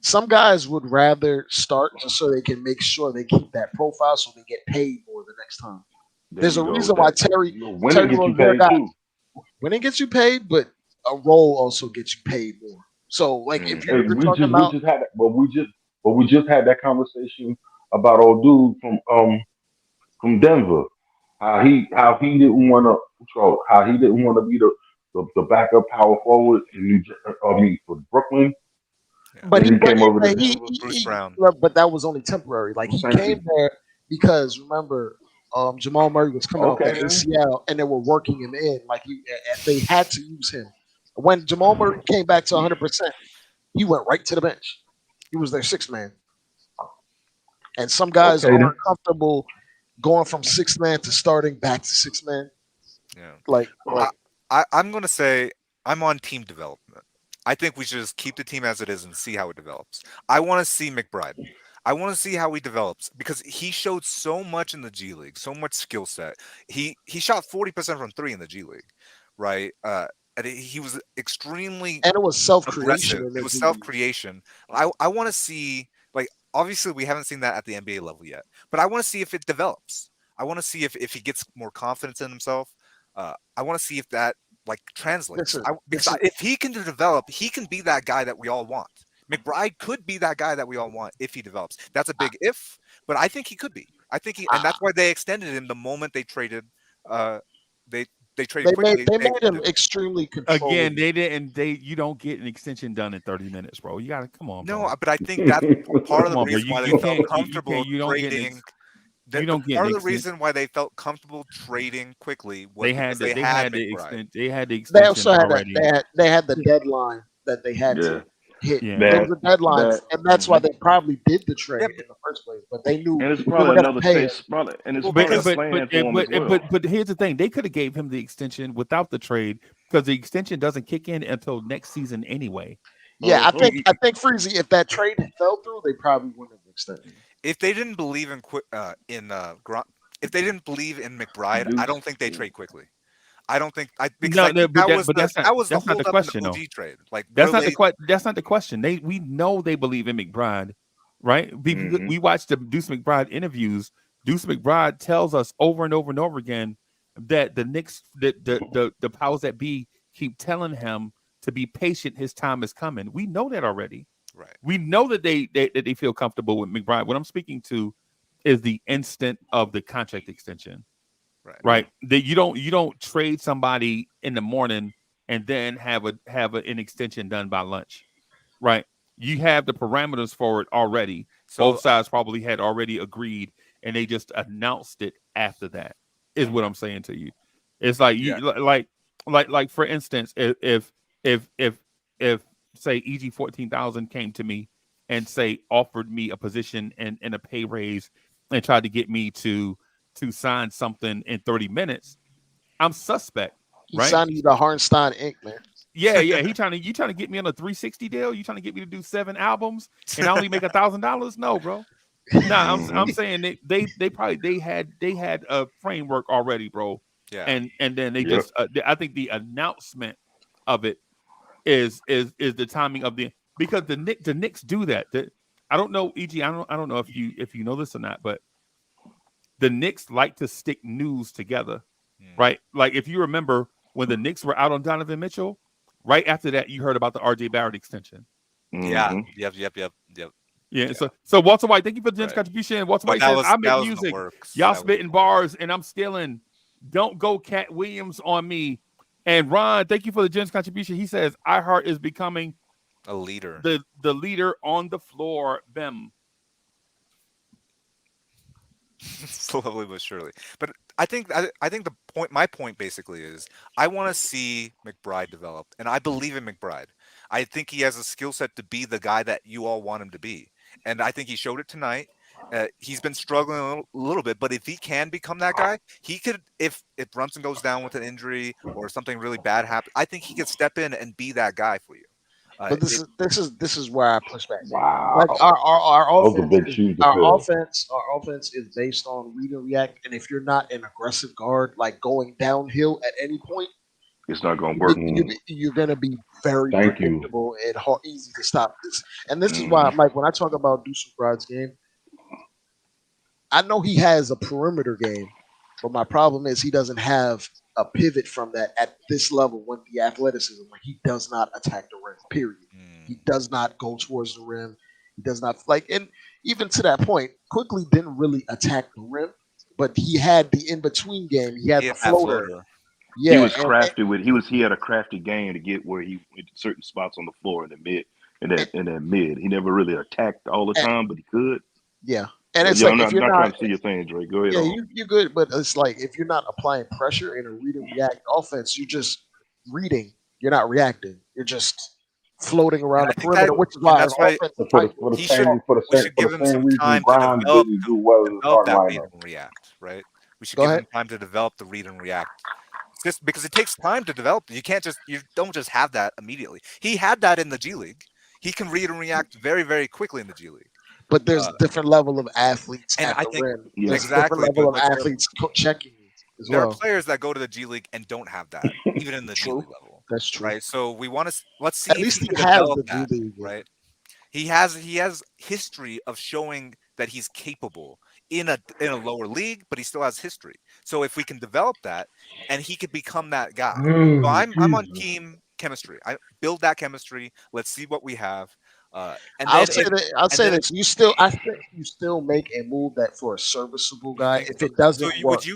Some guys would rather start just so they can make sure they keep that profile, so they get paid more the next time. There's a reason why Terry Rozier winning gets you paid, but a role also gets you paid more. So, like, if you're talking about, we just had that, but we just had that conversation about old dude from Denver, how he didn't want to be the backup power forward for Brooklyn. But he came over to Bruce Brown. But that was only temporary. Like he came there because remember. Jamal Murray was coming off that ACL, and they were working him in. Like they had to use him. When Jamal Murray came back to 100%, he went right to the bench. He was their sixth man. And some guys aren't comfortable going from sixth man to starting back to sixth man. Yeah. I'm going to say I'm on team development. I think we should just keep the team as it is and see how it develops. I want to see McBride. I want to see how he develops because he showed so much in the G League, so much skill set. He shot 40% from 3 in the G League, right? And he was extremely and it was self-creation. It was self-creation. I want to see, like, obviously we haven't seen that at the NBA level yet, but I want to see if it develops. I want to see if he gets more confidence in himself. I want to see if that like translates. Because if he can develop, he can be that guy that we all want. McBride could be that guy that we all want if he develops. That's a big if, but I think he could be. I think and that's why they extended him the moment they traded. They traded quickly. They made him extremely controlled. Again, they didn't. You don't get an extension done in 30 minutes, bro. You gotta come on. No, but I think that's part of the reason why they felt comfortable trading. Part of the reason why they felt comfortable trading quickly was they had the extension. They also had they had the deadline that they had to hit. There was a deadline, and that's why they probably did the trade in the first place. But they knew, and it's probably another case. But here's the thing: they could have gave him the extension without the trade because the extension doesn't kick in until next season anyway. Yeah, I think Freezy, if that trade fell through, they probably wouldn't have extended. If they didn't believe if they didn't believe in McBride, I don't think they trade quickly. I don't think that was the whole question. Trade. Like that's not the question. We know they believe in McBride, right? We watched the Deuce McBride interviews. Deuce McBride tells us over and over and over again that the Knicks, the powers that be, keep telling him to be patient. His time is coming. We know that already. Right. We know that they feel comfortable with McBride. What I'm speaking to is the instant of the contract extension. Right. That you don't trade somebody in the morning and then have an extension done by lunch. Right. You have the parameters for it already. So both sides probably had already agreed, and they just announced it after that. Is what I'm saying to you. It's like like for instance, if say EG 14,000 came to me and say offered me a position and a pay raise and tried to get me to sign something in 30 minutes, I'm suspect. Right? He signed you the Hartenstein Inc., man. Yeah. You trying to get me on a 360 deal? You trying to get me to do 7 albums and I only make $1,000? No, bro. Nah, I'm saying they had a framework already, bro. Yeah. and then they Yep. just I think the announcement of it is the timing of the because the Knicks do that. I don't know, EG. I don't know if you know this or not, but the Knicks like to stick news together, right? Like if you remember when the Knicks were out on Donovan Mitchell, right after that you heard about the RJ Barrett extension. Yeah. Mm-hmm. Yep. Yeah. So Walter White, thank you for the Jen's Right. contribution. Walter But White says, I that make was in the music, works. y'all That was in spitting the works. bars, and I'm stealing. Don't go Cat Williams on me. And Ron, thank you for the Jen's contribution. He says, iHeart is becoming A leader. the leader on the floor. Bem. Slowly but surely. But I think my point basically is I want to see McBride develop, and I believe in McBride. I think he has a skill set to be the guy that you all want him to be, and I think he showed it tonight. He's been struggling a little bit, but if he can become that guy, he could. If Brunson goes down with an injury or something really bad happens, I think he could step in and be that guy for you. But this is where I push back. Wow. Like our Those are offense, big shoes to fill. our offense is based on read and react. And if you're not an aggressive guard, like going downhill at any point, It's not going to work. you're going to be very Thank you. predictable and easy to stop. And this is Mhm. why, Mike, when I talk about Deuce McBride's game, I know he has a perimeter game, but my problem is he doesn't have a pivot from that at this level when the athleticism, when he does not attack the rim, period. He does not go towards the rim. He does not and even to that point, Quickly didn't really attack the rim, but he had the in between game. He had the that floater. He Yeah, was crafty with he had a crafty game to get where he went to certain spots on the floor in the mid in that mid. He never really attacked all the time, but he could. yeah. And it's Yeah, like I'm if you're not not, trying to see your thing, Dre. Go ahead. yeah, you're good, but it's like if you're not applying pressure in a read and react offense, you're just reading. You're not reacting. You're just floating around the perimeter, which is why that's our why offense is For tight. the we same should give him some reason time to Grimes develop didn't do well in the starting that read lineup. and react, right? We should Go give ahead. him time to develop the read and react. It's just because it takes time to develop. You don't just have that immediately. He had that in the G League. He can read and react very, very quickly in the G League. But there's a different level of athletes and at I the think- rim. Yeah. There's Exactly, a different level but of athletes checking you as There are well. players that go to the G League and don't have that, even in the G True. League level. That's true. Right. So we want to let's see At if least he he can has develop the that. G League. Right. He has history of showing that he's capable in a lower league, but he still has history. So if we can develop that, and he could become that guy. So I'm on team chemistry. I build that chemistry. Let's see what we have. And I'll then say if- that. I'll and say then this. I think you still make a move that for a serviceable guy. think If so? it doesn't So work, would you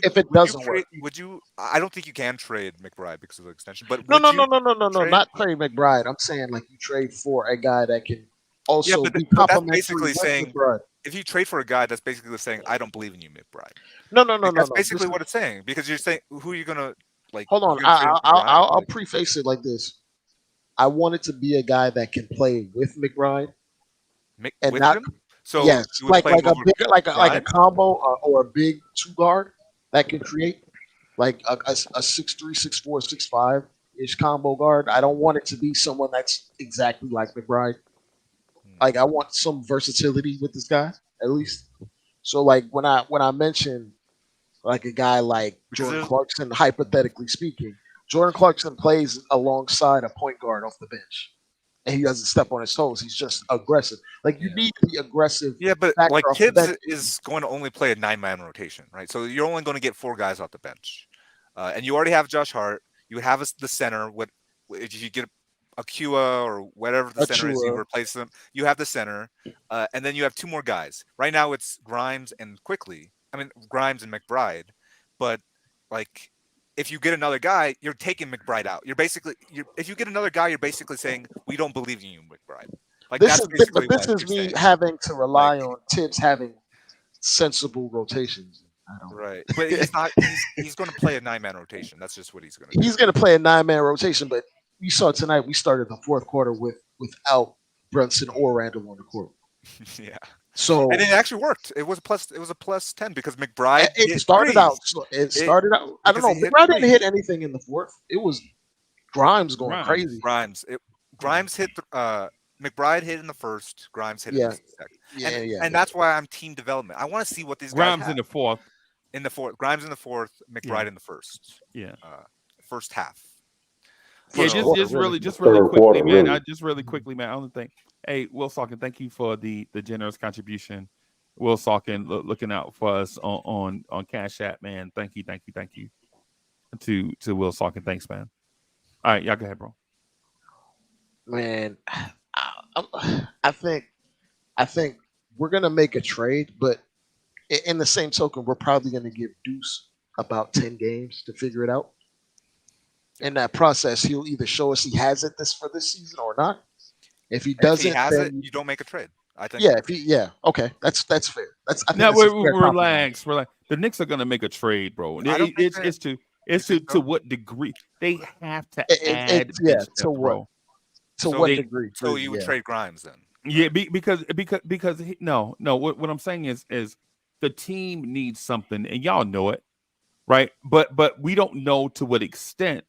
work, would you? I don't think you can trade McBride because of the extension. But no, would no, you no, no, no, no, no, trade- not trade McBride. I'm saying like you trade for a guy that can also but be that's complementary basically with saying McBride. if you trade for a guy, that's basically saying I don't believe in you, McBride. No, no, no, Like, no, that's no. basically what it's saying because you're saying who are you gonna like? Hold on. you're gonna trade him for Grimes? I'll Like, preface it like this. I want it to be a guy that can play with McBride and with not him. So yes, you would like play like him a over big like a Grimes? combo or a big two guard that can create like a 6'3", 6'4", 6'5" ish combo guard. I don't want it to be someone that's exactly like McBride. Like I want some versatility with this guy at least. So like when I mention like a guy like Jordan there's- Clarkson, hypothetically speaking, Jordan Clarkson plays alongside a point guard off the bench. And he doesn't step on his toes. He's just aggressive. Like you need the aggressive. Yeah, but factor like off the Tibbs bench. is going to only play a 9-man rotation, right? So you're only going to get 4 guys off the bench, and you already have Josh Hart. You have the center. If you get Akua or whatever the center is, you Achua. replace them. You have the center, and then you have 2 more guys. Right now it's Grimes and Grimes and McBride, but like. If you get another guy, you're taking McBride out. If you get another guy, you're basically saying we don't believe in you, McBride. Like This that's is basically but this what is you're me saying. having to rely on Tibbs having sensible rotations. I don't. Right, but he's not. He's going to play a 9-man rotation. That's just what he's going to do. He's going to play a 9-man rotation, but we saw tonight. We started the fourth quarter without Brunson or Randle on the court. Yeah. So and it actually worked. It was a plus 10 because McBride. it started out. I don't know. McBride didn't hit anything in the fourth. It was Grimes going crazy. Grimes hit. McBride hit in the first. Grimes hit in the second. Yeah. And that's why I'm team development. I want to see what these guys Grimes have. in the fourth. In the fourth, Grimes in the fourth, McBride Yeah. in the first. Yeah. First half. Yeah, First quarter, just really Third quickly, quarter, man. really. Just really quickly, man. I don't think. Hey, Will Salkin, thank you for the generous contribution. Will Salkin looking out for us on Cash App, man. Thank you to Will Salkin. Thanks, man. All right, y'all go ahead, bro. Man, I think we're gonna make a trade, but in the same token, we're probably gonna give Deuce about 10 games to figure it out. In that process, he'll either show us he has it for this season or not. If he If doesn't, he has then it, you don't make a trade. I think. okay, that's fair. I think Now that's a fair compromise. relax. The Knicks are gonna make a trade, bro. I don't think that- It's think to so? what degree they have to It- add yeah, bench to depth, what? bro. To So what they- degree? So you would Yeah. trade Grimes then? Yeah, because no. What I'm saying is the team needs something, and y'all know it, right? But we don't know to what extent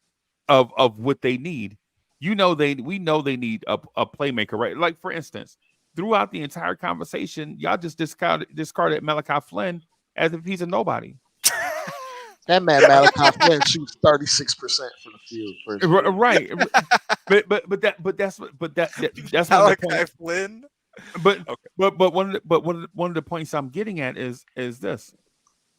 of what they need. We know they need a playmaker, right? Like for instance, throughout the entire conversation, y'all just discarded Malachi Flynn as if he's a nobody. That man Malachi Flynn shoots 36% from the field. Right. That's one of the Malachi points. Flynn. But Okay. one of the points I'm getting at is this.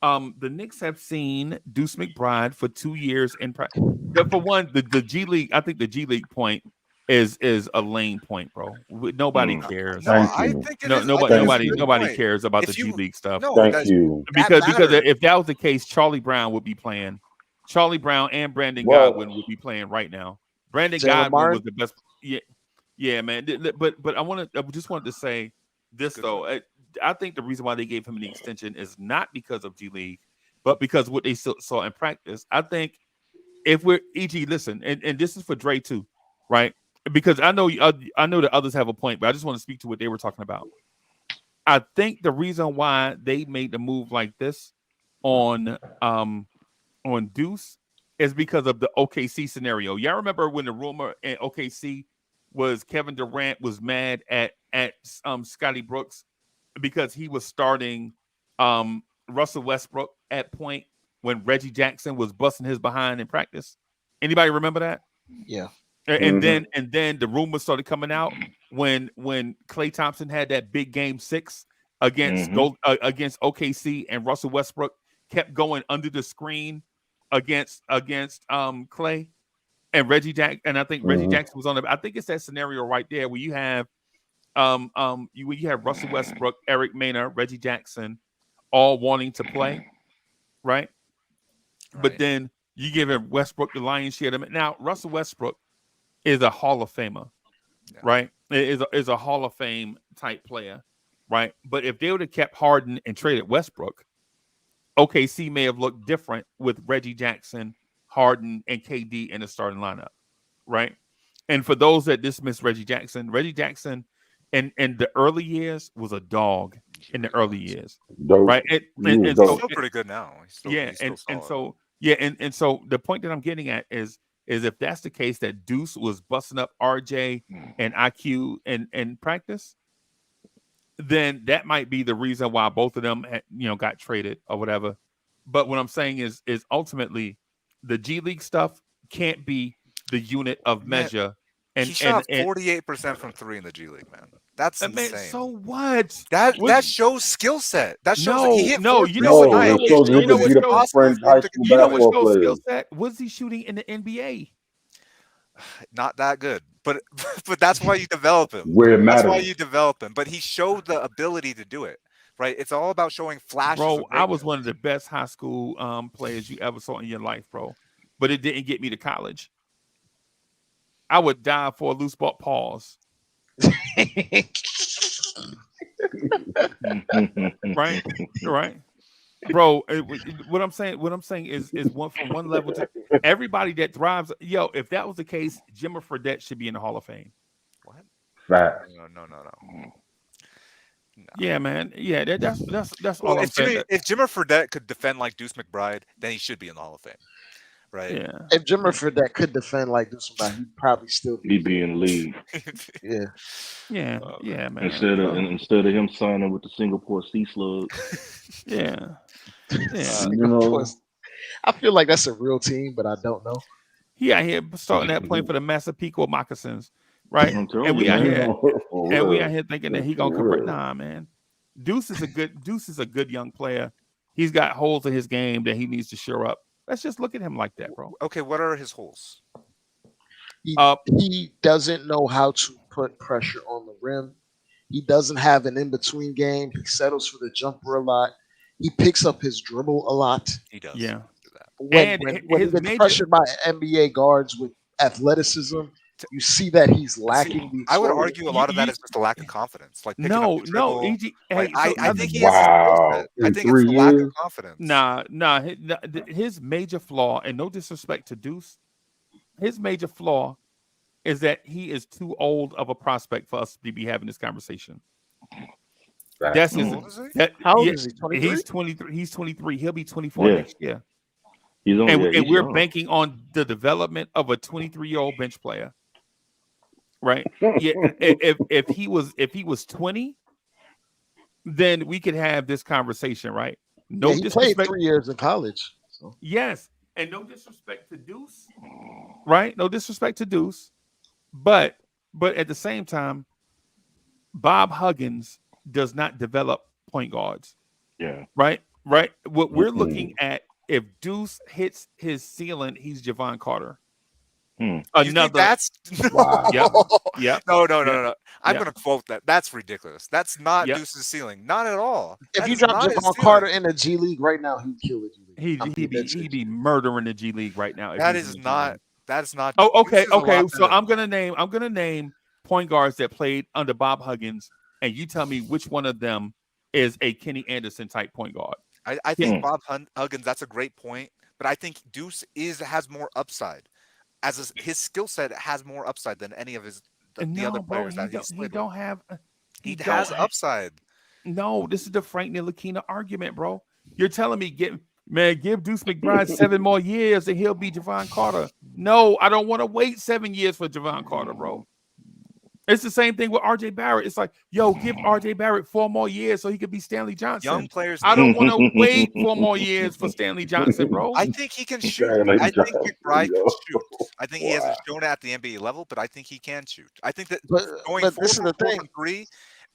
The Knicks have seen Deuce McBride for 2 years in practice. For one, the G League, I think the G League point is a lane point, bro. Nobody cares. No, Thank I you. think it No, is. nobody cares about If the G you- League stuff. No, Thank that's- you. Because matters. if that was the case, Charlie Brown would be playing. Charlie Brown and Brandon Well- Godwin would be playing right now. Brandon Jalen Godwin Martin? was the best. Yeah, man. But I just wanted to say this though. I think the reason why they gave him an extension is not because of G League, but because what they saw in practice. I think if we're listen, and this is for Dre too, right? Because I know that others have a point, but I just want to speak to what they were talking about. I think the reason why they made the move like this on Deuce is because of the OKC scenario. Y'all remember when the rumor in OKC was Kevin Durant was mad at Scotty Brooks because he was starting Russell Westbrook at point when Reggie Jackson was busting his behind in practice. Anybody remember that? Yeah. And then the rumors started coming out when Klay Thompson had that big game 6 against against OKC, and Russell Westbrook kept going under the screen against Klay and Reggie Jackson, and I think Reggie Jackson was on the. I think it's that scenario right there where you have you have Russell Westbrook, Eric Maynard, Reggie Jackson, all wanting to play, right? But then you give him Westbrook the lion's share. Now Russell Westbrook is a Hall of Famer, right? Is a Hall of Fame type player, right? But if they would have kept Harden and traded Westbrook, OKC may have looked different with Reggie Jackson, Harden, and KD in the starting lineup, right? And for those that dismiss Reggie Jackson in the early years was a dog in the early years, Dope. right? He's So still pretty good now. So the point that I'm getting at is if that's the case, that Deuce was busting up RJ and IQ in practice, then that might be the reason why both of them got traded or whatever. But what I'm saying is ultimately the G League stuff can't be the unit of measure. And he shot 48% from 3 in the G League, man. That's insane. Man, so what? That shows skill set. That shows he hit you know what skill set? Was he shooting in the NBA? Not that good, but that's why you develop him. That's why you develop him. But he showed the ability to do it, right? It's all about showing flashes. Bro, I was one of the best high school players you ever saw in your life, bro. But it didn't get me to college. I would die for a loose ball. Pause. right, bro. What I'm saying is one from one level to everybody that thrives. Yo, if that was the case, Jimmer Fredette should be in the Hall of Fame. What? Facts. No. Yeah, man. Yeah, that's all I'm saying. If Jimmer Fredette could defend like Deuce McBride, then he should be in the Hall of Fame. Right. Yeah. If Jimmer Fredette could defend like this, he'd probably still be in the league. Yeah, man. Instead of him signing with the Singapore Sea Slugs. Yeah. Yeah. You know, I feel like that's a real team, but I don't know. He out here starting that playing for the Massapequa Moccasins, right? I'm telling And you, we out man. here for and we real. out here thinking that he gonna For convert. real. Nah, man. Deuce is a good young player. He's got holes in his game that he needs to shore up. Let's just look at him like that, bro. Okay, what are his holes? He doesn't know how to put pressure on the rim. He doesn't have an in between game. He settles for the jumper a lot. He picks up his dribble a lot. He does. Yeah. Do that. When And when he his gets major pressured by NBA guards with athleticism, you see that he's See, lacking the I would explosion. argue a lot of that is just a lack of confidence, like picking up the no, dribble. EG, Like hey, so I think he has the skill Wow. set. I In think it's 3 the lack of years? confidence. nah, his major flaw, and no disrespect to Deuce, his major flaw is that he is too old of a prospect for us to be having this conversation. That's How his. old is he? That How old yeah, is he? 23? he's 23. He's 23. He'll be 24 Yeah. next year. He's only And he's we're young. banking on the development of a 23-year-old bench player, right? Yeah. If he was 20, then we could have this conversation, right? No Yeah, he played disrespect. 3 years in college. So. Yes, and no disrespect to Deuce, right? No disrespect to Deuce, but at the same time, Bob Huggins does not develop point guards, Yeah. right? Right. What we're looking at, if Deuce hits his ceiling, he's Javon Carter. You think Another. that's Wow. Yep. no. I'm Yep. gonna quote that. That's ridiculous. That's not Yep. Deuce's ceiling. Not at all. If That you is drop not his Javon ceiling. Carter in the G League right now, he'd kill the G League. I'm He'd being be dead serious. murdering the G League right now. If That he was is in the G not. League. That is not. Oh, Deuce is a okay. lot So better I'm than gonna name point guards that played under Bob Huggins, and you tell me which one of them is a Kenny Anderson type point guard. I think Bob Huggins. That's a great point, but I think Deuce has more upside. His skill set has more upside than any of the other players that he's He played don't with. have. He don't has ha- upside. No, this is the Frank Ntilikina argument, bro. You're telling me give Deuce McBride 7 more years and he'll be Javon Carter. No, I don't want to wait 7 years for Javon Carter, bro. It's the same thing with RJ Barrett. It's like, yo, give RJ Barrett 4 more years so he could be Stanley Johnson. Young players. I don't want to wait 4 more years for Stanley Johnson, bro. I think he can shoot. Stanley I think Johnson, McBride can yo. shoot. I think he hasn't shown it at the NBA level, but I think he can shoot. I think that But going but 4 this is for the 4 thing. from 3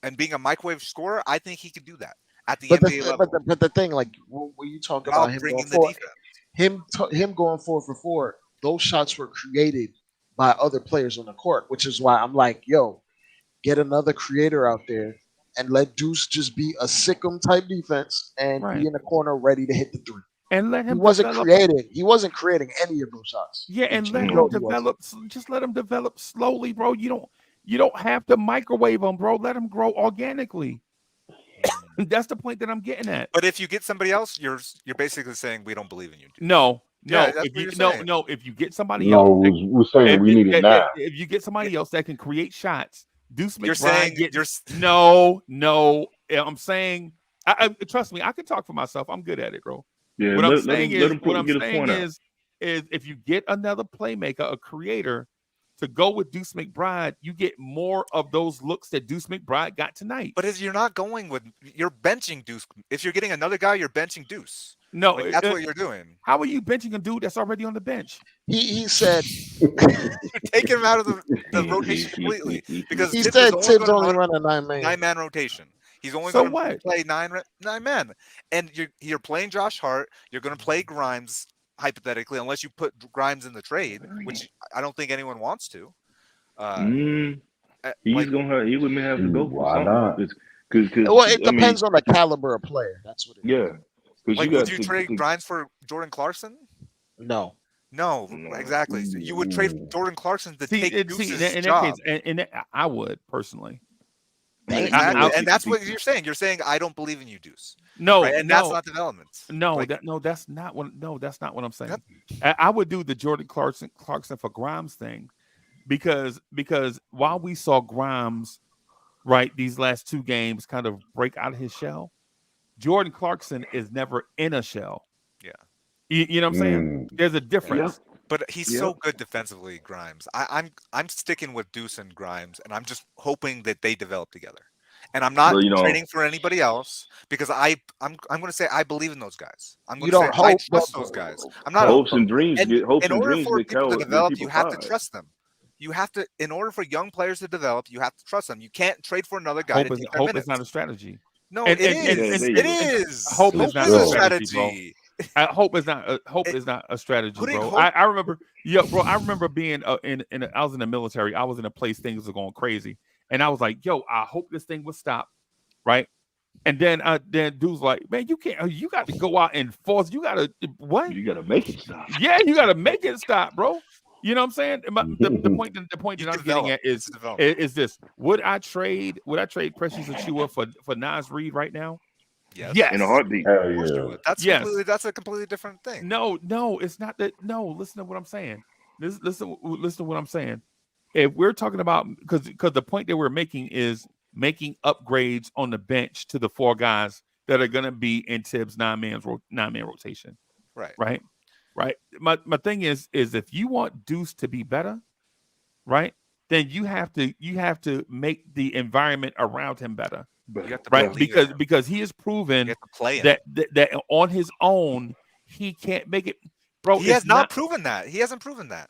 and being a microwave scorer, I think he could do that at the But NBA the, level. but the thing, like when you talk Without about him going bringing the for defense. him going 4 for 4, those shots were created by other players on the court, which is why I'm like, yo, get another creator out there and let Deuce just be a Sick'em type defense and be in the corner ready to hit the three. And let him He wasn't develop. He wasn't creating any of those shots. Yeah, and let No, him he wasn't. develop. Just let him develop slowly, bro. You don't have to microwave him, bro. Let him grow organically. That's the point that I'm getting at. But if you get somebody else, you're basically saying we don't believe in you. Dude. No. Yeah, that's If what you, you're saying. no. If you get somebody No, else, we're saying we need it now. if you get somebody else that can create shots, Deuce You're McBride saying no. I'm saying, I trust me. I can talk for myself. I'm good at it, bro. Yeah, What let I'm him saying get is, his point out. is if you get another playmaker, a creator, to go with Deuce McBride, you get more of those looks that Deuce McBride got tonight. But you're benching Deuce. If you're getting another guy, you're benching Deuce. No, Like, that's what you're doing. How are you benching a dude that's already on the bench? He said You're taking him out of the rotation completely because he Tibbs said is Tibbs gonna only run run a 9-man rotation. He's only So going to what? play nine men, and you're playing Josh Hart. You're going to play Grimes hypothetically, unless you put Grimes in the trade, which I don't think anyone wants to. He would have to go for Why something. not? Well, it depends on the caliber of player. That's what it is. Yeah. Like, would you trade Grimes for Jordan Clarkson? No. No, exactly. So you would trade Jordan Clarkson to take Deuce's in job. that case, I would personally. And that's what you're saying. You're saying I don't believe in you, Deuce. No, right? And that's not development. No, that's not what I'm saying. I would do the Jordan Clarkson for Grimes thing, because while we saw Grimes, right, these last 2 games kind of break out of his shell, Jordan Clarkson is never in a shell. Yeah. You know what I'm saying? There's a difference. Yeah. But he's so good defensively, Grimes. I'm sticking with Deuce and Grimes, and I'm just hoping that they develop together. And I'm not But, you know, trading for anybody else because I'm going to say I believe in those guys. I'm You going to say don't I hope, trust but those guys. I'm not. hopes and dreams And get hopes in and order dreams for get people to cowards, get develop, you people have to fired. trust them. You have to, in order for young players to develop, you have to trust them. You can't trade for another guy Hope to is take their hope minutes. is not a strategy. No, And it and is. and, there and, you It go. and is. hope is not a a strategy, bro. strategy. Hope is not It- is not a strategy, putting bro. hope- I remember, bro. I remember being I was in the military. I was in a place things were going crazy, and I was like, yo, I hope this thing will stop, right? And then dude's like, man, you can't. You got to go out and force. You got to what? You got to make it stop. Yeah, you got to make it stop, bro. You know what I'm saying? The point You that I'm getting develop. at It's development. is this: would I trade Precious Achua for Nas Reed right now? Yes. In a heartbeat. Hell Of course you yeah. would. That's Yes. that's a completely different thing. No, it's not that. No, listen to what I'm saying. Listen to what I'm saying. If we're talking about because the point that we're making is making upgrades on the bench to the 4 guys that are going to be in Tibbs' 9-man rotation. Right. Right. My thing is if you want Deuce to be better, right, then you have to make the environment around him better. You have to Right, believe in him. because he has proven You have to play in that on his own he can't make it, bro. He has not proven that. He hasn't proven that.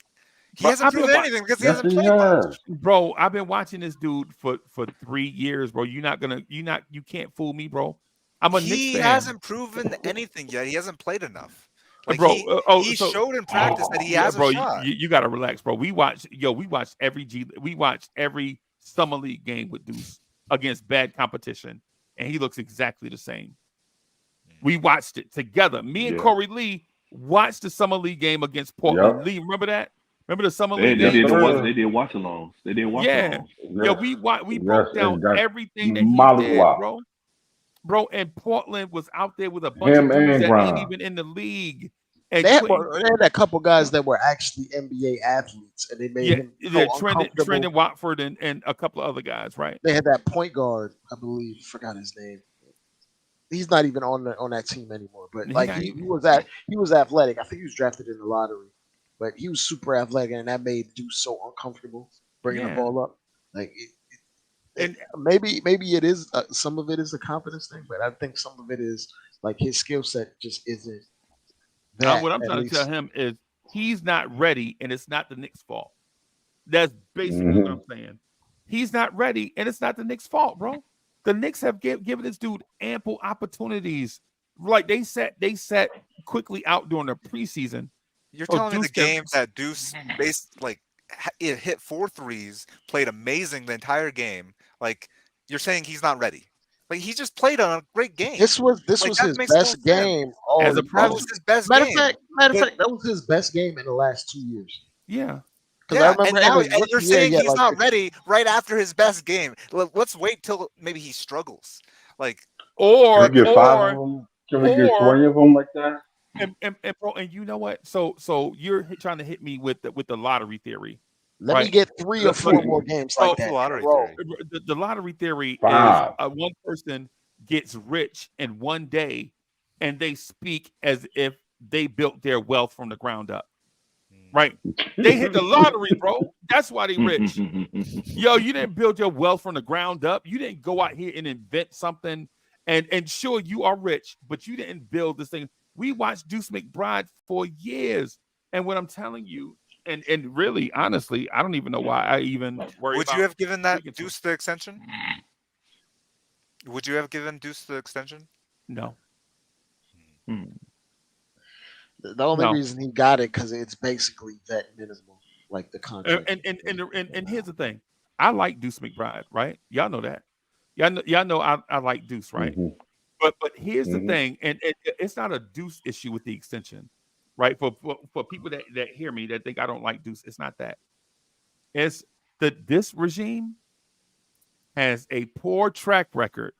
He Bro, hasn't I've been proven wa- anything because he Yes, hasn't he played much. has. Bro, I've been watching this dude for 3 years, bro. You can't fool me, bro. I'm a Knicks He fan. hasn't proven anything yet. He hasn't played enough. Like bro. he showed in practice that he has bro, a shot. you gotta relax, bro. We watched every summer league game with Deuce against bad competition, and he looks exactly the same. We watched it together. Me and Yeah. Corey Lee watched the summer league game against Portland. Yep. Lee, remember that? Remember the summer They league did game? they did watch alongs. They did watch Yeah. alongs. Yeah, Yes. we Yes, broke down and got everything that he did, mollywop. bro. And Portland was out there with a bunch Him of dudes and that ain't Grimes. even in the league. And They had, Quentin, they had a couple guys that were actually NBA athletes, and they made him so uncomfortable. Trendon Watford and a couple of other guys, right? They had that point guard, I believe, forgot his name. He's not even on that team anymore. But He like not he even- was athletic. I think he was drafted in the lottery, but he was super athletic, and that made Deuce so uncomfortable bringing Yeah. the ball up. Like, And- maybe it is some of it is a confidence thing, but I think some of it is like his skill set just isn't. That, what I'm at trying to least. tell him is he's not ready, and it's not the Knicks' fault. That's basically what I'm saying. He's not ready, and it's not the Knicks' fault, bro. The Knicks have given this dude ample opportunities. Like they set quickly out during the preseason. You're Oh, telling me Deuce the game that Deuce it hit 4 threes, played amazing the entire game. Like you're saying he's not ready. Like he just played on a great game. This was Like, that his makes no best sense. game. As a all pro. That was his best Matter game. of fact, that was his best game in the last 2 years. Yeah. Because I remember and now in his and you're rookie year, saying he had he's like not ready right after his best game. Let's wait till maybe he struggles. Like Or Can we get 5 of them? Can we get 20 of them like that? and bro, and you know what? So you're trying to hit me with the lottery theory. Let right? me get 3 or 4 more games like that. lottery in a row. theory. The lottery theory 5. is one person gets rich in one day, and they speak as if they built their wealth from the ground up. Right? They hit the lottery, bro. That's why they rich. Yo, you didn't build your wealth from the ground up. You didn't go out here and invent something. And sure, you are rich, but you didn't build this thing. We watched Deuce McBride for years. And what I'm telling you, and really, honestly, I don't even know why I even worry Would about you have given that speaking to Deuce the extension? Would you have given Deuce the extension? No. The only reason he got it because it's basically vet minimal, like the contract. And here's the thing. I like Deuce McBride, right? Y'all know that. Y'all know I like Deuce, right? But here's the thing, and it's not a Deuce issue with the extension, right? For people that hear me that think I don't like Deuce, it's not that. It's that this regime has a poor track record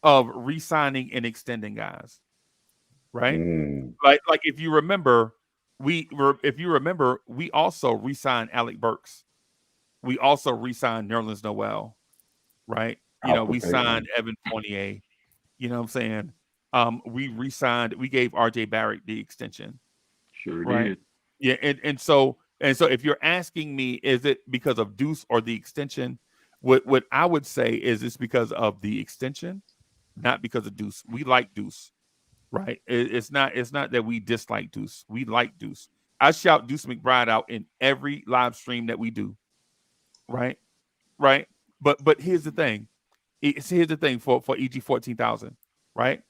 of re-signing and extending guys, right? Like if you remember, we also re-signed Alec Burks. We also re-signed Nerlens Noel, right? You know, we signed Evan Fournier. You know what I'm saying? We gave RJ Barrett the extension. Sure right? did. Yeah, and so if you're asking me, is it because of Deuce or the extension? What I would say is it's because of the extension, not because of Deuce. We like Deuce, right? It's not that we dislike Deuce. We like Deuce. I shout Deuce McBride out in every live stream that we do, right? Right. But here's the thing. Here's the thing for EG 14,000, right?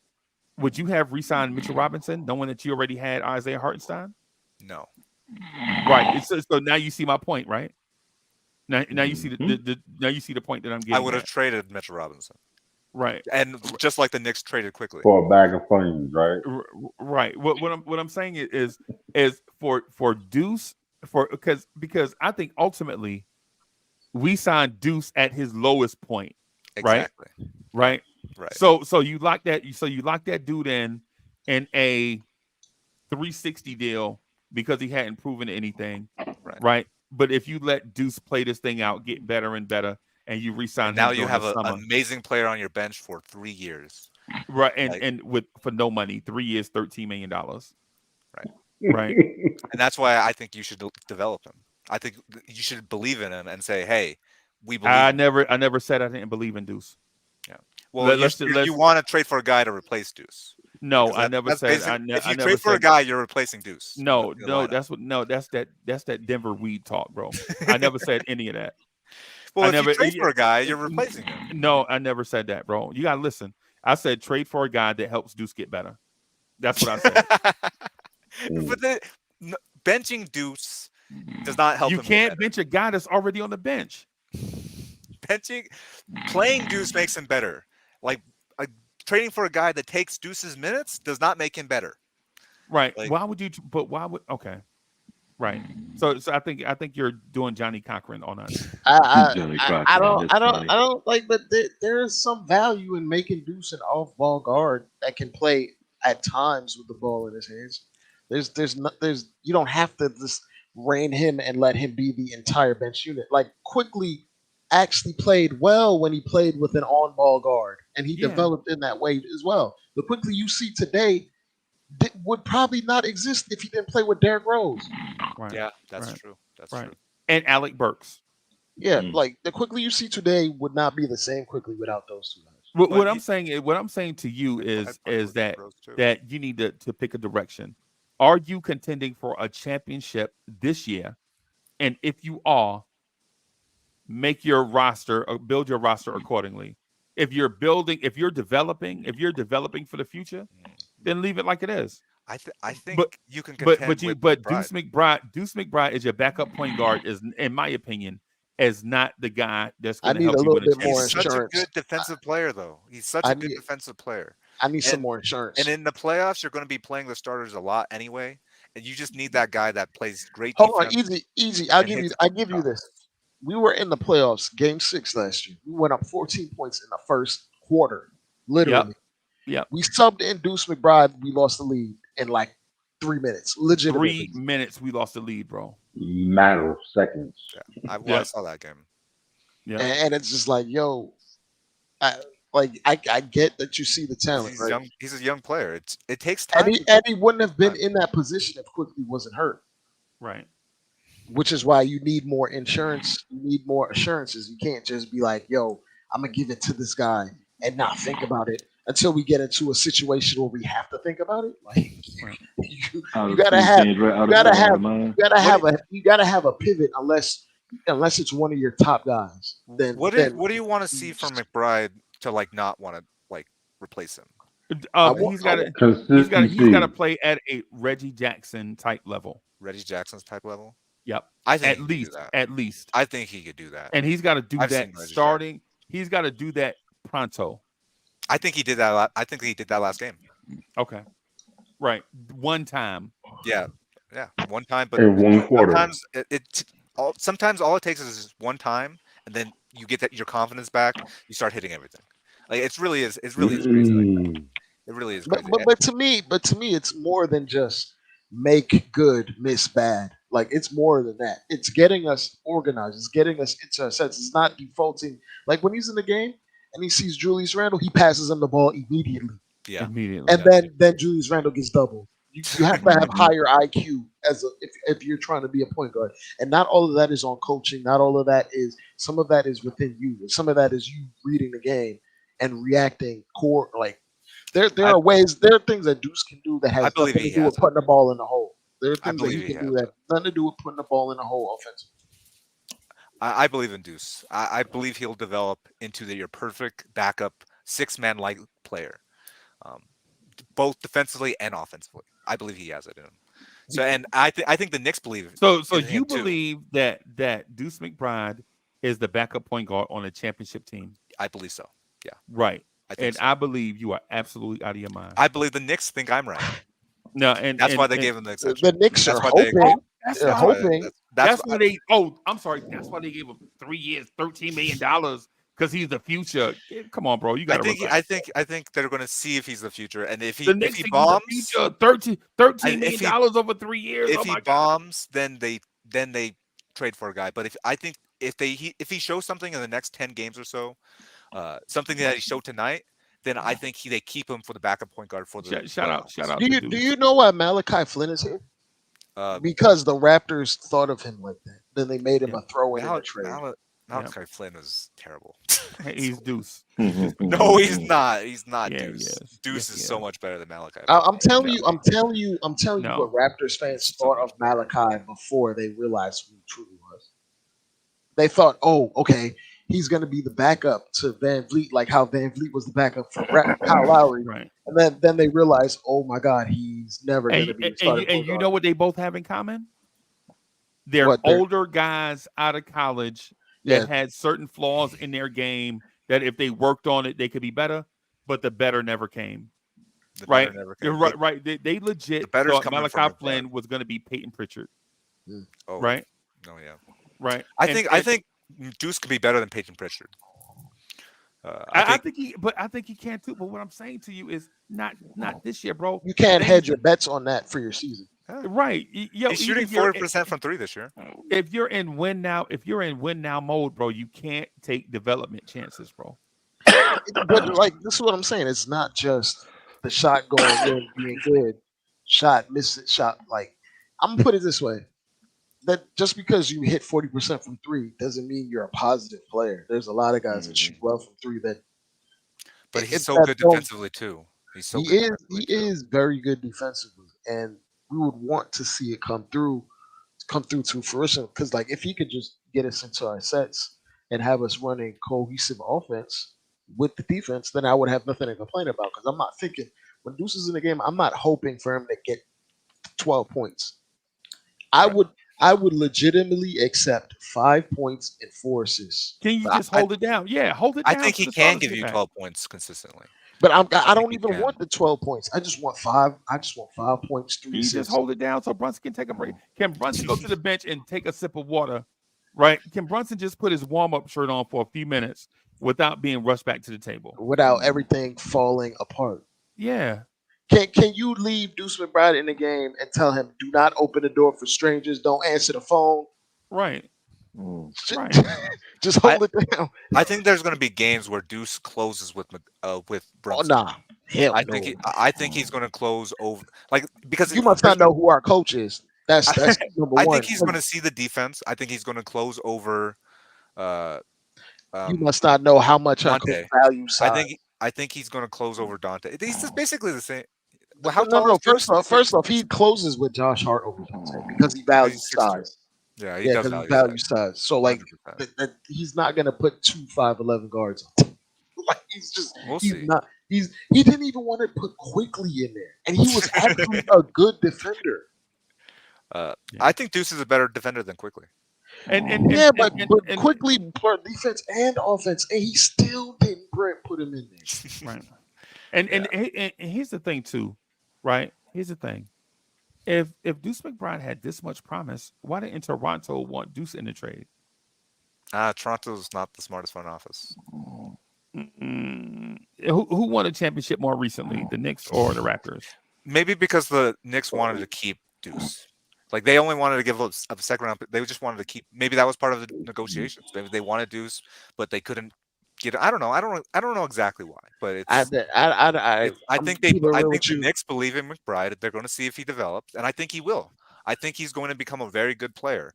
Would you have re-signed Mitchell Robinson knowing that you already had Isaiah Hartenstein? No. Right. So now you see my point, right? Now you see now you see the point that I'm getting. I would have at. traded Mitchell Robinson. Right. And just like the Knicks traded quickly. For a bag of funds, right? Right. What I'm saying is for Deuce because I think ultimately we signed Deuce at his lowest point. Exactly. Right. Right. So you lock that dude in a 360 deal because he hadn't proven anything. Right. But if you let Deuce play this thing out, get better and better, and you re-sign him now you during have the an summer, amazing player on your bench for 3 years. right? And for no money, 3 years, $13 million. Right. Right. And that's why I think you should develop him. I think you should believe in him and say, "Hey, we believe." I never said I didn't believe in Deuce. Yeah. Well, you want to trade for a guy to replace Deuce. No, I never said. If you trade for a guy, you're replacing Deuce. No, that's that Denver weed talk, bro. I never said any of that. Well, if you trade for a guy, you're replacing him. No, I never said that, bro. You gotta listen. I said trade for a guy that helps Deuce get better. That's what I said. But benching Deuce does not help. You can't bench a guy that's already on the bench. Playing Deuce makes him better. Like trading for a guy that takes Deuce's minutes does not make him better. Right. Why would you? But why would? Okay. Right. So I think you're doing Johnny Cochran on us. I don't like, but there is some value in making Deuce an off-ball guard that can play at times with the ball in his hands. There's you don't have to just rein him and let him be the entire bench unit. Like Quickly actually played well when he played with an on-ball guard, and he developed in that way as well. The Quickly you see today would probably not exist if he didn't play with Derrick Rose. Right. Yeah, that's true. That's true. And Alec Burks. Yeah, like the Quickly you see today would not be the same Quickly without those two guys. What I'm saying to you is that you need to pick a direction. Are you contending for a championship this year? And if you are, make your roster or build your roster accordingly. If you're developing for the future, then leave it like it is. I think you can contend but Deuce McBride is your backup point guard, is in my opinion is not the guy that's going to help you win a championship. He's such a good defensive player, though. He's such a good defensive player. I need some more insurance. And in the playoffs, you're going to be playing the starters a lot anyway, and you just need that guy that plays great defense. Hold on, easy. I'll give you this. We were in the playoffs, Game 6 last year. We went up 14 points in the first quarter, literally. Yep. We subbed in Deuce McBride. We lost the lead in like 3 minutes. Legitimately. 3 minutes, we lost the lead, bro. Matter of seconds. Yeah, I saw that game. Yeah, and it's just like, yo, I get that you see the talent. He's a young player. It takes time. And he wouldn't have been in that position if Quickly wasn't hurt. Right. Which is why you need more insurance. You need more assurances. You can't just be like, yo, I'm going to give it to this guy and not think about it until we get into a situation where we have to think about it. Like you gotta have a pivot unless it's one of your top guys. Then what do you want to see from McBride to not want to replace him? He's got to play at a Reggie Jackson type level. Reggie Jackson's type level. Yep. I think at least. I think he could do that. And he's got to do that starting. He's got to do that pronto. I think he did that. I think he did that last game. Okay. Right. One time. Yeah. One time, but in one quarter. Sometimes all it takes is one time, and then you get your confidence back. You start hitting everything. Like it really is crazy. It really is crazy. But to me, it's more than just make good, miss bad. Like it's more than that. It's getting us organized. It's getting us into our sets. It's not defaulting. Like when he's in the game and he sees Julius Randle, he passes him the ball immediately. Yeah, immediately. And then Julius Randle gets doubled. You have to have higher IQ if you're trying to be a point guard, and not all of that is on coaching. Not all of that is. Some of that is within you. And some of that is you reading the game and reacting core. Like there are ways. There are things that Deuce can do that I has believe nothing to he do with has it. putting the ball in the hole. There are I things that believe he he can has do that it. have nothing to do with putting the ball in the hole offensively. I believe in Deuce. I believe he'll develop into your perfect backup 6-man like player, um, both defensively and offensively. I believe he has it in him. So, and I think the Knicks believe So in you him too. believe that Deuce McBride is the backup point guard on a championship team? I believe so. Yeah, Right. I think And so. I believe you are absolutely out of your mind. I believe the Knicks think I'm right. No, and That's why they and gave him the extension. The Knicks are That's why they agreed. hoping. that's They're why hoping. That's why they. Oh, I'm sorry. That's why they gave him 3 years, $13 million because he's the future. Come on, bro. You got to relax. I think they're going to see if he's the future, and if The he Knicks think he's bombs, the future. $13 if million over 3 years. if Oh he my God. bombs, then they trade for a guy. But if he shows something in the next 10 games or so, something that he showed tonight, then I think they keep him for the backup point guard for the Shout out playoffs. to Do Deuce. you know why Malachi Flynn is here? Because the Raptors thought of him like that. Then they made him Yeah. a throw-in in the trade. Malachi Flynn is terrible. Hey, he's Deuce. No, he's not. He's not Yeah, Deuce. yes. Deuce Yes, is he so is. much better than Malachi. I'm telling No. you, I'm telling you No. what Raptors fans thought of Malachi before they realized who he truly was. They thought, oh, okay, he's going to be the backup to Van Vliet, like how Van Vliet was the backup for Kyle Lowry. Right. And then they realized, oh my God, he's never going to be the starting point And you guard. know what they both have in common? They're What, they're- older guys out of college that had certain flaws in their game that if they worked on it, they could be better, but the better never came. The Right? better never You're came. right, right. They legit better's thought coming from Malachi McBride. Flynn was going to be Peyton Pritchard. Oh, Right? Oh yeah. Right. I think Deuce could be better than Peyton Pritchard. I think he can too. But what I'm saying to you is not this year, bro. You can't hedge your bets on that for your season. Right. Yo, he's shooting 40% from 3 this year. If you're in win now mode, bro, you can't take development chances, bro. But like this is what I'm saying. It's not just the shot going in being good, shot miss it, shot like I'm gonna put it this way. That just because you hit 40% from 3 doesn't mean you're a positive player. There's a lot of guys that shoot well from 3 that. But he's so good defensively too. He's so good. He is very good defensively, and we would want to see it come through to fruition. Because like if he could just get us into our sets and have us running cohesive offense with the defense, then I would have nothing to complain about. Because I'm not thinking when Deuce is in the game, I'm not hoping for him to get 12 points. I would legitimately accept 5 points and 4 assists. Can you just hold it down? Yeah, hold it down. I think he can give you 12 points consistently. But I don't even want the 12 points. I just want 5. I just want 5 points, 3 Can you assists. just hold it down so Brunson can take a break? Can Brunson go to the bench and take a sip of water? Right? Can Brunson just put his warm-up shirt on for a few minutes without being rushed back to the table? Without everything falling apart. Yeah. Can you leave Deuce McBride in the game and tell him, do not open the door for strangers, don't answer the phone? Right. Right. Just hold it down. I think there's going to be games where Deuce closes with Brunson. Oh, nah. Hell I no. think he's going to close over, like, because You must not know who our coach is. That's number one. I think he's going to see the defense. I think he's going to close over. You must not know how much our coach values size. I think he's going to close over Dante. He's just basically the same. Well, how no. tall? First off, he closes with Josh Hart over Dante because he values size. Yeah, he does value size. So like, he's not gonna put 2 5'11" guards on. Like he didn't even want to put Quickly in there, and he was actually a good defender. I think Deuce is a better defender than Quickly. But Quickly played defense and offense, and he still didn't put him in there. Right. And here's the thing too, right? Here's the thing. If Deuce McBride had this much promise, why didn't Toronto want Deuce in the trade? Toronto's not the smartest front office. Who won a championship more recently, the Knicks or the Raptors? Maybe because the Knicks wanted to keep Deuce. Like they only wanted to give up a second round. They just wanted to keep. Maybe that was part of the negotiations. Maybe they wanted Deuce, but they couldn't get. I don't know. I don't know exactly why, but it's. I I I'm think keeping it I real think with the you. Knicks believe in McBride. They're going to see if he develops, and I think he will. I think he's going to become a very good player.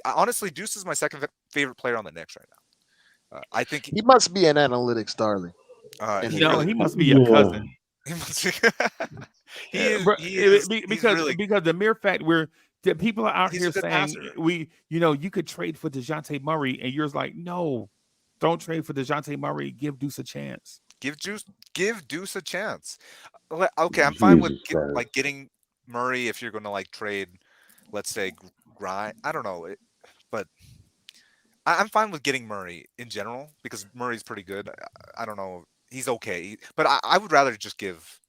Honestly, Deuce is my second favorite player on the Knicks right now. I think He must be an analytics darling. And he No, really he must be your Yeah. cousin. he must be. He is. Bro, He is. He's because really. the mere fact that people are out He's a here good saying passer. you could trade for DeJounte Murray, and you're like, no, don't trade for DeJounte Murray. Give Deuce a chance. Give Deuce a chance. Okay, I'm fine with Jesus Christ. getting Murray if you're going to like trade, let's say Grind. I don't know, but I'm fine with getting Murray in general because Murray's pretty good. I don't know, he's okay, but I would rather just give.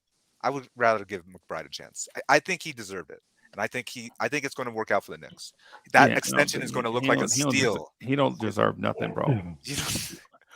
I would rather give McBride a chance. I think he deserved it, and I think it's going to work out for the Knicks. That Yeah, no, extension is going to look like a steal. he don't deserve nothing, bro.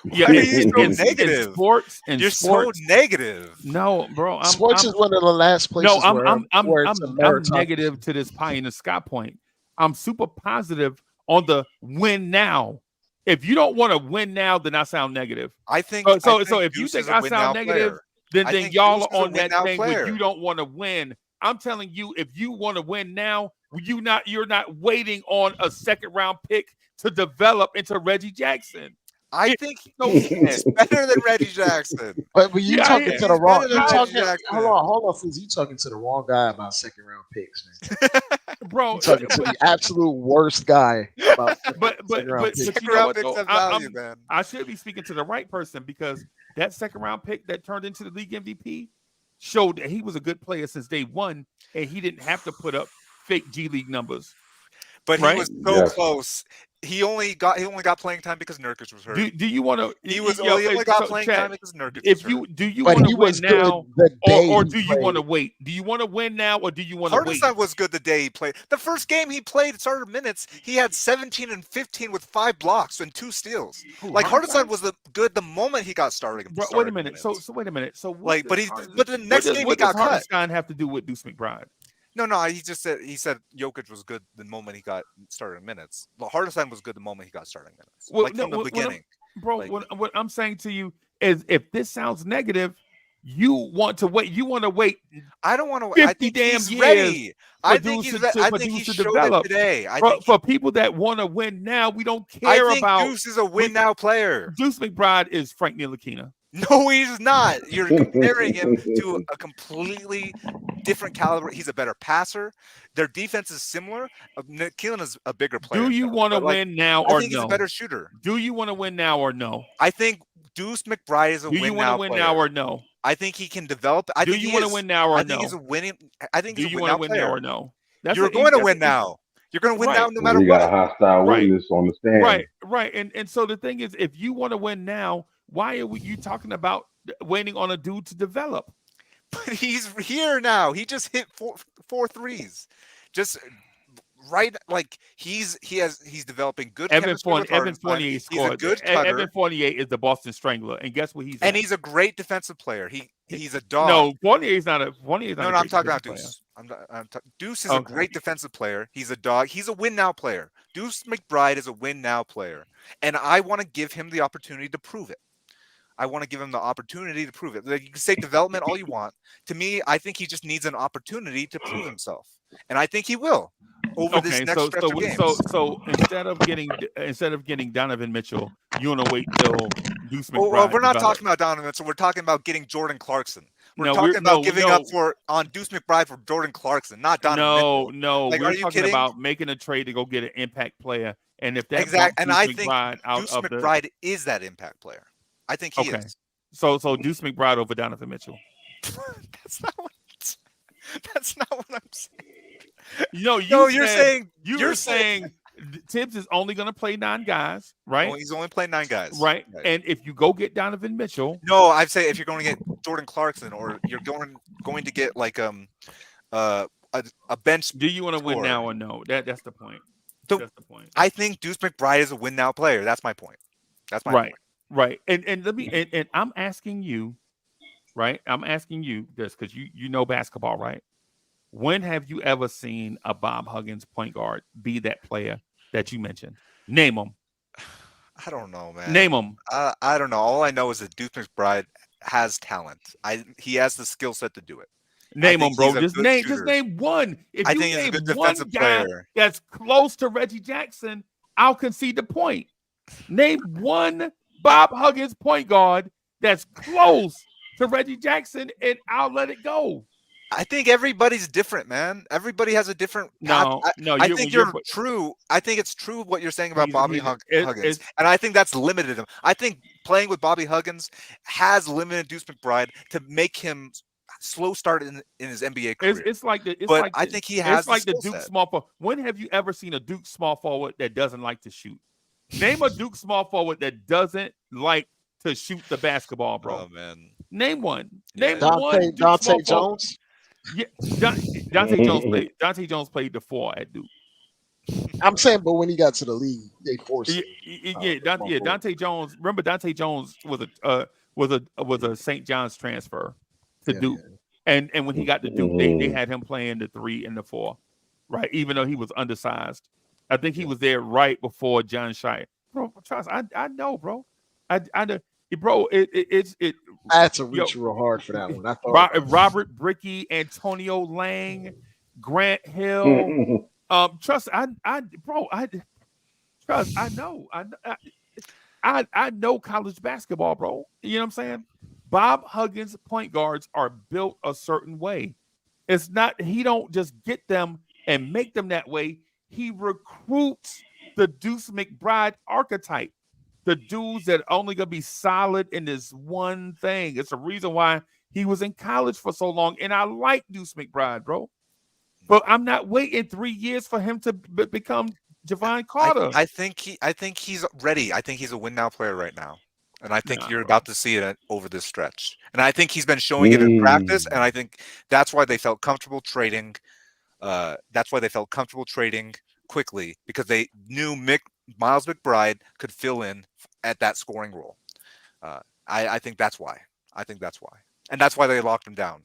Why are you so in negative? sports, You're so negative. No, bro. Sports is one of the last places where it's a I'm meritocracy. negative to this pie in the sky point. I'm super positive on the win now. If you don't want to win now, then I sound negative. I think so. I think If you Deuce think is a I win sound now negative, player. then I think y'all Deuce are is a on that win now thing where player. you don't want to win. I'm telling you, if you want to win now, you're not waiting on a second round pick to develop into Reggie Jackson. I think he's better than Reggie Jackson. But you talking to the He's wrong. better You than talking? Reggie Jackson. Hold on, Fools. You talking to the wrong guy about second round picks, man. Bro. You talking to the absolute worst guy about second round picks. But you know what, picks though? have value, man. I should be speaking to the right person because that second round pick that turned into the league MVP showed that he was a good player since day one, and he didn't have to put up fake G League numbers. But right? he was so close. He only got playing time because Nurkic was hurt. Do you want to? He only got playing time because Nurkic was hurt. Do you want to win now, or do you want to wait? Do you want to win now, or do you want to wait? Hartenstein was good the day he played. The first game he played, started minutes, he had 17 and 15 with 5 blocks and 2 steals. Hartenstein was good the moment he got started. Bro, wait a minute. So wait a minute. So but the next game he got cut. What does Hartenstein have to do with Deuce McBride? No. He said Jokic was good the moment he got started minutes. But Hartenstein was good the moment he got starting minutes. From the beginning. What I'm saying to you is, if this sounds negative, you want to wait. You want to wait. I don't want to. 50 I think damn he's years. Ready. I think he's ready. I think he showed develop. it today. For people that want to win now, we don't care about. Deuce is a win now player. Deuce McBride is Frank Ntilikina. No, he's not. You're comparing him to a completely different caliber. He's a better passer. Their defense is similar. Keelan is a bigger player. Do you want to win now or no? I think he's a better shooter. Do you want to win now or no? I think Deuce McBride is a win now player. Do you want to win now or no? I think he can develop. Do you want to win now or no? I think he's a winning. I think he's Do you want to win now or no? You're going to win now. You're going to win now no matter what. You got a hostile witness on the stand. Right. And so the thing is, if you want to win now, why are you talking about waiting on a dude to develop? But he's here now. He just hit four threes. Just right, like he's developing good. Evan Fournier scored. He's a good cutter. Evan Fournier is the Boston Strangler, and guess what he's and he's a great defensive player. He's a dog. No, Fournier's not a. No, I'm talking about Deuce. Deuce is a great defensive player. He's a dog. He's a win now player. Deuce McBride is a win now player, and I want to give him the opportunity to prove it. I want to give him the opportunity to prove it. Like, you can say development all you want. To me, I think he just needs an opportunity to prove himself, and I think he will over this next stretch of games. So instead of getting Donovan Mitchell, you want to wait till Deuce McBride. Well, we're not talking about Donovan Mitchell. We're talking about getting Jordan Clarkson. We're talking about giving up on Deuce McBride for Jordan Clarkson, not Donovan Mitchell. No. Like, we're talking about making a trade to go get an impact player, and if that and I think Deuce McBride is that impact player. I think he is. So Deuce McBride over Donovan Mitchell. That's not what I'm saying. You're saying Tibbs is only going to play 9 guys, right? He's only playing 9 guys, right? And if you go get Donovan Mitchell, no, I'd say if you're going to get Jordan Clarkson, or you're going to get like a bench. Do you want to win now or no? That's the point. That's the point. I think Deuce McBride is a win now player. That's my point. That's my point. Right. And let me and I'm asking you, right? I'm asking you this because you know basketball, right? When have you ever seen a Bob Huggins point guard be that player that you mentioned? Name him. I don't know, man. Name them. I don't know. All I know is that Deuce McBride has talent. He has the skill set to do it. I Name think them, bro. he's a good Just shooter. name one. If I you think he's a good name one defensive guy player. that's close to Reggie Jackson, I'll concede the point. Name one Bob Huggins point guard that's close to Reggie Jackson, and I'll let it go. I think everybody's different, man. Everybody has a different path. No, I think you're true. I think it's true what you're saying about Bobby Huggins, and I think that's limited him. I think playing with Bobby Huggins has limited Deuce McBride to make him slow start in his NBA career. I think he has. It's like the Duke small forward. When have you ever seen a Duke small forward that doesn't like to shoot? Name a Duke small forward that doesn't like to shoot the basketball, bro. Oh man, name one. Name one. Dante Jones. Yeah, Dante Jones played the 4 at Duke. I'm saying, but when he got to the league, they forced him. Dante Jones. Remember, Dante Jones was a St. John's transfer to Duke, and when he got to Duke, they had him playing the 3 and the 4, right? Even though he was undersized, I think he was there right before John Shire. Bro, trust I know, bro. I know. Bro, I had to reach real hard for that one. I thought Robert Bricky, Antonio Lang, Grant Hill. Trust I know. I know college basketball, bro. You know what I'm saying? Bob Huggins point guards are built a certain way. It's not he don't just get them and make them that way. He recruits the Deuce McBride archetype. The dudes that only gonna be solid in this one thing. It's the reason why he was in college for so long. And I like Deuce McBride, bro. But I'm not waiting 3 years for him to become Javon Carter. I think he's ready. I think he's a win now player right now. And I think you're about to see it over this stretch. And I think he's been showing it in practice. And I think that's why they felt comfortable trading. Quickly, because they knew Miles McBride could fill in at that scoring role. I think that's why. And that's why they locked him down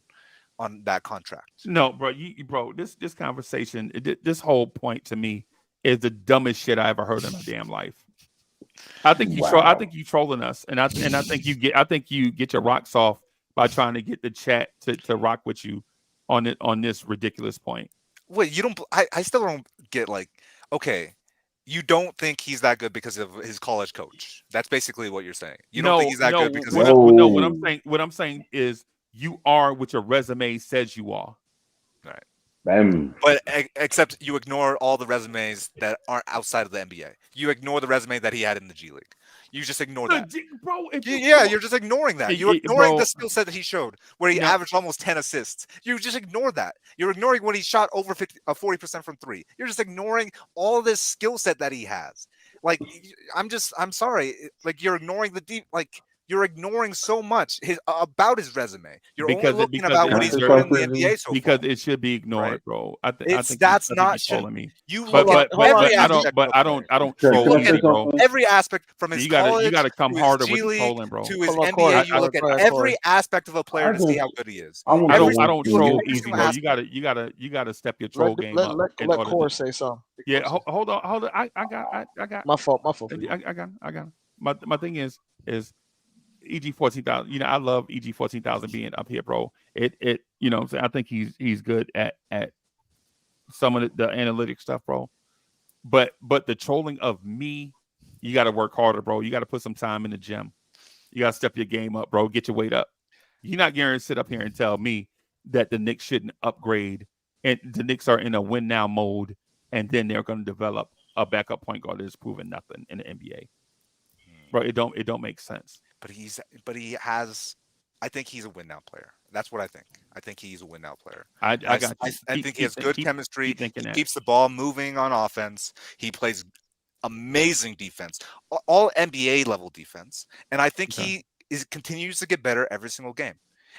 on that contract. No, bro, this conversation, this whole point to me is the dumbest shit I ever heard in my damn life. I think you trolling us, and I think you get your rocks off by trying to get the chat to rock with you on this ridiculous point. Wait, you don't? I still don't get okay. You don't think he's that good because of his college coach? That's basically what you're saying. You don't think he's that good because what I'm saying is you are what your resume says you are. All right. Bam. But except you ignore all the resumes that aren't outside of the NBA. You ignore the resume that he had in the G League. You just ignore that. Bro, you're just ignoring that. You're ignoring the skill set that he showed, where he averaged almost 10 assists. You just ignore that. You're ignoring when he shot over 40% from 3. You're just ignoring all this skill set that he has. I'm sorry. You're ignoring you're ignoring so much about his resume. You're only looking about what he's doing in the NBA so far. Because it should be ignored, right? Bro. I think that's not trolling me. You but I don't troll you, bro. Every aspect from his college, you got to come harder with the trolling, bro. To his NBA, you look at every aspect of a player to see how good he is. I don't troll easy, bro. You got to step your troll game up. Let Core say something. Yeah, hold on. I got my fault. I got. My thing is EG 14,000. I love EG 14,000 being up here, bro. It I think he's good at some of the analytic stuff, bro. But the trolling of me, you got to work harder, bro. You got to put some time in the gym. You got to step your game up, bro. Get your weight up. You're not going to sit up here and tell me that the Knicks shouldn't upgrade and the Knicks are in a win now mode, and then they're going to develop a backup point guard that is proven nothing in the NBA. Bro, it don't make sense. But he has. I think he's a win now player. That's what I think. I think he's a win now player. I think he has good chemistry. He keeps the ball moving on offense. He plays amazing defense, all NBA level defense, and I think he continues to get better every single game.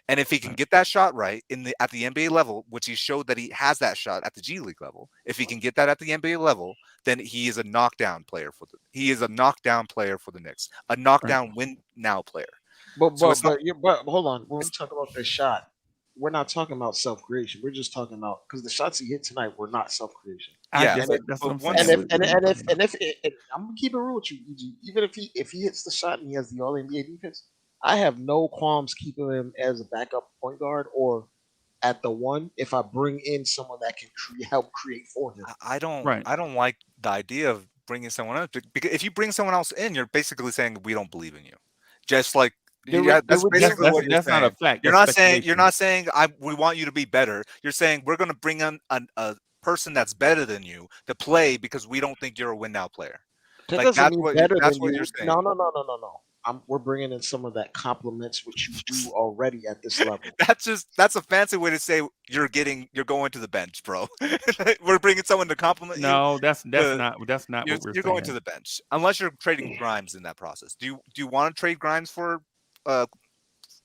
And if he can get that shot right at the NBA level, which he showed that he has that shot at the G League level, if he can get that at the NBA level, then he is a knockdown player for the Knicks, a knockdown win now player. But hold on, when we talk about this shot, we're not talking about self creation. We're just talking about because the shots he hit tonight were not self creation. Yeah, And if That's what but I'm once and saying. if What and, are you and if talking and about? if and I'm gonna keep it real with you, EG. Even if he hits the shot and he has the All NBA defense, I have no qualms keeping him as a backup point guard or at the one if I bring in someone that can help create for him. Right. I don't like the idea of bringing someone else because if you bring someone else in, you're basically saying we don't believe in you. Just like yeah, There that's would be a basically what you're That's not a saying. fact. That's You're speculation. not saying we want you to be better. You're saying we're going to bring in a person that's better than you to play because we don't think you're a win now player. That Like doesn't mean better that's than what you're you. saying. No. We're bringing in someone that complements what you do already at this level. That's a fancy way to say you're going to the bench, bro. We're bringing someone to compliment you. No, that's The, not what we're you're going to saying. the bench unless you're trading Grimes in that process. Do you want to trade Grimes for uh,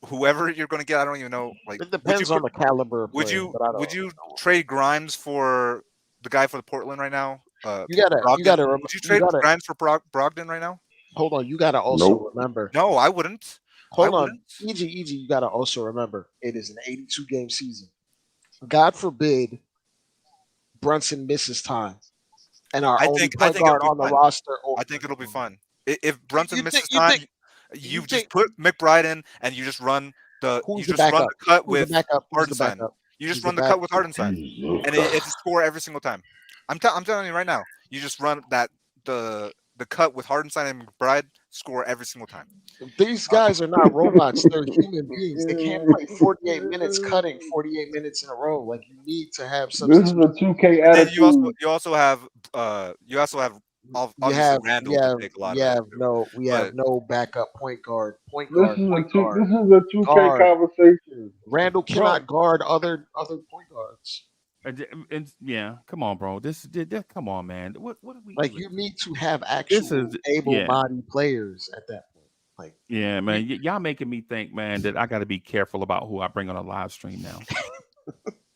whoever you're going to get? I don't even know. Like, It depends on the caliber of would player, you but I would don't. you trade Grimes for the guy for the Portland right now? You Brogdon. gotta, Would you you trade gotta Grimes for Brogdon right now? hold on. You gotta also Nope. remember. No, I wouldn't. I Hold on, wouldn't. EG. You gotta also remember. It is an 82 game season. God forbid Brunson misses time, and our only I point think it'll guard be on the fun. roster. Or I think it'll be fun. If you Brunson think misses time, you you just think put McBride in and you just run who's the backup? the cut Who's the with backup? Who's the Hartenstein. backup? You just Who's the run the back? cut with Hartenstein, Jesus and Christ. it's a score every single time. I'm telling you right now. You just run the cut with Hartenstein and McBride, score every single time. These guys are not robots. They're human beings. They can't play 48 minutes cutting 48 minutes in a row. Like you need to have This is substitution. a 2K And then attitude. you also have You obviously have we Randall to have take a lot we of it have too. no we have But no backup This is a point two. guard, This is a 2K guard. conversation. Randall Bro, cannot guard other point guards. yeah, come on, bro. Come on, man. What are we Like you listen, need to have this actual is yeah. able-bodied players at that point. Like Yeah, we, man. Y'all making me think, man, that I got to be careful about who I bring on a live stream now.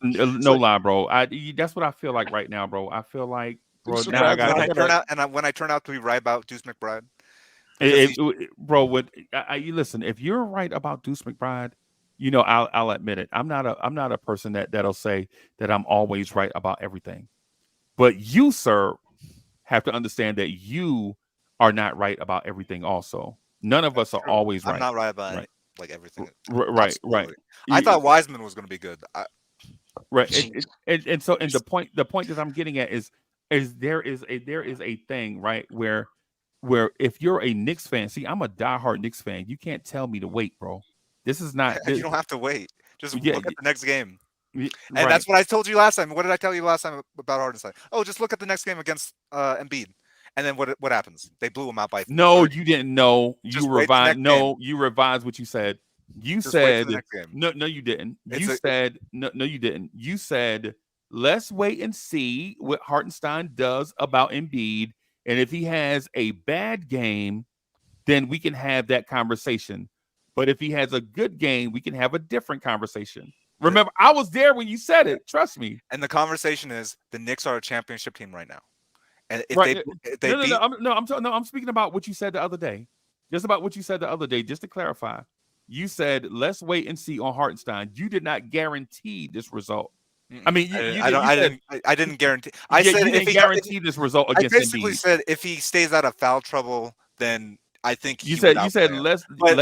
it's No like lie, bro. That's what I feel like right now, bro. I feel like, bro, Deuce now I McBride's got when not I to, turn gonna. out when I turn out to be right about Deuce McBride because he bro. You listen? If you're right about Deuce McBride, I'll admit it. I'm not a person that'll say that I'm always right about everything. But you, sir, have to understand that you are not right about everything. Also, none of us that's are true. always I'm right. not right about Right. like everything. Right. Absolutely. I thought Wiseman was going to be good. Right. Jeez. And the point that I'm getting at is there is a thing, right, where if you're a Knicks fan, see, I'm a diehard Knicks fan. You can't tell me to wait, bro. This is not You don't have to wait. Just yeah, look at the next game. And right. that's what I told you last time. What did I tell you last time about Hartenstein? Oh, just look at the next game against Embiid. And then what happens? They blew him out by No, 30. you didn't know. Just wait the next game. You revised what you said. You Just wait for the said next game. no, you didn't. It's You said no, you didn't. You said let's wait and see what Hartenstein does about Embiid, and if he has a bad game, then we can have that conversation. But if he has a good game, we can have a different conversation. Remember, I was there when you said it. Trust me. and the conversation is the Knicks are a championship team right now. And Right. if they beat I'm speaking about what you said the other day. Just about what you said the other day, just to clarify. You said, let's wait and see on Hartenstein. You did not guarantee this result. I mean, I didn't guarantee. I said you didn't guarantee this result I against basically Embiid. said if he stays out of foul trouble, then I think You he would said outplay him. let's But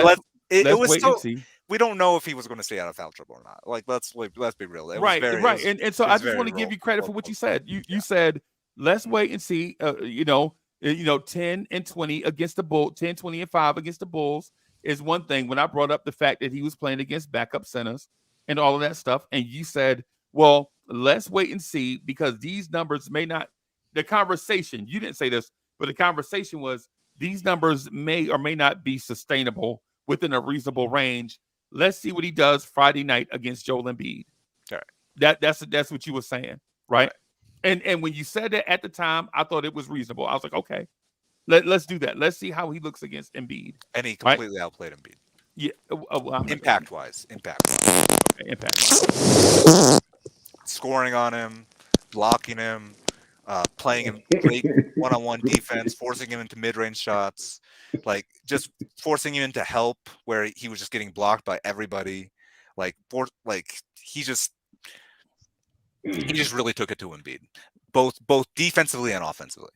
it was wait still and see. we don't know if he was going to stay out of foul trouble or not. Like let's be real. It was Right. very it was, And so it I was just want to very give you credit for roll- what you said. You said let's wait and see. 10 and 20 against the Bulls, 10, 20 and 5 against the Bulls is one thing. When I brought up the fact that he was playing against backup centers and all of that stuff, and you said, well, let's wait and see because these numbers may not. The conversation, you didn't say this, but the conversation was these numbers may or may not be sustainable within a reasonable range. Let's see what he does Friday night against Joel Embiid. Right. That's what you were saying, right? And when you said that at the time, I thought it was reasonable. I was like, okay, let's do that. Let's see how he looks against Embiid. And he completely outplayed Embiid. Yeah, Impact wise. Okay, impact. Scoring on him, blocking him, playing him great one-on-one defense, forcing him into mid-range shots, like just forcing him into help where he was just getting blocked by everybody. Like he just really took it to Embiid, both defensively and offensively.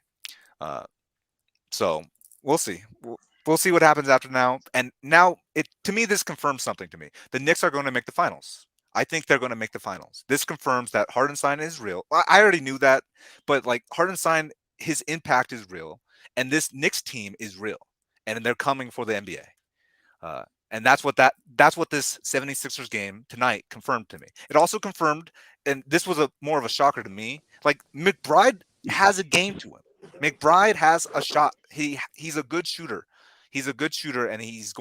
So we'll see. We'll see what happens after now. And now, to me, this confirms something to me. The Knicks are going to make the finals. I think they're going to make the finals. This confirms that Hartenstein is real. I already knew that, but like Hartenstein, his impact is real, and this Knicks team is real, and they're coming for the NBA. And that's what this 76ers game tonight confirmed to me. It also confirmed, and this was more of a shocker to me, like McBride has a game to him. McBride has a shot. He's a good shooter. He's a good shooter, and he's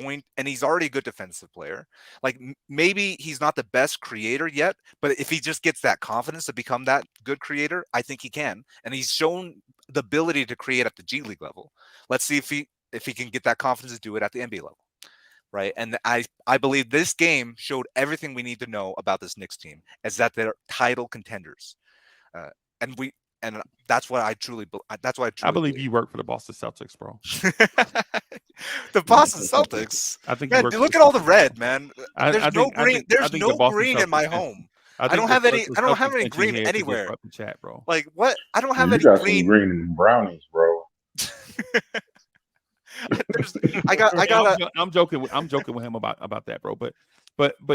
already a good defensive player. Like maybe he's not the best creator yet, but if he just gets that confidence to become that good creator, I think he can. And he's shown the ability to create at the G League level. Let's see if he can get that confidence to do it at the NBA level. Right. And I believe this game showed everything we need to know about this Knicks team, is that they're title contenders. And that's what I truly believe you work for the Boston Celtics, bro. The Boston Celtics. I think. Man, look at all the red, man. There's no green. There's no green in my home. I don't have any. I don't have any green anywhere. Chat, bro. Like what? I don't have any got green. Some green and brownies, bro. I'm joking with him about that, bro. But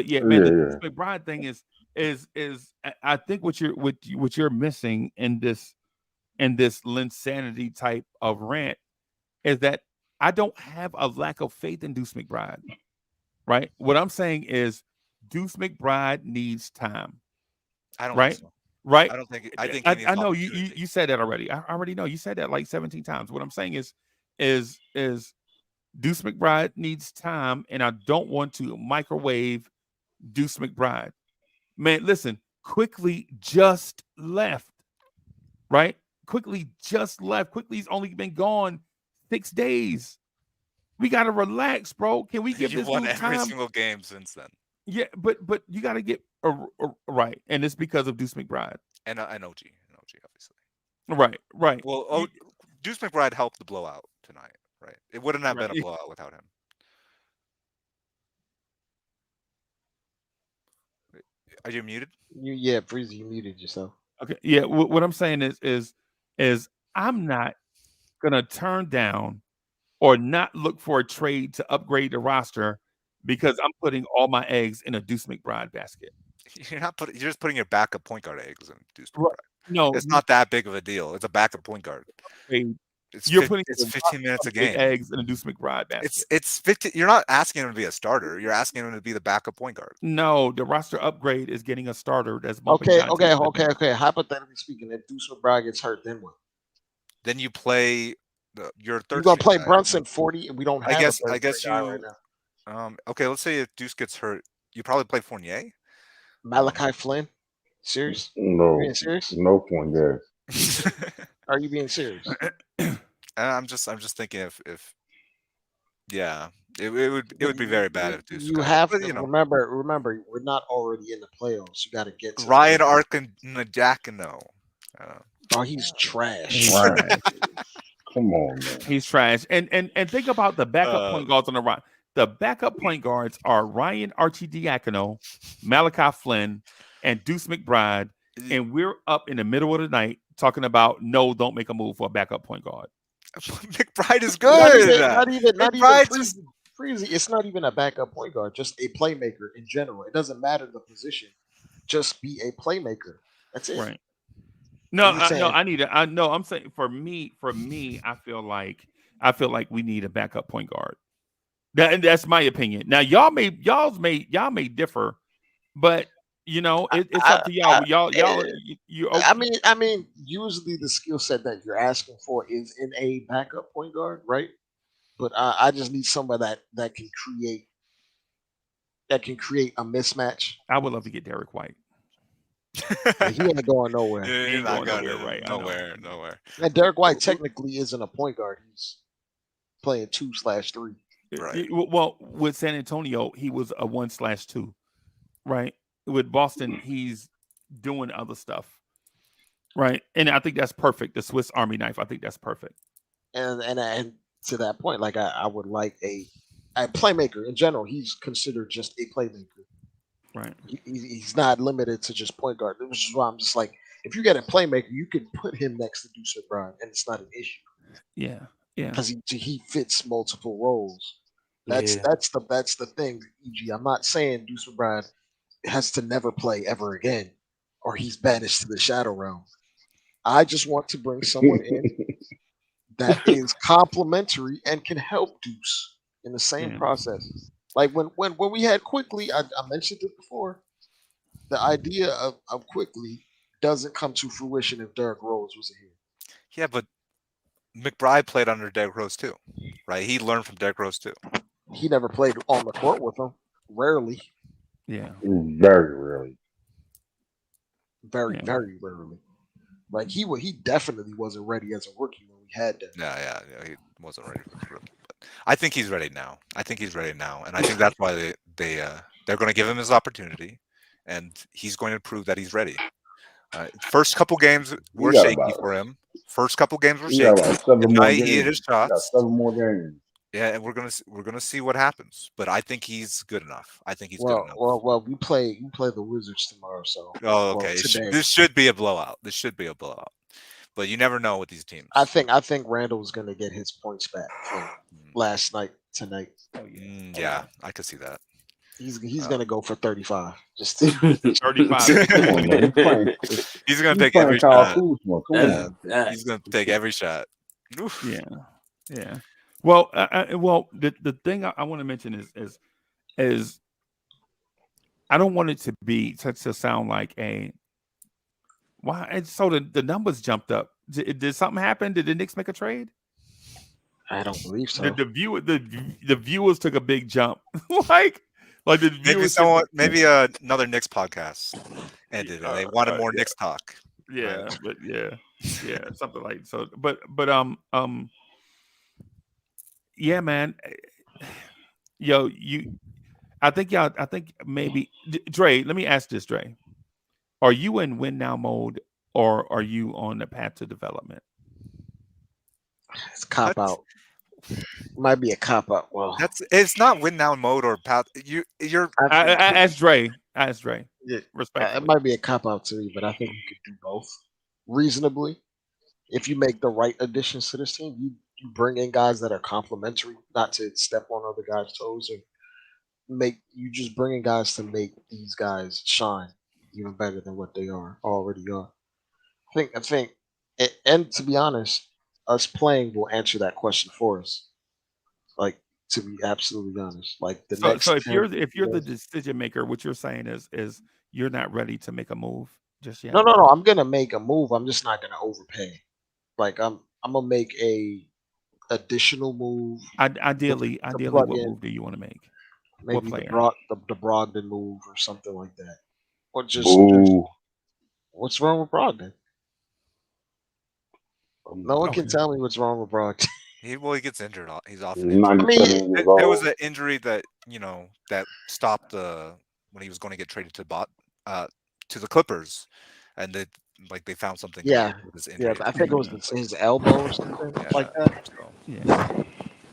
yeah, man. The McBride thing is I think what you're missing in this Linsanity type of rant is that I don't have a lack of faith in Deuce McBride. Right? What I'm saying is Deuce McBride needs time. I don't right? think so. Right? I think I know you said that already. I already know you said that like 17 times. What I'm saying is Deuce McBride needs time, and I don't want to microwave Deuce McBride. Man, listen, Quickly just left, right? Quickly just left. Quickly's only been gone 6 days. We got to relax, bro. Can we give this won dude every time? single game since then. Yeah, but you got to get right, and it's because of Deuce McBride and OG, obviously. Right. Well, Deuce McBride helped the blowout tonight, right? It wouldn't have been a blowout without him. Are you muted? Yeah, Breezy, you muted yourself. Okay. Yeah. What I'm saying is I'm not gonna turn down or not look for a trade to upgrade the roster because I'm putting all my eggs in a Deuce McBride basket. You're just putting your backup point guard eggs in Deuce McBride. Right. No, it's not that big of a deal. It's a backup point guard. You're putting 15 minutes a game. Eggs in a Deuce McBride basket. It's 15. You're not asking him to be a starter. You're asking him to be the backup point guard. No, the roster upgrade is getting a starter. That's okay. Hypothetically speaking, if Deuce McBride gets hurt, then what? Then you play your third. You're gonna play Brunson 40, and we don't have. I guess you. Right now. Okay, let's say if Deuce gets hurt, you probably play Fournier. Malachi Flynn. Serious? No. Being serious? No point there. Are you being serious? I'm just thinking if yeah, it would be very bad if Deuce. You have to remember we're not already in the playoffs. You got to get to Ryan Arkin-Jacano. Oh, he's trash. Come on, man. He's trash. And think about the backup point guards on the right. The backup point guards are Ryan Arcidiacono, Malachi Flynn, and Deuce McBride. And we're up in the middle of the night talking about don't make a move for a backup point guard. McBride is good. Not even Freezy. It's not even a backup point guard, just a playmaker in general. It doesn't matter the position. Just be a playmaker. That's it. Right. No, I need it. I'm saying for me, I feel like we need a backup point guard. That's my opinion. Now, y'all may differ, but it's up to y'all. I mean, usually the skill set that you're asking for is in a backup point guard, right? But I just need somebody that can create a mismatch. I would love to get Derek White. He ain't going nowhere. He ain't going nowhere, right? Nowhere. And Derek White technically isn't a point guard. He's playing 2/3. Right. Well, with San Antonio, he was a 1/2. Right. With Boston, he's doing other stuff. Right. And I think that's perfect. The Swiss Army knife. I think that's perfect. And to that point, I would like a playmaker in general. He's considered just a playmaker. Right. He's not limited to just point guard, which is why I'm just like, if you get a playmaker, you can put him next to Deuce McBride, and it's not an issue Yeah. Yeah. because he fits multiple roles. Yeah. That's the thing. E.g., I'm not saying Deuce McBride has to never play ever again, or he's banished to the shadow realm. I just want to bring someone in that is complementary and can help Deuce in the same Yeah. process. Like when we had Quickly, I mentioned it before. The idea of Quickly doesn't come to fruition if Derrick Rose wasn't here. Yeah, but McBride played under Derrick Rose too, right? He learned from Derrick Rose too. He never played on the court with him. Rarely, Yeah. Very rarely. very Yeah. very rarely. Like he definitely wasn't ready as a rookie when we had that. Yeah, he wasn't ready for the rookie, but I think he's ready now. I think he's ready now, and I think that's why they're going to give him his opportunity, and he's going to prove that he's ready. First couple games were got shaky about for him. First couple games were We got shaky. about 7 more Tonight games. he hit his We got shots. 7 more games. Yeah, and we're gonna see what happens. But I think he's good enough. I think he's good enough. Well, we play the Wizards tomorrow, so Oh, okay. today. This should be a blowout. This should be a blowout. But you never know with these teams. I think Randall's going to get his points back from last night tonight. Yeah, I could see that. He's going to go for 35. Just 35. Come on, man. He's going to take playing every Kyle shot. Kuzma. Come on. He's going to take every shot. Oof. Yeah. Yeah. Well, the thing I want to mention is I don't want it to be to sound like a why. And so the numbers jumped up. Did something happen? Did the Knicks make a trade? I don't believe so. The viewers took a big jump. like the viewers maybe another Knicks podcast ended and they wanted more Knicks talk. Yeah, right? but yeah, something like so. But yeah, man. Yo, I think maybe Dre. Let me ask this, Dre. Are you in win now mode, or are you on the path to development? It's cop out. Might be a cop out. Well, it's not win now mode or path. I asked Dre. Yeah, Respectfully. it might be a cop out to me, but I think you could do both reasonably. If you make the right additions to this team, you bring in guys that are complementary, not to step on other guys' toes, or you just bring in guys to make these guys shine even better than what they already are. I think, and to be honest, us playing will answer that question for us. Like, to be absolutely honest, like the next. So if you're the decision maker, what you're saying is you're not ready to make a move just yet. No. I'm gonna make a move. I'm just not gonna overpay. Like I'm gonna make a additional move. Ideally, what move do you want to make? Maybe the Brogdon move or something like that. Or just what's wrong with Brogdon? No one can tell me what's wrong with Brogdon. He gets injured. He's off. He's 97 years old. There was an injury that that stopped when he was going to get traded to the Clippers, and they found something. Yeah, with his injury. I think it was his elbow or something like that. Yeah,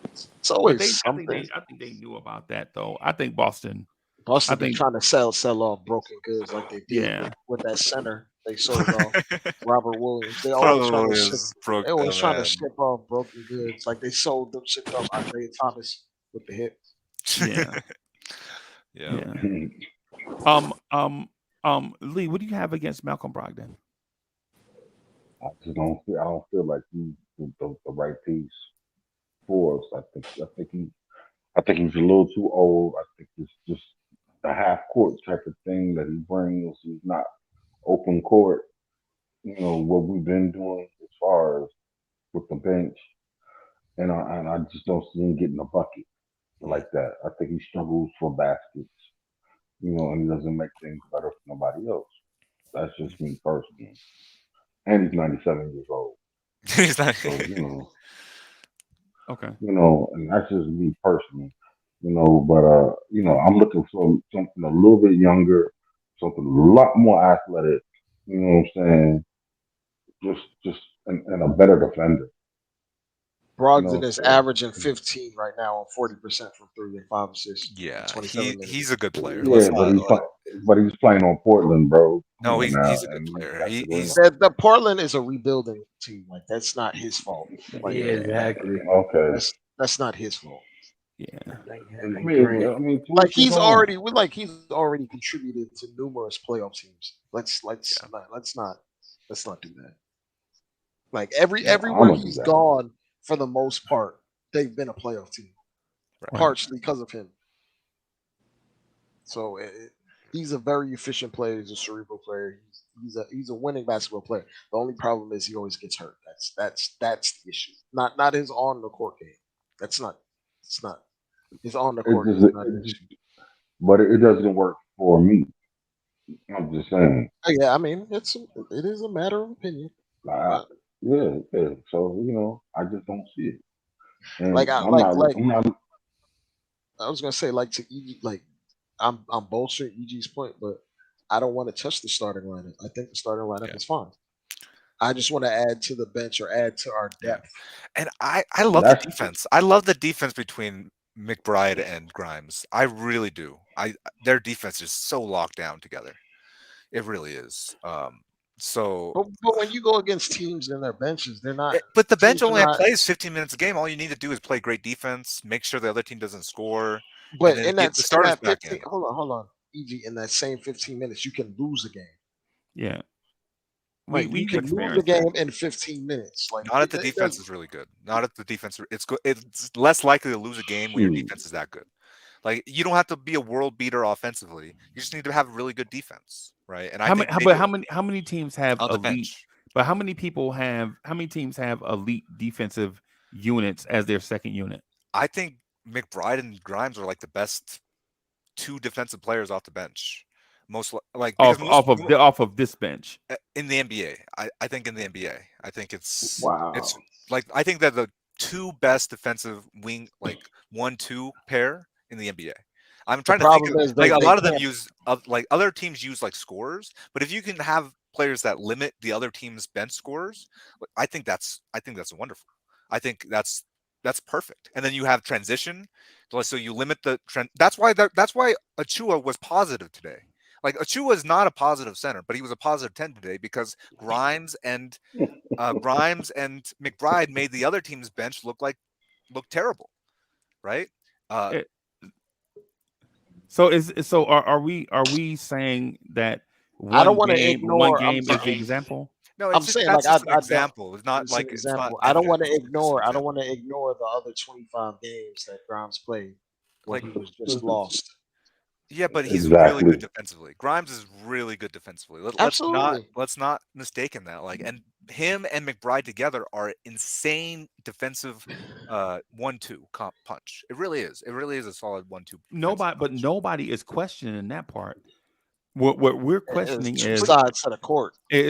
it's always something. I think they knew about that though. I think Boston. I think trying to sell off broken goods like they did with that center they sold off Robert Williams. They always trying to ship off broken goods like they shipped off Isaiah Thomas with the hip. Yeah. Yeah. Lee, what do you have against Malcolm Brogdon? I don't feel like he's the right piece for us. I think he's a little too old. I think it's just a half court type of thing that he brings. He's not open court. What we've been doing as far as with the bench, and I just don't see him getting a bucket like that. I think he struggles for baskets, and he doesn't make things better for nobody else. That's just me personally. And he's 97 years old. He's not. So, Okay. And that's just me personally. But I'm looking for something a little bit younger, something a lot more athletic. You know what I'm saying? Just and a better defender. Brogdon is averaging 15 right now on 40% from 3 and 5 assists. Yeah, 27 he's a good player. Yeah, but he's playing on Portland, bro. No, Come on he's now, a good and player. he's He's The Portland is a rebuilding team. Like that's not his fault. Like Yeah, exactly. okay. that's not his fault. Yeah. I mean, to Like each his he's own. already contributed to numerous playoff teams. Let's not do that. Like everywhere I'm gonna do he's that. gone, for the most part, they've been a playoff team, partially because of him. So he's a very efficient player. He's a cerebral player. He's a winning basketball player. The only problem is he always gets hurt. That's the issue. Not his on the court game. It's not his on the court game. Not an issue. But it doesn't work for me. I'm just saying. Yeah, I mean it is a matter of opinion. Yeah. So I just don't see it. And Like I'm not. I was gonna say like to EG, like I'm bolstering EG's point, but I don't want to touch the starting lineup. I think the starting lineup is fine. I just want to add to the bench or add to our depth. And I love the defense. I love the defense between McBride and Grimes. I really do. Their defense is so locked down together. It really is. So, but when you go against teams in their benches, they're not. But the bench only plays 15 minutes a game. All you need to do is play great defense, make sure the other team doesn't score. But and in get that, the starters back 15, in. hold on, EG. In that same 15 minutes, you can lose a game. Yeah. You can lose a game in 15 minutes. Like not if the defense is really good. Not if the defense it's good. It's less likely to lose a game when your defense is that good. Like you don't have to be a world beater offensively. You just need to have really good defense, right? And how many teams have on the elite? bench? But how many teams have elite defensive units as their second unit? I think McBride and Grimes are like the best two defensive players off the bench. Most like off of this bench in the NBA. I think in the NBA, I think it's wow. Like I think that the two best defensive wing, like 1-2 pair in the NBA. I'm trying to think of, like a lot of them use like other teams use like scorers, but if you can have players that limit the other team's bench scorers, I think that's wonderful. I think that's perfect. And then you have transition, so you limit the trend. That's why Achua was positive today. Like Achua is not a positive center, but he was a positive 10 today because Grimes and McBride made the other team's bench look terrible, right? So are we saying that I don't want to ignore one game is the example? No, I'm saying that's like just an example. It's not like example. It's not I don't want to ignore. I don't want to ignore the other 25 games that Grimes played when he was just lost. Yeah, but he's really good defensively. Grimes is really good defensively. Absolutely. Let's not mistaken that. Like, and him and McBride together are insane defensive 1-2 punch. It really is. It really is a solid 1-2. Nobody is questioning that part. What we're questioning is sides to the court. Yeah.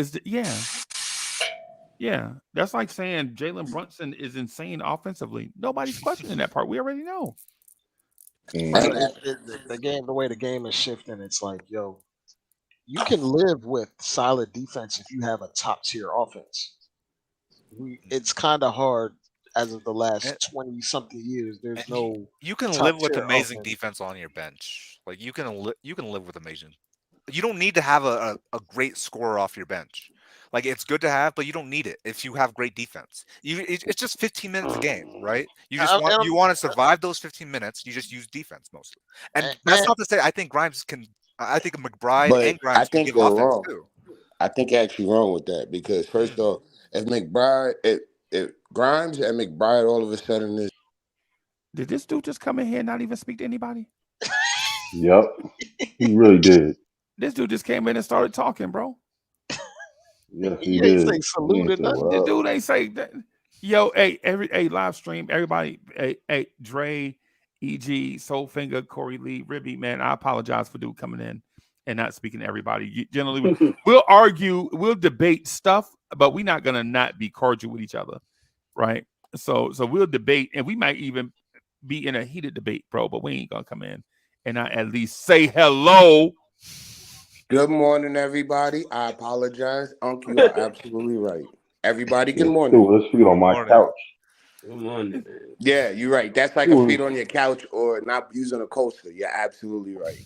That's like saying Jalen Brunson is insane offensively. Nobody's questioning that part. We already know. The way the game is shifting, it's like, yo, you can live with solid defense if you have a top tier offense. It's kind of hard as of the last 20 something years. There's no. You can live with amazing defense on your bench. Like you can live with amazing. You don't need to have a great scorer off your bench. Like it's good to have, but you don't need it if you have great defense. It's just 15 minutes a game, right? You just want to survive those 15 minutes. You just use defense mostly, and that's not to say I think Grimes can. I think McBride and Grimes can give offense too. I think you're actually wrong with that because first off, if Grimes and McBride all of a sudden is. Did this dude just come in here and not even speak to anybody? Yep, he really did. This dude just came in and started talking, bro. Yes, he did. The dude ain't say that. Yo, hey, live stream, everybody. Hey, Dre, EG, Soulfinger, Corey Lee, Ribby, man. I apologize for dude coming in and not speaking to everybody. Generally, we'll argue, we'll debate stuff, but we're not gonna not be cordial with each other, right? So we'll debate, and we might even be in a heated debate, bro. But we ain't gonna come in and not at least say hello. Good morning, everybody. I apologize. Uncle, you are absolutely right. Everybody, good morning. Let's feed on my couch. Come on, man. Yeah, you're right. That's like a feet on your couch or not using a coaster. You're absolutely right.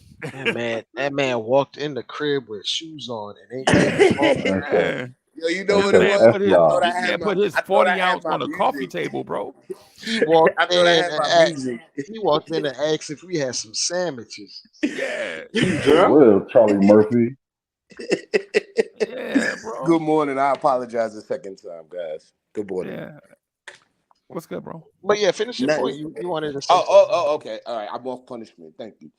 That man walked in the crib with shoes on and ain't take his off. Yeah. Yo, you know That's what This it that man was? put F his I thought y'all. I this had man my put his I thought I 40 had ounce my on the coffee music. table, bro. He walked I thought I in had and my asked, music. he walked in and asked if we had some sandwiches. Yeah. For real, Charlie Murphy. Yeah, bro. Good morning. I apologize a second time, guys. Good morning. Yeah. What's good, bro? But yeah, finish your point. Nothing. You wanted to say something. Okay. All right. I'm off punishment. Thank you.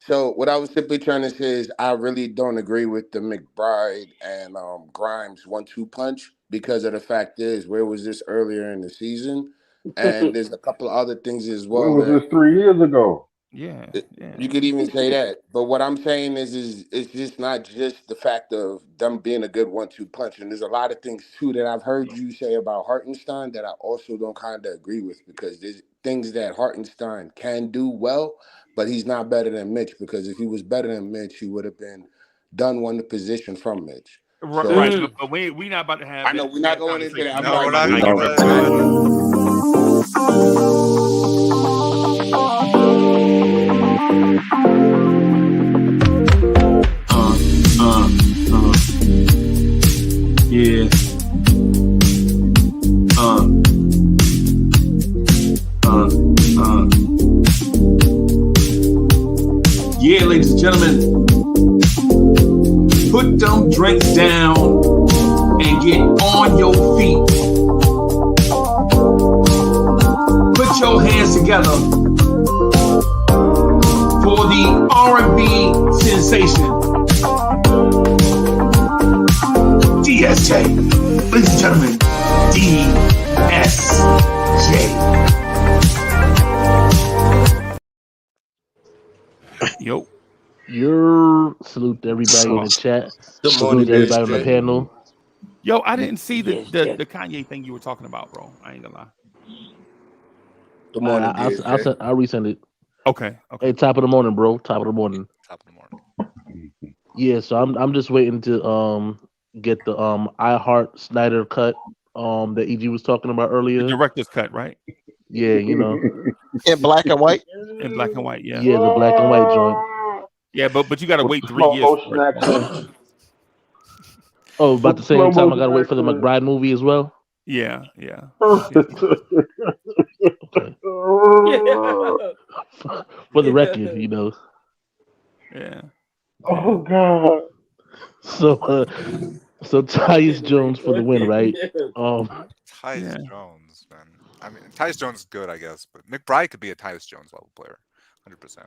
So what I was simply trying to say is I really don't agree with the McBride and Grimes 1-2 punch because of the fact is where was this earlier in the season, and there's a couple of other things as Where well was that this 3 years ago? Yeah. Yeah. you could even say that. But what I'm saying is it's just not just the fact of them being a good 1-2 punch. And there's a lot of things too that I've heard you say about Hartenstein that I also don't kind of agree with because there's things that Hartenstein can do well, but he's not better than Mitch because if he was better than Mitch, he would have been done one the position from Mitch. So Right, but we not about to have I know we're not that going into that. conversation. I'm No, Talking we're not. about not We gonna Kanye get don't. into references. that. Yeah. Yeah, ladies and gentlemen, put them drinks down and get on your feet. Put your hands together for the R&B sensation, DSJ. Ladies and gentlemen, DSJ. Yo. Salute to everybody in the chat. Good Salute morning, to everybody on the DSJ. panel. Yo, I didn't see the DSJ. Kanye thing you were talking about, bro. I ain't gonna lie. Good morning, I'll resend it. Okay. Hey, top of the morning, bro. Top of the morning. Top of the morning. Yeah, so I'm just waiting to get the I Heart Snyder cut that EG was talking about The earlier. director's cut, right? Yeah, you know. In black and white? In black and white, yeah. Yeah, the black and white joint. Yeah, but you gotta With wait the 3 years slow-mo for it. snacks. Oh, about the same time I gotta wait for the Slow-mo McBride movie as well. Yeah. Okay. For the record, you know. Yeah. Oh God. So Tyus Jones for the win, right? Tyus Jones, man. I mean, Tyus Jones is good, I guess, but McBride could be a Tyus Jones level player, 100%.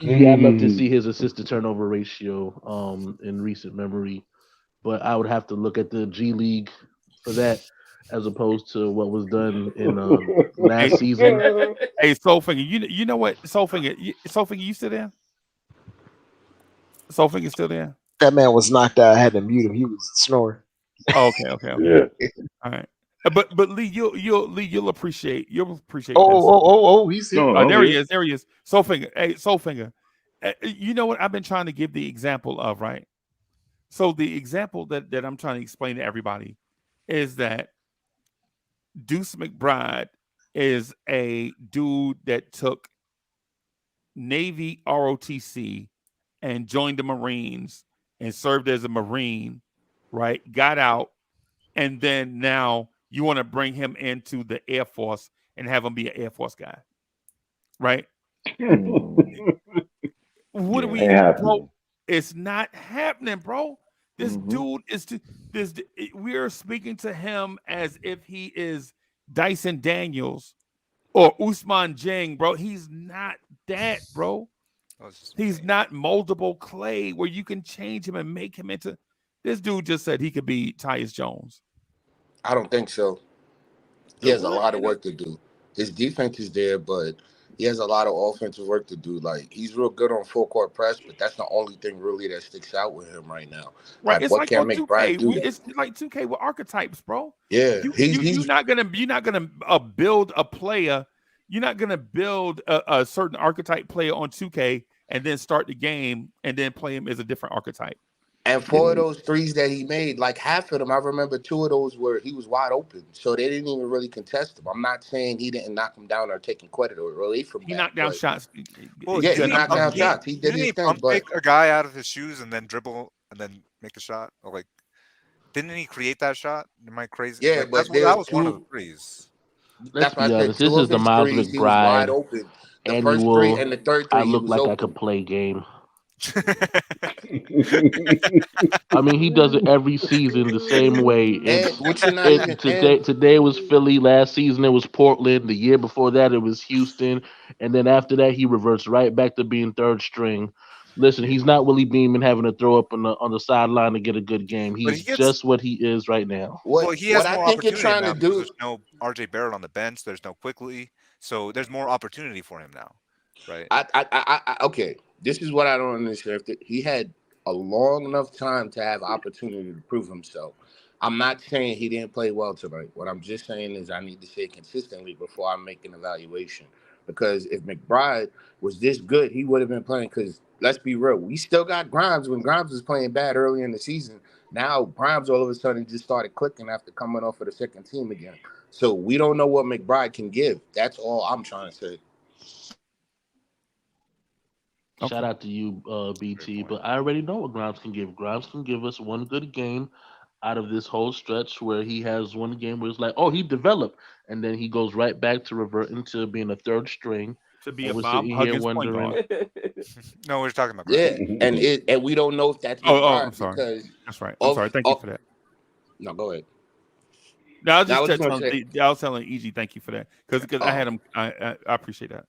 Yeah, I'd love to see his assist to turnover ratio in recent memory, but I would have to look at the G League for that as opposed to what was done in last season. Hey, Soulfinger, you know what? Soulfinger, you still there? Soulfinger still there? That man was knocked out. I had to mute him. He was snoring. Oh, okay. Yeah. All right. But Lee, you'll appreciate this. He's here. Oh, there he is. Soulfinger. Hey, Soulfinger. You know what I've been trying to give the example of, right? So the example that I'm trying to explain to everybody is that Deuce McBride is a dude that took Navy ROTC and joined the Marines and served as a Marine, right? Got out, and then now you want to bring him into the Air Force and have him be an Air Force guy, right? What do we, bro? It's not happening, bro. This dude is we are speaking to him as if he is Dyson Daniels or Usman Jing, bro. He's not that, bro. He's not moldable clay where you can change him and make him into. This dude just said he could be Tyus Jones. I don't think so. He has a lot of work to do. His defense is there, but he has a lot of offensive work to do. Like, he's real good on full court press, but that's the only thing really that sticks out with him right now. Right, Like, it's what like can on McBride 2K. do? It's like 2K with archetypes, bro. Yeah, You're not gonna build a player. You're not gonna build a certain archetype player on 2K and then start the game and then play him as a different archetype. And four of Yeah, those threes that he made, like half of them, I remember two of those where he was wide open. So they didn't even really contest him. I'm not saying he didn't knock him down or taking credit or away from He that. knocked down But shots. Well, yeah, He's he a didn't he knocked number. pump down he shots. He did didn't his he thing. pump But fake a guy out of his shoes and then dribble and then make the shot? Or like didn't he create that shot? Am I crazy? yeah, Like that's but that there's was one of the two. threes. Let's That's why I be said honest. two This of is the his Miles threes, he was wide McBride open. The first three and annual. the third I three, he look was like I could open. play game. I mean, he does it every season the same way. And It's what you're not it even today. Today was Philly. Last season it was Portland. The year before that it was Houston, and then after that he reverts right back to being third string. Listen, he's not Willie Beeman having to throw up on the sideline to get a good game. But He's he gets just what he is right now. well, he what has I more think you're opportunity trying to now because do. there's no RJ Barrett on the bench, there's no Quickly. So there's more opportunity for him now. Right? Okay, this is what I don't understand. He had a long enough time to have opportunity to prove himself. I'm not saying he didn't play well tonight. What I'm just saying is I need to say it consistently before I make an evaluation. Because if McBride was this good, he would have been playing. Because let's be real, we still got Grimes when Grimes was playing bad early in the season. Now Grimes all of a sudden just started clicking after coming off of the second team again. So we don't know what McBride can give. That's all I'm trying to say. Shout Okay. out to you, Great BT. point. But I already know what Grimes can give. Grimes can give us one good game out of this whole stretch where he has one game where it's like, oh, he developed, and then he goes right back to reverting to being a third string, To be and a we're Bob sitting here Huggins point wondering. guard. No, we're talking about Grimes. Yeah, and we don't know if that's Oh, McBride I'm sorry. because That's right. I'm of, sorry. Thank you of for that. no, go ahead. No, I was Now I just was just gonna telling. say, I was telling Easy. Thank you for that because I oh, had him. I appreciate that.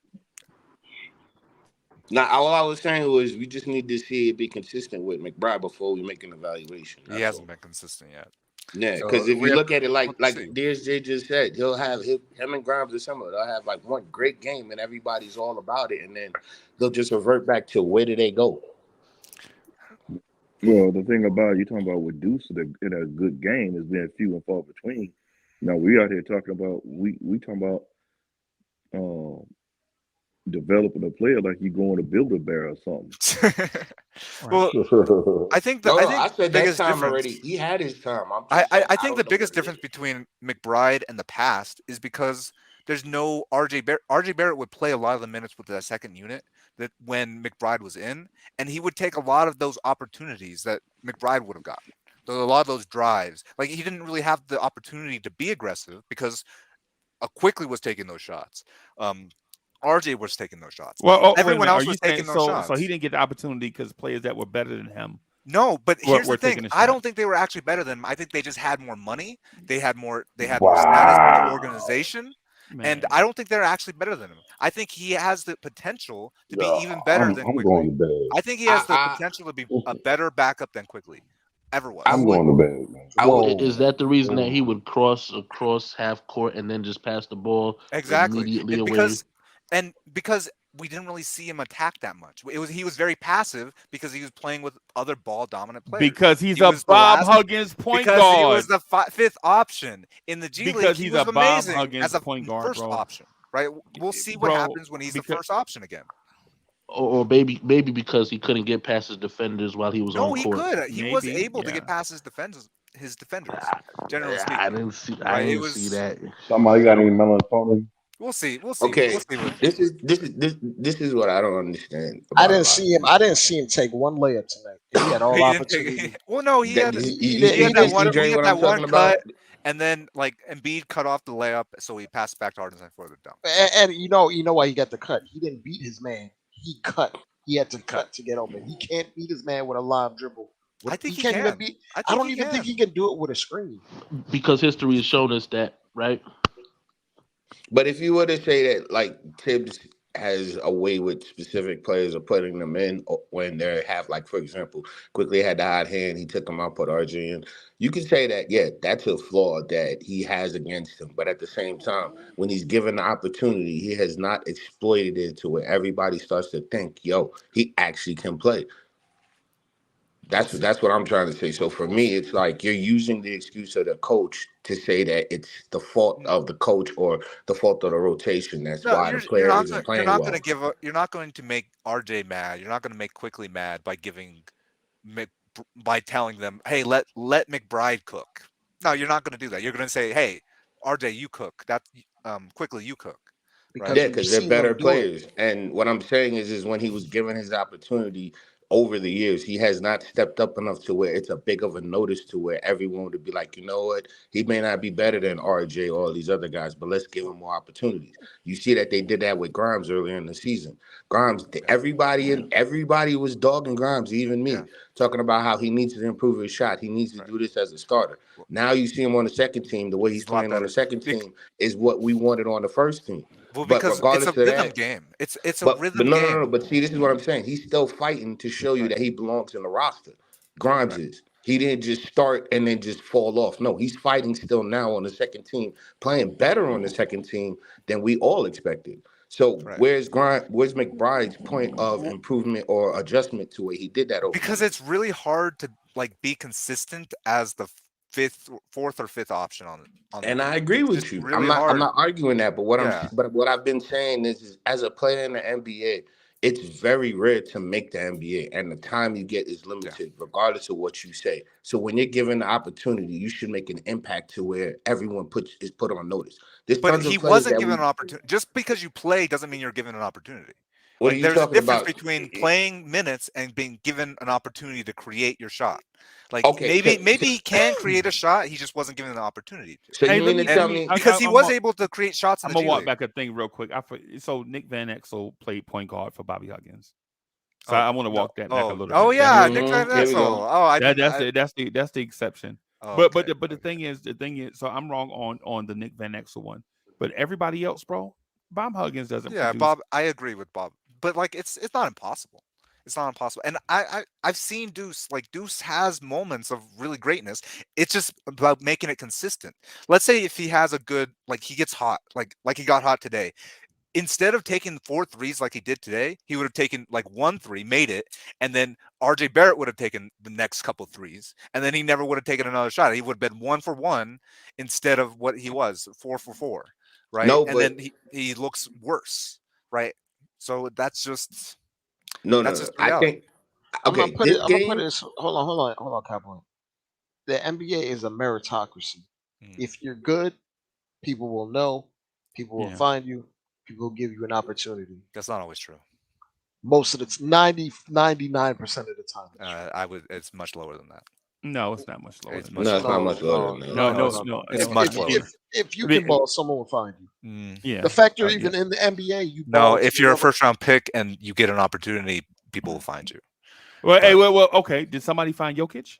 now all I was saying was we just need to see it be consistent with McBride before we make an evaluation. He That's hasn't all. been consistent yet. Yeah, because So if we you have look at it to like see. DSJ just said, he'll have him and Grimes are similar. They'll have like one great game and everybody's all about it, and then they'll just revert back to where did they go? well, the thing about you talking about with Deuce in a good game is being few and far between. Now we out here talking about we talking about um, developing a player like you going to build a bear or something. Right. Well, No, I no, think I the said that biggest time difference already. He had his time. I'm just saying I I think the don't know what biggest it difference is. between McBride and the past is because there's no RJ Barrett. RJ Barrett would play a lot of the minutes with the second unit that when McBride was in, and he would take a lot of those opportunities that McBride would have gotten. A lot of those drives. Like he didn't really have the opportunity to be aggressive because Quickly was taking those shots. Um, RJ was taking those shots. Well, wait a Everyone minute. Are else you was saying taking those so? He shots. didn't get the opportunity because players that were better than him No, but here's were the thing. taking a I shot? don't think they were actually better than him. I think they just had more money. They had more. They had more status in the Wow. organization, and Man, I don't think they're actually better than him. I think he has the potential to be Yeah, even better than I'm going Quickly. to bed. I think he has the I potential to be a better backup than Quickly ever I was. I'm would going to bed, man. I would Is Whoa. that the reason that he Whoa. would cross across half court and then just pass the ball Exactly, immediately and away? because we didn't really see him attack that much. He was very passive because he was playing with other ball dominant players. because he's He a was the Bob last Huggins point because he was guard. the fifth option in the G League. Because He he's a was Bob amazing Huggins as a point guard, first bro. option. Right? We'll see what Bro, happens when he's the because first option again. Or maybe because he couldn't get past his defenders while he was No, on he court. could. He was maybe, able to get yeah. past his defenders. His defenders, I, generally I speaking. didn't see. I Right? It didn't see was. that. Somebody got any melatonin? We'll see. We'll see. We'll okay. see with. This is what I don't understand I about a didn't lot of see him. I people. didn't see him take one layup tonight, and he had all He didn't opportunity. take. Well, no, That He, he you didn't. he had He see that you didn't. one. see He Dre had what I'm that one talking about? cut, and then like Embiid cut off the layup, so he passed back to Hartenstein for the dunk. And you know why he got the cut. He didn't beat his man. He cut. He had to cut to get open. He can't beat his man with a live dribble. I He think he can't even can. beat. I I think don't he even think he can. can do it with a screen. Because history has shown us that, right? But if you were to say that like Tibbs has a way with specific players of putting them in when they have like for example, quickly had the hot hand, he took them out, put RJ in. You can say that yeah, that's a flaw that he has against him. But at the same time, when he's given the opportunity, he has not exploited it to where everybody starts to think, yo, he actually can play. We'll That's see. that's what I'm trying to say. So for We'll me, see. it's like you're using the excuse of the coach to say that it's the fault of the coach or the fault of the rotation. That's No, why the you're player isn't you're playing not going well. to give you're not going to make RJ mad. You're not going to make Quickly mad by giving by telling them, "Hey, let McBride cook." No, you're not going to do that. You're going to say, "Hey, RJ, you cook. That quickly you cook." Right? Yeah, because we've because they're seen them better do it. players. And what I'm saying is when he was given his opportunity over the years, he has not stepped up enough to where it's a big of a notice to where everyone would be like, you know what, he may not be better than RJ or all these other guys, but let's give him more opportunities. You see that they did that with Grimes earlier in the season. Grimes, everybody was dogging Grimes, even me, Yeah. talking about how he needs to improve his shot. He needs to do this as a starter. Now you see him on the second team. The way he's He's a lot playing on the better. second team is what we wanted on the first team. Well, But because it's regardless a of rhythm that, game. It's a but rhythm no. game. But see, this is what I'm saying. He's still fighting to show you Right. that he belongs in the roster. Grimes Right. is. He didn't just start and then just fall off. No, he's fighting still now on the second team, playing better on the second team than we all expected. So Right. where's McBride's point of improvement or adjustment to it? He did that over the Because years. it's really hard to like be consistent as the fourth or fifth option on the And I team. agree It's just with you. really I'm hard. not arguing that, but Yeah. what I've been saying is as a player in the NBA, it's very rare to make the NBA, and the time you get is Yeah. limited, regardless of what you say. So when you're given the opportunity, you should make an impact to where everyone is put on notice. There's But tons he of players wasn't that given we. an opportunity. Just because you play doesn't mean you're given an opportunity. What are Like you there's a talking difference about? between playing minutes and being given an opportunity to create your shot. Like Okay, maybe he can create a shot, he just wasn't given the opportunity to. so Hey, you let mean to me And tell let me. me? because he I'm was a, able to create shots in I'm the gonna G walk League. back a thing real quick. So Nick Van Exel played point guard for Bobby Huggins. So Oh I want to no! walk that back a little Oh bit. yeah, Nick Van Here we Exel. go. Oh, I didn't. That's the exception. Oh, But okay. the thing is so I'm wrong on the Nick Van Exel one. But everybody else, bro, Bob Huggins doesn't Yeah, produce. Bob. I agree with Bob. But like, it's not impossible. It's not impossible. And I've seen Deuce. Like Deuce has moments of really greatness. It's just about making it consistent. Let's say if he has a good, like he gets hot, like he got hot today. Instead of taking 4 threes like he did today, he would have taken like 1 3, made it, and then RJ Barrett would have taken the next couple threes, and then he never would have taken another shot. He would have been 1 for 1 instead of what he was 4 for 4, right? No, And but then he looks worse, right? So no, that's no. just the I reality. think okay, this I'm gonna put game. this. Hold on, Cowboy. The NBA is a meritocracy. Mm. If you're good, people will know, people will Yeah. find you, people will give you an opportunity. That's not always true. Most of it's 99% of the time. It's true. I would. It's much lower than that. No, it's not much lower It's than much No, that. it's not lower. much lower than that. No. It's If, much if, lower. if, if you can ball, someone will find you. Mm. Yeah. The fact you're Yeah. even in the NBA, you No, ball. if you're a first round pick and you get an opportunity, people will find you. Well, But- hey, well, okay. Did somebody find Jokic?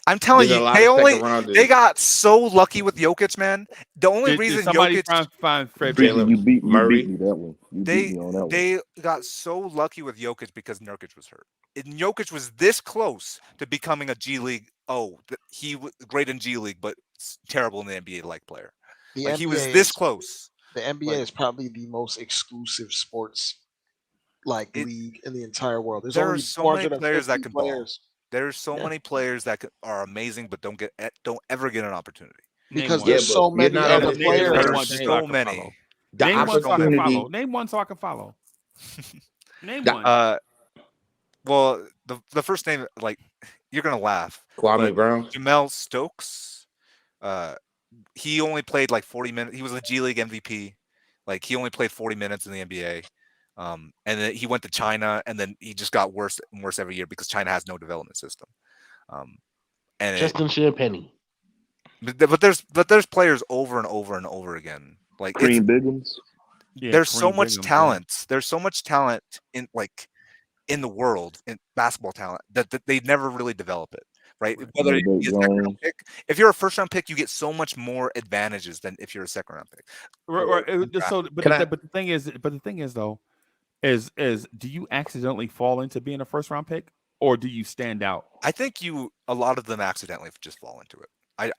I'm telling There's you, a lot of second rounders. they got so lucky with Jokic, man. The only Did reason somebody Jokic find Fred Freaky, VanVleet? you beat Murray. me that one. You beat me on that one. they got so lucky with Jokic because Nurkic was hurt. And Jokic was this close to becoming a G League. He was great in G League, but terrible in the NBA like player. The Like NBA he was this is, close. The NBA Like- is probably the most exclusive sports league in the entire world. There's There only are so many players that 450 can ball. players. There's so Yeah. many players that are amazing, but don't ever get an opportunity. Name Because one. Yeah, there's but so you're many not other Name players. There are one just so I so can many. follow. The Name one so I can opportunity. follow. Name one so I can follow. Name The- one. Well, the first name, like, you're gonna laugh. Kwame but Brown. Jamel Stokes. He only played like 40 minutes. He was a G League MVP. Like he only played 40 minutes in the NBA. And then he went to China, and then he just got worse and worse every year because China has no development system. And Justin Champagny. but there's players over and over and over again. Like Cream Biggins. Yeah, there's so Kareem much Biggins, talent. There's so much talent in the world in basketball talent that they never really develop it. Right? Whether you get a second round pick, if you're a first round pick, you get so much more advantages than if you're a second round pick. Right. So, but Can I- the thing is though, is do you accidentally fall into being a first round pick, or do you stand out? I think a lot of them accidentally just fall into it.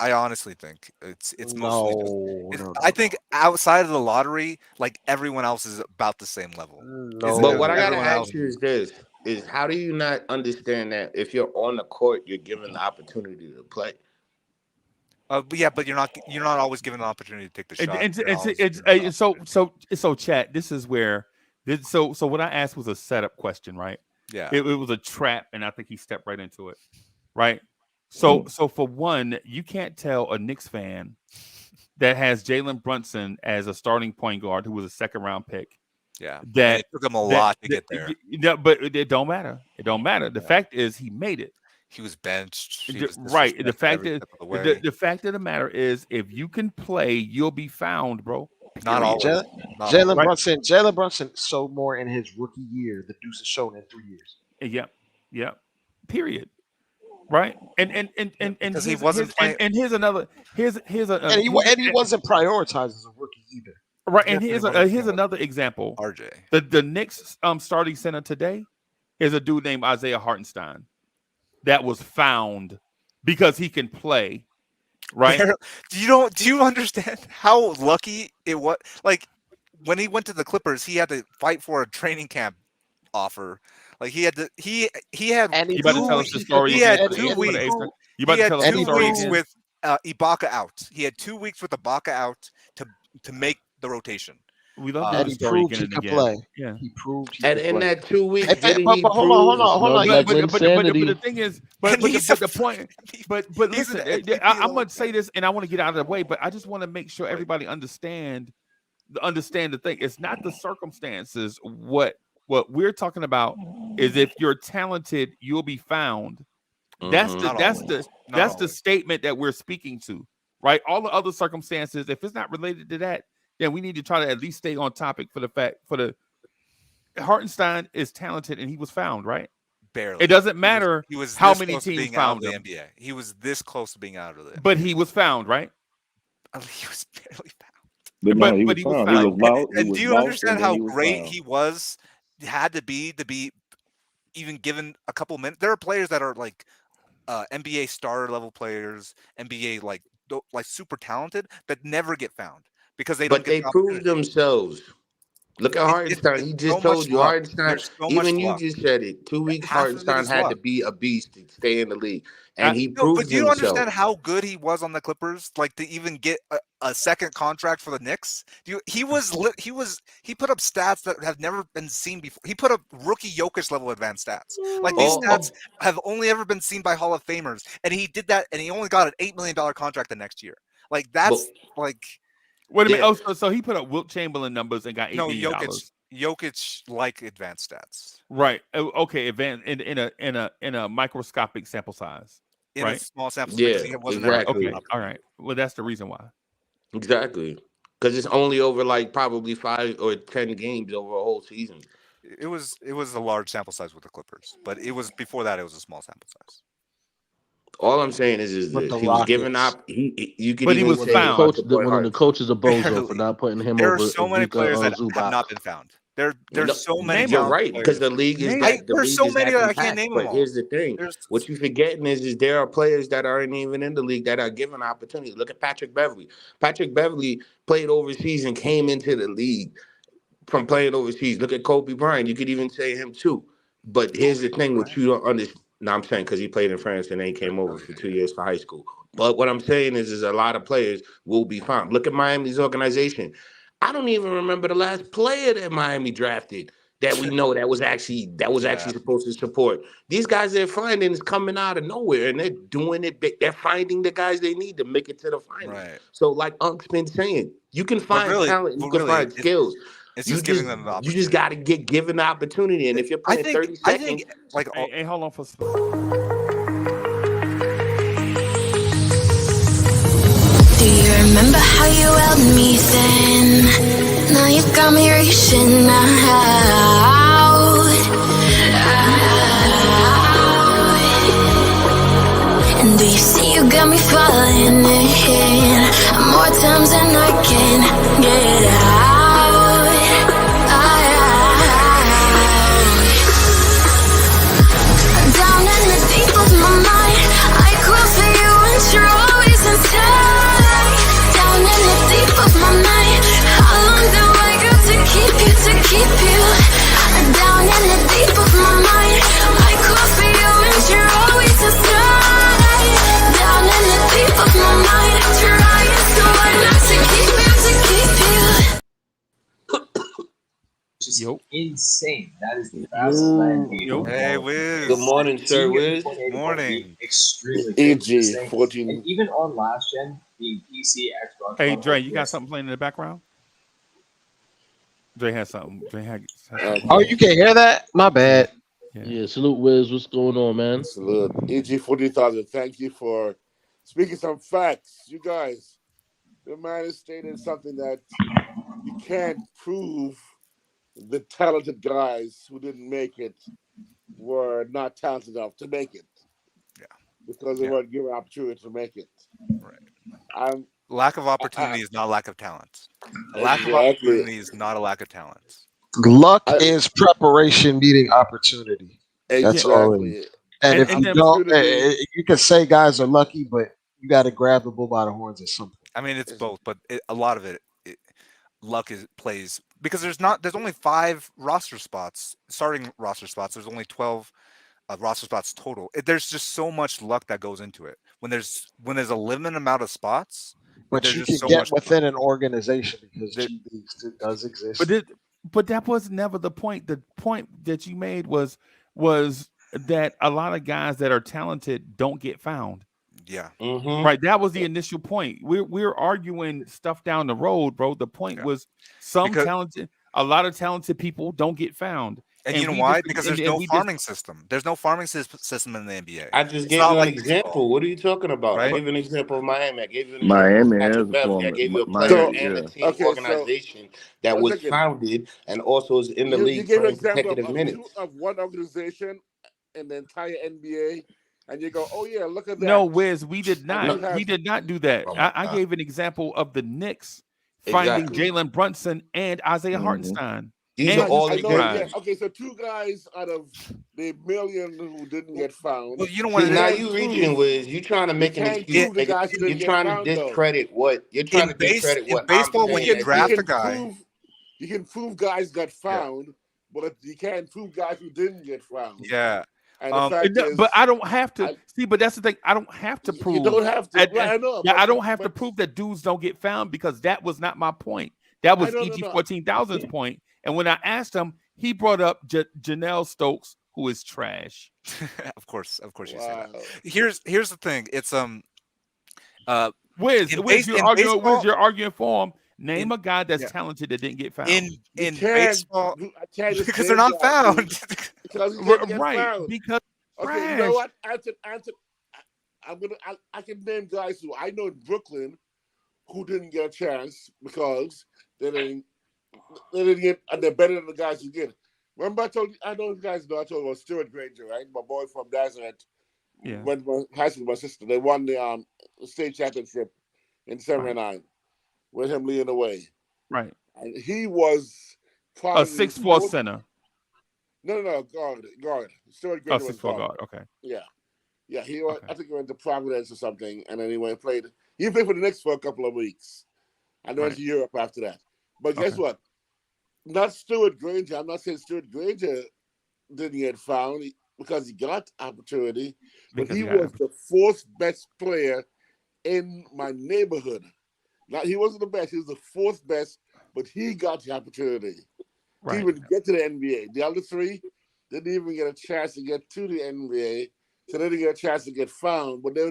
I honestly think it's mostly I think outside of the lottery, like everyone else is about the same level. No. But what I gotta Everyone else- ask you is this: is how do you not understand that if you're on the court, you're given the opportunity to play? But you're not always given an opportunity to take the shot. So chat. This is where so what I asked was a setup question, right? Yeah. It was a trap, and I think he stepped right into it. Right. So for one, you can't tell a Knicks fan that has Jalen Brunson as a starting point guard who was a second-round pick. Yeah. That it took him a lot to get there. Yeah, but it don't matter. It don't matter. The fact is he made it. He was benched. He was right. The fact every is step of the way. the fact of the matter is if you can play, you'll be found, bro. Not always. Jalen Brunson. Jalen Brunson showed more in his rookie year than Deuce has shown in 3 years. Yep. Period. Right. And he wasn't playing. And here's another. Here's and he wasn't prioritized as a rookie either. Right. And here's another example. RJ. The Knicks starting center today is a dude named Isaiah Hartenstein that was found because he can play. Right. Do you understand how lucky it was? Like when he went to the Clippers, he had to fight for a training camp offer. Like he had you about to tell us the story? He had 2 weeks. You about to tell us the story again? With Ibaka out. He had 2 weeks with Ibaka out to make the rotation. We love and the story again and again. Play. Yeah, he proved. And in that 2 weeks, hold on. But the thing is, but the point. But listen, I'm going to say this, and I want to get out of the way. But I just want to make sure everybody understand the thing. It's not the circumstances. What we're talking about is if you're talented, you'll be found. That's the statement that we're speaking to, right? All the other circumstances, if it's not related to that, then we need to try to at least stay on topic for the Hartenstein is talented and he was found, right? Barely. It doesn't matter he was how many teams found the him. NBA. He was this close to being out of the NBA. But he was found, right? He was barely found. But he was found. And do you understand how great he was? Had to be even given a couple minutes. There are players that are like NBA starter level players, NBA like super talented that never get found because they don't. But they proved themselves. Look at Hartenstein. He just told you Hartenstein. Even you just said it. 2 weeks Hartenstein had to be a beast to stay in the league, and he proved himself. But do you understand how good he was on the Clippers? Like to even get a second contract for the Knicks. He put up stats that have never been seen before. He put up rookie Jokic level advanced stats. Like these stats have only ever been seen by Hall of Famers, and he did that, and he only got an $8 million contract the next year. Like that's like. Wait a minute. Oh, so he put up Wilt Chamberlain numbers and got $8 million. Jokic like advanced stats. Right. Okay. Advanced in a microscopic sample size. In a small sample size. Yeah, exactly. Okay. All right. Well, that's the reason why. Exactly. Because it's only over like probably 5 or 10 games over a whole season. It was a large sample size with the Clippers, but it was before that. It was a small sample size. All I'm saying is that he was given up. You could even say one of the coaches of Bozo for not putting him over. There are so many players that have not been found. There's so many. You're right, because the league is that. There's so many that I can't name them all. But here's the thing: what you're forgetting is there are players that aren't even in the league that are given opportunity. Look at Patrick Beverley. Patrick Beverley played overseas and came into the league from playing overseas. Look at Kobe Bryant. You could even say him too. But here's the thing: what you don't understand. No, I'm saying because he played in France and then he came over for 2 years for high school. But what I'm saying is a lot of players will be found. Look at Miami's organization. I don't even remember the last player that Miami drafted that we know that was actually supposed to support. These guys they're finding is coming out of nowhere, and they're doing it. They're finding the guys they need to make it to the finals. Right. So, like Unk's been saying, you can find talent, you can find skills. It's just giving them the opportunity. You just got to get given the opportunity, and if you're playing 30 seconds, I think like hey, hold on for. Do you remember how you held me then? Now you got me reaching out. And do you see you got me falling in more times than I can get out? Down in the deep of my mind, I crawl for you and you're always inside. Down in the deep of my mind, how long do I got to keep you? insane. That is the fastest in the NBA for a Hey, ball. Good Wiz. morning, sir. Seeing it Wiz. from 28 to 40 Morning. extremely quick with this AG thing. 14. And even on last gen, being PC, Xbox Hey, One, Dre, or you got PS, something playing in the background? Dre has something. Dre has something. Oh, you can't hear that? My bad. Yeah, salute Wiz. What's going on, man? Salute. AG 40,000. Thank you for speaking some facts. You guys, the man is stating something that you can't prove the talented guys who didn't make it were not talented enough to make it. Yeah. Because they weren't given opportunity to make it. Right. Lack of opportunity is not lack of talent. A lack of Exactly. opportunity is not a lack of talent. Luck is preparation meeting opportunity. That's all it Exactly. is. And if you don't, you can say guys are lucky, but you got to grab the bull by the horns at some point. I mean, it's both, but a lot of it, luck plays because there's only 5 roster spots, starting roster spots. There's only 12 roster spots total. There's just so much luck that goes into it. When there's a limited amount of spots, But there's you just can so get much within an organization because G Leagues does exist. But that was never the point. The point that you made was that a lot of guys that are talented don't get found. Yeah. Right. That was the initial point. We're arguing stuff down the road, bro. The point was a lot of talented people don't get found. And you know why? Because there's no farming system. There's no farming system in the NBA. I just It's gave not you an like example. baseball. What are you talking about? I Right? gave you an example of Miami. I gave you an Miami example of has Patrick a Beverly. I form. gave you a Miami, player and a yeah. team organization that one was second. founded and also is in the You league gave an playing example consecutive minutes. of one organization in the entire NBA, and you go, "Oh yeah, look at that." No, Wiz, we did not. have- We did not do that. Oh my I God. gave an example of the Knicks finding Exactly. Jalen Brunson and Isaiah Hartenstein. These are And all I know. examples. Yeah. Okay, so 2 guys out of the million who didn't get found. Well, you don't See, want to. now you reaching with you trying to make an excuse. Prove the guys who You're didn't get trying to found, though. discredit what you're trying to discredit In what baseball, I'm when saying. you that draft you- a guy, you can prove guys got found, but you can't prove guys who didn't get found. Yeah. And the fact is, but I don't have to see. But that's the thing. I don't have to prove. You don't have to. I know. Yeah, I don't have to prove that dudes don't get found because that was not my point. That was EG 14,000's point. And when I asked him, he brought up Janelle Stokes, who is trash. of course, you say that. Here's the thing. It's Wiz, you're arguing for him. Name a guy that's yeah. talented that didn't get found. In baseball, because they're not found. Because he didn't get Right. found. Because okay, you know what? I can name guys who I know in Brooklyn who didn't get a chance because they didn't get, and they're better than the guys who get. Remember I told you, I know you guys know I told you about Stuart Granger, right? My boy from Nazareth. Yeah. Went to high school with my sister. They won the state championship in '79 with him leading the way. Right. And he was probably a 6'4" center. No, guard. Stuart Granger was 6'4" guard. Okay. Yeah. He was, I think he went to Providence or something, and then he went and played. He played for the Knicks for a couple of weeks. And went to Europe after that. But guess what? Not Stuart Granger. I'm not saying Stuart Granger didn't get found because he got opportunity, but he was the 4th best player in my neighborhood. Now, he wasn't the best. He was the 4th best, but he got the opportunity to even get to the NBA. The other 3 didn't even get a chance to get to the NBA, so they didn't get a chance to get found. But they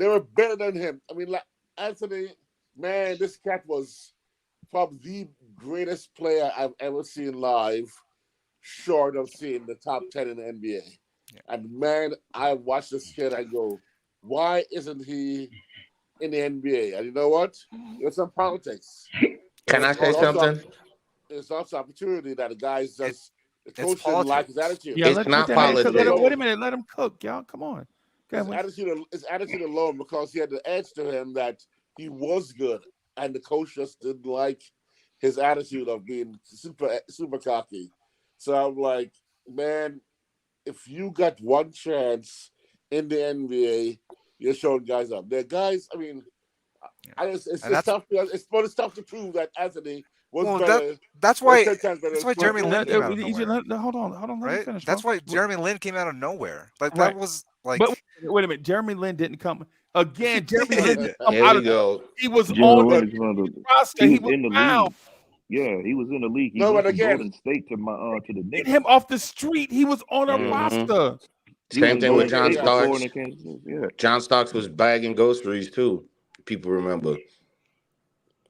were better than him. I mean, like Anthony, man, this cat was probably the greatest player I've ever seen live, short of seeing the top 10 in the NBA. Yeah. And man, I watched this kid, I go, why isn't he in the NBA? And you know what? There's some politics. Can I say something? It's also opportunity that the guy's just the coach didn't like his attitude. Yeah, it's not politics. Wait a minute, let him cook, y'all. Come on. His attitude alone, because he had the edge to him that he was good, and the coach just didn't like his attitude of being super cocky. So I'm like, man, if you got one chance in the NBA, you're showing guys up. They're guys. I mean, it's tough to prove that Anthony was better. That's why Jeremy Lin came out of nowhere. Hold on. Let me finish. That's why Jeremy Lin came out of nowhere. Like right. that was like. But wait a minute, Jeremy Lin didn't come again. Jeremy Lin didn't come Here out we of go. He was on the roster. He was found. Yeah, he was in the league. He No, went but from again, Golden State to the Get Knicks. him off the street. He was on a Mm-hmm. roster. He was Same in thing with Golden John State yeah. before in Starks. the Kansas. Yeah. John Starks was bagging groceries too. People remember. Right.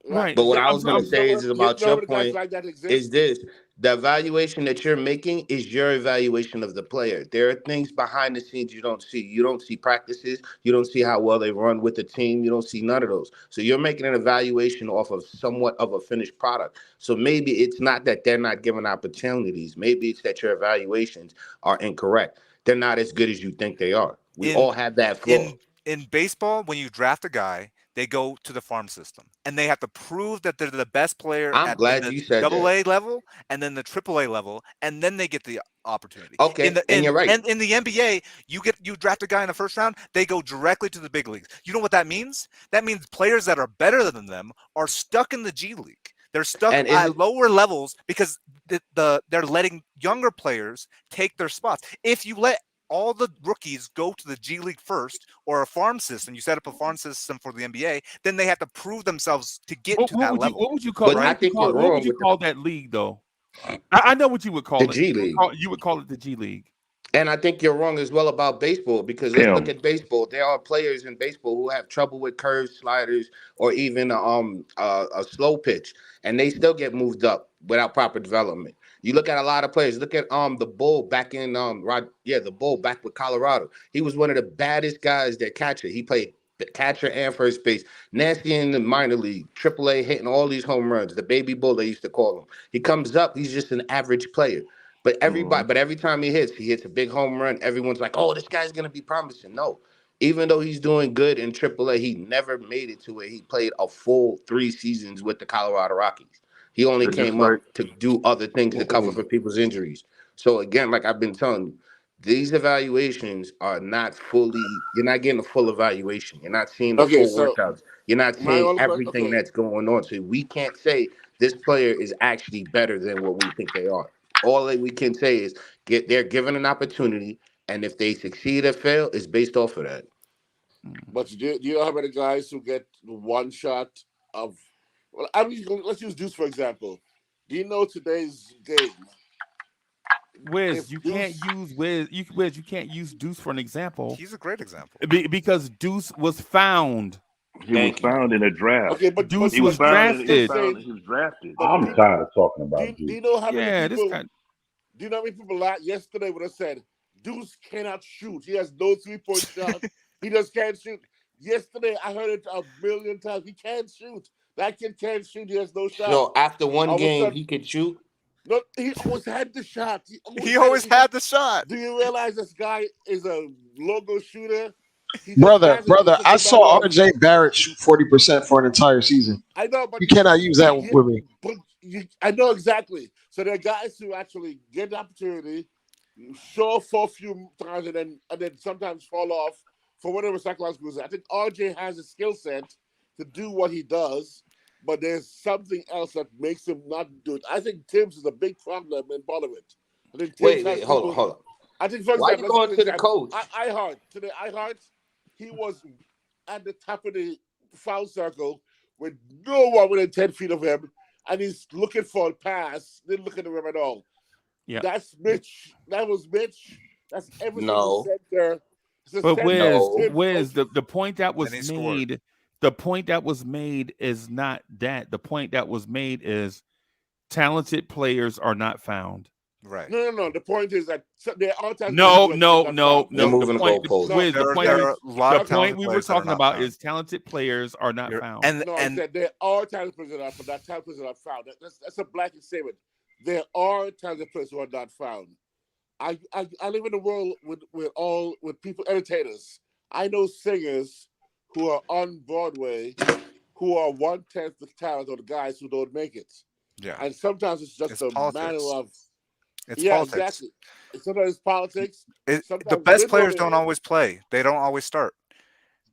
Right. But what So I was you know, gonna say is you about know how your many guys point like that is exist? this: the evaluation that you're making is your evaluation of the player. There are things behind the scenes you don't see. You don't see practices. You don't see how well they run with the team. You don't see none of those. So you're making an evaluation off of somewhat of a finished product. So maybe it's not that they're not given opportunities. Maybe it's that your evaluations are incorrect. They're not as good as you think they are. We In all have that flaw. in baseball, when you draft a guy, they go to the farm system and they have to prove that they're the best player I'm at in glad the you said double that. A level and then the triple A level, and then they get the opportunity. In Okay, the and in you're right. and in the NBA, you draft a guy in the first round, they go directly to the big leagues. You know what that means? That means players that are better than them are stuck in the G League. They're stuck And at isn't lower levels because they're letting younger players take their spots. If you let all the rookies go to the G League first or a farm system, you set up a farm system for the NBA, then they have to prove themselves to get to that level. What would you call but what I would you think call you're it? What would wrong you with call that league though? I know what you would the call it. G League. You would call it the G League. And I think you're wrong as well about baseball because let's look Tim. at baseball. There are players in baseball who have trouble with curves, sliders, or even a slow pitch, and they still get moved up without proper development. You look at a lot of players. Look at the Bull back in the Bull back with Colorado. He was one of the baddest guys that catcher. He played catcher and first base. Nasty in the minor league, AAA, hitting all these home runs. The baby bull they used to call him. He comes up, he's just an average player. Mhm. But every time he hits a big home run. Everyone's like, "Oh, this guy's gonna be promising." No, even though he's doing good in AAA, he never made it to where he played a full 3 seasons with the Colorado Rockies. He only Just came like up to do other things to cover for people's injuries. So again, like I've been telling you, these evaluations are not fully. You're not getting a full evaluation. You're not seeing the Okay, full so workouts. You're not my seeing only question. everything Okay, that's going on. So we can't say this player is actually better than what we think they are. All that we can say is they're given an opportunity, and if they succeed or fail, it's based off of that. but do you know how many guys who get one shot of? Well, let's use Deuce for example. Do you know today's game? Wiz, If you can't Deuce, use Wiz. You can't use Deuce for an example He's a great example. because Deuce was found. he was Thank you. found in a draft. okay, but Deuce He but was was but found I'm and he was just drafted. found saying. and he was drafted. But I'm people, tired of talking do about do Duke. you know how many Yeah, this people? guy. Do you know how many people yesterday would have said Deuce cannot shoot? He has no 3-point shot. He just can't shoot. Yesterday, I heard it a million times. He can't shoot. That kid can't shoot. He has no shot. So after one All of a game, sudden, he could shoot. no, he always had the shot. He always He had it. always had the shot. Do you realize this guy is a logo shooter? He just Brother, has it. It's brother, just I a matter saw of. RJ Barrett shoot 40% for an entire season. I know, but You cannot use that with me. I know exactly. So there are guys who actually get the opportunity, show for a few times, and then sometimes fall off for whatever psychological reason. I think RJ has a skill set to do what he does, but there's something else that makes him not do it. I think Tibbs is a big problem in part of it. I think Tibbs has Hold on, people. hold on. I think, for Why you example, let's give going an to the example. coach? iHeart, he was at the top of the foul circle with no one within 10 feet of him, and he's looking for a pass, didn't look at the rim at all. Yeah. That's Mitch. That was Mitch. That's every single No, center. It's a But center Wiz, no. Tibbs Wiz, coach. the point that was And he scored. made, the point that was made is not that. The point that was made is talented players are not found. Right. No. The point is that there are times No, players no, not no, found. You're no. moving the goalposts. No, Wiz, the point There we are a lot the of point talented we were players that are talking not about found. is talented players are not found. And No, I said there are talented players that are found. That talented players that are found. That's a blanket statement. There are talented players who are not found. I live in a world with people, entertainers. I know singers who are on Broadway who are 1/10 the talent of the guys who don't make it. Yeah. And sometimes it's just It's a politics. matter of It's yeah, politics. exactly. Sometimes it's politics. The Sometimes best good players don't motivated. always play. They don't always start.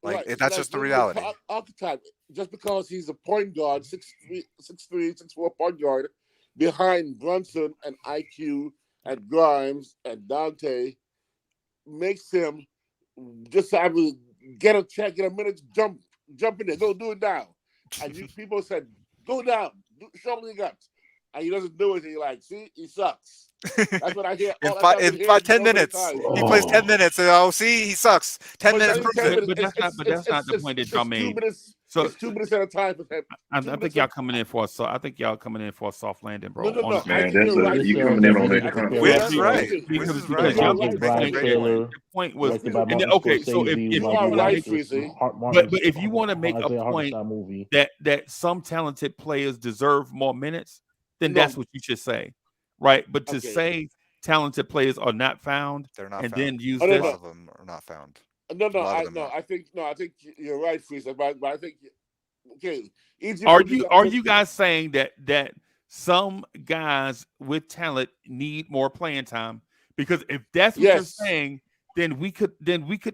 Right. That's just the reality. Archetype, just because he's a point guard, 6'3", 6'4" point guard, behind Brunson and IQ and Grimes and Dante, makes him just have to get a check, get a minute, jump in there, go do it now. And you people said, go down, show me your guts. and he doesn't do it, and you're like, see, he sucks. That's what I hear. in All that's what I've been hearing 10 so many minutes. times. He plays 10 minutes. And, see, he sucks. 10 But minutes not even proves 10 it. minutes. But that's not the point that y'all It's 2 made. minutes. So It's 2 minutes at a time for him. I think y'all coming in for I think y'all coming in for a soft landing, bro. No. Honestly. I Man, think you're right. you coming in on that Wiz is right. Wiz is right. Because y'all With keep Brian saying Taylor, the point was, directed by Martin okay. So if Scorsese, You like are we right, watched this Freezy. but if you want to make a Isaiah point Hartenstein movie, that some talented players deserve more minutes, then No. that's what you should say, right? But to Okay. say talented players are not found, They're not and found. then use Oh, A this. lot of them are not found. No. A lot of them are. I think you're right, Freezy. But I think okay. Easy Are for me you guys saying that some guys with talent need more playing time? Because if that's what you're saying, then we could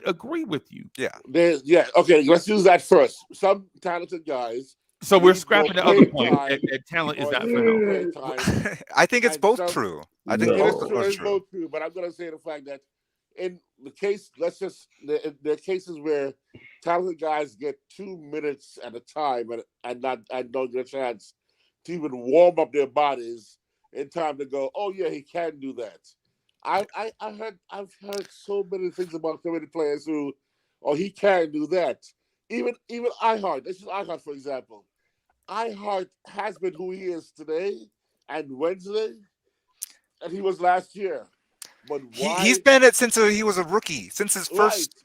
agree with you. Yeah. Okay, let's use that first. Some talented guys. So we're need scrapping the more other playing point time that talent is or not need found. more playing time. I think it's And both some- true. I think It is both true. are It's true. both true. But I'm going to say the fact that in the case, there are cases where talented guys get 2 minutes at a time and don't get a chance to even warm up their bodies in time to go, oh yeah, he can do that. I've heard so many things about so many players who, oh, he can do that. Even iHeart. This is iHeart, for example. iHeart has been who he is today and Wednesday, and he was last year. But why? He's been it since he was a rookie. Since his first.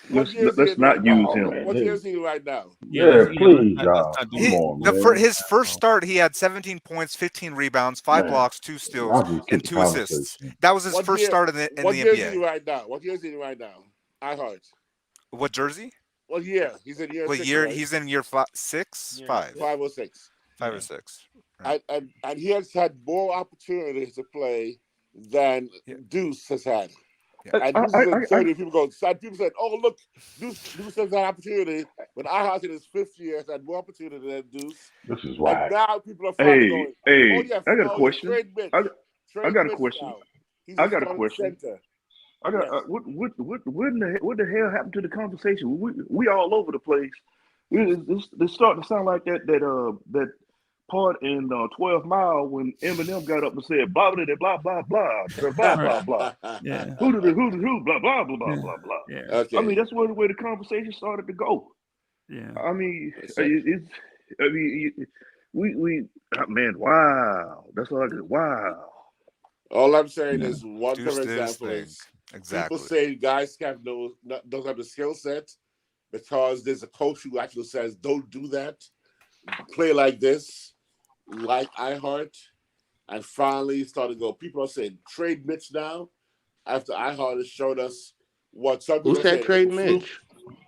What year is he Let's in not right use now? him. What year is he right now? Please, y'all. Come on, man. His first start, he had 17 points, 15 rebounds, 5 Man, blocks, 2 steals, y'all just and took the 2 assists. conversation. That was his What first year- start in the What year is he NBA. right now? What year is he right now? iHeart. What jersey? What year? He's in year What 6, year? right? He's in year 6, 5, 5 or 6. 5 or 6. Right. And he has had more opportunities to play than Deuce has had. Yeah. And Deuce is in 30. People said, oh, look, Deuce has that opportunity. When iHeart in his 5th year has had more opportunity than Deuce. This is why. And now people are finally going, oh, yeah, I got a question. trade Mitch. I got a question. Now. He's I got a starting question. Center. I got what the hell happened to the conversation? We all over the place. It's starting to sound like that part in 12 Mile when Eminem got up and said blah blah blah blah blah blah blah blah. Yeah. Who blah blah blah blah blah blah. Yeah. Okay. I mean that's where the conversation started to go. Yeah. I mean we man, wow. That's all I could. Wow. All I'm saying is one Deuce for did his example thing. is Exactly. people say guys don't have the skill set because there's a coach who actually says don't do that, play like this, like iHeart, and finally started to go. People are saying trade Mitch now after iHeart has showed us what some people Who said said trade was a fluke. Mitch?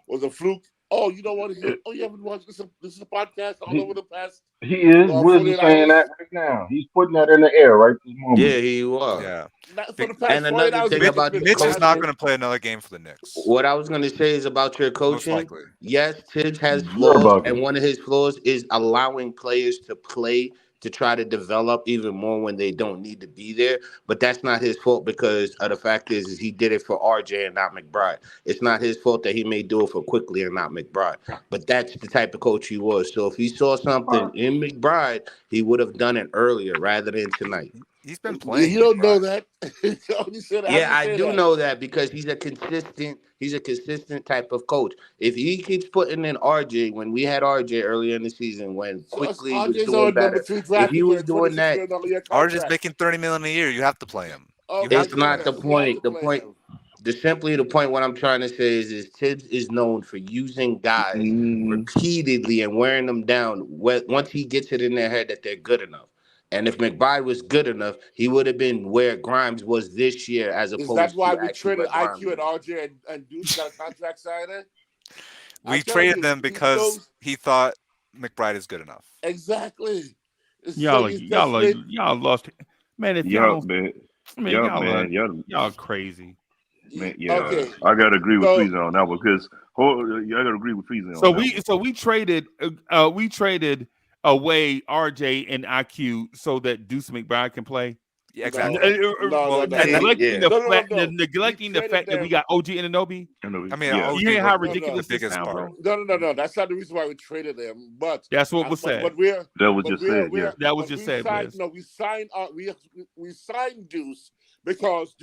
Was a fluke. Oh, you don't want to hear? Oh, you haven't watched this? This is a podcast all over the past. He is. Wiz is 48 saying hours. that right now. He's putting that in the air right this moment. Yeah, you are. Yeah. For the past And 48 another hours, thing Mitch, about Mitch is not coaching- going to play another game for the Knicks. What I was going to say is about your coaching. likely. Yes, Tibbs has You're flaws, bugging. and one of his flaws is allowing players to play to try to develop even more when they don't need to be there. But that's not his fault because the fact is he did it for RJ and not McBride. It's not his fault that he may do it for Quickly and not McBride. But that's the type of coach he was. So if he saw something in McBride, he would have done it earlier rather than tonight. He's been playing. You don't know that. You said, Yeah, I do know that because he's a consistent type of coach. If he keeps putting in RJ, when we had RJ earlier in the season, when Quickly was RJ's doing on better, number 3 if draft he pick was with a doing that, $26 million year RJ's contract. making $30 million a year. You have to play him. Okay, it's not the you point. have to The play point, him. the point. What I'm trying to say is Tibbs is known for using guys Mm. repeatedly and wearing them down. Once he gets it in their head that they're good enough. And if McBride was good enough, he would have been where Grimes was this year, as opposed Is that why to we actually traded where Grimes IQ and is. RJ and Deuce got a contract signing? We traded them because he thought McBride is good enough. Exactly. Y'all lost. Man, if y'all y'all crazy. Man, yeah, Okay. I gotta agree with So- Frieza on that one because I gotta agree with Frieza on So that we traded away RJ and IQ so that Deuce McBride can play. Yeah, exactly. No. Neglecting No. neglecting the fact that we got OG Anunoby. I mean, Yeah. OG You hear how was ridiculous the this biggest sound, part. bro? No. That's not the reason why we traded them. But That's what was said. But we're That was but just we're said. we're Yeah. That was but just we said, signed. Blizz. No, we signed Deuce because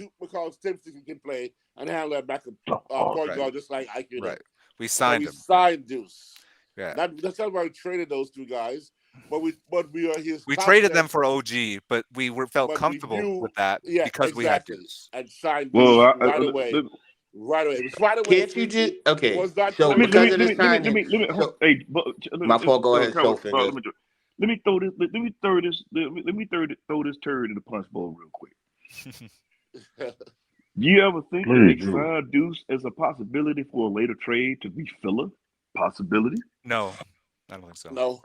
Simpson can play and handle that backup point Right. guard just like I could. Right. We So signed we him. signed Deuce. Yeah. That's not why we traded those two guys. But we are his. We traded them for OG, but we felt But we comfortable knew, with that yeah, because we had exactly, Deuce. and signed Well, Deuce right away. Right away. It was right away. Can't you just okay? Was that So Let me because of the signing, hold, hey, my fault. Go ahead, Coward, Showfinger. let me throw this turd in the punch bowl real quick. Do you ever think that they signed Deuce as a possibility for a later trade to be filler? Possibility? No, I don't think so. No.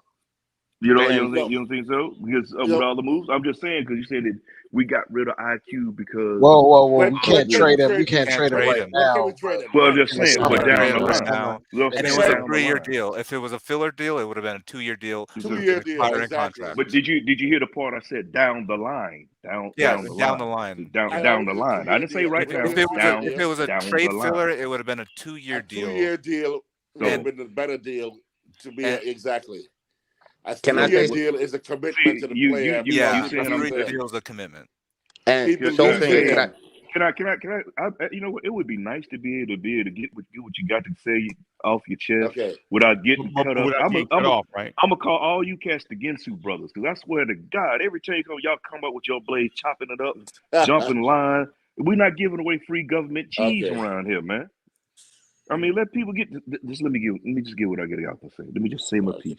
You don't think so? Because with all the moves, I'm just saying because you said that we got rid of IQ because. Whoa! We can't trade him. We can't trade him trade right him. now. Well, I'm just saying, but down the Right line. now, and it was a 3-year deal. If it was a filler deal, it would have been a 2-year deal. 2-year deal, Expiring exactly. contract. But did you hear the part I said down the line? Down the line. Down the line. I didn't say right now. If it was a trade filler, it would have been a 2-year deal. 2-year deal would have been a better deal to be exactly. A Can I 3-year say deal is a commitment to the player. A 3-year deal is a commitment. And Showfinger, can I? You know what? It would be nice to be able to get what you got to say off your chest without getting cut up. I'm gonna call all you cats the Ginsu brothers because I swear to God, every time y'all come up with your blade, chopping it up, jumping line, we're not giving away free government cheese around here, man. I mean, let people get. Just let me just get what I get out to say. Let me just say my piece.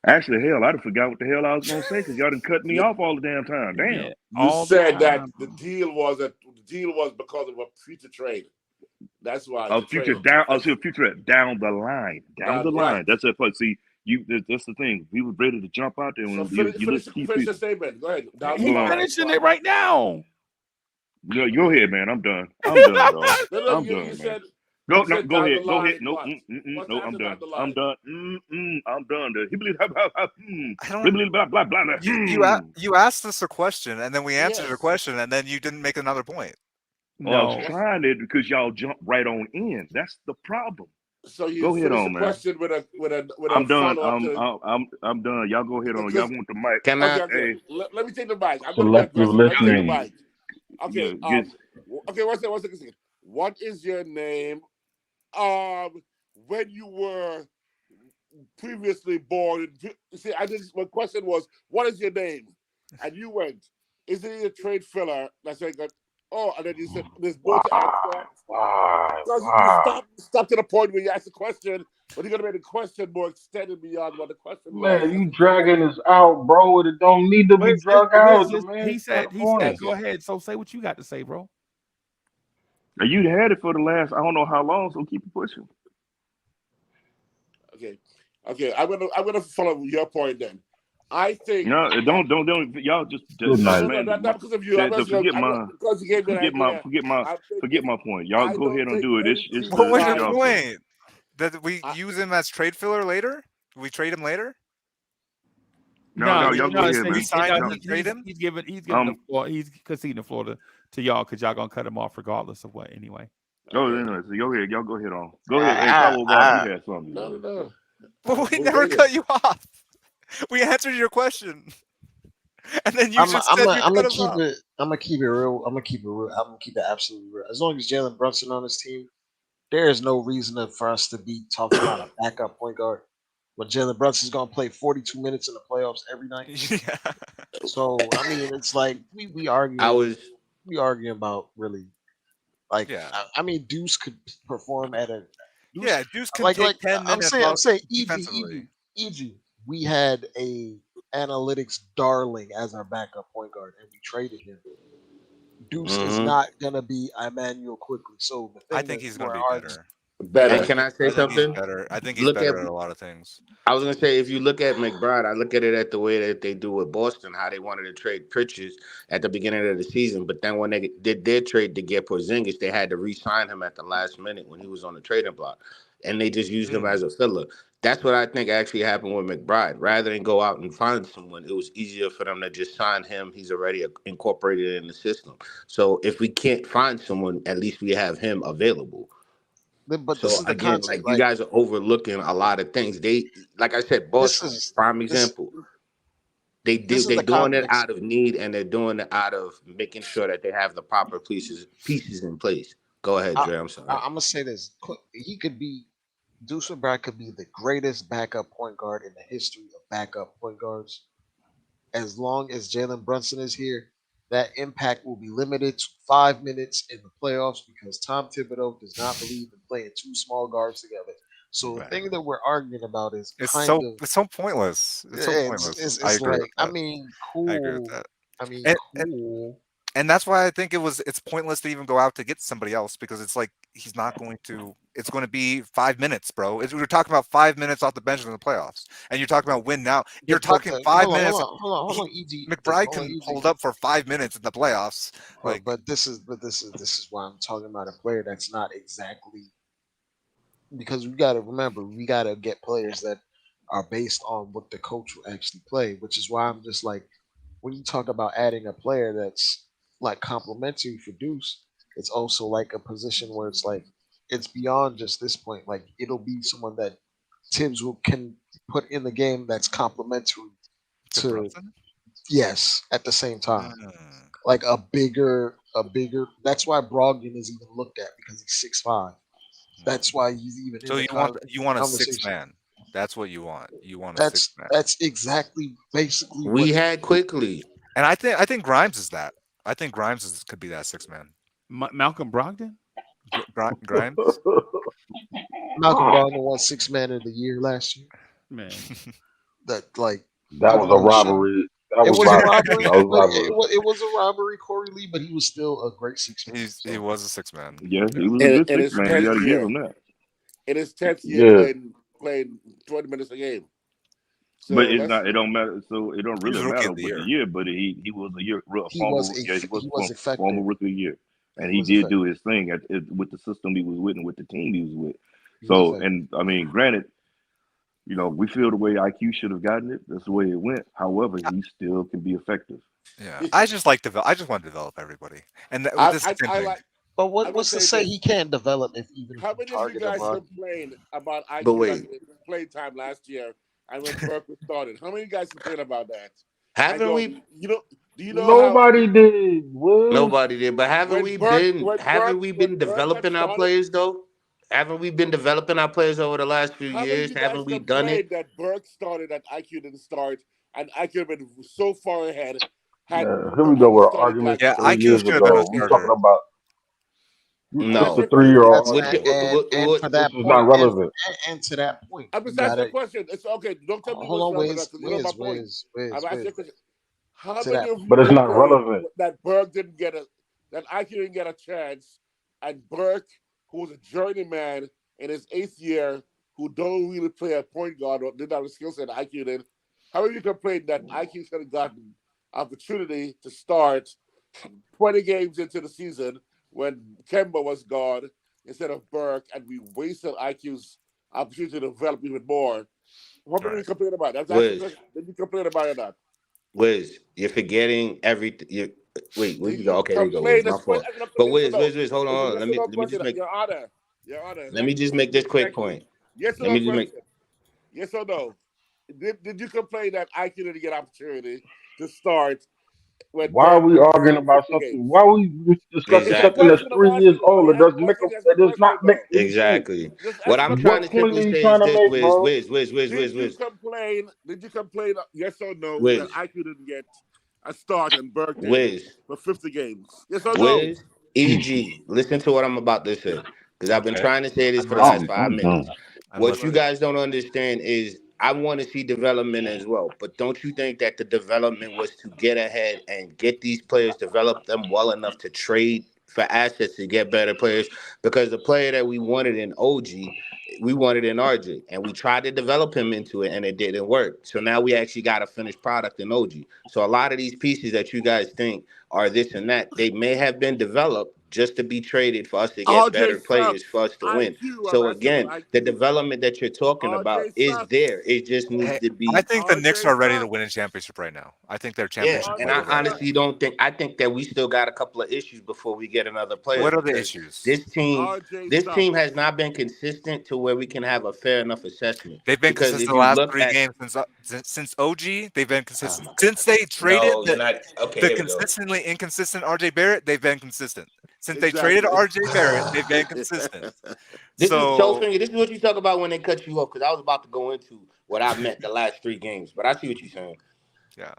Actually, hell, I done forgot what the hell I was gonna say because y'all done cut me off all the damn time. Damn. You said that the deal was because of a future trade. That's why. Future down the line. Down the line. That's it. See, that's the thing. We were ready to jump out there when finish the statement. Go ahead. He's finishing it right now. Yeah, go ahead, man. I'm done. I'm done, dog. I'm done, man. Go ahead. Go ahead. No, I'm done. I'm done. I'm done. You asked us a question, and then we answered your question, and then you didn't make another point. No, I was trying it because y'all jumped right on in. That's the problem. So you go ahead on, man. Question with a I'm done. I'm done. Y'all go ahead on. Y'all want the mic? Okay. Let me take the mic. I'm Selective listening. Okay. Okay. One second. What is your name? When you were previously born. See, my question was, what is your name? And you went, is it a trade filler? That's why I got. Oh, and then you said there's more to answer. You stopped to the point where you asked the question, but you're gonna make the question more extended beyond what the question was. Man, you dragging this out, bro. It don't need to be drug out. He said, go ahead. So say what you got to say, bro. Now you had it for the last I don't know how long, so keep it pushing. Okay. I'm gonna follow your point then. I think no, don't y'all just not because of you. Forget my point. Y'all go ahead and do it. What was your point? That we use him as trade filler later? We trade him later? No, y'all go ahead, man. Trade him? He's giving the floor. He's conceding the floor to y'all because y'all gonna cut him off regardless of what anyway. Oh, anyway, so go ahead. Y'all go ahead on. Go ahead. Hey, Cowboy Bob, you had something. No. But we never cut you off. We answered your question, and then you just said I'm gonna keep it. I'm gonna keep it real. I'm gonna keep it absolutely real. As long as Jalen Brunson on this team, there is no reason for us to be talking about a backup point guard when Jalen Brunson's gonna play 42 minutes in the playoffs every night. Yeah. So I mean, it's like we arguing. We arguing about really, like. Yeah. I mean, Deuce could perform at a. Deuce could take 10 minutes. I'm saying, E.G. We had a analytics darling as our backup point guard, and we traded him. Deuce is not gonna be Immanuel quickly. So I think he's gonna be better. And can I say something? I think he's better at a lot of things. I was gonna say, if you look at McBride, I look at it at the way that they do with Boston, how they wanted to trade Pritchard at the beginning of the season, but then when they did their trade to get Porzingis, they had to re-sign him at the last minute when he was on the trading block, and they just used him as a filler. That's what I think actually happened with McBride. Rather than go out and find someone, it was easier for them to just sign him. He's already incorporated in the system. So if we can't find someone, at least we have him available. But this So is the again, concept. like you Like guys are overlooking a lot of things. They, like I said, this Boston, is prime this example. this is They the doing it complex. out of need, and they're doing it out of making sure that they have the proper pieces in place. Go ahead, I, Dre. I'm sorry. I'm gonna say this. He could be Deuce McBride could be the greatest backup point guard in the history of backup point guards. As long as Jalen Brunson is here, that impact will be limited to 5 minutes in the playoffs because Tom Thibodeau does not believe in playing two small guards together. So the Right. thing that we're arguing about is It's kind so of it's so pointless. It's so pointless. I it's agree with like that. I agree with cool. that. I mean And, and cool. and that's why I think it's pointless to even go out to get somebody else because it's like he's not going to. It's going to be 5 minutes, bro. We're talking about 5 minutes off the bench in the playoffs, and you're talking about win now. You're talking five Hold on, minutes. hold on, EG. McBride Hold on, can EG. hold up for 5 minutes in the playoffs. Like But this is why I'm talking about a player that's not exactly because we got to remember we got to get players that are based on what the coach will actually play, which is why I'm just like when you talk about adding a player that's like complementary for Deuce, it's also like a position where it's like it's beyond just this point. Like it'll be someone that Tibbs will can put in the game that's complementary to to Brunson. yes at the same time. Mm. Like a bigger. That's why Brogdon is even looked at because he's 6'5". That's why he's even in So the you want a six conversation. man. That's what you want. You want a six man. That's exactly basically what We had quickly. And I think Grimes is that. I think could be that six man. Malcolm Brogdon? Grimes. Malcolm Brogdon won 6 man of the year last year. Man. That like That was a people should. robbery. That It was was a robbery. robbery, That was but robbery. it was a robbery, Corey Lee. But he was still a great 6 man. He was a six man. Yeah, he was a good In six his man. You 10th got to give year. him that. In his 10th year Yeah. playing 20 minutes a game. So But it's let's not. It don't matter. So it don't He was really rookie matter of the with the year. year. But he was a year He was Yeah, he was effective. former rookie of the year, and He he was did do effective. his thing with the system he was with and with the team he was with. He was So, effective. and I mean, granted, we feel the way IQ should have gotten it. That's the way it went. However, he still can be effective. Yeah, I just want to develop everybody, and this is the same I thing. like. But I'm gonna what's to say say this. he can't develop if even if How you many of you target him, guys bro? complained about But IQ not wait, getting play time last year and when Burke was started? How many of you guys complained about that? I haven't don't. we? Do you know how Nobody did. What? Nobody did. But haven't we when been Burke got developing our started? players though? Haven't we been developing our players over the last few How many of years? you guys Haven't we done it? complained that Burke started and IQ didn't start, and IQ had been so far ahead had Here we go IQ with an started argument last Yeah, from year? 3 IQ years should have been a ago. We talking starter. about this That's a your No, 3 year question. That's argument. and for This that is point, not relevant. and to that point, I'm you just asking a gotta question. It's okay. Don't tell me hold what's on, relevant because you know my point. I'm asking you a Wiz. question. How To many that of you But it's not complained relevant. that Burke didn't get that IQ didn't get a chance, and Burke, who was a journeyman in his 8th year, who don't really play a point guard or didn't have the skill set IQ did, how many of you complained that IQ should have gotten opportunity to start 20 games into the season when Kemba was gone instead of Burke, and we wasted IQ's opportunity to develop even more? How many of you right. complain about it? That's actually a Wiz, question. Did you complain about it or not? Wiz, you're forgetting everything. Wait, where Did you go? you Okay, there you go, complain? Wiz. My That's a question. fault. But Yes or no? Wiz, hold It's a on. yes or no Let me just question. make Your Honor. let me just make this quick Thank you. point. Yes or Let no me just make question. Yes or no? Did you complain that IQ didn't get opportunity to start when Why are Burke we arguing played about 50 something? games? Why are we discussing It's a something exactly. that's question I'm 3 years asking. old? It doesn't Why make can't you answer the it does question not make though? any sense. Exactly. Just What answer I'm the trying What to question. point simply are you say trying is to this, make, Wiz, bro? Wiz, Wiz, Wiz, Did Wiz, you Wiz, complain? Did you complain? Yes or no that Wiz, IQ didn't get a start and Burke did Wiz, for 50 games? Yes or no? Wiz, EG. Listen to what I'm about to say. Because I've been Okay, trying to say this I'm for the last listening. five I'm minutes. done. I'm What you listening. guys don't understand is I want to see development as well. But don't you think that the development was to get ahead and get these players, develop them well enough to trade for assets to get better players? Because the player that we wanted in OG, we wanted in RJ. And we tried to develop him into it and it didn't work. So now we actually got a finished product in OG. So a lot of these pieces that you guys think are this and that, they may have been developed just to be traded for us to get better RJ players sucks. for us to win. IQ. I'm So asking about again, the IQ. development that you're talking about RJ is sucks. there. It just needs Hey, to I be. think the Knicks RJ are ready to sucks. win a championship right now. I think they're Yeah, championship and I players RJ right now. honestly sucks. don't think. I think that we still got a couple of issues before we get another player What are the because issues? this team, RJ this sucks. team has not been consistent to where we can have a fair enough assessment. They've been Because consistent if the you last look 3 at, games since OG. They've been consistent since they traded no, you're not. Okay, the here we go. consistently inconsistent RJ Barrett. They've been consistent since they traded Exactly. RJ Barrett. They've been consistent. This is Joe So Finger. This is what you talk about when they cut you off. Because I was about to go into what I meant the last 3 games, but I see what you're saying. yeah,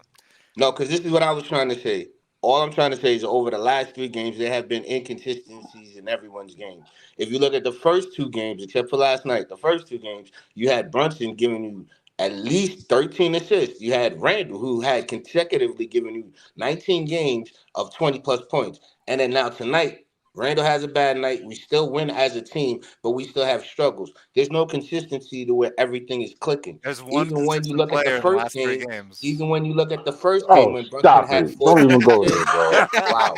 No, because this is what I was trying to say. All I'm trying to say is over the last 3 games, there have been inconsistencies in everyone's game. If you look at the first 2 games, except for last night, the first 2 games, you had Brunson giving you at least 13 assists. You had Randall, who had consecutively given you 19 games of 20 plus points. And then now tonight, Randall has a bad night. We still win as a team, but we still have struggles. There's no consistency to where everything is clicking. there's one Even when you consistent look at the player in the first last 3 game, games. even when you look at the first game Oh, when Brunson stop had it! Don't even 14 go there, assists, bro. wow.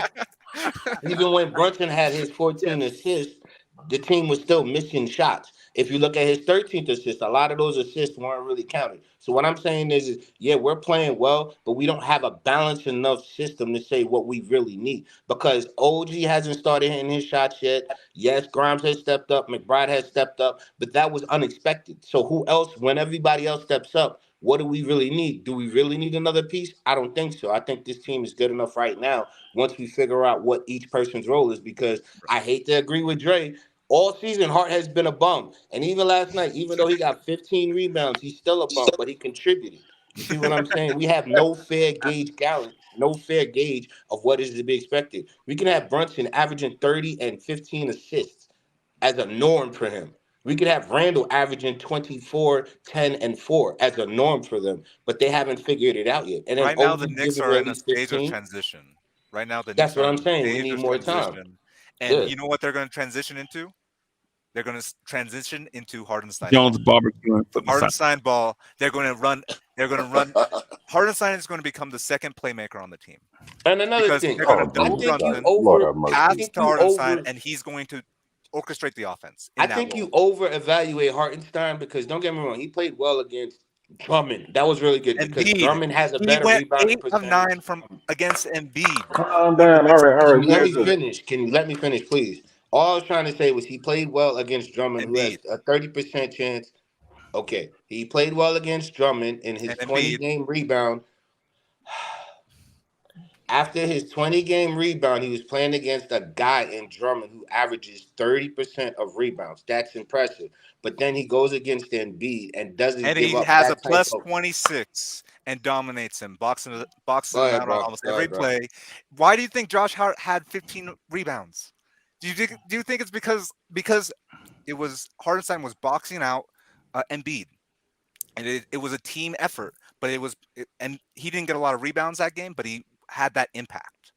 Even when Brunson had his 14 assists, the team was still missing shots. If you look at his 13th assist, a lot of those assists weren't really counted. So what I'm saying is yeah, we're playing well, but we don't have a balanced enough system to say what we really need. Because OG hasn't started hitting his shots yet. Yes, Grimes has stepped up, McBride has stepped up, but that was unexpected. So who else, when everybody else steps up, what do we really need? Do we really need another piece? I don't think so. I think this team is good enough right now once we figure out what each person's role is because I hate to agree with Dre. All season, Hart has been a bum. And even last night, even though he got 15 rebounds, he's still a bum, but he contributed. You see what I'm saying? We have no fair gauge talent, no fair gauge of what is to be expected. We can have Brunson averaging 30 and 15 assists as a norm for him. We could have Randall averaging 24, 10, and 4 as a norm for them, but they haven't figured it out yet. And then Right now, the OG Knicks giving you are at in a least stage of 15. transition. Right now, the That's Knicks what are I'm in a saying. We stage need of more time. transition. And Yeah. you know what they're going to transition into? They're going to transition into Hartenstein Jones ball. barbecue and foot massage. Hartenstein ball. They're going to run. They're going to run. Hartenstein is going to become the second playmaker on the team And another because thing, they're going Oh to I double Jesus, think you God. Brunson, Lord over have mercy. I pass think to you Hartenstein, over and he's going to orchestrate the offense I in that think role. you over evaluate Hartenstein because don't get me wrong, he played well against Drummond. That was really good because Embiid, Drummond has a he better went rebounding 8 of percentage. 9 from against Embiid Calm with the down. Knicks All Can right. you What let last me is night. it? finish? Can you let me finish, please? All I was trying to say was he played well against Drummond, who has Embiid a 30% chance. Okay, he played well against Drummond in his and 20 Embiid, game rebound. After his 20-game rebound, he was playing against a guy in Drummond who averages 30% of rebounds. That's impressive. But then he goes against Embiid and doesn't and give he up has a that type plus of. 26 and dominates him, boxes Go him ahead, out on bro. almost Go every ahead, bro. play. Why do you think Josh Hart had 15 rebounds? Do you think it's because it was Hardenstein was boxing out Embiid, and it was a team effort, but and he didn't get a lot of rebounds that game, but he had that impact.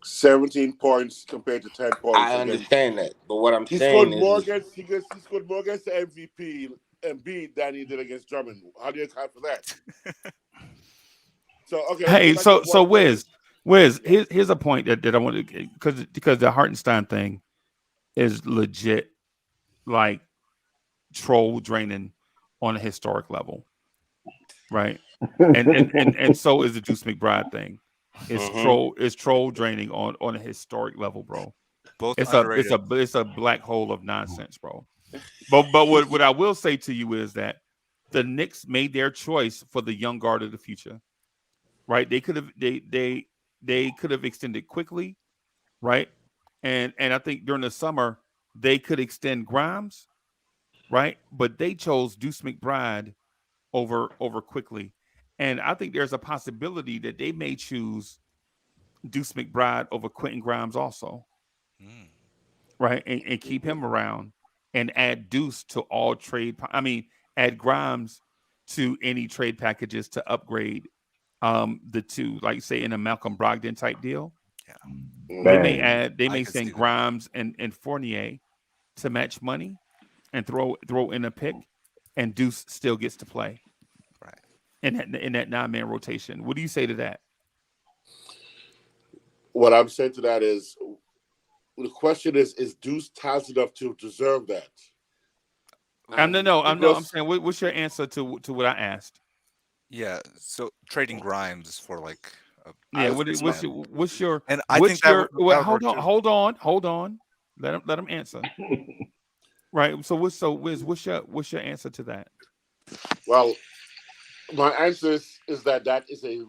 17 points compared to 10 points I against. understand that, but what I'm He scored saying more is against he scored more against the MVP Embiid than he did against Drummond. How do you account for that? So okay, let's Hey, go back to the so point. Wiz, Yeah. here's a point that I want to because the Hartenstein thing is legit, like troll draining on a historic level, right? And so is the Juice McBride thing. It's troll draining on a historic level, bro. Both It's underrated. a black hole of nonsense, bro. But what I will say to you is that the Knicks made their choice for the young guard of the future, right? They could have extended quickly, right? And I think during the summer they could extend Grimes, right? But they chose Deuce McBride over quickly. And I think there's a possibility that they may choose Deuce McBride over Quentin Grimes also, right? And keep him around and add Deuce to all trade. I mean, add Grimes to any trade packages to upgrade the two, like say in a Malcolm Brogdon type deal. Yeah. They I may could see send that. Grimes and Fournier to match money and throw in a pick, and Deuce still gets to play. Right. In that 9-man rotation. What do you say to that? what I'm saying to that is, the question is Deuce talented enough to deserve that? I'm And I'm because saying, what's your answer to what I asked? Yeah, so trading Grimes for like Yeah, a I six man, and I think what's that your that well, would work too. hold on. Let him answer. Right. So what's your answer to that? well, my answer is that is a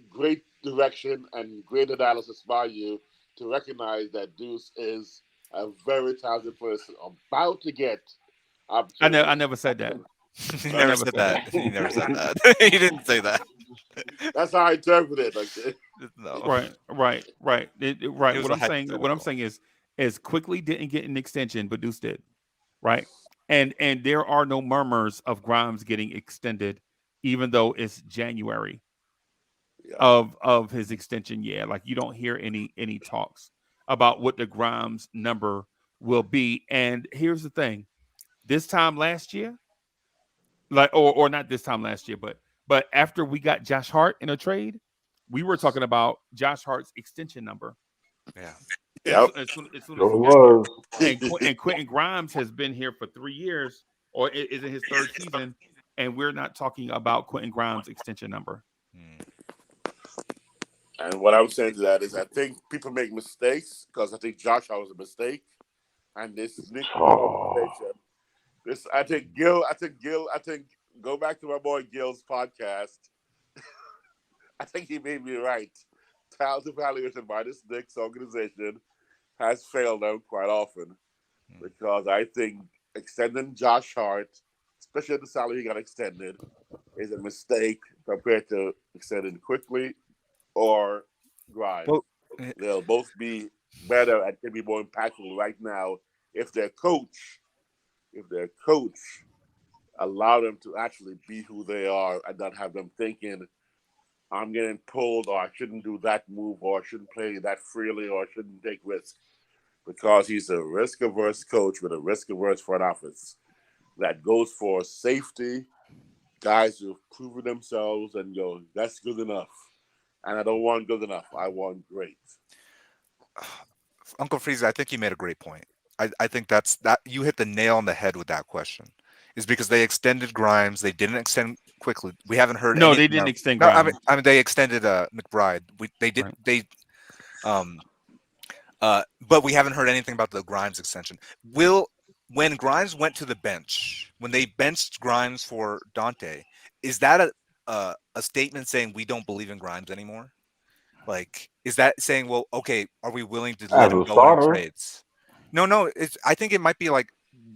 great direction and great analysis by you to recognize that Deuce is a very talented person about to get I opportunity. never said that. He I never never said said that. that. He never said that. He didn't say that. That's how I interpret it. Okay. No, Right. it Right. was What a I'm hypothetical. saying is quickly didn't get an extension, but Deuce did. Right. And there are no murmurs of Grimes getting extended, even though it's January Yeah. of his extension. Yeah, like you don't hear any talks about what the Grimes number will be. And here's the thing: this time last year, like or not this time last year, but after we got Josh Hart in a trade, we were talking about Josh Hart's extension number Yeah. Yep. as soon as Sure he got here. was. And Quentin Grimes has been here for 3 years, or is in his third season, and we're not talking about Quentin Grimes' extension number. Hmm. And what I'm saying to that is, I think people make mistakes because I think Josh Hart was a mistake, and this Nick Oh. organization. This I think go back to my boy Gil's podcast. I think he may be right. Talent evaluation by this Knicks organization has failed them quite often because I think extending Josh Hart, especially at the salary he got extended, is a mistake compared to extending quickly or Grimes. Well, They'll both be better and can be more impactful right now if their coach allow them to actually be who they are and not have them thinking I'm getting pulled or I shouldn't do that move or I shouldn't play that freely or I shouldn't take risks because he's a risk averse coach with a risk averse front office that goes for safety, guys who've proven themselves and go, that's good enough. And I don't want good enough. I want great. Uncle Freeze, I think you made a great point. I think that you hit the nail on the head with that question. Is because they extended Grimes, they didn't extend quickly. We haven't heard No, they anything. didn't extend No, Grimes. I mean they extended McBride. They did Right. um but we haven't heard anything about the Grimes extension. When Grimes went to the bench, when they benched Grimes for Dante, is that a statement saying we don't believe in Grimes anymore? Like, is that saying, well, okay, are we willing to let As him a go in starter. trades? No. I think it might be like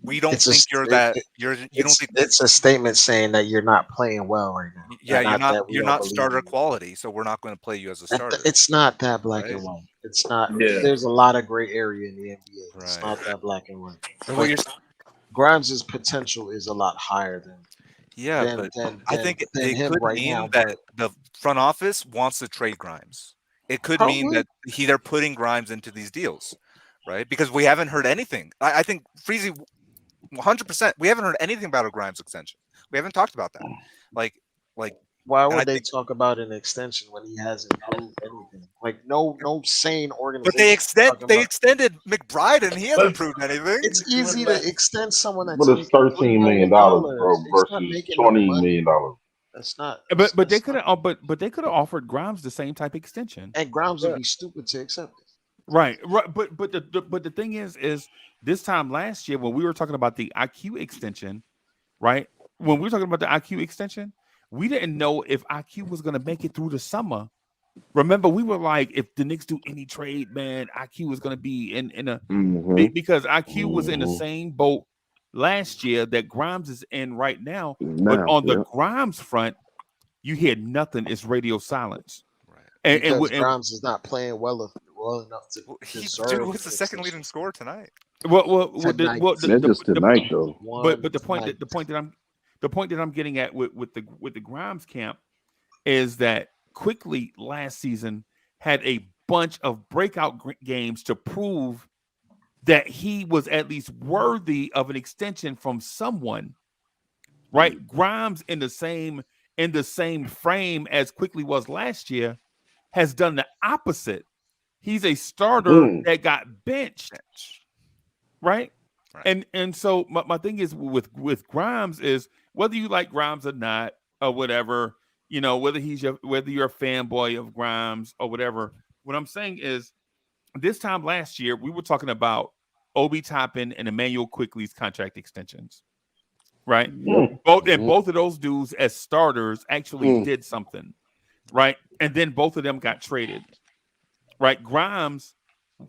we don't It's a think st- it, it, you don't think it's a statement saying that you're not playing well right now. yeah Not that we you're don't not believe starter in you. quality, so we're not going to play you as a starter, It's not that black right? and white. It's not. Yeah. There's a lot of gray area in the NBA. It's Right. not that black and white. And what But you're Grimes's potential is a lot higher Yeah, but I think than it him could right mean now. that the front office wants to trade Grimes. It could mean Probably. that they're putting Grimes into these deals, right? Because we haven't heard anything. I think Freezy, 100%. We haven't heard anything about a Grimes extension. We haven't talked about that. Like, Why and I would they think, talk about an extension when he hasn't proved anything? Like no sane but organization is talking they about. extended McBride and he hasn't But proved anything. It's easy to extend someone but that's it's making three $13 million, million bro, dollars. It's not versus making no $20 money. million. That's not. But they That's could not. have but they could have offered Grimes the same type extension. And Grimes would Yeah. be stupid to accept it. Right. But the thing is this time last year when we were talking about the IQ extension, right? When we were talking about the IQ extension, we didn't know if IQ was going to make it through the summer. Remember, we were like, if the Knicks do any trade, man, IQ was going to be in a Mm-hmm. because IQ was in the Mm-hmm. same boat last year that Grimes is in right now. But Now, on the yeah. Grimes front, you hear nothing. It's radio silence. Right. Because And Grimes is not playing well enough to Dude deserve was the an second extension leading scorer tonight. tonight. That's just tonight, though. but Tonight. the point that I'm getting at with the Grimes camp is that quickly last season had a bunch of breakout games to prove that he was at least worthy of an extension from someone, right? Grimes in the same frame as quickly was last year has done the opposite He's a starter that got benched, right? And so my thing is with Grimes is whether you like Grimes or not or whatever, whether you're a fanboy of Grimes or whatever. What I'm saying is this time last year we were talking about Obi Toppin and Emmanuel Quickly's contract extensions, right? Both of those dudes as starters actually did something, right? And then both of them got traded, right? Grimes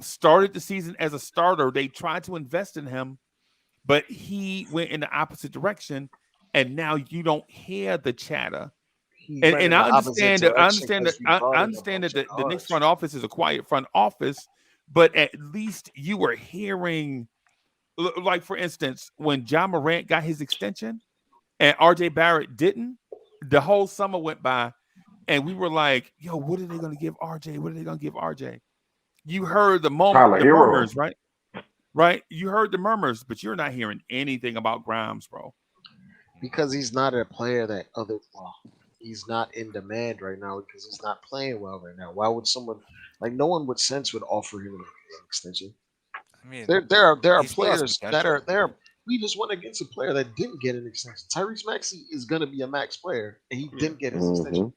started the season as a starter. They tried to invest in him, but he went in the opposite direction, and now you don't hear the chatter. And I understand that the Knicks front office is a quiet front office, but at least you were hearing, like for instance, when John Morant got his extension and RJ Barrett didn't, the whole summer went by, and we were like, "Yo, what are they going to give RJ? What are they going to give RJ?" You heard the murmurs, right? Right? You heard the murmurs, but you're not hearing anything about Grimes, bro. Because he's not a player that he's not in demand right now because he's not playing well right now. Why would someone no one with sense would offer him an extension? I mean, there are players that are there. We just went against a player that didn't get an extension. Tyrese Maxey is going to be a max player, and he didn't get his extension.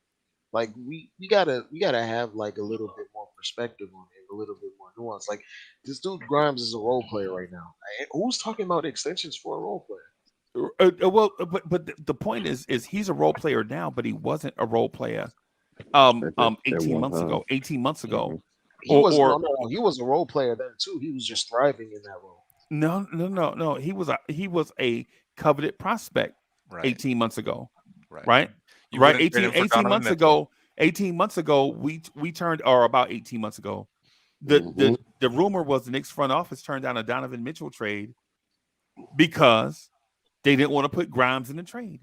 Like we gotta have like a little bit more perspective on him, a little bit more nuance. Like this dude Grimes is a role player right now. Who's talking about extensions for a role player? But the point is he's a role player now, but he wasn't a role player 18 months ago. 18 months ago. He was a role player then too. He was just thriving in that role. No. He was a coveted prospect 18 months ago. Right? 18 months ago, we turned, or about 18 months ago, the rumor was the Knicks front office turned down a Donovan Mitchell trade because they didn't want to put Grimes in the trade.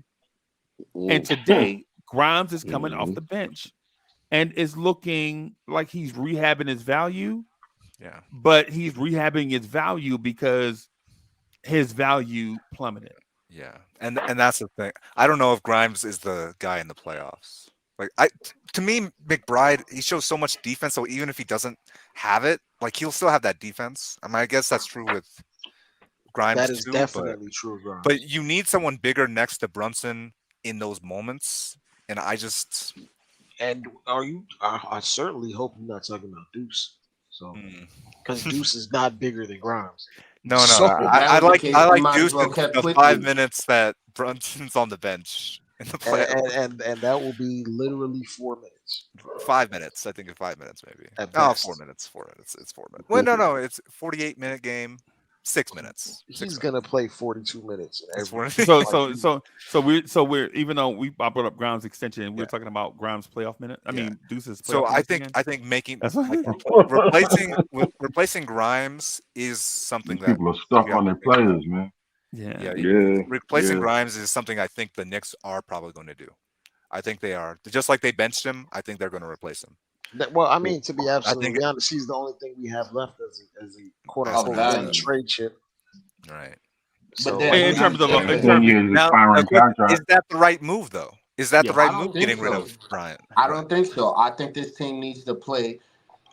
And today, Grimes is coming off the bench and is looking like he's rehabbing his value. Yeah. But he's rehabbing his value because his value plummeted. Yeah. And that's the thing. I don't know if Grimes is the guy in the playoffs. To me, McBride, he shows so much defense. So even if he doesn't have it, he'll still have that defense. I mean, I guess that's true with Grimes. That is definitely true, Grimes. But you need someone bigger next to Brunson in those moments. And I just. And I certainly hope you're not talking about Deuce. So, because Deuce is not bigger than Grimes. No. I like Deuce in the 5 minutes that Brunson's on the bench. And that will be literally 4 minutes. 5 minutes, I think. In 5 minutes, maybe. 4 minutes. 4 minutes. It's 4 minutes. Well, no. It's 48-minute game. 6 minutes. He's gonna play 42 minutes. So we're even though I brought up Grimes extension, we're talking about Grimes playoff minute. I mean Deuce's. So I think making replacing Grimes is something that people are stuck on their players, man. Replacing Grimes is something I think the Knicks are probably going to do. I think they are. Just like they benched him, I think they're going to replace him. Well, I mean, to be absolutely honest, he's the only thing we have left as a quote unquote trade chip. Right. So, but then, in terms of is that the right move though? Is that the right move? Getting rid of Bryant? I don't think so. I think this team needs to play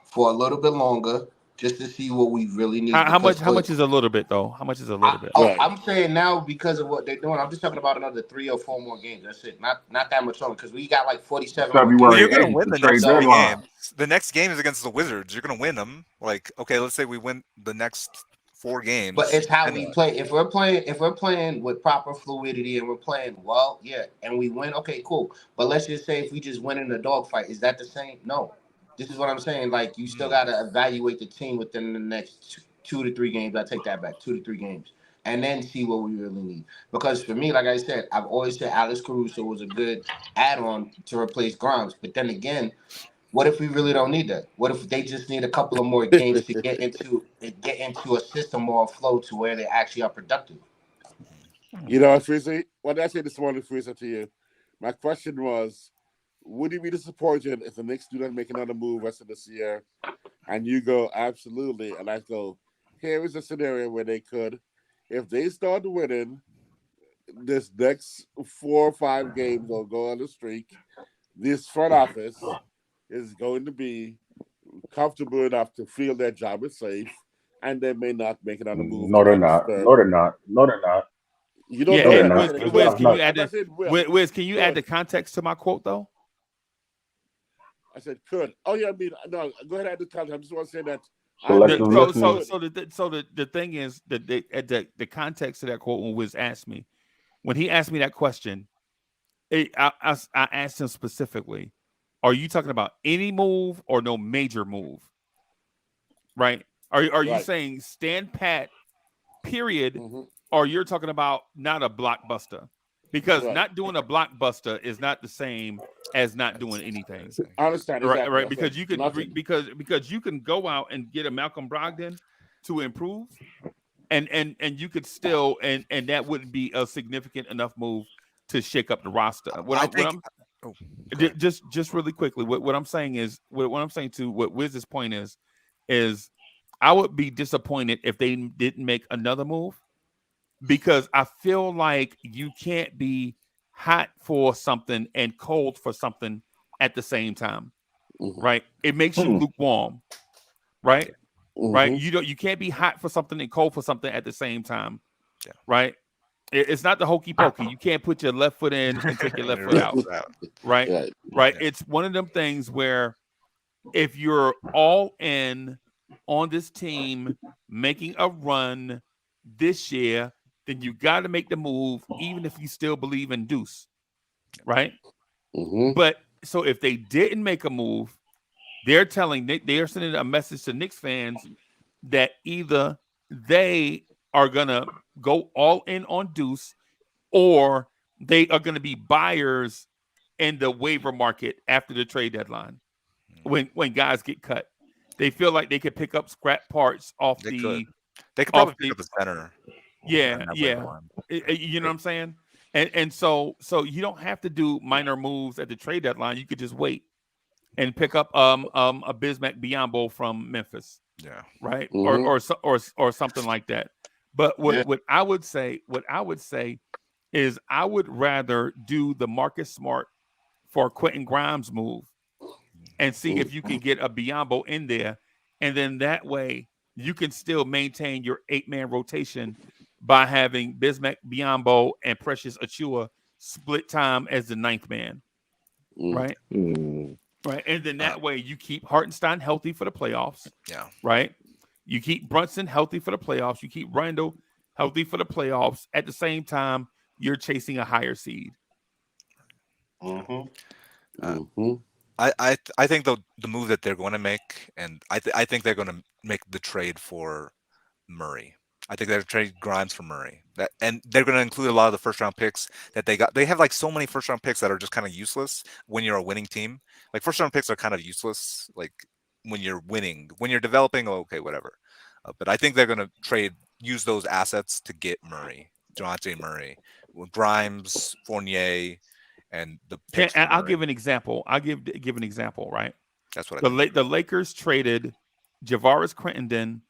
for a little bit longer just to see what we really need. How much is a little bit though? How much is a little bit? I'm saying now because of what they're doing. I'm just talking about another 3 or 4 more games. That's it. Not that much longer because we got like 47. You're going to win the next 3 games. The next game is against the Wizards. You're going to win them. Okay, let's say we win the next 4 games. But it's how we play. If we're playing with proper fluidity and we're playing well, and we win, okay, cool. But let's just say if we just win in a dogfight, is that the same? No. This is what I'm saying. You still got to evaluate the team within the next 2 to 3 games. I take that back, 2 to 3 games, and then see what we really need. Because for me, like I said, I've always said Alex Caruso was a good add-on to replace Grimes. But then again, what if we really don't need that? What if they just need a couple of more games to get into a system or a flow to where they actually are productive? You know, Frizzy, what did I say this morning, Frizzy, to you? My question was, would you be disappointed if the Knicks do not make another move rest of this year? And you go, absolutely. And I go, here is a scenario where they could. If they start winning this next 4 or 5 games or go on the streak, this front office is going to be comfortable enough to feel their job is safe, and they may not make another move No, to they're get not. No, they're not. No, they're not. You don't Yeah, know No, they're that. yeah. I'm not. saying This it Wiz, could. stuff can you not. add I the said Wiz, can you add the could. context to my quote though? I said could. Oh yeah, I mean no. Go ahead and add the context. I just want to say that I Selective believe that listening. could. The thing is that the context of that quote when Wiz asked me, when he asked me that question, I asked him specifically, are you talking about any move or no major move? Right? Are you Right. saying stand pat, period, Mm-hmm. or you're talking about not a blockbuster? Because Right. not doing a blockbuster is not the same as not doing anything. I understand exactly. Right, I said because you can nothing. because you can go out and get a Malcolm Brogdon to improve, and you could still and that wouldn't be a significant enough move to shake up the roster. I think. Oh, go ahead. Just really quickly, what I'm saying is what I'm saying to what Wiz's point is I would be disappointed if they didn't make another move, because I feel like you can't be hot for something and cold for something at the same time. Mm-hmm. Right? It makes you lukewarm. Right? Right? Mm-hmm. You can't be hot for something and cold for something at the same time. Yeah. Right? It's not the hokey pokey. You can't put your left foot in and take your left foot out. Right? Right. Right? Yeah. It's one of them things where if you're all in on this team making a run this year, then you got to make the move, even if you still believe in Deuce. Right? Mm-hmm. But so if they didn't make a move, they're sending a message to Knicks fans that either they are gonna go all in on Deuce, or they are gonna be buyers in the waiver market after the trade deadline when guys get cut. They feel like they could pick up scrap parts off They the could. They could off probably pick the up a center. yeah. You know what I'm saying? And so you don't have to do minor moves at the trade deadline. You could just wait and pick up a Bismack Biyombo from Memphis. Yeah. Right? Mm-hmm. Or something like that. But Yeah. what I would say is I would rather do the Marcus Smart for Quentin Grimes move and see if you can get a Biyombo in there, and then that way you can still maintain your 8-man rotation by having Bismack Biyombo and Precious Achua split time as the 9th man. Right? Right. And then that way you keep Hartenstein healthy for the playoffs. Yeah. Right. You keep Brunson healthy for the playoffs. You keep Randle healthy for the playoffs. At the same time, you're chasing a higher seed. I think the move that they're going to make, and I think they're going to make the trade for Murray. I think they're trade Grimes for Murray. And they're going to include a lot of the first round picks that they got. They have like so many first round picks that are just kind of useless when you're a winning team. Like first round picks are kind of useless. Like when you're winning, when you're developing, okay, whatever. But I think they're going to use those assets to get Murray, Dejounte Murray, Grimes, Fournier, and the picks. I'll give an example. I'll give an example. Right. That's what the Lakers traded Javaris Crittenden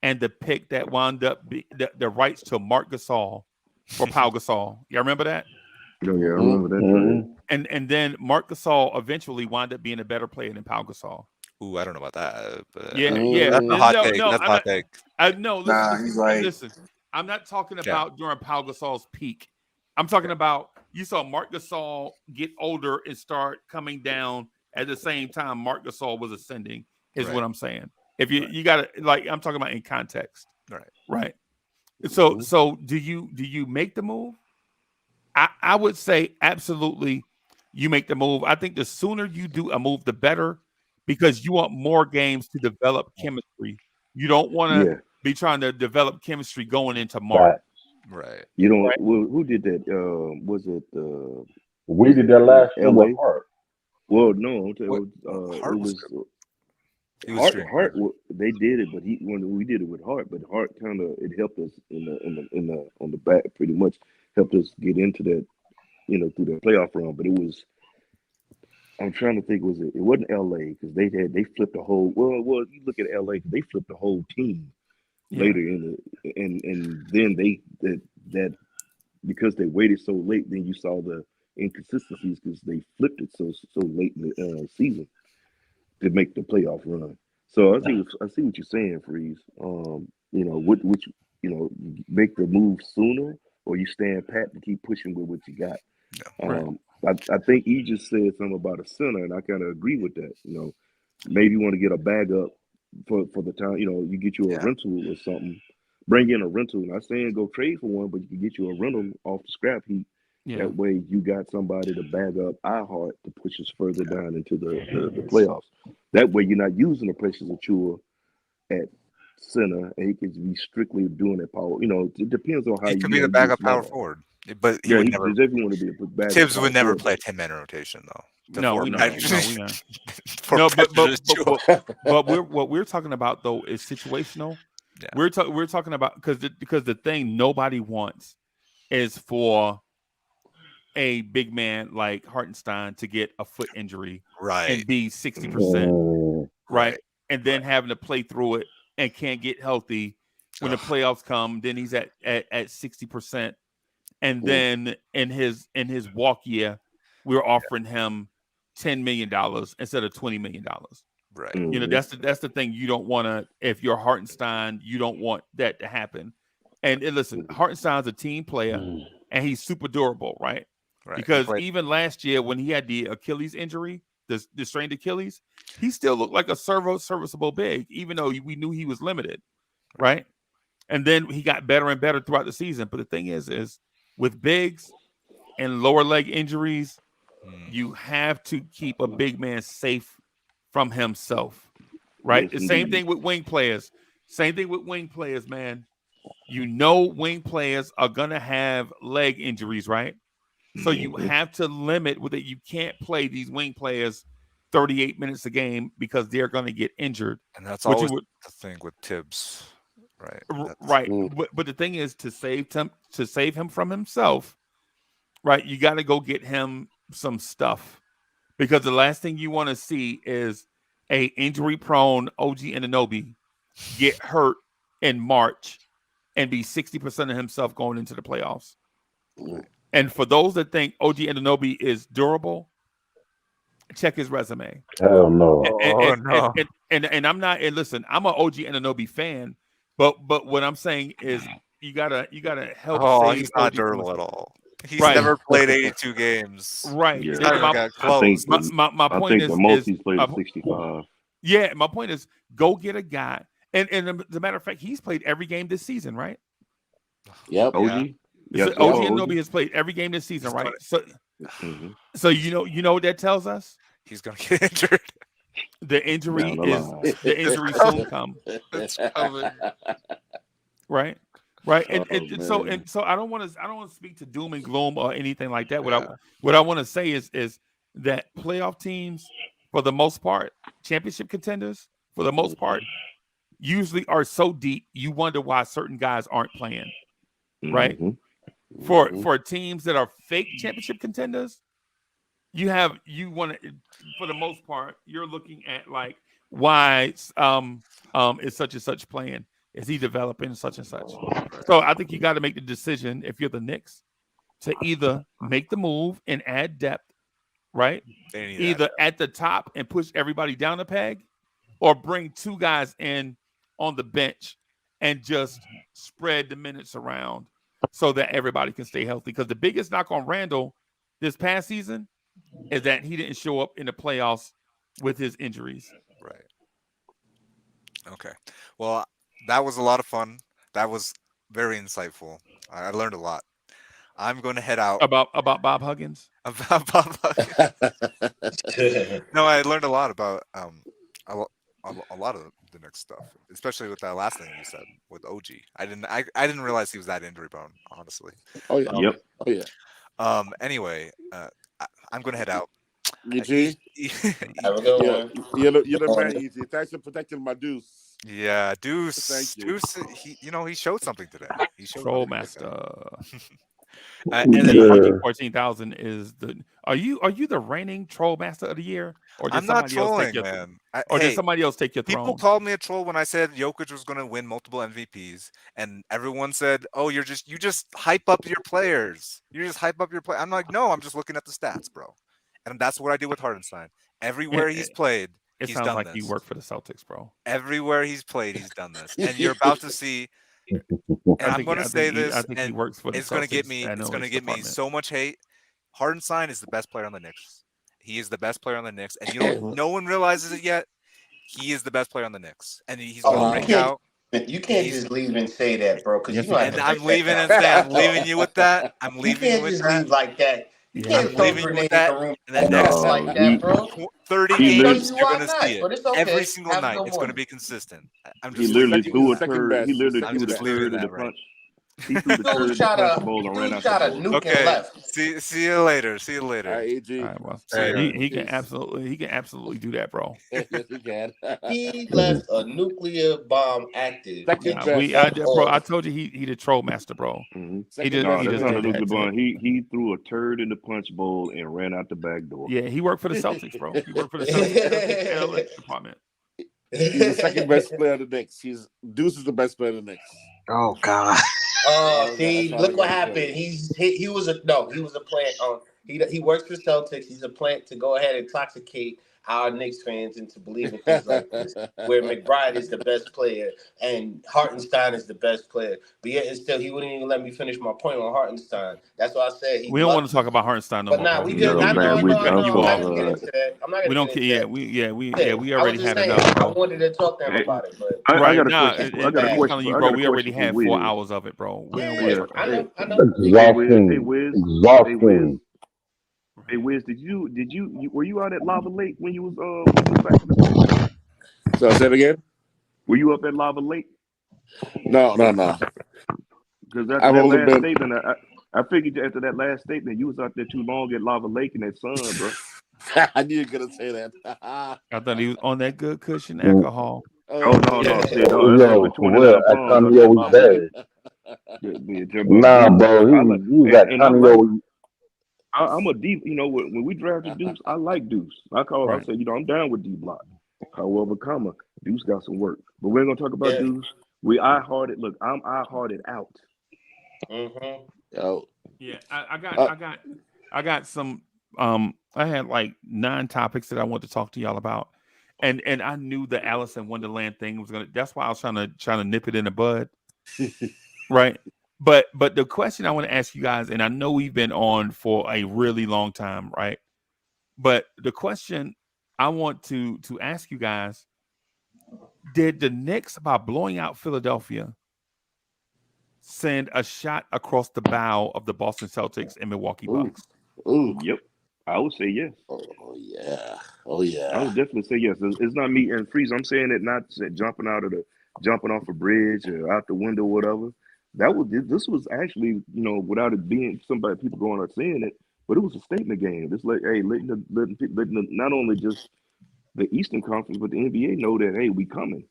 and the pick that wound up the rights to Marc Gasol for Pau Gasol. You remember that? Oh yeah, I remember that. And then Marc Gasol eventually wound up being a better player than Pau Gasol. Ooh, I don't know about that. But Yeah. That's a hot take. That's a hot take. Listen. I'm not talking about during Pau Gasol's peak. I'm talking about you saw Marc Gasol get older and start coming down at the same time Marc Gasol was ascending, is what I'm saying. If you got to, like, I'm talking about in context. Right. So do you make the move? I would say absolutely you make the move. I think the sooner you do a move, the better, because you want more games to develop chemistry. You don't want to be trying to develop chemistry going into March. Right. You don't. Right. Well, who did that? Was it? We did that last year with Hart. Well, no. Hart was. Hart. They did it, but when we did it with Hart, but Hart kind of it helped us on the back, pretty much helped us get into that, through the playoff run. But it was. I'm trying to think. It wasn't LA because they flipped the whole. Well, you look at LA, they flipped the whole team later in the and then that because they waited so late, then you saw the inconsistencies because they flipped it so late in the season to make the playoff run. So I see what you're saying, Freeze. Which you make the move sooner, or you stand pat and keep pushing with what you got. Right. I think he just said something about a center, and I kind of agree with that. Maybe you want to get a bag up for the time. You get you a rental or something. Bring in a rental. Not saying go trade for one, but you can get you a rental off the scrap heap. Yeah. That way, you got somebody to bag up iHeart to push us further down into the playoffs. That way, you're not using the Precious Achua at center, and he can be strictly doing it power. It depends on how He you could be the use backup small. power forward, but he Yeah, would he never. definitely want to be a backup. Tibbs power would never forward, play but 10-man rotation though. No, we know. No, we know. For No, but Precious Achua. what we're talking about though is situational. Yeah. We're talking about because the thing nobody wants is for a big man like Hartenstein to get a foot injury Right. and be 60%, right? And then Right. having to play through it and can't get healthy when the playoffs come. Then he's at 60%, and then in his walk year, we're offering him $10 million instead of $20 million. Right. That's the thing you don't want to. If you're Hartenstein, you don't want that to happen. And listen, Hartenstein's a team player, and he's super durable, right? Right. Because even last year when he had the Achilles injury, the strained Achilles, he still looked like a serviceable big, even though we knew he was limited, right? And then he got better and better throughout the season. But the thing is with bigs and lower leg injuries, you have to keep a big man safe from himself, right? Yes, The same indeed. thing with wing players. Same thing with wing players, man. Wing players are gonna have leg injuries, right? So you have to limit with it. You can't play these wing players 38 minutes a game because they're going to get injured. And that's always the thing with Tibbs, right? Right. But the thing is to save him from himself, right? You got to go get him some stuff because the last thing you want to see is a injury prone OG Anunoby get hurt in March and be 60% of himself going into the playoffs. And for those that think OG Anunoby is durable, check his resume. Hell no. And I'm not. And listen, I'm an OG Anunoby fan, but what I'm saying is you gotta help. Oh, save he's not OG durable at all. He's Right. never played 82 games. Right. He's Yeah. not even got close. My I point think is the most he's played is 65. Yeah, my point is go get a guy. And as a matter of fact, he's played every game this season, right? Yep. OG. So Yes, OG Anunoby has played every game this season, right? So you know what that tells us? He's gonna get injured. The injury Down the is line. the injury soon come. It's coming. Right. And, Oh, and so man. and so I don't want to speak to doom and gloom or anything like that. What I want to say is that playoff teams, for the most part, championship contenders, for the most part, usually are so deep you wonder why certain guys aren't playing. Right. For teams that are fake championship contenders, you want to, for the most part, you're looking at like why is such and such playing? Is he developing such and such? So I think you got to make the decision if you're the Knicks to either make the move and add depth, right? Either at the top and push everybody down the peg, or bring two guys in on the bench and just spread the minutes around so that everybody can stay healthy. Because the biggest knock on Randle this past season is that he didn't show up in the playoffs with his injuries. Right. Okay. Well, that was a lot of fun. That was very insightful. I learned a lot. I'm going to head out. About Bob Huggins? About Bob Huggins. No, I learned a lot about a lot of the Knicks stuff, especially with that last thing you said with OG. I didn't realize he was that injury prone, honestly. Oh yeah. Yep. Oh yeah. Anyway, I'm going to head out. EG? Have a good one. You're the man, EG. Thanks for protecting my deuce. Yeah, Deuce. Thank you. Deuce, he showed something today. He showed Troll something Master. and And then then 14,000 is the. Are you the reigning Troll Master of the year, or did I'm not somebody else trolling, take your, man. did somebody else take your throne? People called me a troll when I said Jokic was going to win multiple MVPs, and everyone said, "Oh, you just hype up your players. You just hype up your play." I'm like, no, I'm just looking at the stats, bro, and that's what I do with Hartenstein. Everywhere he's played, It He's sounds done like this. you work for the Celtics, bro. Everywhere he's played, he's done this. And you're about to see. And I'm going to say this, I think he and works for the it's going to get Celtics me. It's going to analytics get me department. so much hate. Hartenstein is the best player on the Knicks. He is the best player on the Knicks, and you don't. No one realizes it yet. He is the best player on the Knicks, and he's going to break out. You can't just leave and say that, bro, because Yes, you know. And I'm leaving and say I'm leaving you with that. I'm You leaving you can't with just that. leave like that. You Yeah, can't I'm throw a leaving you with grenade in that. the room And the just next like that, bro. 30 he Show games, you you're why going to not, see it. but it's okay. Every single Have a night, good it's going to morning. be consistent. I'm He just literally leaving you threw with a that. Second turd. best. He literally I'm threw the just leaving turd in that the right. punch. He threw the turd in the punch bowl and ran out the bowl. nuke and Okay. left. See you later. See you All later. right, AG. All right, well, See ya. he can Peace. absolutely do that, bro. Yes, he can. He left a nuclear bomb active. Second Nah, best. bro, I told you he the troll master, bro. Mm-hmm. Second No, best. that's just not a did nuclear that. bomb. He threw a turd in the punch bowl and ran out the back door. Yeah, he worked for the Celtics, bro. He worked for the Celtics analytics department. He's the second best player of the Knicks. Deuce is the best player of the Knicks. Oh God. See, look what happened. He was a plant. He works for Celtics. He's a plant to go ahead and intoxicate our Knicks fans into believing things like this, where McBride is the best player and Hartenstein is the best player. But yet and still, he wouldn't even let me finish my point on Hartenstein. That's why I said he. We don't want to talk about Hartenstein no But more, nah, bro. we We just. I know. we cut you I'm not off. gonna get into that. I'm not We gonna don't get care. into that. We I was already just had saying, enough, I bro. wanted to talk to him about it, but I got a Nah, question. and I got a I'm question. telling you, I bro, got a we already question for had Wiz. 4 hours of it, bro. We don't Yeah, I know. Wiz. Hey Wiz, were you out at Lava Lake when you was back in the States? So I said again. Were you up at Lava Lake? No. Because after I've that only last been. statement, I figured after that last statement, you was out there too long at Lava Lake in that sun, bro. I knew you were gonna say that. I thought he was on that good cushion alcohol. Oh no, shit. Oh, That's yo, over for real, 29 pounds out there Antonio at was Lava Lake. bad. Yeah, Nah, bro, I like, he was and I like. Antonio. I'm a deep. When we drafted Deuce, I like Deuce. I said, I'm down with D Block. However, Deuce got some work. But we're gonna talk about Deuce. Look, I'm I-hearted out. Mm-hmm. Yo. Yeah, I got some. I had like 9 topics that I want to talk to y'all about, and I knew the Alice in Wonderland thing was gonna. That's why I was trying to nip it in the bud, right? But the question I want to ask you guys, and I know we've been on for a really long time, right? But the question I want to ask you guys: did the Knicks, by blowing out Philadelphia, send a shot across the bow of the Boston Celtics and Milwaukee Bucks? Ooh. Yep. I would say yes. Oh yeah. I would definitely say yes. It's not me and Freeze. I'm saying it not jumping off a bridge or out the window, or whatever. This was actually, without it being people going out saying it, but it was a statement game. It's like, hey, letting not only just the Eastern Conference, but the NBA know that, hey, we coming.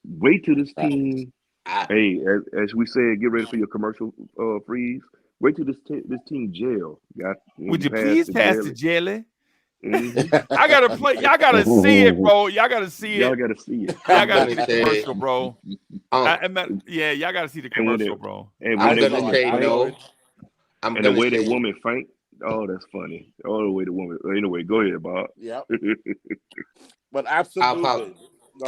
Wait till this team. Hey, as we said, get ready for your commercial, Freeze. Wait till this team gel. Would you please pass the jelly? Mm-hmm. I gotta play. Y'all gotta see it, bro. Y'all gotta see it. Y'all gotta see it. Y'all gotta see the commercial, bro. Yeah, y'all gotta see the commercial, bro. And I'm gonna say no. And the way that woman faint, oh, that's funny. Oh, the way the woman. Anyway, go ahead, Bob. Yep. But absolutely.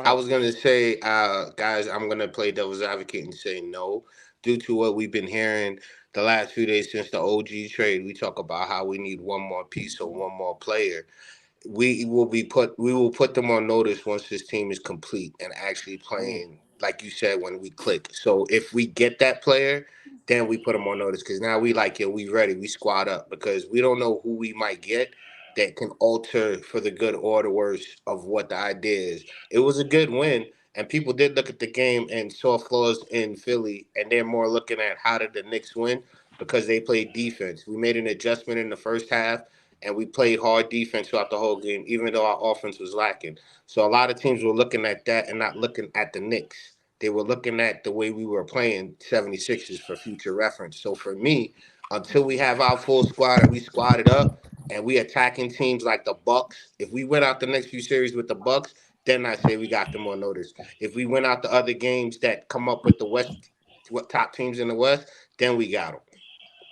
I was gonna say, guys, I'm gonna play devil's advocate and say no, due to what we've been hearing the last few days since the OG trade. We talk about how we need one more piece or one more player. We will put them on notice once this team is complete and actually playing, like you said, when we click. So if we get that player, then we put them on notice, because now we we ready, we squad up, because we don't know who we might get that can alter for the good or the worse of what the idea is. It was a good win, and people did look at the game and saw flaws in Philly, and they're more looking at how did the Knicks win, because they played defense. We made an adjustment in the first half, and we played hard defense throughout the whole game, even though our offense was lacking. So a lot of teams were looking at that and not looking at the Knicks. They were looking at the way we were playing 76ers for future reference. So for me, until we have our full squad and we squatted up and we attacking teams like the Bucks, if we went out the next few series with the Bucks, then I say we got them on notice. If we went out the other games that come up with the West, top teams in the West, then we got them.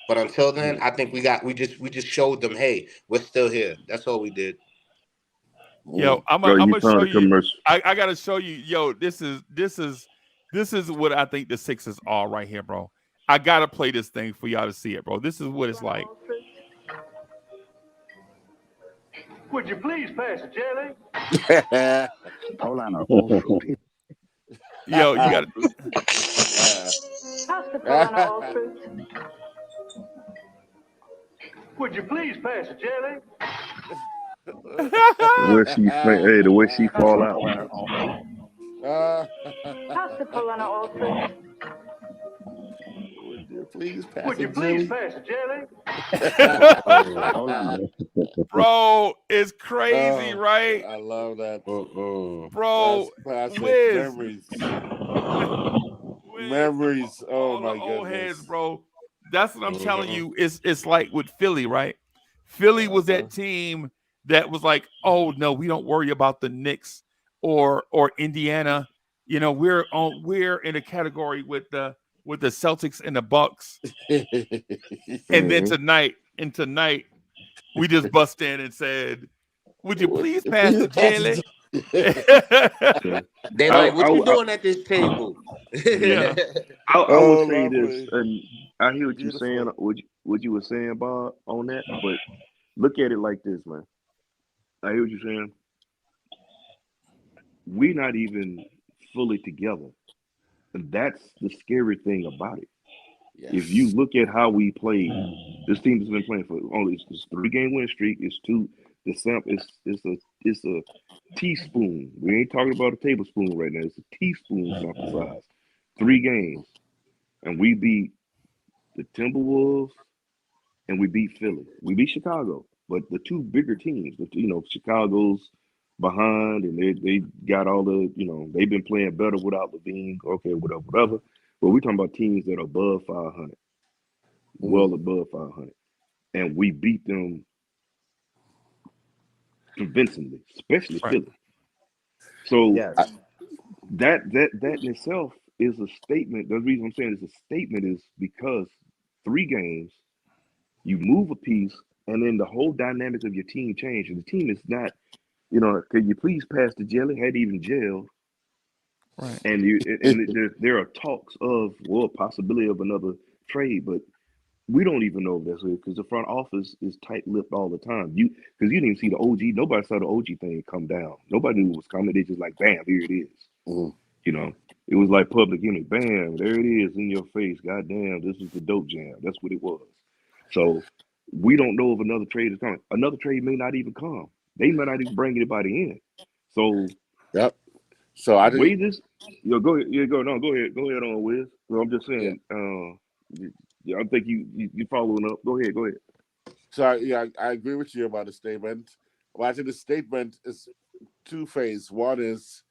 But until then, I think we just showed them, hey, we're still here. That's all we did. Yo, I'm Yo, you gonna found show a you. commercial. I gotta show you. Yo, this is what I think the Sixers are right here, bro. I gotta play this thing for y'all to see it, bro. This is what it's like. Would you please pass the jelly? Hold on, all fruit. Yo, you gotta. Pass the banana all fruit. Would you please pass the jelly? The way she fall out. Pass the banana all fruit. Would you please pass Would the you please jelly? pass the jelly? Bro, it's crazy, right? I love that. Bro, That's classic. Wiz. Memories. Oh All the my old heads, goodness. bro. That's what I'm telling you. It's like with Philly, right? Philly was that team that was like, oh no, we don't worry about the Knicks or Indiana. You know, we're in a category with the Celtics and the Bucks. And then tonight, we just bust in and said, would you please pass the jelly? They like, what you doing at this table? Yeah. I would say lovely. this, and I hear what you're saying, what you were saying, Bob, on that, but look at it like this, man. I hear what you're saying. We're not even fully together. And that's the scary thing about it. Yes. If you look at how we played, this team has been playing for only this 3-game win streak. It's two. The sample it's a teaspoon. We ain't talking about a tablespoon right now. It's a teaspoon sample size. 3 games, and we beat the Timberwolves and we beat Philly. We beat Chicago, but the two bigger teams, Chicago's behind, and they got all the, they've been playing better without Levine. Okay, whatever. But we're talking about teams that are above 500, well above 500, and we beat them convincingly, especially Philly. So that in itself is a statement. The reason I'm saying it's a statement is because 3 games, you move a piece, and then the whole dynamic of your team changes. The team is not, can you please pass the jelly? Had even jailed. Right. And there are talks of possibility of another trade, but we don't even know if that's it because the front office is tight-lipped all the time. Because you didn't even see the OG. Nobody saw the OG thing come down. Nobody knew it was coming. They just like, bam, here it is. It was like public enemy. Bam, there it is in your face. Goddamn, this is the dope jam. That's what it was. So we don't know if another trade is coming. Another trade may not even come. They may not even bring anybody in. So So I think go ahead. Yeah, go ahead on, Wiz. So I'm just saying. I think you following up. Go ahead. So I agree with you about the statement. Well, I think the statement is two-phase. One is,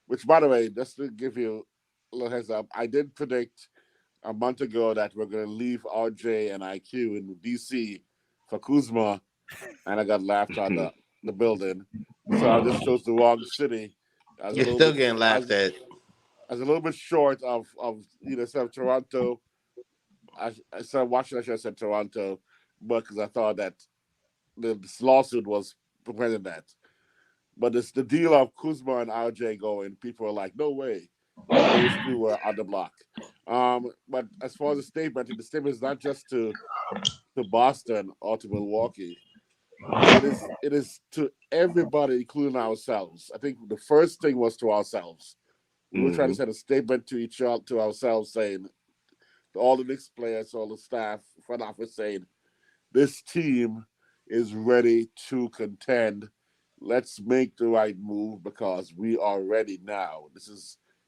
which by the way, just to give you a little heads up, I did predict a month ago that we're going to leave RJ and IQ in DC for Kuzma, and I got laughed out of the building. So I just chose the wrong city. You're still getting laughed at. I was a little bit short of instead of Toronto. I started watching. I should have said Toronto, but because I thought that this lawsuit was preventing that. But it's the deal of Kuzma and RJ going. People are like, no way. Those two were on the block. But as far as the statement, I think the statement is not just to Boston or to Milwaukee. It is to everybody, including ourselves. I think the first thing was to ourselves. We were trying to send a statement to ourselves, saying to all the Knicks players, all the staff, front office, saying this team is ready to contend. Let's make the right move because we are ready now.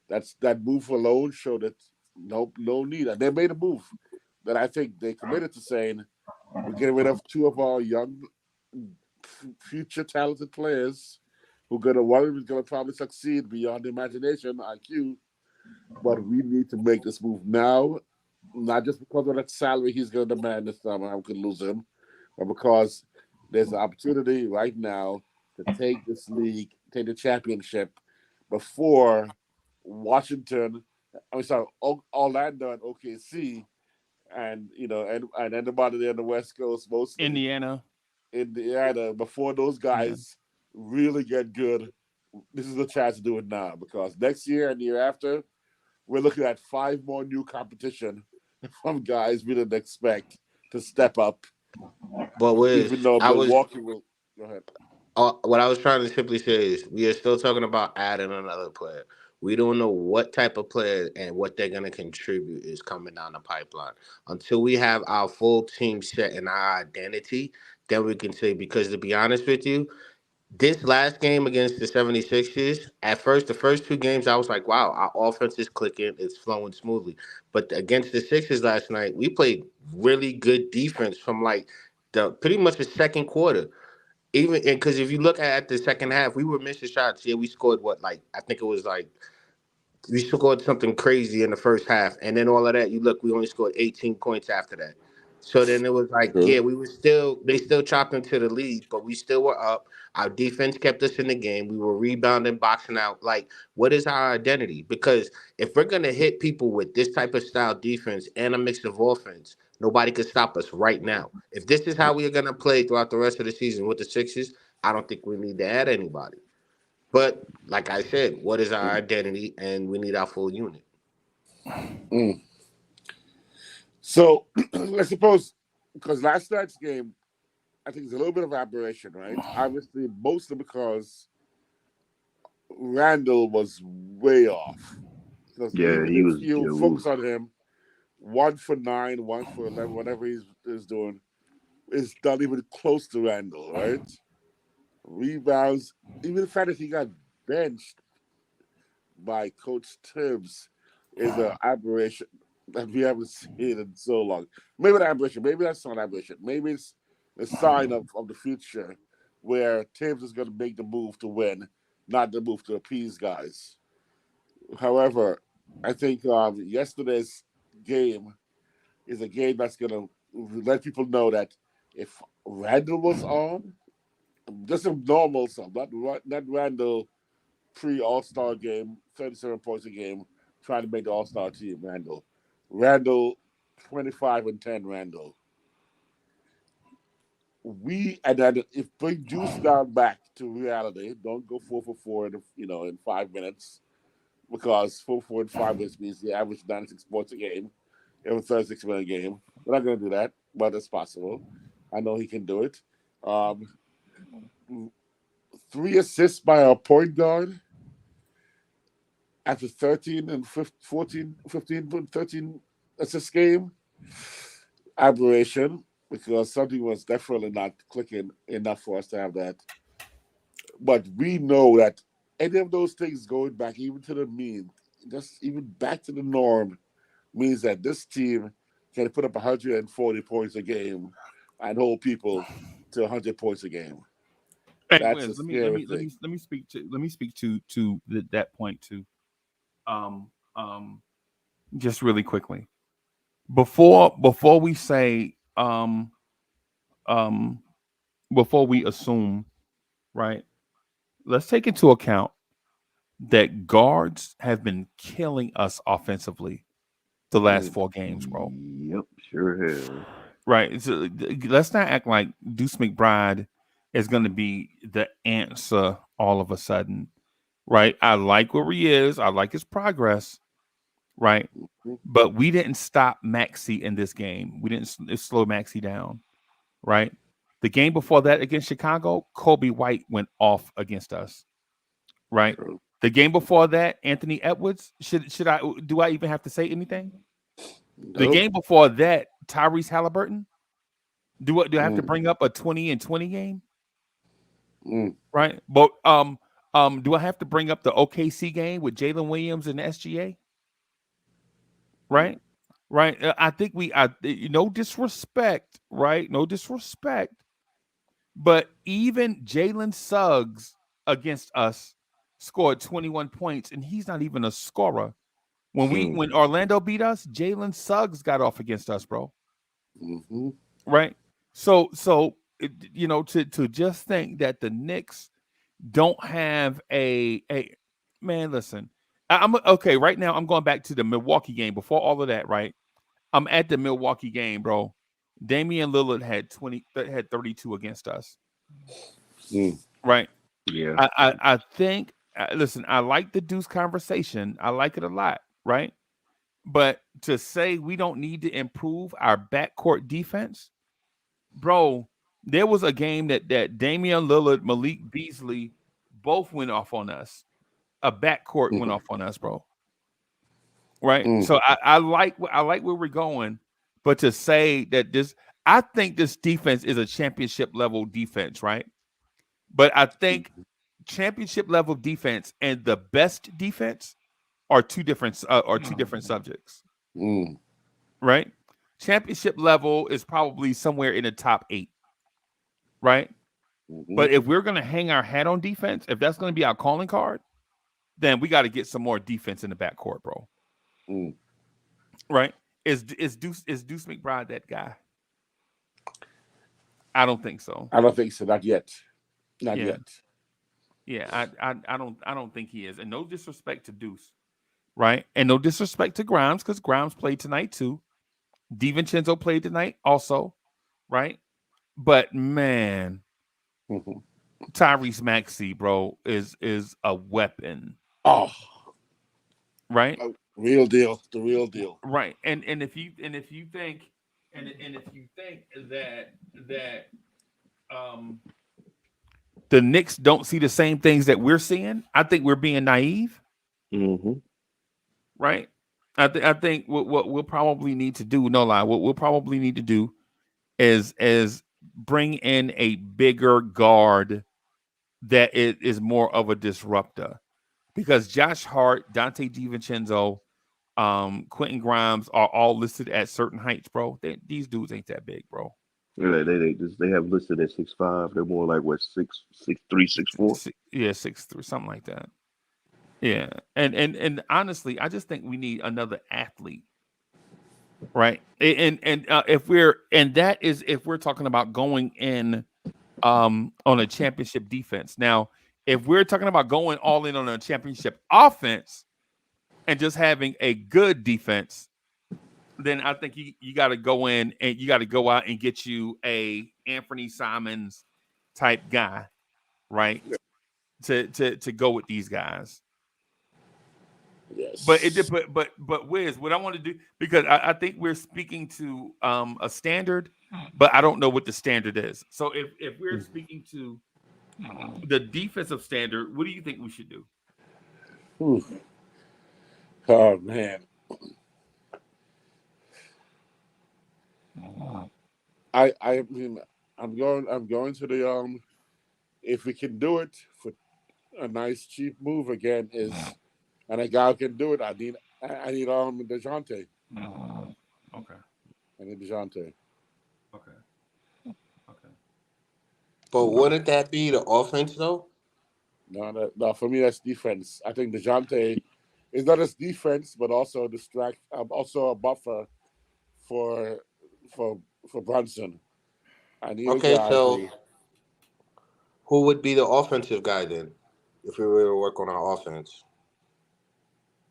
That move alone showed that no need. And they made a move that I think they committed to saying we're getting rid of 2 of our young, future talented players one of them is gonna probably succeed beyond imagination, IQ. But we need to make this move now, not just because of that salary he's gonna demand this summer. I could lose him, but because there's an opportunity right now to take this league, take the championship before Orlando and OKC, and anybody there on the West Coast, mostly Indiana, before those guys really get good, this is the chance to do it now because next year and the year after, we're looking at 5 more new competition from guys we didn't expect to step up, But Wiz, even though I was Milwaukee will. Go ahead. what I was trying to simply say is we are still talking about adding another player. We don't know what type of player and what they're going to contribute is coming down the pipeline. Until we have our full team set and our identity, then we can say, because to be honest with you, this last game against the 76ers, at first, the first 2 games, I was like, wow, our offense is clicking, it's flowing smoothly. But against the Sixers last night, we played really good defense from like the pretty much the second quarter. Even because if you look at the second half, we were missing shots. Yeah, we scored what, like I think it was like we scored something crazy in the first half, and then all of that. You look, we only scored 18 points after that. So then it was like, True. yeah, we were still they still chopped into the lead, but we still were up. Our defense kept us in the game. We were rebounding, boxing out. Like, what is our identity? Because if we're gonna hit people with this type of style defense and a mix of offense, nobody can stop us right now. If this is how we are gonna play throughout the rest of the season with the Sixers, I don't think we need to add anybody. But like I said, what is our identity? And we need our full unit. Mm. So let's suppose, because last night's game, I think it's a little bit of aberration, right? Obviously, mostly because Randall was way off. Because Yeah, even he if was. you Yeah, focus oof. on him, 1 for 9, 1 for 11, whatever he's doing, is not even close to Randall, right? Rebounds, even the fact that he got benched by Coach Tibbs is an aberration that we haven't seen in so long. Maybe an aberration, maybe that's not an aberration. Maybe it's a sign of the future where Tibbs is going to make the move to win, not the move to appease guys. However, I think yesterday's game is a game that's going to let people know that if Randall was on, just a normal sum, not Randall pre All Star game, 37 points a game, trying to make the All Star team. Randall, 25 and 10. Randall. And then if we do start back to reality, don't go 4 for 4 in 5 minutes because 4 for 4 in 5 minutes means the average 96 points a game in a 36-minute game. We're not going to do that, but it's possible. I know he can do it. Um, 3 assists by our point guard after 13 and 14, 15, 13 assist game. Aberration, because something was definitely not clicking enough for us to have that. But we know that any of those things going back even to the mean, just even back to the norm, means that this team can put up 140 points a game and hold people to 100 points a game. Hey, That's a Wiz, scary thing. let me speak to that point too. Um, um, just really quickly before we say um before we assume, right? Let's take into account that guards have been killing us offensively the last Mm. 4 games, bro. Yep, sure have. Right. So, let's not act like Deuce McBride is going to be the answer all of a sudden. Right. I like where he is. I like his progress. Right. But we didn't stop Maxi in this game. We didn't slow Maxi down. Right. The game before that against Chicago, Kobe White went off against us. Right. True. The game before that, Anthony Edwards. Should I do I even have to say anything? The Nope. game before that, Tyrese Halliburton. Do I have to Mm, bring up a 20 and 20 game? mm, Right. But do I have to bring up the OKC game with Jalen Williams and SGA? Right. Right. I think no disrespect, right? No disrespect. But even Jalen Suggs against us scored 21 points, and he's not even a scorer. Hmm. When Orlando beat us, Jalen Suggs got off against us, bro. mm-hmm. Right. To just think that the Knicks don't have a man. Listen, I'm okay right now. I'm going back to the Milwaukee game before all of that. Right. I'm at the Milwaukee game, bro. Damian Lillard had 32 against us. Mm. Right. Yeah. I think. Listen, I like the Deuce conversation. I like it a lot, right? But to say we don't need to improve our backcourt defense, bro, there was a game that Damian Lillard, Malik Beasley both went off on us. A backcourt went off on us, bro. Right. So I like where we're going, but to say that I think this defense is a championship level defense, right? But I think championship level defense and the best defense are two different subjects, right? Championship level is probably somewhere in the top 8, right? But if we're going to hang our hat on defense, if that's going to be our calling card, then we got to get some more defense in the backcourt, bro. Right? Is Deuce McBride that guy? I don't think so. I don't think so. Not yet. Not Yeah. yet. Yeah, I don't think he is. And no disrespect to Deuce, right? And no disrespect to Grimes, because Grimes played tonight too. DiVincenzo played tonight also, right? But man, Tyrese Maxey, bro, is a weapon. Oh, right? Real deal. The real deal. Right. And if you think that the Knicks don't see the same things that we're seeing, I think we're being naive. Right. I think what we'll probably need to do, no lie, what we'll probably need to do is bring in a bigger guard that is more of a disruptor, because Josh Hart, Dante DiVincenzo, Quentin Grimes are all listed at certain heights, bro. These dudes ain't that big, bro. Yeah, they have listed at 6'5". They're more like what 6'3", 6'4". Yeah, 6'3", something like that. Yeah, and honestly, I just think we need another athlete, right? And if we're talking about going in on a championship defense. Now, if we're talking about going all in on a championship offense and just having a good defense, then I think you got to go in and you got to go out and get you a Anthony Simons type guy, right? To go with these guys. Yes. But Wiz, what I want to do, because I think we're speaking to a standard, but I don't know what the standard is. So if we're speaking to the defensive standard, what do you think we should do? Oh man. I mean, I'm going to the if we can do it for a nice cheap move again and a guy who can do it. I need DeJounte. Okay. I need DeJounte. Okay. But wouldn't that be the offense though? No, for me that's defense. I think DeJounte is not just defense, but also also a buffer for Brunson. I need Okay, a guy so who would be the offensive guy then, if we were to work on our offense?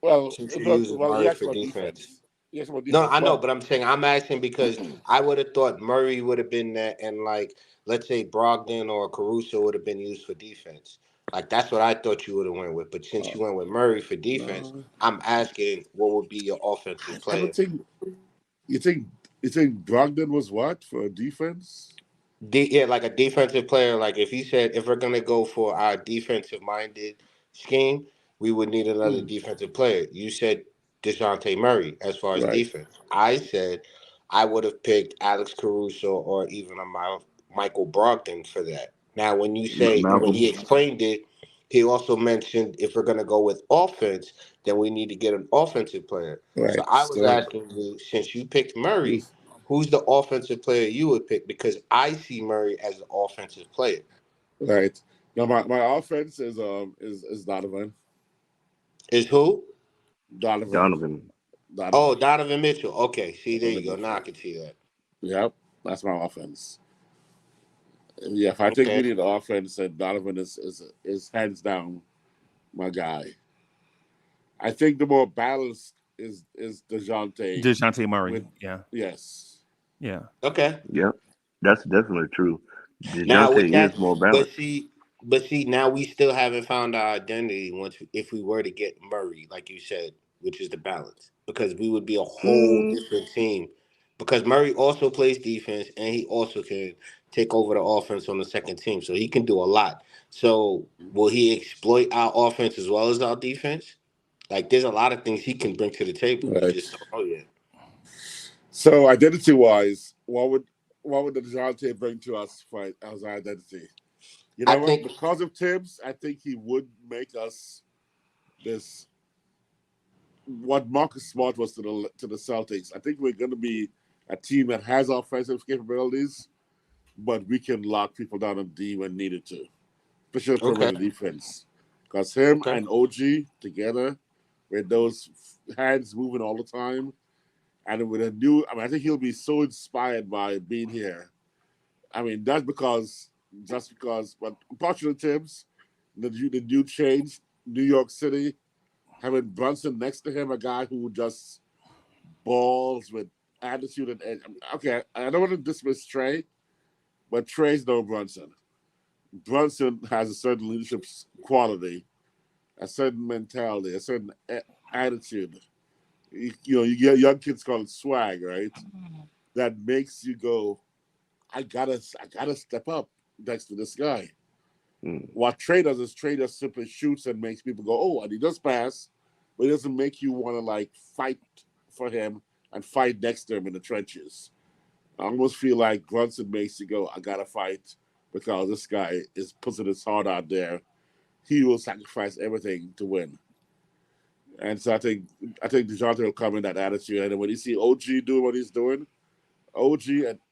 Since you're using Murray for defense. Yes, about defense. No, I know, but I'm asking because I would have thought Murray would have been that, and like let's say Brogdon or Caruso would have been used for defense. Like that's what I thought you would have went with. But since you went with Murray for defense, I'm asking what would be your offensive player. I don't think you think Brogdon was what for defense? Yeah, like a defensive player. Like if he said if we're gonna go for our defensive minded scheme, we would need another defensive player. You said DeJounte Murray as far as defense. I said I would have picked Alex Caruso or even a Michael Brogdon for that. Now, when you say when he explained it, he also mentioned if we're gonna go with offense, then we need to get an offensive player. Right. So I was asking you, since you picked Murray, who's the offensive player you would pick? Because I see Murray as an offensive player. Right. Now my offense is Donovan. Is who? Donovan. Oh, Donovan Mitchell. Okay, see, there you go. Now I can see that. Yep, that's my offense. Yeah, if I think we need an offense, then Donovan is hands down my guy. I think the more balanced is DeJounte. DeJounte Murray. Yes. Yeah. Okay. Yep. That's definitely true. Now with DeJounte that, is more but balanced. see, But see, now we still haven't found our identity once if we were to get Murray, like you said, which is the balance. Because we would be a whole different team. Because Murray also plays defense and he also can take over the offense on the second team. So he can do a lot. So will he exploit our offense as well as our defense? Like there's a lot of things he can bring to the table. We Right. just don't know yet. So identity wise, what would the DeJounte bring to us for as our identity? You I know what? think Because of Tibbs, I think he would make us this what Marcus Smart was to the Celtics. I think we're going to be a team that has offensive capabilities, but we can lock people down on D when needed to, especially okay. perimeter defense. Because him Okay. and OG together, with those hands moving all the time, and with a new, I think he'll be so inspired by being here. I mean, that's just because, but unfortunately, Tibbs, the new change, New York City, having Brunson next to him, a guy who just balls with attitude and edge. Okay, I don't want to dismiss Trey, but Trey's no Brunson. Brunson has a certain leadership quality, a certain mentality, a certain attitude. You get young kids call it swag, right? That makes you go, I gotta step up next to this guy. What Trey does is Trey just simply shoots and makes people go, oh, and he does pass, but he doesn't make you want to like fight for him and fight next to him in the trenches. I almost feel like Brunson makes you go, I gotta fight because this guy is putting his heart out there. He will sacrifice everything to win. And so I think DeJounte will come in that attitude. And then when you see OG doing what he's doing, OG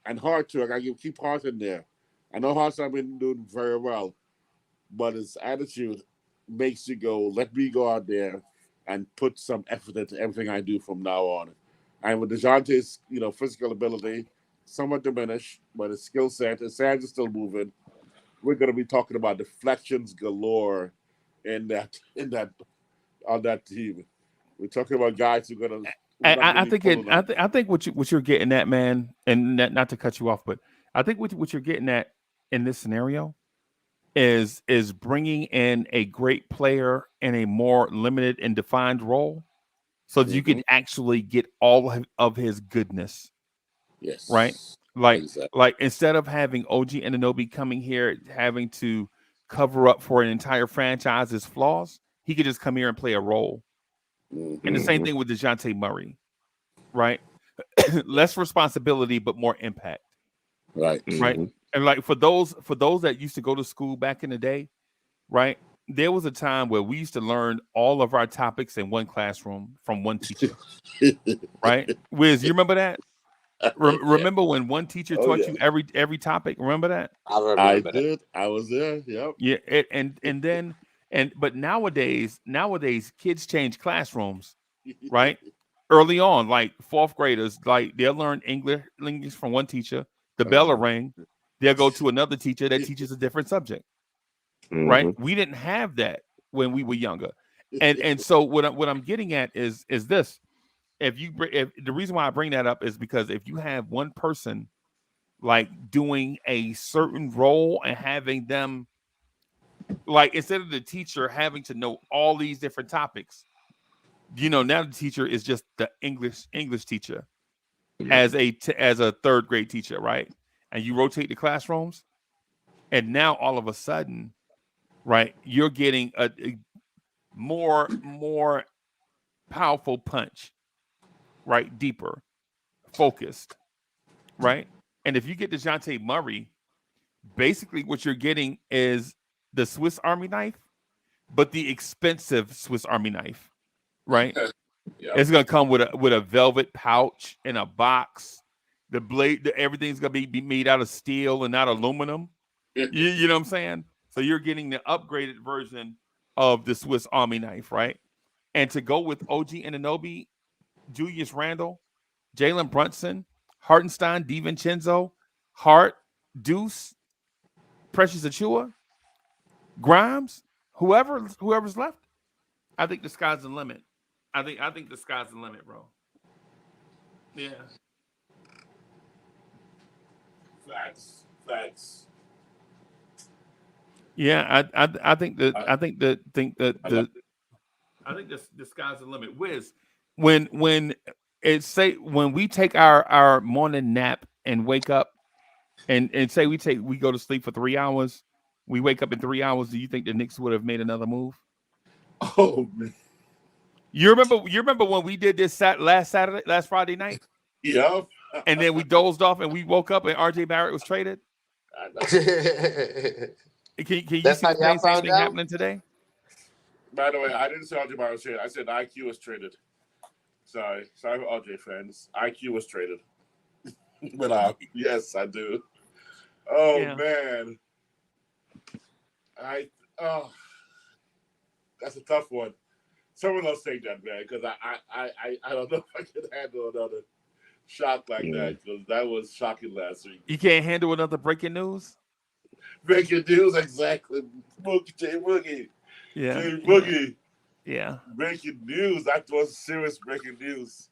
and Hart too, I gotta keep Hart in there. I know Hart's not been doing very well, but his attitude makes you go, let me go out there and put some effort into everything I do from now on. And with DeJounte's, physical ability, somewhat diminished, but his skill set, his hands are still moving. We're gonna be talking about deflections galore in that on that team. We're talking about guys who's not gonna I be think pulling up. I think what you're getting at, man, and not to cut you off, but I think what you're getting at in this scenario is bringing in a great player in a more limited and defined role, so that you Mm-hmm. can actually get all of his goodness, right? Yes, Like exactly. like instead of having OG Anunoby coming here having to cover up for an entire franchise's flaws, he could just come here and play a role. And the Mm-hmm. same thing with DeJounte Murray, right? Less responsibility but more impact, Right. right? And like for those that used to go to school back in the day, right? There was a time where we used to learn all of our topics in one classroom from one teacher, right? Wiz, you remember that? Yeah. Remember when one teacher Oh taught yeah. you every topic? Remember that? I I remember that. did. I was there. Yep. Yeah, and then but nowadays kids change classrooms, right? Early on, like fourth graders, like they'll learn English from one teacher, the bell will Uh-huh. ring, they'll go to another teacher that teaches a different subject, right? We didn't have that when we were younger, and so what I'm getting at is this: if the reason why I bring that up is because if you have one person like doing a certain role and having them like instead of the teacher having to know all these different topics, now the teacher is just the English teacher as a third grade teacher, right? And you rotate the classrooms, and now all of a sudden, right, you're getting a more powerful punch, right, deeper, focused, right? And if you get DeJounte Murray, basically what you're getting is the Swiss Army knife, but the expensive Swiss Army knife, right? Yep. It's gonna come with a velvet pouch in a box. The blade, everything's gonna be made out of steel and not aluminum. You know what I'm saying? So you're getting the upgraded version of the Swiss Army knife, right? And to go with OG Anunoby, Julius Randle, Jalen Brunson, Hartenstein, DiVincenzo, Hart, Deuce, Precious Achua, Grimes, whoever's left, I think the sky's the limit. I think the sky's the limit, bro. Yeah. Facts. Facts. Yeah, I think that I think the sky's the limit. Wiz, when when we take our morning nap and wake up and say we go to sleep for 3 hours, we wake up in 3 hours. Do you think the Knicks would have made another move? Oh man. You remember when we did this last Friday night, Yep. and then we dozed off and we woke up and RJ Barrett was traded. Can you That's see how the y'all same found thing out? happening today? By the way, I didn't say RJ Barrett was traded. I said IQ was traded. Sorry for RJ fans. IQ was traded. But yes, I do. Oh Yeah. man. Oh, that's a tough one. Someone else take that, man, because I don't know if I can handle another shock like that, because that was shocking last week. You can't handle another breaking news? Breaking news, exactly. J Boogie. Yeah. J Boogie. Yeah. Breaking news. That was serious breaking news.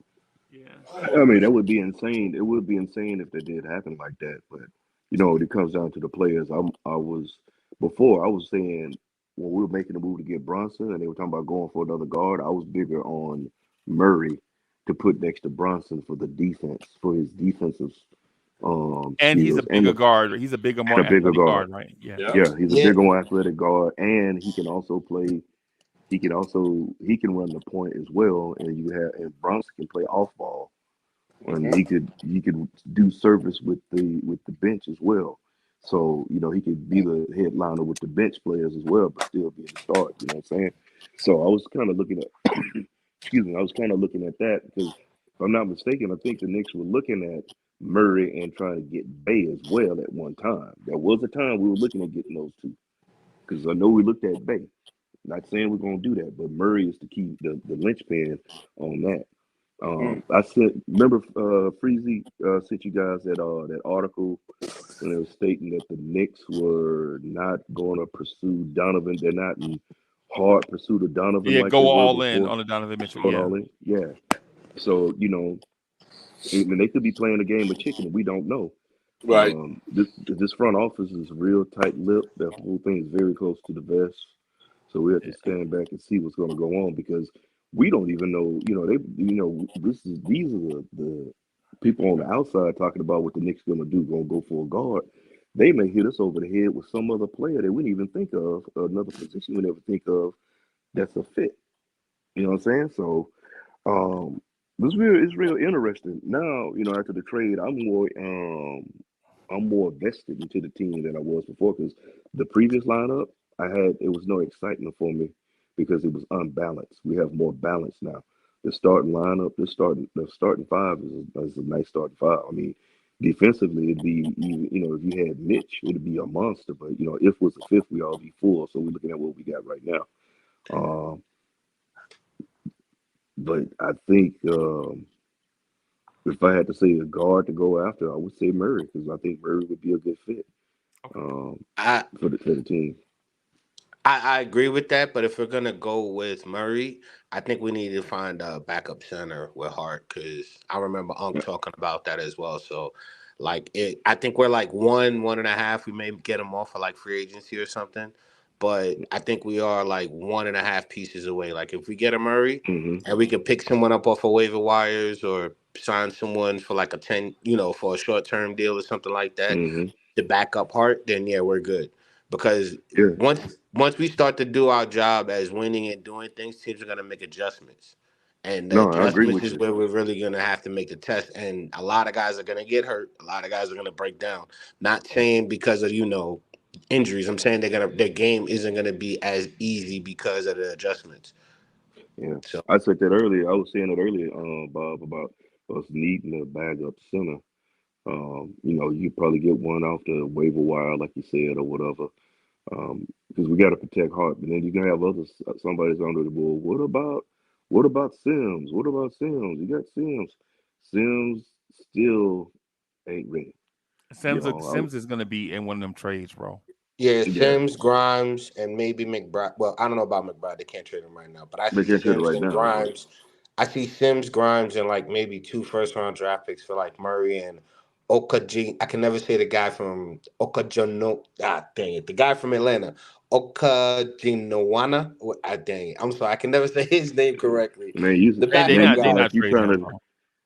Yeah. I mean, that would be insane. It would be insane if that did happen like that. But when it comes down to the players, I was saying when we were making the move to get Bronson, and they were talking about going for another guard. I was bigger on Murray to put next to Bronson for the defense, for his defensive And he's a skills, bigger guard. He's a bigger, more athletic guard, right? Yeah. Yeah, he's a bigger, more athletic guard, and he can also play. He can run the point as well, and Bronson can play off ball, and he could do service with the bench as well. So he could be the headliner with the bench players as well, but still be in the start. You know what I'm saying? So I was kind of looking at, excuse me, I was kind of looking at that because if I'm not mistaken, I think the Knicks were looking at Murray and trying to get Bay as well at one time. There was a time we were looking at getting those two because I know we looked at Bay. Not saying we're gonna do that, but Murray is the key, the linchpin on that. I remember Freezy sent you guys that article when it was stating that the Knicks were not going to pursue Donovan. They're not in hard pursuit of Donovan Yeah, like they go were all in before. on the Donovan Mitchell. Going Yeah. all in, yeah. So I mean, they could be playing a game of chicken, and we don't know. Right. This front office is real tight-lipped. That whole thing is very close to the vest. So we have to stand back and see what's going to go on because we don't even know. These are the people on the outside talking about what the Knicks going to do. Going to go for a guard. They may hit us over the head with some other player that we didn't even think of, another position we never think of that's a fit. You know what I'm saying? So it's real interesting. Now, after the trade, I'm more vested into the team than I was before because the previous lineup it was no excitement for me because it was unbalanced. We have more balance now. The starting lineup, the starting five is a nice starting five. I mean, defensively, it'd be if you had Mitch, it'd be a monster. But if was a fifth, we all be full. So we're looking at what we got right now. But I think if I had to say a guard to go after, I would say Murray because I think Murray would be a good fit for the team. I agree with that, but if we're gonna go with Murray, I think we need to find a backup center with Hart because I remember Unc talking about that as well. So, I think we're like 1.5. We may get him off for like free agency or something, but I think we are like 1.5 pieces away. Like if we get a Murray and we can pick someone up off of waiver wires or sign someone for like a 10, for a short term deal or something like that to back up Hart, then yeah, we're good. Because once we start to do our job as winning and doing things, teams are gonna make adjustments. And the No, I agree adjustments with is you. where we're really gonna have to make the test. And a lot of guys are gonna get hurt. A lot of guys are gonna break down. Not saying because of injuries. I'm saying their game isn't gonna be as easy because of the adjustments. Yeah, So I said that earlier. I was saying it earlier, Bob, about us needing a bag up center. You probably get one off the waiver wire, like you said, or whatever. Because we got to protect Hart, but then you can have somebody's under the ball. What about Sims? What about Sims? You got Sims. Sims still ain't ready. Sims is going to be in one of them trades, bro. yeah, Yeah, Sims, Grimes, and maybe McBride. Well, I don't know about McBride. They can't trade him right now. But I they see can't trade it Sims right and now, right? Grimes. I see Sims, Grimes, and like maybe 2 first-round draft picks for like Murray and Okaji. I can never say the guy from Okajono. Ah, dang it. The guy from Atlanta. Okajinawana. Dang, I'm sorry, I can never say his name correctly. Man, The They backup sound guy. like you trying to.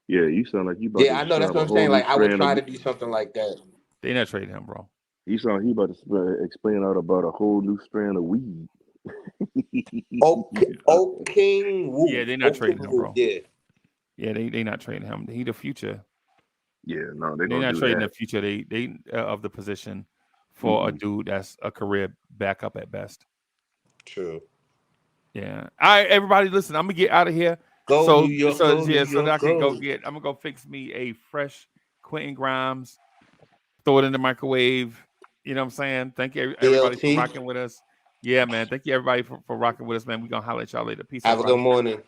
Yeah, you sound like you about Yeah, to I know. That's describe what a I'm whole saying. new Like I would strand try of. to do something like that. They not trading him, bro. You sound like he about to explain out about a whole new strand of weed. King Woo. Yeah, they not trading him, bro. Yeah. Yeah, they not trading him. He the future. Yeah, no, they're They're gonna not do trading that. the future. They of the position for a dude that's a career backup at best. True. Yeah. All right, everybody, listen. I'm gonna get out of here. Go So New York, so go New yeah, so that I York, can go go. get. I'm gonna go fix me a fresh Quentin Grimes. Throw it in the microwave. You know what I'm saying? Thank you everybody for DLT. rocking with us. Yeah, man. Thank you everybody for rocking with us, man. We're gonna holler at y'all later. Peace, Have a good everybody. morning.